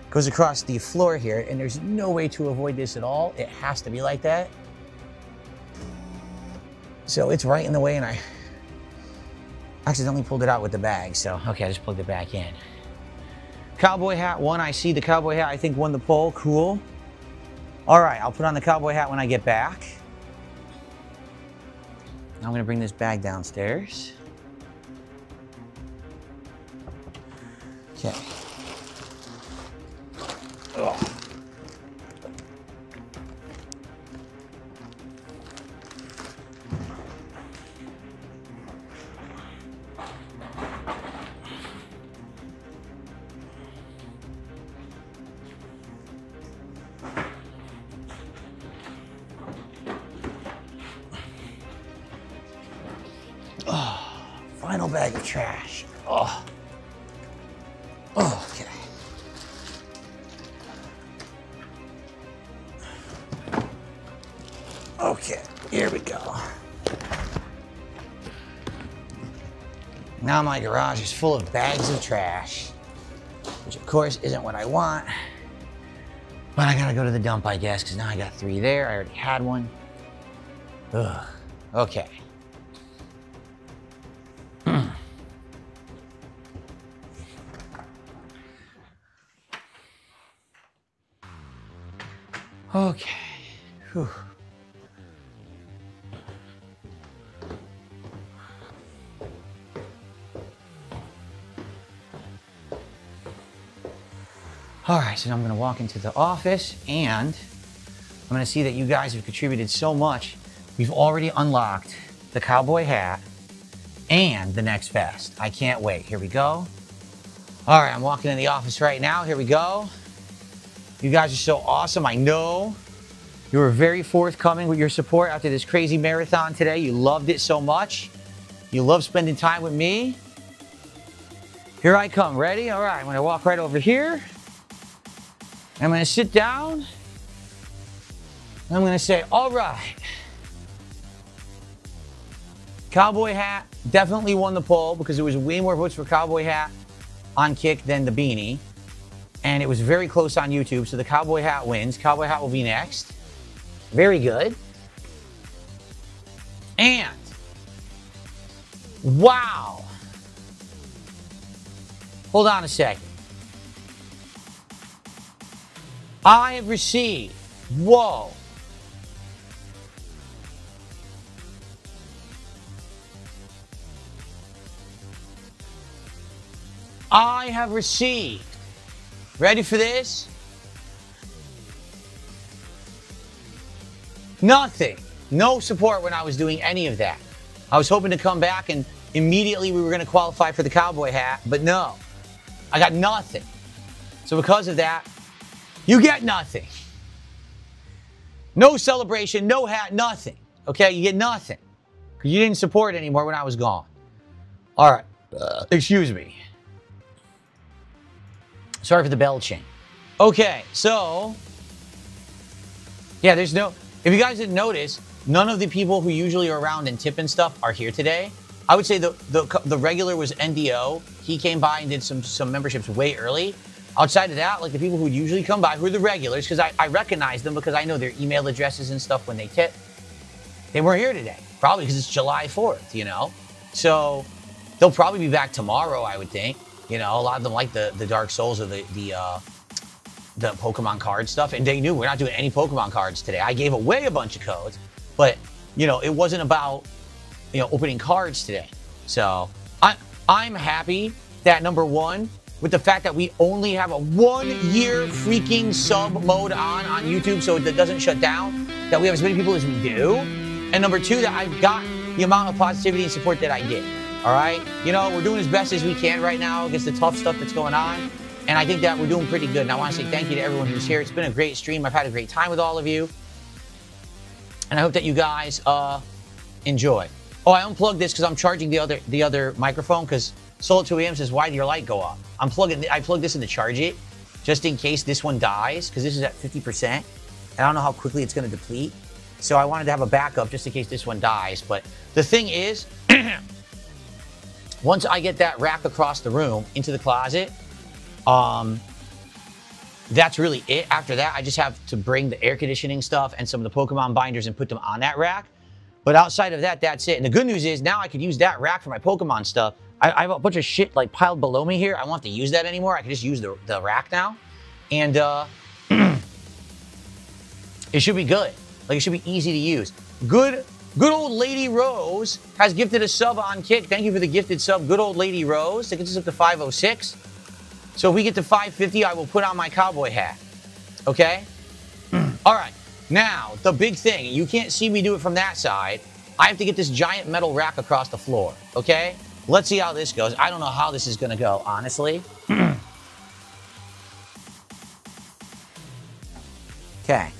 goes across the floor here, and there's no way to avoid this at all. It has to be like that. So it's right in the way, and I accidentally pulled it out with the bag, so okay, I just plugged it back in. Cowboy hat won. I see the cowboy hat, I think, won the poll. Cool. All right, I'll put on the cowboy hat when I get back. I'm gonna bring this bag downstairs. Okay. Oh. Final bag of trash. Oh. Oh, okay. Okay, here we go. Now my garage is full of bags of trash, which of course isn't what I want. But I gotta go to the dump, I guess, because now I got 3 there. I already had one. Ugh. Okay. Okay. Whew. All right, so now I'm gonna walk into the office and I'm gonna see that you guys have contributed so much. We've already unlocked the cowboy hat and the next vest. I can't wait. Here we go. All right, I'm walking in the office right now. Here we go. You guys are so awesome. I know you were very forthcoming with your support after this crazy marathon today. You loved it so much. You love spending time with me. Here I come. Ready? All right, I'm gonna walk right over here. I'm gonna sit down. I'm gonna say, all right. Cowboy hat definitely won the poll because there was way more votes for cowboy hat on Kick than the beanie. And it was very close on YouTube, so the cowboy hat wins. Cowboy hat will be next. Very good. And, wow. Hold on a second. I have received, whoa. I have received, ready for this? Nothing. No support when I was doing any of that. I was hoping to come back and immediately we were going to qualify for the cowboy hat, but no. I got nothing. So because of that, you get nothing. No celebration, no hat, nothing. Okay, you get nothing. Because you didn't support anymore when I was gone. All right, excuse me. Sorry for the bell chain. Okay, so, yeah, there's no, if you guys didn't notice, none of the people who usually are around and tip and stuff are here today. I would say the regular was NDO. He came by and did some memberships way early. Outside of that, like the people who would usually come by, who are the regulars, because I recognize them because I know their email addresses and stuff when they tip. They weren't here today, probably because it's July 4th, you know? So they'll probably be back tomorrow, I would think. You know, a lot of them like the Dark Souls or the Pokemon card stuff, and they knew we're not doing any Pokemon cards today. I gave away a bunch of codes, but, you know, it wasn't about, you know, opening cards today. So I'm happy that, number one, with the fact that we only have a 1-year freaking sub mode on YouTube so it doesn't shut down, that we have as many people as we do. And number two, that I've got the amount of positivity and support that I get. All right? You know, we're doing as best as we can right now against the tough stuff that's going on. And I think that we're doing pretty good. And I want to say thank you to everyone who's here. It's been a great stream. I've had a great time with all of you. And I hope that you guys enjoy. Oh, I unplugged this because I'm charging the other microphone because Soul2AM says, why did your light go off? I plugged this in to charge it just in case this one dies because this is at 50%. And I don't know how quickly it's going to deplete. So I wanted to have a backup just in case this one dies. But the thing is, once I get that rack across the room into the closet, that's really it. After that, I just have to bring the air conditioning stuff and some of the Pokemon binders and put them on that rack. But outside of that, that's it. And the good news is now I could use that rack for my Pokemon stuff. I have a bunch of shit like piled below me here. I won't have to use that anymore. I can just use the rack now. And it should be good. Like, it should be easy to use. Good old Lady Rose has gifted a sub on Kick. Thank you for the gifted sub, good old Lady Rose. That gets us up to 506. So if we get to 550, I will put on my cowboy hat. Okay? All right. Now, the big thing. You can't see me do it from that side. I have to get this giant metal rack across the floor. Okay? Let's see how this goes. I don't know how this is going to go, honestly. Okay.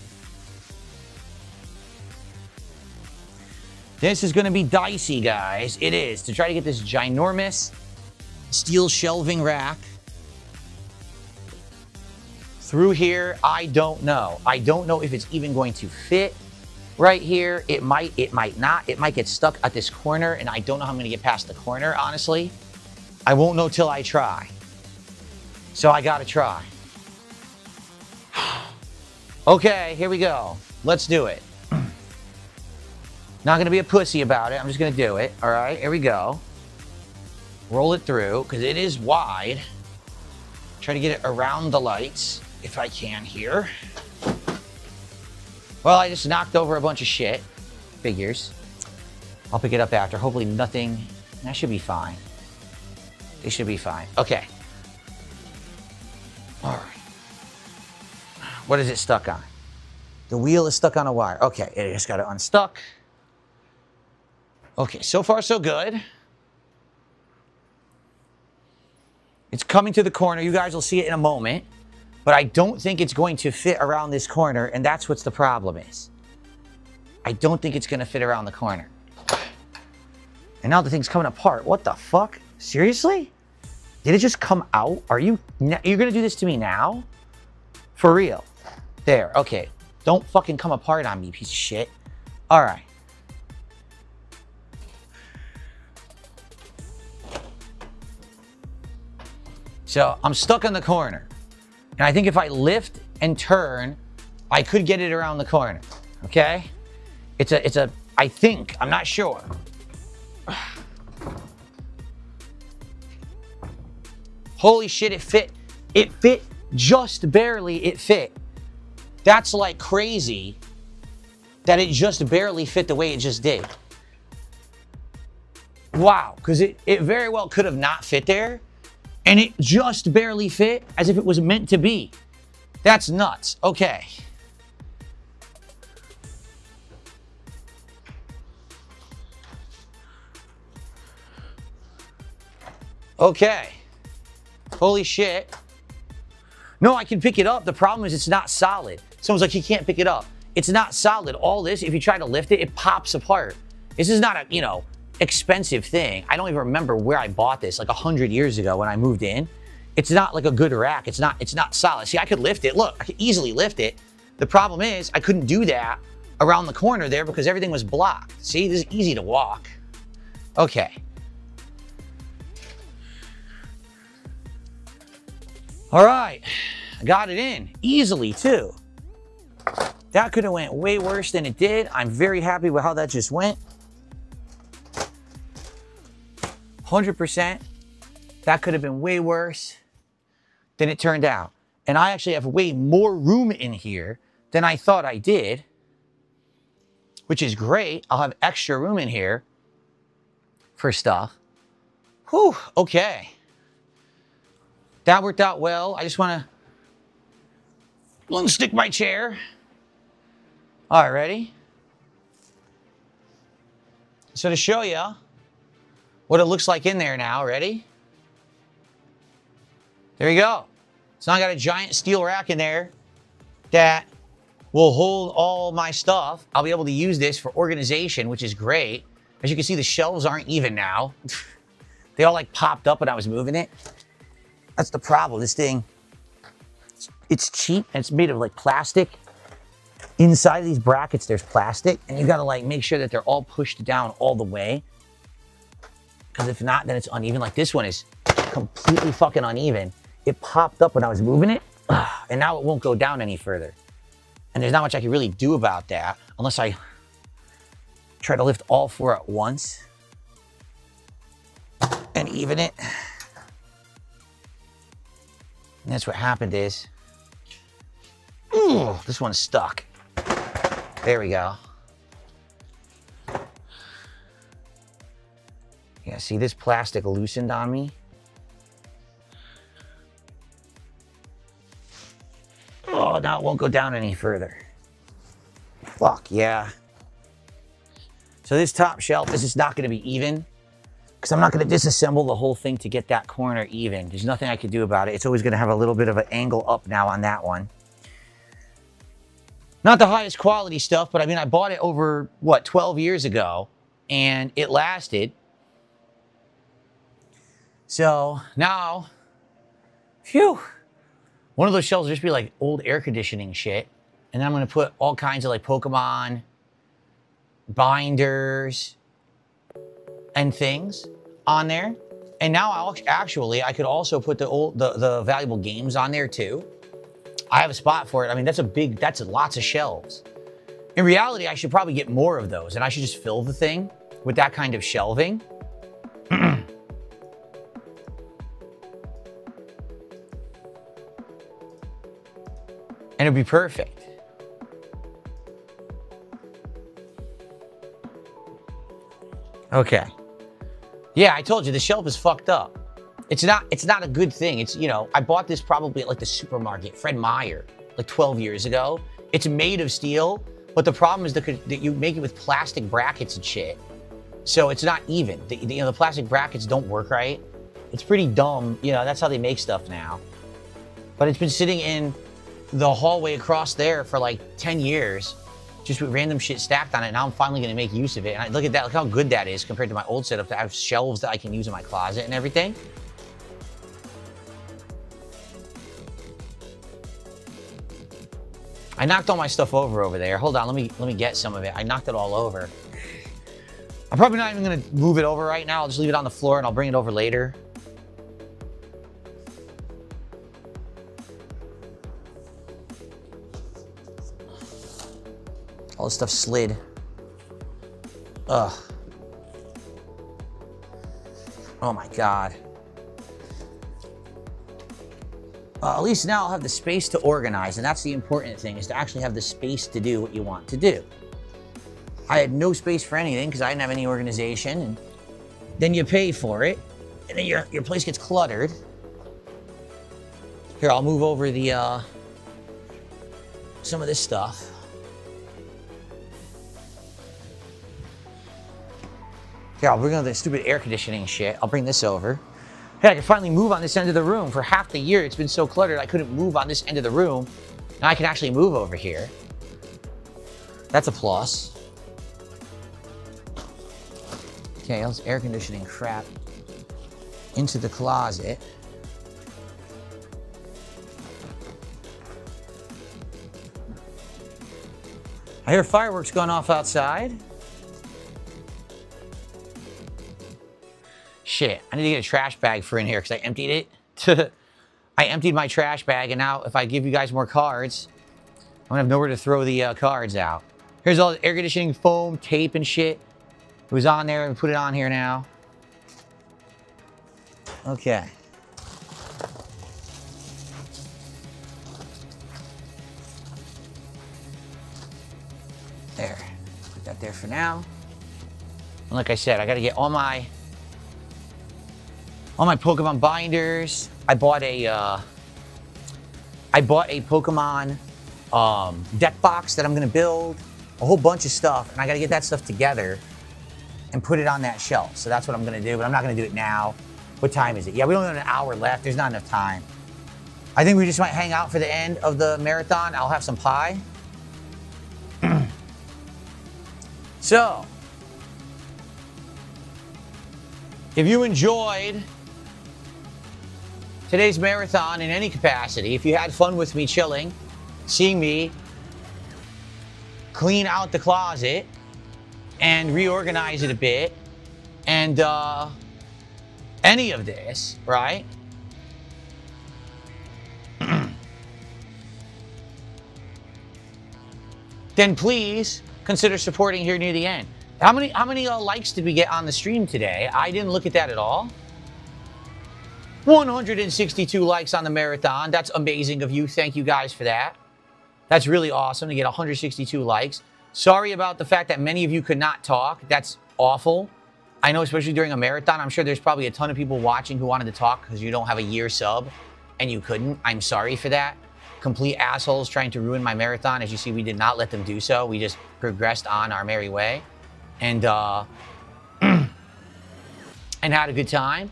This is going to be dicey, guys. It is. To try to get this ginormous steel shelving rack through here, I don't know. I don't know if it's even going to fit right here. It might not. It might get stuck at this corner, and I don't know how I'm going to get past the corner, honestly. I won't know till I try. So I got to try. Okay, here we go. Let's do it. Not gonna be a pussy about it. I'm just gonna do it. All right, here we go. Roll it through, because it is wide. Try to get it around the lights, if I can here. Well, I just knocked over a bunch of shit. Figures. I'll pick it up after. Hopefully nothing, that should be fine. It should be fine. Okay. All right. What is it stuck on? The wheel is stuck on a wire. Okay, it just got to unstuck. Okay, so far so good. It's coming to the corner. You guys will see it in a moment. But I don't think it's going to fit around this corner, and that's what the problem is. I don't think it's going to fit around the corner. And now the thing's coming apart. What the fuck? Seriously? Did it just come out? You're going to do this to me now? For real? There, okay. Don't fucking come apart on me, piece of shit. All right. So I'm stuck in the corner. And I think if I lift and turn, I could get it around the corner, okay? I think, I'm not sure. Holy shit, it fit. It fit just barely, it fit. That's like crazy that it just barely fit the way it just did. Wow, because it very well could have not fit there. And it just barely fit as if it was meant to be. That's nuts. Okay. Okay. Holy shit. No, I can pick it up. The problem is it's not solid. Someone's like, you can't pick it up. It's not solid. All this, if you try to lift it, it pops apart. This is not a, expensive thing. I don't even remember where I bought this, like 100 years ago when I moved in. It's not like a good rack. It's not solid. See, I could lift it. Look, I could easily lift it. The problem is I couldn't do that around the corner there because everything was blocked. See, this is easy to walk. Okay. All right, I got it in easily too. That could have went way worse than it did. I'm very happy with how that just went. 100%, that could have been way worse than it turned out. And I actually have way more room in here than I thought I did, which is great. I'll have extra room in here for stuff. Whew, okay. That worked out well. I just want to unstick my chair. All right, ready? So to show you what it looks like in there now, ready? There you go. So I got a giant steel rack in there that will hold all my stuff. I'll be able to use this for organization, which is great. As you can see, the shelves aren't even now. They all like popped up when I was moving it. That's the problem. This thing, it's cheap and it's made of like plastic. Inside of these brackets, there's plastic, and you gotta like make sure that they're all pushed down all the way. Because if not, then it's uneven. Like this one is completely fucking uneven. It popped up when I was moving it, and now it won't go down any further. And there's not much I can really do about that unless I try to lift all four at once and even it. And that's what happened is, ooh, this one's stuck. There we go. Yeah, see this plastic loosened on me? Oh, now it won't go down any further. Fuck, yeah. So this top shelf, this is not gonna be even because I'm not gonna disassemble the whole thing to get that corner even. There's nothing I can do about it. It's always gonna have a little bit of an angle up now on that one. Not the highest quality stuff, but I mean, I bought it over, what, 12 years ago, and it lasted. So now, phew, one of those shelves will just be like old air conditioning shit. And then I'm gonna put all kinds of like Pokemon binders and things on there. And now I could also put the valuable games on there too. I have a spot for it. I mean, that's lots of shelves. In reality, I should probably get more of those, and I should just fill the thing with that kind of shelving. And it'd be perfect. Okay. Yeah, I told you the shelf is fucked up. It's not a good thing. It's, you know, I bought this probably at like the supermarket, Fred Meyer, like 12 years ago. It's made of steel, but the problem is that you make it with plastic brackets and shit. So it's not even. The plastic brackets don't work right. It's pretty dumb. You know, that's how they make stuff now. But it's been sitting in the hallway across there for like 10 years, just with random shit stacked on it. Now I'm finally gonna make use of it. And look at that, look how good that is compared to my old setup to have shelves that I can use in my closet and everything. I knocked all my stuff over there. Hold on, let me get some of it. I knocked it all over. I'm probably not even gonna move it over right now. I'll just leave it on the floor and I'll bring it over later. All this stuff slid. Ugh. Oh my God. At least now I'll have the space to organize, and that's the important thing, is to actually have the space to do what you want to do. I had no space for anything because I didn't have any organization, and then you pay for it, and then your place gets cluttered. Here, I'll move over the some of this stuff. Here, I'll bring over the stupid air conditioning shit. I'll bring this over. Hey, I can finally move on this end of the room. For half the year, it's been so cluttered, I couldn't move on this end of the room. Now I can actually move over here. That's a plus. Okay, all this air conditioning crap into the closet. I hear fireworks going off outside. Shit, I need to get a trash bag for in here because I emptied it. I emptied my trash bag, and now if I give you guys more cards, I'm gonna have nowhere to throw the cards out. Here's all the air conditioning foam, tape, and shit. It was on there, and put it on here now. Okay. There, put that there for now. And like I said, I gotta get all my Pokemon binders. I bought a Pokemon deck box that I'm gonna build, a whole bunch of stuff, and I gotta get that stuff together and put it on that shelf. So that's what I'm gonna do, but I'm not gonna do it now. What time is it? Yeah, we only have an hour left. There's not enough time. I think we just might hang out for the end of the marathon. I'll have some pie. So, if you enjoyed today's marathon in any capacity, if you had fun with me chilling, seeing me clean out the closet and reorganize it a bit, and any of this, right? Then please consider supporting here near the end. How many likes did we get on the stream today? I didn't look at that at all. 162 likes on the marathon. That's amazing of you. Thank you guys for that. That's really awesome to get 162 likes. Sorry about the fact that many of you could not talk. That's awful. I know, especially during a marathon, I'm sure there's probably a ton of people watching who wanted to talk because you don't have a year sub and you couldn't. I'm sorry for that. Complete assholes trying to ruin my marathon. As you see, we did not let them do so. We just progressed on our merry way and and had a good time.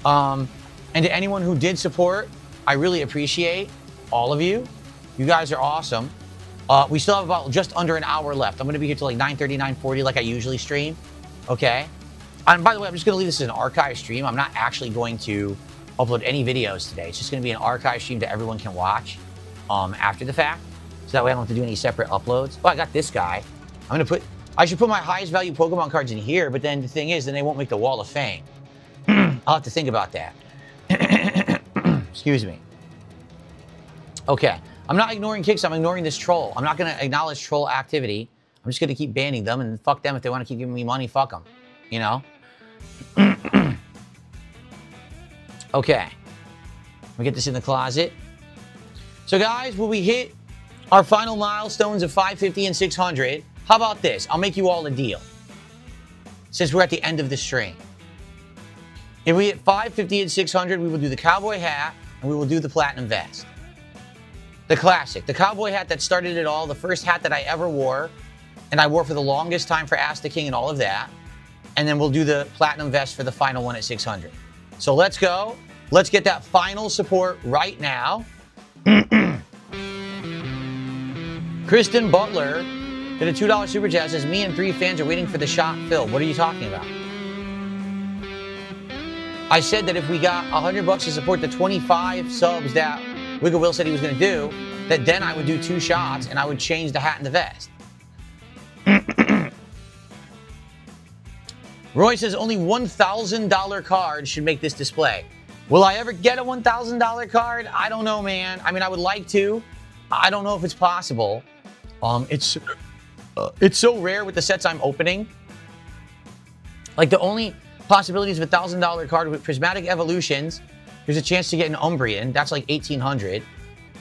And to anyone who did support, I really appreciate all of you. You guys are awesome. We still have about just under an hour left. I'm gonna be here till like 9:30, 9:40 like I usually stream, okay? And by the way, I'm just gonna leave this as an archive stream. I'm not actually going to upload any videos today. It's just gonna be an archive stream that everyone can watch after the fact. So that way I don't have to do any separate uploads. Well, I got this guy. I should put my highest value Pokemon cards in here, but then the thing is, then they won't make the Wall of Fame. I'll have to think about that. Excuse me. Okay, I'm not ignoring kicks. I'm ignoring this troll. I'm not going to acknowledge troll activity. I'm just going to keep banning them, and fuck them. If they want to keep giving me money, fuck them. You know? Okay. We get this in the closet. So, guys, when we hit our final milestones of 550 and 600, how about this? I'll make you all a deal. Since we're at the end of the stream. If we hit 550 and 600, we will do the cowboy hat, and we will do the platinum vest. The classic. The cowboy hat that started it all. The first hat that I ever wore. And I wore for the longest time for Ask the King and all of that. And then we'll do the platinum vest for the final one at 600. So let's go. Let's get that final support right now. Kristen Butler did a $2 super chat. Says, me and 3 fans are waiting for the shot filled. What are you talking about? I said that if we got $100 to support the 25 subs that Wiggle Will said he was going to do, that then I would do 2 shots and I would change the hat and the vest. Roy says only $1,000 card should make this display. Will I ever get a $1,000 card? I don't know, man. I mean, I would like to. I don't know if it's possible. It's so rare with the sets I'm opening. Like, the only possibilities of $1,000 card with Prismatic Evolutions, there's a chance to get an Umbrian. That's like 1,800.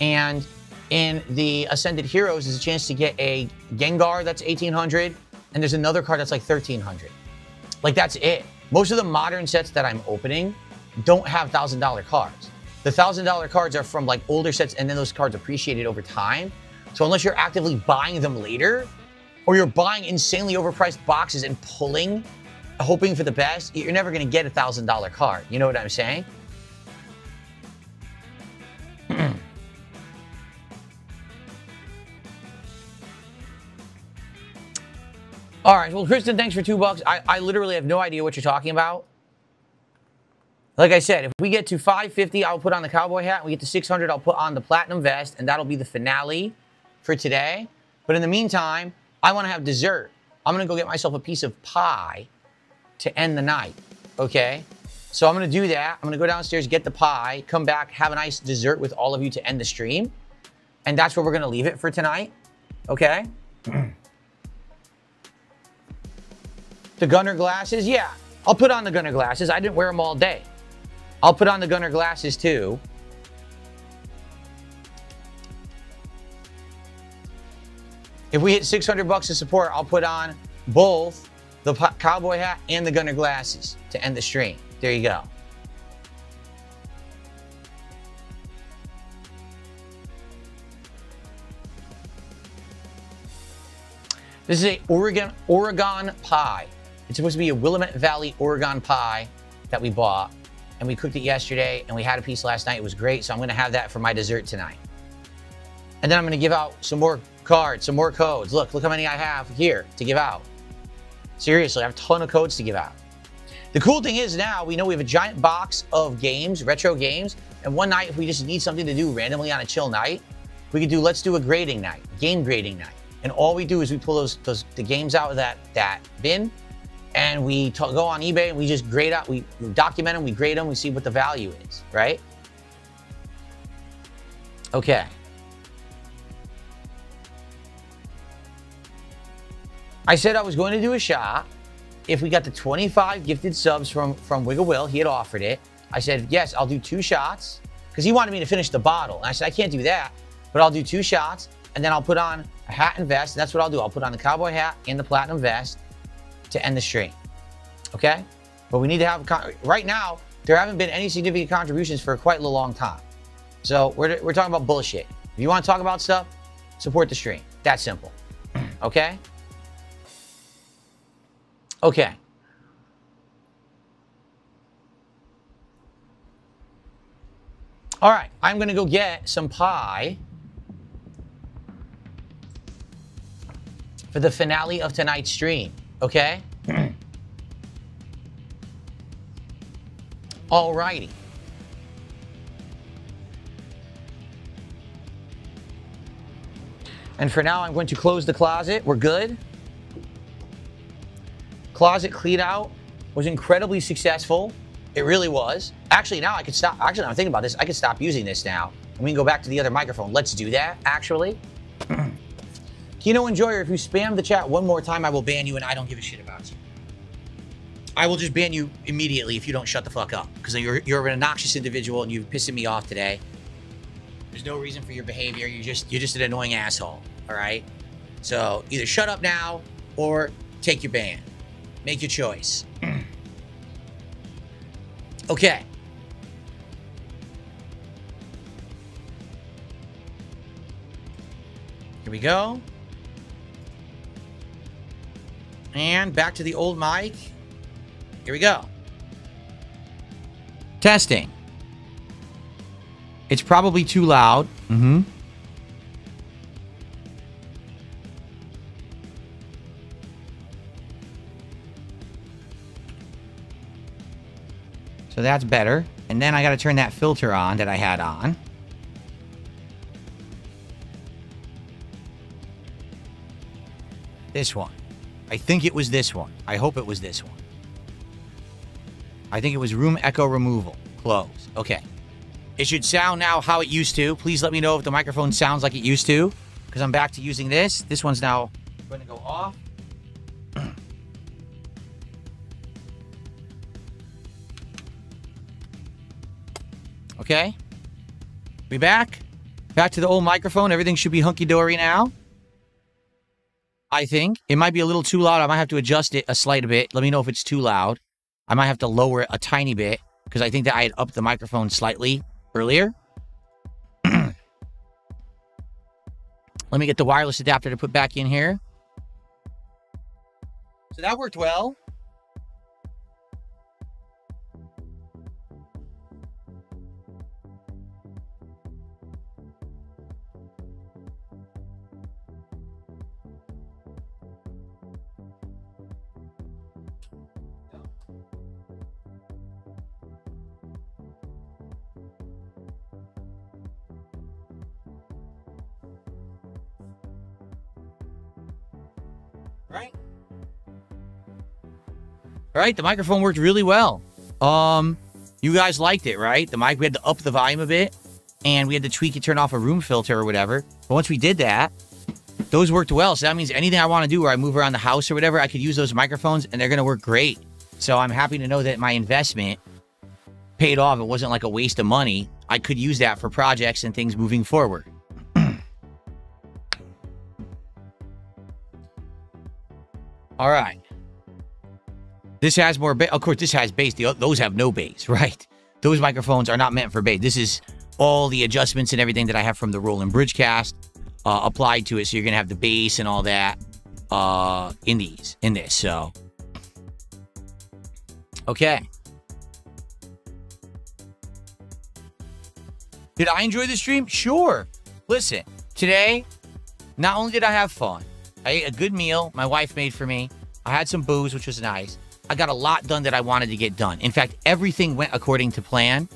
And in the Ascended Heroes, there's a chance to get a Gengar that's 1,800. And there's another card that's like 1,300. Like, that's it. Most of the modern sets that I'm opening don't have $1,000 cards. The $1,000 cards are from like older sets, and then those cards appreciated over time. So unless you're actively buying them later, or you're buying insanely overpriced boxes and pulling, hoping for the best, you're never going to get a $1,000 card. You know what I'm saying? All right. Well, Kristen, thanks for $2. I literally have no idea what you're talking about. Like I said, if we get to 550, I'll put on the cowboy hat. When we get to 600, I'll put on the platinum vest, and that'll be the finale for today. But in the meantime, I want to have dessert. I'm going to go get myself a piece of pie to end the night, okay? So I'm going to do that. I'm going to go downstairs, get the pie, come back, have a nice dessert with all of you to end the stream. And that's where we're going to leave it for tonight, okay? The Gunner glasses, yeah. I'll put on the Gunner glasses. I didn't wear them all day. I'll put on the Gunner glasses too. If we hit $600 to support, I'll put on both the cowboy hat and the Gunner glasses to end the stream. There you go. This is a Oregon pie. It's supposed to be a Willamette Valley Oregon pie that we bought. And we cooked it yesterday, and we had a piece last night. It was great, so I'm going to have that for my dessert tonight. And then I'm going to give out some more cards, some more codes. Look how many I have here to give out. Seriously, I have a ton of codes to give out. The cool thing is now we know we have a giant box of games, retro games, and one night if we just need something to do randomly on a chill night, we could do, let's do a grading night, game grading night. And all we do is we pull the games out of that bin, and we go on eBay and we just grade out, we document them, we grade them, we see what the value is, right? Okay. I said I was going to do a shot if we got the 25 gifted subs from Wiggle Will. He had offered it. I said, yes, I'll do 2 shots because he wanted me to finish the bottle. And I said, I can't do that, but I'll do 2 shots and then I'll put on a hat and vest. And that's what I'll do. I'll put on the cowboy hat and the platinum vest to end the stream. Okay? But we need to have, right now, there haven't been any significant contributions for quite a long time. So we're talking about bullshit. If you want to talk about stuff, support the stream. That simple. Okay? Okay. All right, I'm going to go get some pie for the finale of tonight's stream, okay? All righty. And for now, I'm going to close the closet. We're good. Closet clean out was incredibly successful. It really was. Actually, now I could stop. Actually, I'm thinking about this. I could stop using this now and we can go back to the other microphone. Let's do that, actually. Kino Enjoyer, if you spam the chat one more time, I will ban you, and I don't give a shit about you. I will just ban you immediately if you don't shut the fuck up, because you're an obnoxious individual, and you're pissing me off today. There's no reason for your behavior. You're just an annoying asshole, all right? So either shut up now or take your ban. Make your choice. Okay. Here we go. And back to the old mic. Here we go. Testing. It's probably too loud. Mm-hmm. So that's better. And then I got to turn that filter on that I had on. This one. I think it was this one. I hope it was this one. I think it was room echo removal. Close. Okay. It should sound now how it used to. Please let me know if the microphone sounds like it used to, because I'm back to using this. This one's now going to go off. Okay. We back? Back to the old microphone. Everything should be hunky-dory now. I think. It might be a little too loud. I might have to adjust it a slight bit. Let me know if it's too loud. I might have to lower it a tiny bit, because I think that I had upped the microphone slightly earlier. Let me get the wireless adapter to put back in here. So that worked well. Right? All right, the microphone worked really well. You guys liked it, right? The mic, we had to up the volume a bit, and we had to tweak it, turn off a room filter or whatever. But once we did that, those worked well. So that means anything I want to do where I move around the house or whatever, I could use those microphones, and they're going to work great. So I'm happy to know that my investment paid off. It wasn't like a waste of money. I could use that for projects and things moving forward. All right. This has more bass. Of course, this has bass. Those have no bass, right? Those microphones are not meant for bass. This is all the adjustments and everything that I have from the Roland Bridgecast applied to it. So you're going to have the bass and all that in this. So, okay. Did I enjoy the stream? Sure. Listen, today, not only did I have fun, I ate a good meal my wife made for me. I had some booze, which was nice. I got a lot done that I wanted to get done. In fact, everything went according to plan.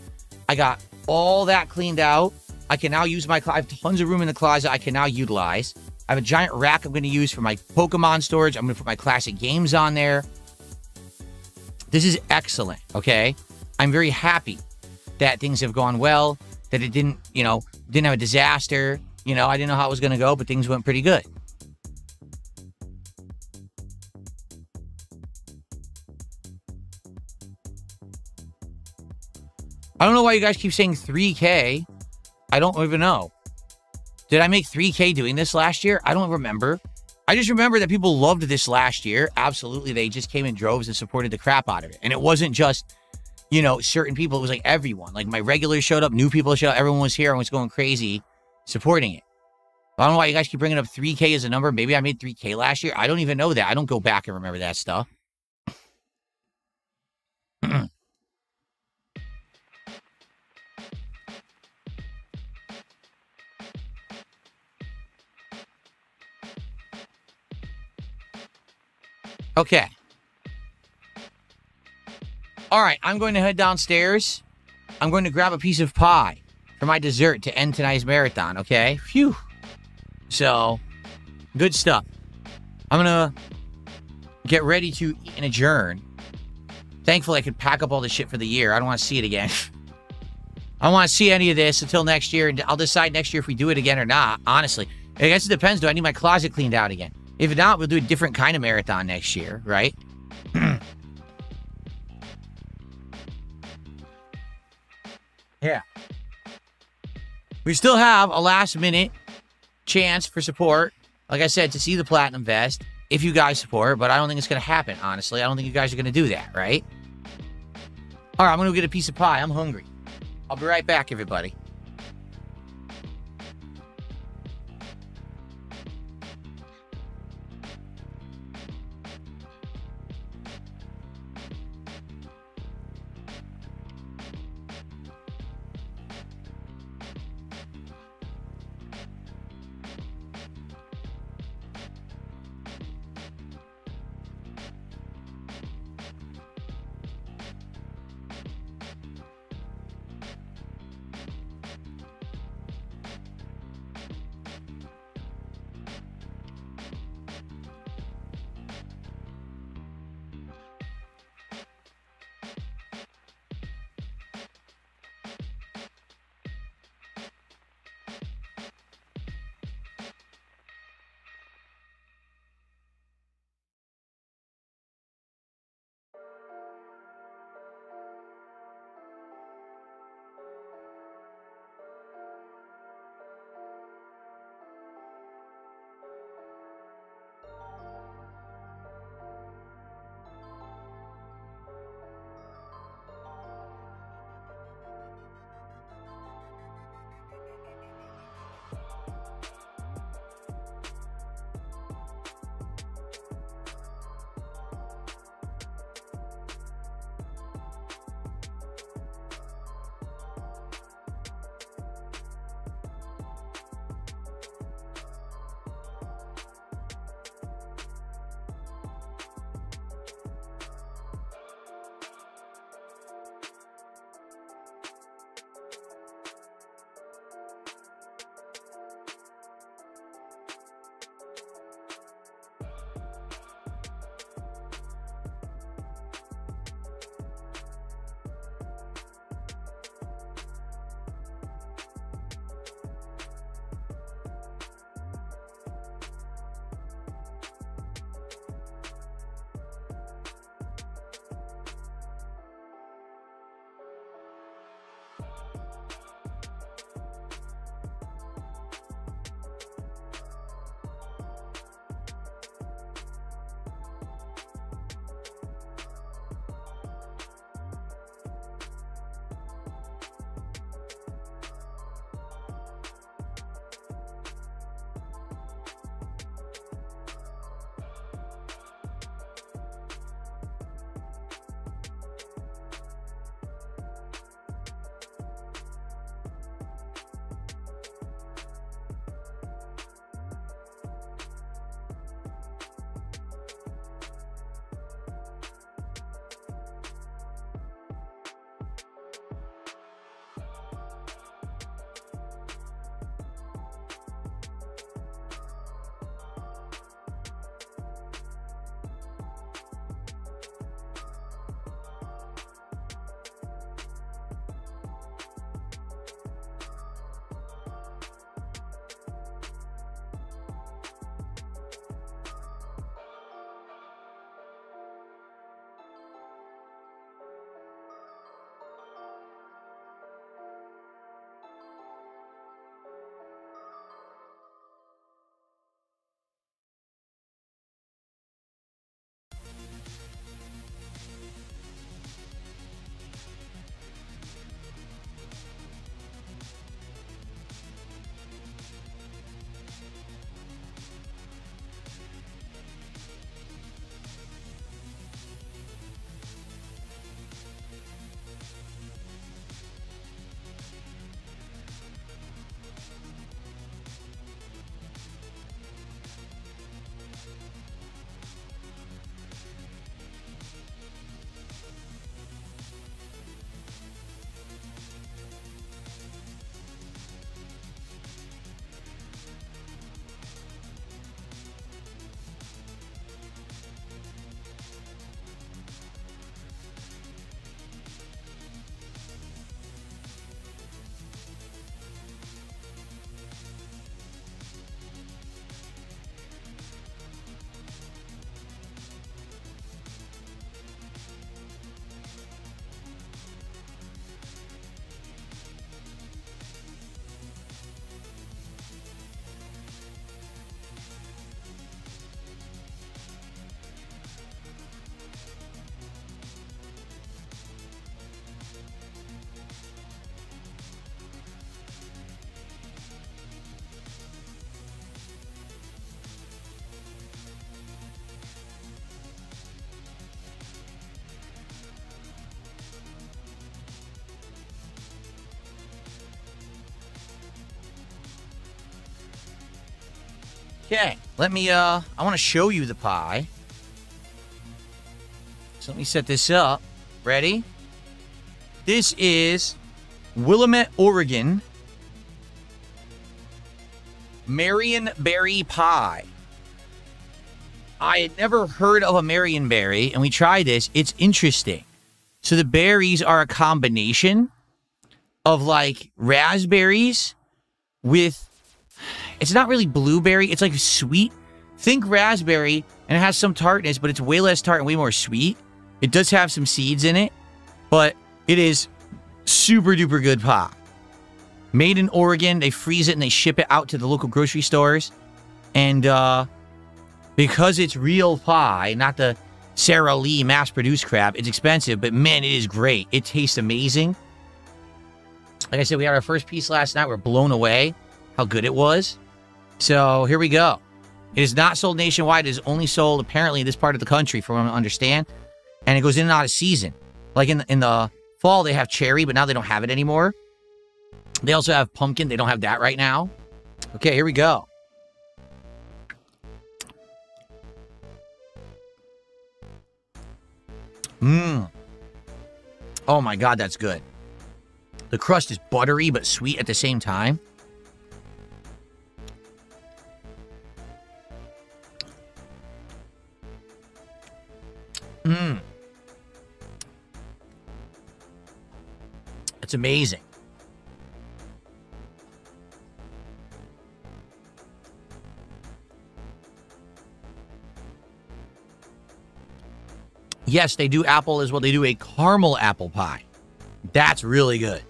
I got all that cleaned out. I can now use my... I have tons of room in the closet I can now utilize. I have a giant rack I'm going to use for my Pokemon storage. I'm going to put my classic games on there. This is excellent, okay? I'm very happy that things have gone well, that it didn't, didn't have a disaster. I didn't know how it was going to go, but things went pretty good. I don't know why you guys keep saying 3K. I don't even know. Did I make 3K doing this last year? I don't remember. I just remember that people loved this last year. Absolutely. They just came in droves and supported the crap out of it. And it wasn't just, certain people. It was like everyone. Like my regulars showed up. New people showed up. Everyone was here and was going crazy supporting it. I don't know why you guys keep bringing up 3K as a number. Maybe I made 3K last year. I don't even know that. I don't go back and remember that stuff. Okay. All right, I'm going to head downstairs. I'm going to grab a piece of pie for my dessert to end tonight's marathon, okay? Phew. So, good stuff. I'm going to get ready to eat and adjourn. Thankfully, I could pack up all this shit for the year. I don't want to see it again. I don't want to see any of this until next year, and I'll decide next year if we do it again or not, honestly. I guess it depends. Do I need my closet cleaned out again? If not, we'll do a different kind of marathon next year, right? Yeah. We still have a last-minute chance for support, like I said, to see the Platinum Vest, if you guys support, but I don't think it's going to happen, honestly. I don't think you guys are going to do that, right? All right, I'm going to go get a piece of pie. I'm hungry. I'll be right back, everybody. Okay, let me, I want to show you the pie. So let me set this up. Ready? This is Willamette, Oregon. Marionberry pie. I had never heard of a Marionberry, and we tried this. It's interesting. So the berries are a combination of, like, raspberries with... It's not really blueberry. It's like sweet. Think raspberry, and it has some tartness, but it's way less tart and way more sweet. It does have some seeds in it, but it is super duper good pie. Made in Oregon. They freeze it and they ship it out to the local grocery stores. And because it's real pie, not the Sara Lee mass-produced crap, it's expensive, but man, it is great. It tastes amazing. Like I said, we had our first piece last night. We're blown away how good it was. So here we go. It is not sold nationwide. It is only sold apparently in this part of the country, from what I understand. And it goes in and out of season. Like in the fall, they have cherry, but now they don't have it anymore. They also have pumpkin. They don't have that right now. Okay, here we go. Mmm. Oh my God, that's good. The crust is buttery but sweet at the same time. Mmm. It's amazing. Yes, they do apple as well. They do a caramel apple pie. That's really good.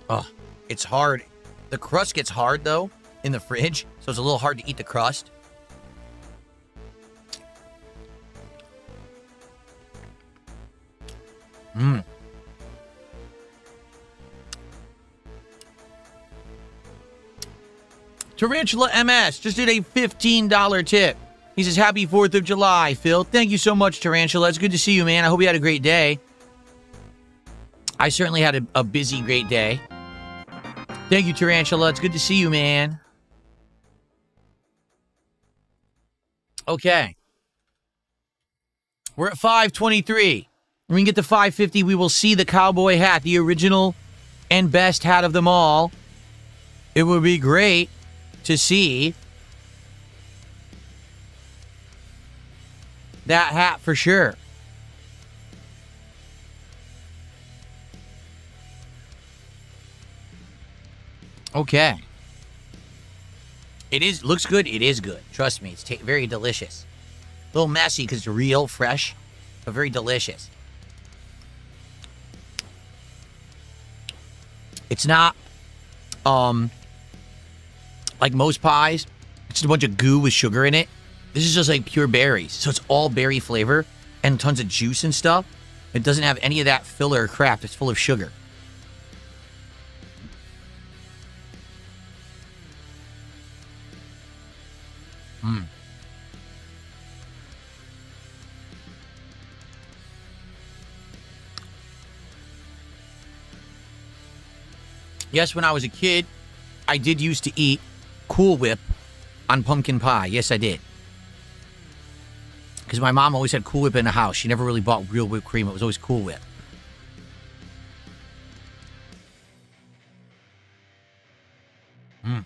Oh, it's hard. The crust gets hard, though, in the fridge, so it's a little hard to eat the crust. Mmm. Tarantula MS just did a $15 tip. He says, happy 4th of July, Phil. Thank you so much, Tarantula. It's good to see you, man. I hope you had a great day. I certainly had a busy, great day. Thank you, Tarantula. It's good to see you, man. Okay. We're at 523. When we get to 550, we will see the cowboy hat, the original and best hat of them all. It would be great to see that hat for sure. Okay. It looks good. It is good. Trust me. It's very delicious. A little messy because it's real, fresh, but very delicious. It's not, like most pies. It's just a bunch of goo with sugar in it. This is just like pure berries. So it's all berry flavor and tons of juice and stuff. It doesn't have any of that filler crap. It's full of sugar. Mmm. Yes, when I was a kid, I did used to eat Cool Whip on pumpkin pie. Yes, I did. Because my mom always had Cool Whip in the house. She never really bought real whipped cream. It was always Cool Whip. Mm.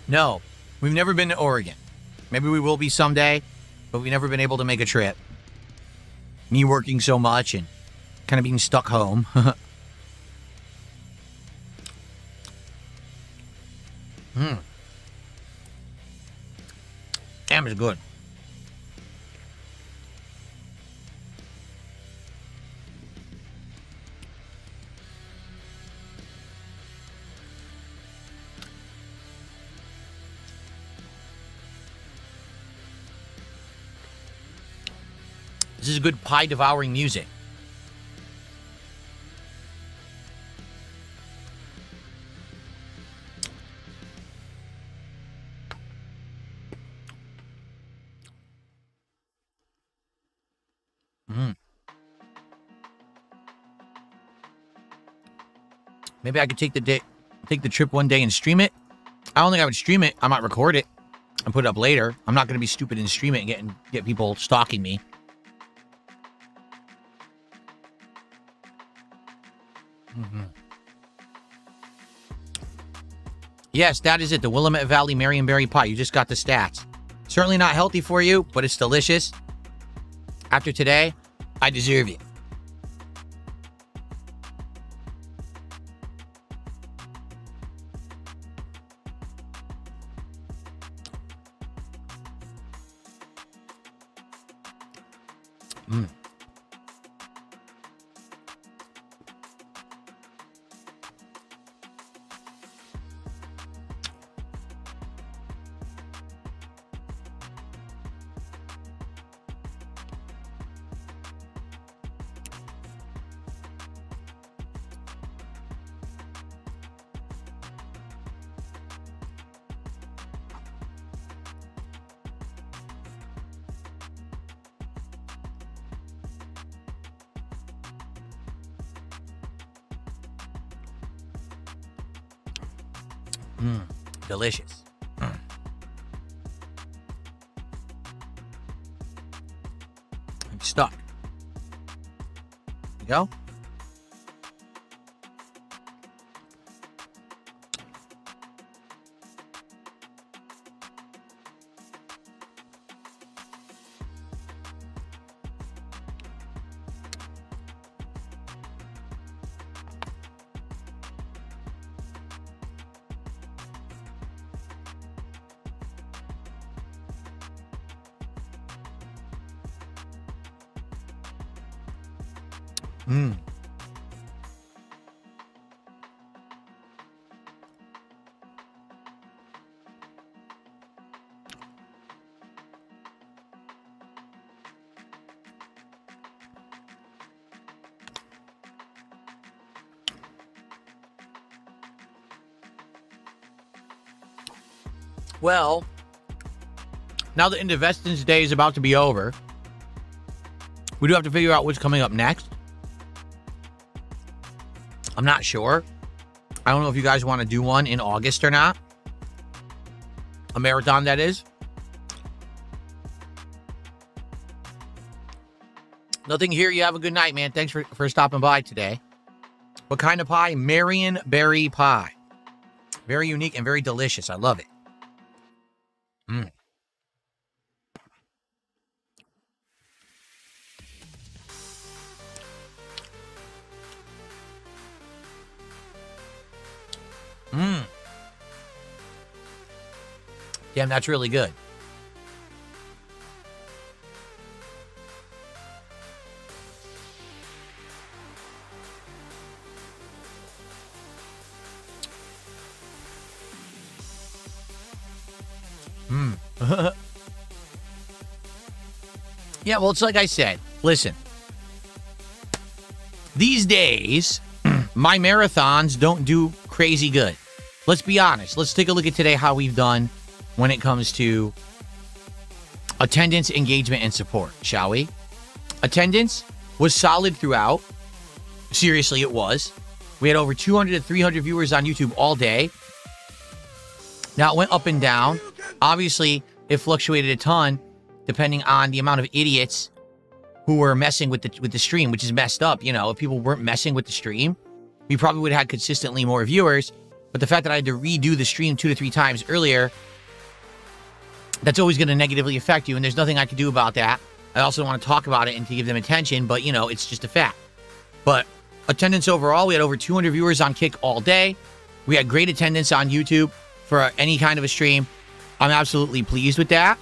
No, we've never been to Oregon. Maybe we will be someday, but we've never been able to make a trip. Me working so much and kind of being stuck home. Damn, it's good. This is good pie devouring music. Mm. Maybe I could take the trip one day and stream it. I don't think I would stream it. I might record it and put it up later. I'm not going to be stupid and stream it and get people stalking me. Mm-hmm. Yes, that is it. The Willamette Valley Marionberry Pie. You just got the stats. Certainly not healthy for you, but it's delicious. After today, I deserve it. Mm. Delicious. I'm stuck. There you go. Well, now the IndeVESTdence day is about to be over, we do have to figure out what's coming up next. I'm not sure. I don't know if you guys want to do one in August or not. A marathon, that is. Nothing here. You have a good night, man. Thanks for stopping by today. What kind of pie? Marionberry pie. Very unique and very delicious. I love it. Mm. Mm. Damn, that's really good. Yeah, well, it's like I said. Listen, these days, my marathons don't do crazy good. Let's be honest. Let's take a look at today how we've done when it comes to attendance, engagement, and support, shall we? Attendance was solid throughout. Seriously, it was. We had over 200 to 300 viewers on YouTube all day. Now, it went up and down. Obviously, it fluctuated a ton depending on the amount of idiots who were messing with the stream, which is messed up. You know, if people weren't messing with the stream, we probably would have had consistently more viewers. But the fact that I had to redo the stream 2 to 3 times earlier, that's always going to negatively affect you, and there's nothing I can do about that. I also want to talk about it and to give them attention, but, you know, it's just a fact. But attendance overall, we had over 200 viewers on Kick all day. We had great attendance on YouTube for any kind of a stream. I'm absolutely pleased with that.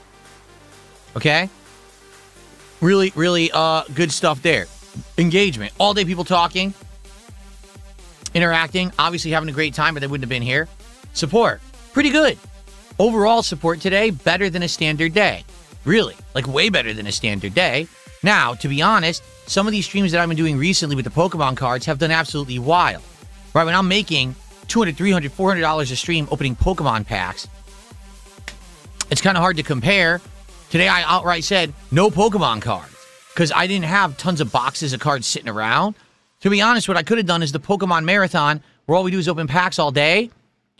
Okay? Really, really good stuff there. Engagement. All day people talking, interacting, obviously having a great time, but they wouldn't have been here. Support. Pretty good. Overall support today, better than a standard day. Really. Like, way better than a standard day. Now, to be honest, some of these streams that I've been doing recently with the Pokemon cards have done absolutely wild. Right? When I'm making $200, $300, $400 a stream opening Pokemon packs, it's kind of hard to compare. Today, I outright said, no Pokemon cards. because I didn't have tons of boxes of cards sitting around. To be honest, what I could have done is the Pokemon Marathon, where all we do is open packs all day,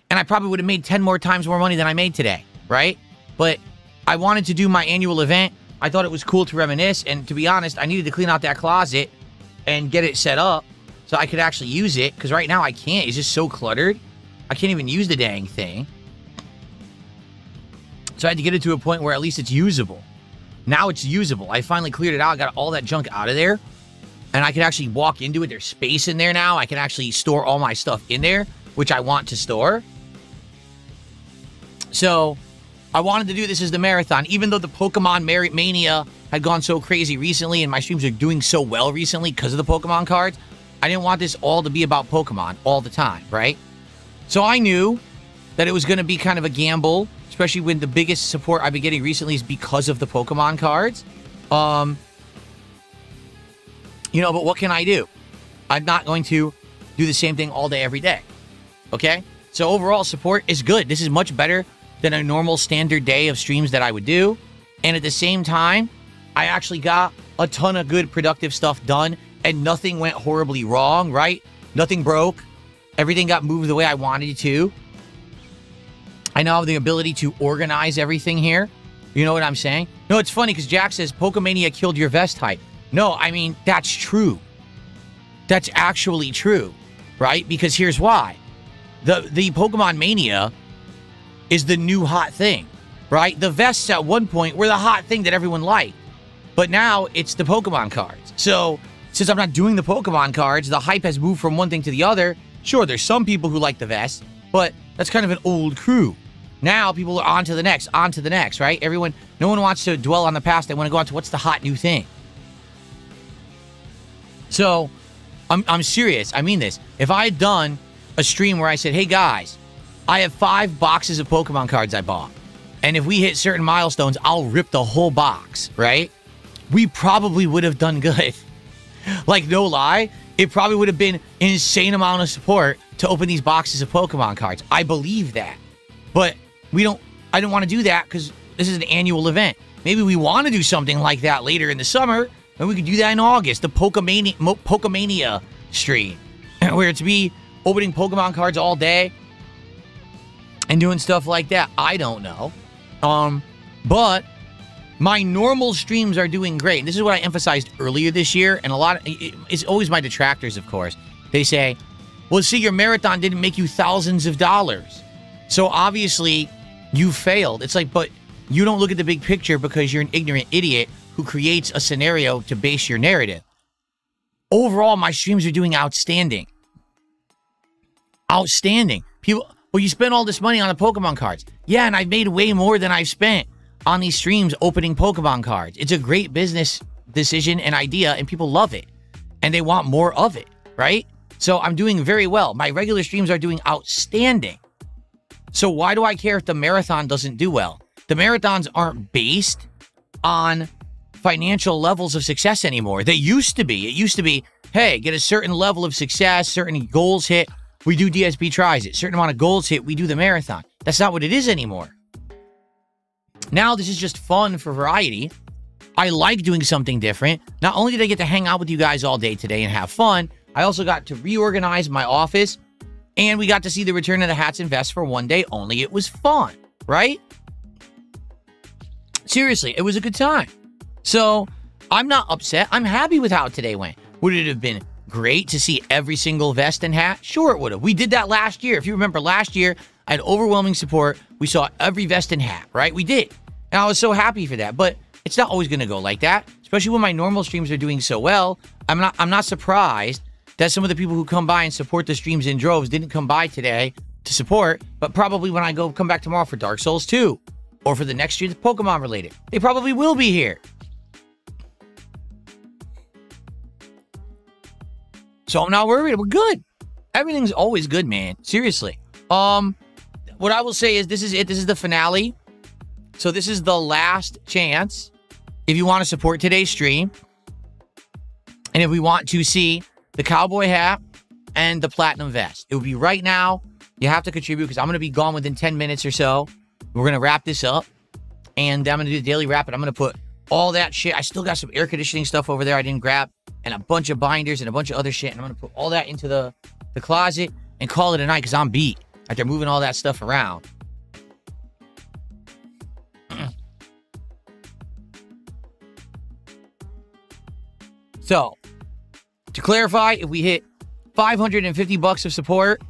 and I probably would have made 10 more times more money than I made today, right? But I wanted to do my annual event. I thought it was cool to reminisce, and to be honest, I needed to clean out that closet and get it set up so I could actually use it, because right now I can't. It's just so cluttered. I can't even use the dang thing. So I had to get it to a point where at least it's usable. Now it's usable. I finally cleared it out. I got all that junk out of there. And I can actually walk into it. There's space in there now. I can actually store all my stuff in there, which I want to store. So I wanted to do this as the marathon. Even though the Pokemon Mania had gone so crazy recently and my streams are doing so well recently because of the Pokemon cards, I didn't want this all to be about Pokemon all the time, right? So I knew that it was going to be kind of a gamble, especially when the biggest support I've been getting recently is because of the Pokemon cards. You know, but what can I do? I'm not going to do the same thing all day, every day. Okay? So overall, support is good. This is much better than a normal standard day of streams that I would do. And at the same time, I actually got a ton of good, productive stuff done, and nothing went horribly wrong, right? Nothing broke. Everything got moved the way I wanted it to. I now have the ability to organize everything here. You know what I'm saying? No, it's funny because Jack says, Pokemania killed your vest hype. No, I mean, that's true. That's actually true, right? Because here's why. The Pokemon Mania is the new hot thing, right? The vests at one point were the hot thing that everyone liked. But now it's the Pokemon cards. So since I'm not doing the Pokemon cards, the hype has moved from one thing to the other. Sure, there's some people who like the vests, but that's kind of an old crew. Now people are on to the next, right? No one wants to dwell on the past. They want to go on to what's the hot new thing. So, I'm serious. I mean this. If I had done a stream where I said, hey guys, I have 5 boxes of Pokemon cards I bought, and if we hit certain milestones, I'll rip the whole box, right? We probably would have done good. Like, no lie, it probably would have been an insane amount of support to open these boxes of Pokemon cards. I believe that. But I don't want to do that because this is an annual event. Maybe we want to do something like that later in the summer, and we could do that in August, the Pokemania stream, where it's me opening Pokemon cards all day and doing stuff like that. I don't know. But my normal streams are doing great. And this is what I emphasized earlier this year, and it's always my detractors, of course. They say, well, see, your marathon didn't make you thousands of dollars. So obviously, you failed. It's like, but you don't look at the big picture because you're an ignorant idiot who creates a scenario to base your narrative. Overall, my streams are doing outstanding. Outstanding. People, well, you spent all this money on the Pokemon cards. Yeah, and I've made way more than I've spent on these streams opening Pokemon cards. It's a great business decision and idea, and people love it. And they want more of it, right? So I'm doing very well. My regular streams are doing outstanding. So why do I care if the marathon doesn't do well? The marathons aren't based on financial levels of success anymore. They used to be. It used to be, hey, get a certain level of success, certain goals hit, we do DSP tries it. Certain amount of goals hit, we do the marathon. That's not what it is anymore. Now this is just fun for variety. I like doing something different. Not only did I get to hang out with you guys all day today and have fun, I also got to reorganize my office, and we got to see the return of the hats and vests for one day only. It was fun, right? Seriously, it was a good time. So I'm not upset. I'm happy with how today went. Would it have been great to see every single vest and hat? Sure, it would have. We did that last year. If you remember last year, I had overwhelming support. We saw every vest and hat, right? We did. And I was so happy for that. But it's not always going to go like that, especially when my normal streams are doing so well. I'm not surprised that some of the people who come by and support the streams in droves didn't come by today to support, but probably when I come back tomorrow for Dark Souls 2 or for the next stream that's Pokemon related, they probably will be here. So I'm not worried. We're good. Everything's always good, man. Seriously. What I will say is this is it. This is the finale. So this is the last chance if you want to support today's stream. And if we want to see the cowboy hat and the platinum vest, it will be right now. You have to contribute because I'm going to be gone within 10 minutes or so. We're going to wrap this up. And I'm going to do the daily wrap. And I'm going to put all that shit. I still got some air conditioning stuff over there I didn't grab, and a bunch of binders and a bunch of other shit. And I'm going to put all that into the closet and call it a night because I'm beat after moving all that stuff around. So, to clarify, if we hit 550 bucks of support,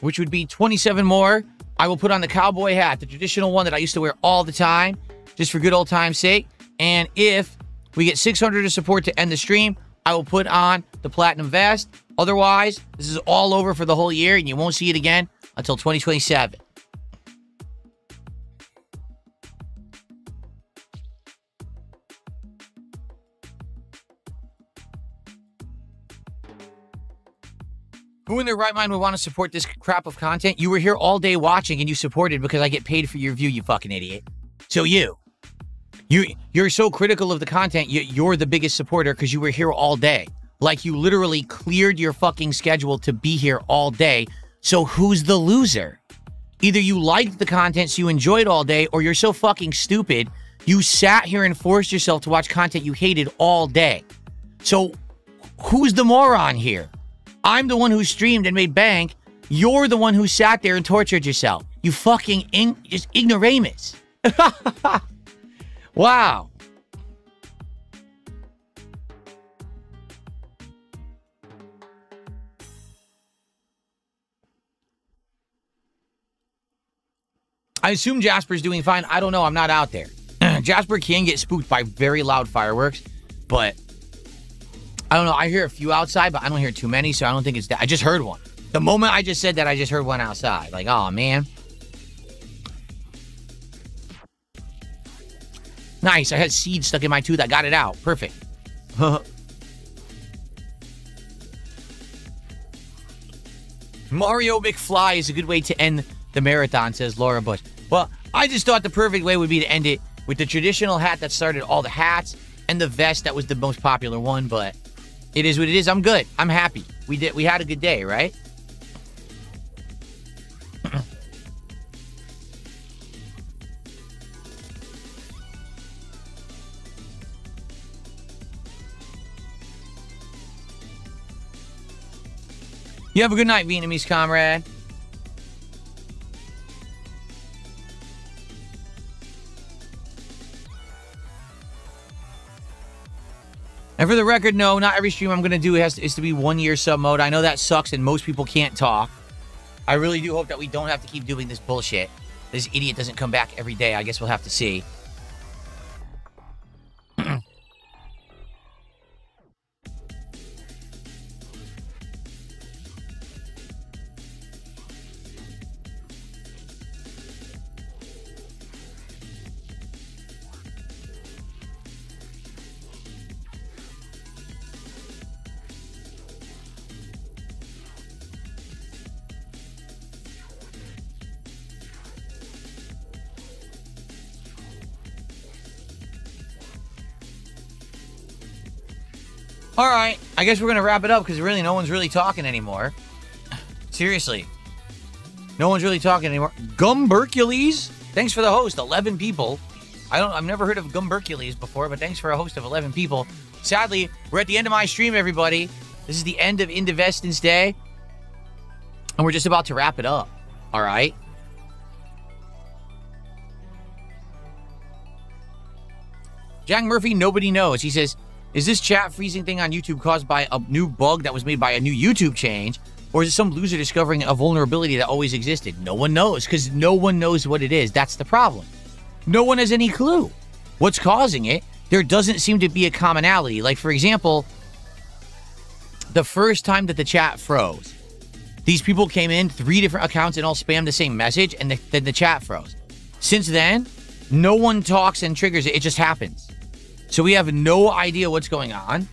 which would be 27 more, I will put on the cowboy hat, the traditional one that I used to wear all the time, just for good old time's sake. And if we get 600 of support to end the stream, I will put on the platinum vest. Otherwise, this is all over for the whole year, and you won't see it again until 2027. Who in their right mind would want to support this crap of content? You were here all day watching and you supported because I get paid for your view, you fucking idiot. So you're so critical of the content, you're the biggest supporter because you were here all day. Like you literally cleared your fucking schedule to be here all day. So who's the loser? Either you liked the content so you enjoyed all day, or you're so fucking stupid you sat here and forced yourself to watch content you hated all day. So who's the moron here? I'm the one who streamed and made bank. You're the one who sat there and tortured yourself. You fucking just ignoramus. Wow. I assume Jasper's doing fine. I don't know. I'm not out there. Jasper can get spooked by very loud fireworks, but I don't know. I hear a few outside, but I don't hear too many, so I don't think it's that. I just heard one. The moment I just said that, I just heard one outside. Like, oh, man. Nice. I had seed stuck in my tooth. I got it out. Perfect. Mario McFly is a good way to end the marathon, says Laura Bush. Well, I just thought the perfect way would be to end it with the traditional hat that started all the hats and the vest that was the most popular one, but it is what it is. I'm good. I'm happy. We had a good day, right? You have a good night, Vietnamese comrade. And for the record, no, not every stream I'm going to do is to be 1 year sub mode. I know that sucks and most people can't talk. I really do hope that we don't have to keep doing this bullshit. This idiot doesn't come back every day. I guess we'll have to see. All right, I guess we're going to wrap it up because really no one's really talking anymore. Seriously. No one's really talking anymore. Gumbercules, thanks for the host, 11 people. I've never heard of Gumbercules before, but thanks for a host of 11 people. Sadly, we're at the end of my stream, everybody. This is the end of IndeVESTdence Day. And we're just about to wrap it up. All right. Jack Murphy, nobody knows. He says, is this chat freezing thing on YouTube caused by a new bug that was made by a new YouTube change? Or is it some loser discovering a vulnerability that always existed? No one knows, because no one knows what it is. That's the problem. No one has any clue what's causing it. There doesn't seem to be a commonality. Like, for example, the first time that the chat froze, these people came in, 3 different accounts, and all spammed the same message, and then the chat froze. Since then, no one talks and triggers it. It just happens. So we have no idea what's going on.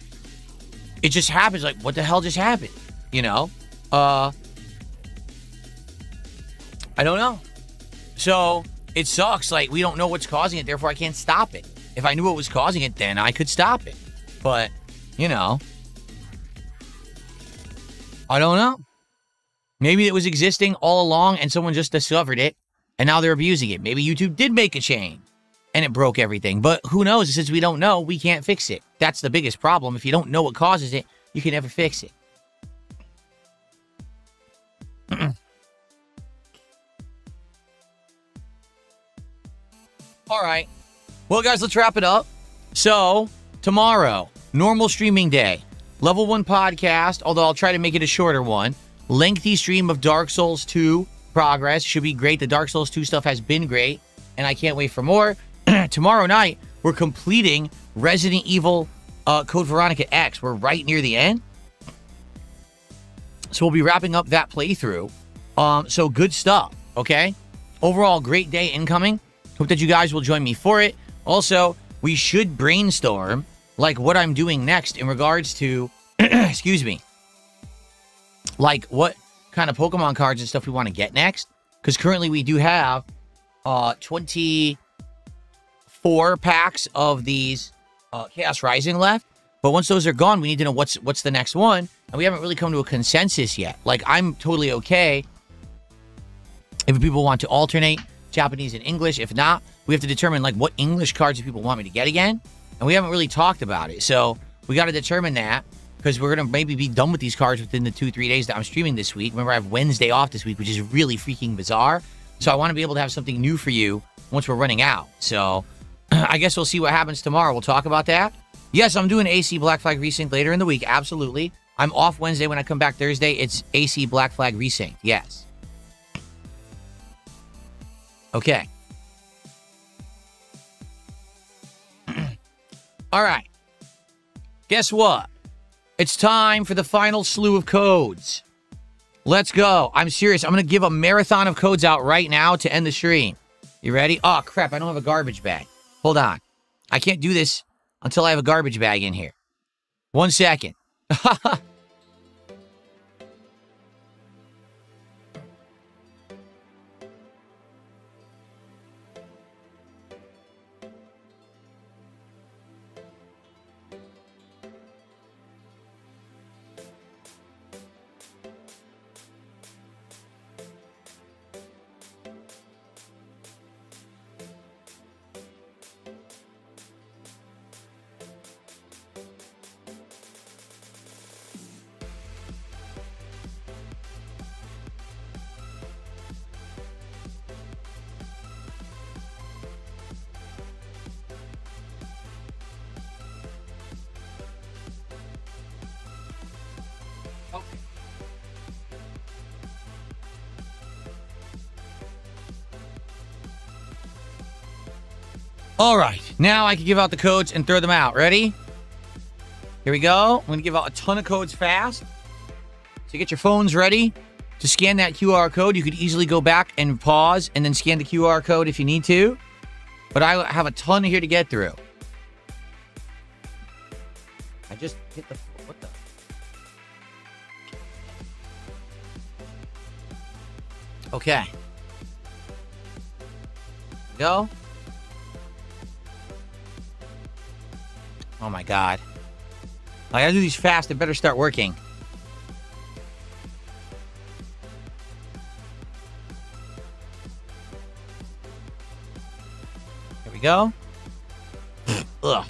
It just happens. Like, what the hell just happened? You know? I don't know. So it sucks. Like, we don't know what's causing it. Therefore, I can't stop it. If I knew what was causing it, then I could stop it. But, you know. I don't know. Maybe it was existing all along and someone just discovered it. And now they're abusing it. Maybe YouTube did make a change. and it broke everything. But who knows? Since we don't know, we can't fix it. That's the biggest problem. If you don't know what causes it, you can never fix it. All right. Well, guys, let's wrap it up. So, tomorrow, normal streaming day. Level 1 podcast, although I'll try to make it a shorter one. Lengthy stream of Dark Souls 2 progress. Should be great. The Dark Souls 2 stuff has been great, and I can't wait for more. Tomorrow night, we're completing Resident Evil Code Veronica X. We're right near the end. So we'll be wrapping up that playthrough. So good stuff, okay? Overall, great day incoming. Hope that you guys will join me for it. Also, we should brainstorm like what I'm doing next in regards to, excuse me, like what kind of Pokemon cards and stuff we want to get next. Because currently we do have 24 packs of these Chaos Rising left. But once those are gone, we need to know what's the next one. And we haven't really come to a consensus yet. Like, I'm totally okay if people want to alternate Japanese and English. If not, we have to determine, like, what English cards do people want me to get again. And we haven't really talked about it. So we got to determine that, because we're going to maybe be done with these cards within the 2-3 days that I'm streaming this week. Remember, I have Wednesday off this week, which is really freaking bizarre. So I want to be able to have something new for you once we're running out. So I guess we'll see what happens tomorrow. We'll talk about that. Yes, I'm doing AC Black Flag Resync later in the week. Absolutely. I'm off Wednesday. When I come back Thursday, it's AC Black Flag Resync. Yes. Okay. All right. Guess what? It's time for the final slew of codes. Let's go. I'm serious. I'm going to give a marathon of codes out right now to end the stream. You ready? Oh, crap. I don't have a garbage bag. Hold on. I can't do this until I have a garbage bag in here. 1 second. All right, now I can give out the codes and throw them out. Ready? Here we go. I'm going to give out a ton of codes fast. So get your phones ready to scan that QR code. You could easily go back and pause and then scan the QR code if you need to. But I have a ton here to get through. I just hit the... What the... Okay. Go. Oh my god. I gotta do these fast. They better start working. Here we go. Ugh.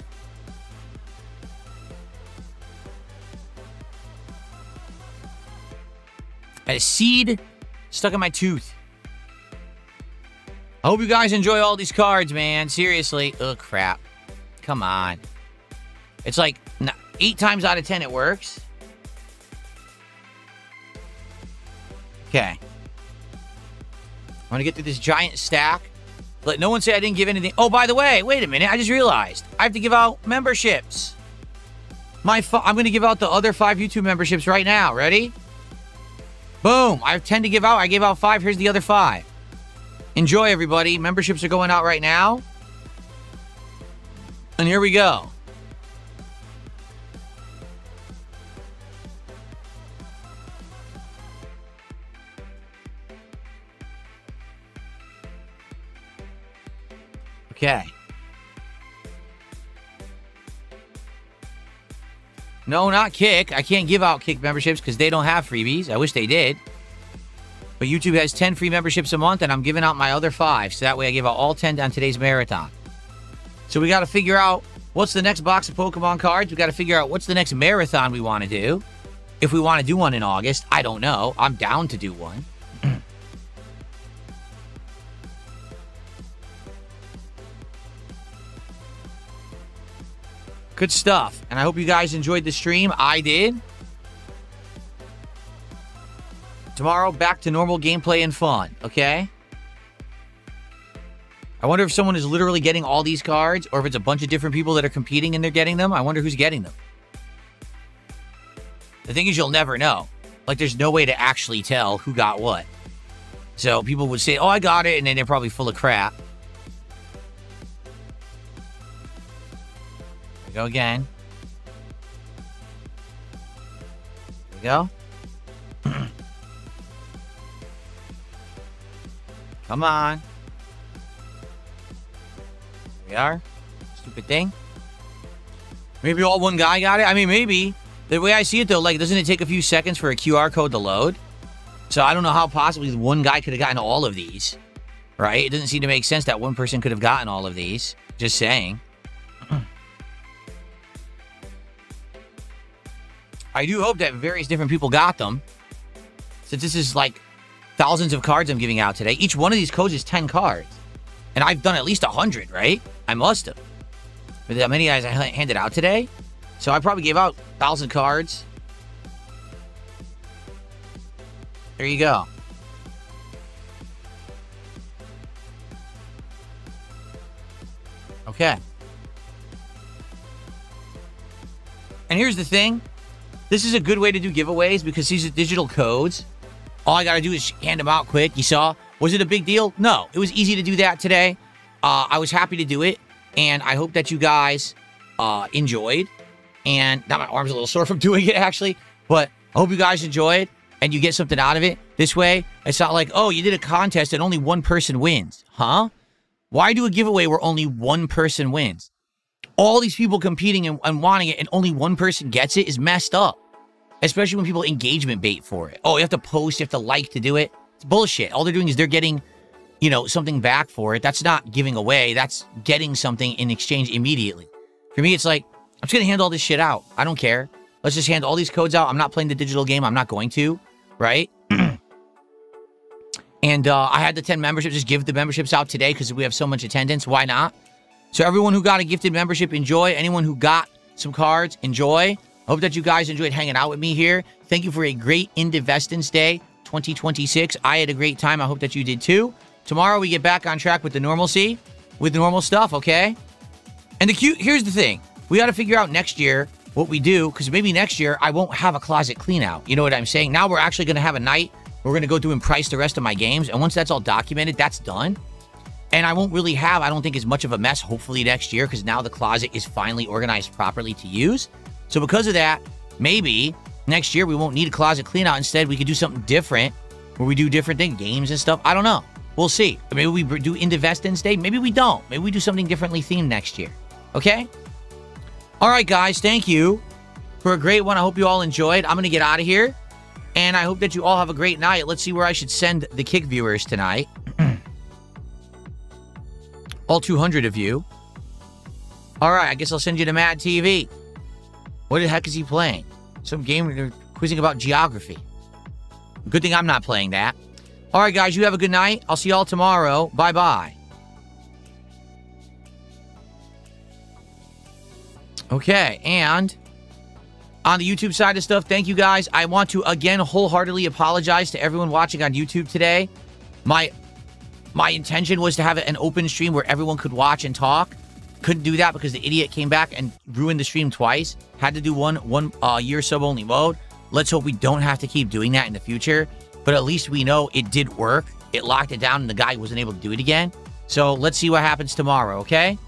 I had a seed stuck in my tooth. I hope you guys enjoy all these cards, man. Seriously. Ugh, crap. Come on. It's like 8 times out of 10 it works. Okay. I'm going to get through this giant stack. Let no one say I didn't give anything. Oh, by the way, wait a minute. I just realized. I have to give out memberships. I'm going to give out the other 5 YouTube memberships right now. Ready? Boom. I have 10 to give out. I gave out 5. Here's the other 5. Enjoy, everybody. Memberships are going out right now. And here we go. Okay. No, not Kick. I can't give out Kick memberships because they don't have freebies. I wish they did. But YouTube has 10 free memberships a month, and I'm giving out my other 5. So that way I give out all 10 on today's marathon. So we got to figure out what's the next box of Pokemon cards. We got to figure out what's the next marathon we want to do. If we want to do one in August, I don't know. I'm down to do one. Good stuff. And I hope you guys enjoyed the stream. I did. Tomorrow, back to normal gameplay and fun, okay? I wonder if someone is literally getting all these cards, or if it's a bunch of different people that are competing and they're getting them. I wonder who's getting them. The thing is, you'll never know. Like, there's no way to actually tell who got what. So people would say, oh, I got it, and then they're probably full of crap. There we go again. There we go. Come on. Here we are. Stupid thing. Maybe all one guy got it. I mean, maybe. The way I see it, though, like, doesn't it take a few seconds for a QR code to load? So I don't know how possibly one guy could have gotten all of these. Right? It doesn't seem to make sense that one person could have gotten all of these. Just saying. I do hope that various different people got them. Since this is, like, thousands of cards I'm giving out today. Each one of these codes is 10 cards. And I've done at least 100, right? I must have. But how many guys I handed out today? So I probably gave out 1,000 cards. There you go. Okay. And here's the thing. This is a good way to do giveaways because these are digital codes. All I got to do is hand them out quick. You saw? Was it a big deal? No. It was easy to do that today. I was happy to do it. And I hope that you guys enjoyed. And now my arm's a little sore from doing it, actually. But I hope you guys enjoyed and you get something out of it. This way, it's not like, oh, you did a contest and only one person wins. Huh? Why do a giveaway where only one person wins? All these people competing and wanting it and only one person gets it is messed up. Especially when people engagement bait for it. Oh, you have to post, you have to like to do it. It's bullshit. All they're doing is they're getting, you know, something back for it. That's not giving away. That's getting something in exchange immediately. For me, it's like, I'm just going to hand all this shit out. I don't care. Let's just hand all these codes out. I'm not playing the digital game. I'm not going to, right? And I had the 10 memberships. Just give the memberships out today because we have so much attendance. Why not? So everyone who got a gifted membership, enjoy. Anyone who got some cards, enjoy. Hope that you guys enjoyed hanging out with me here. Thank you for a great IndeVESTdence Day 2026. I had a great time. I hope that you did too. Tomorrow we get back on track with the normalcy, with the normal stuff, okay? And here's the thing. We got to figure out next year what we do, because maybe next year I won't have a closet clean out. You know what I'm saying? Now we're actually going to have a night. We're going to go through and price the rest of my games. And once that's all documented, that's done. And I won't really have, I don't think, as much of a mess, hopefully, next year, because now the closet is finally organized properly to use. So because of that, maybe next year we won't need a closet clean out. Instead, we could do something different where we do different things, games and stuff. I don't know. We'll see. Maybe we do IndeVESTdence Day. Maybe we don't. Maybe we do something differently themed next year. Okay? All right, guys. Thank you for a great one. I hope you all enjoyed. I'm going to get out of here. And I hope that you all have a great night. Let's see where I should send the Kick viewers tonight. All 200 of you. All right, I guess I'll send you to Mad TV. What the heck is he playing? Some game where they're quizzing about geography. Good thing I'm not playing that. All right, guys, you have a good night. I'll see y'all tomorrow. Bye-bye. Okay, and on the YouTube side of stuff, thank you guys. I want to, again, wholeheartedly apologize to everyone watching on YouTube today. My intention was to have an open stream where everyone could watch and talk. Couldn't do that because the idiot came back and ruined the stream twice. Had to do one year sub-only mode. Let's hope we don't have to keep doing that in the future. But at least we know it did work. It locked it down and the guy wasn't able to do it again. So let's see what happens tomorrow, okay?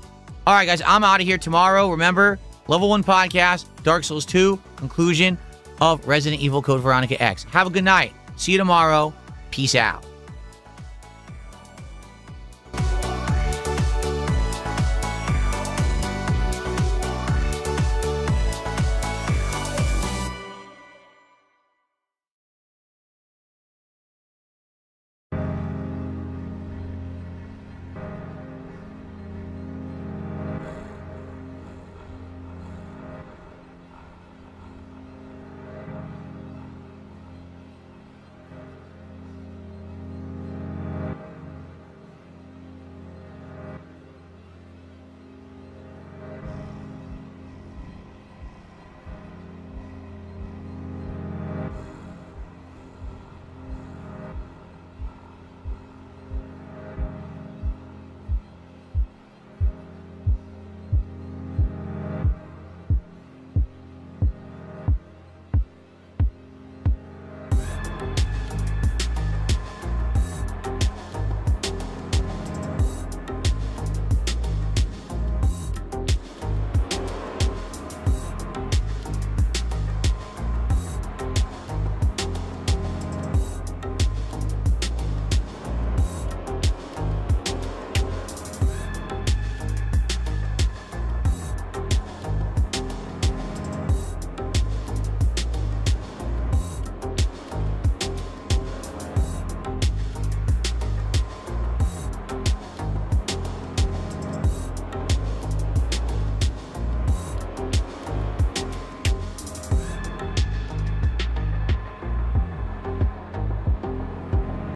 All right, guys, I'm out of here tomorrow. Remember, Level 1 Podcast, Dark Souls 2, conclusion of Resident Evil Code Veronica X. Have a good night. See you tomorrow. Peace out.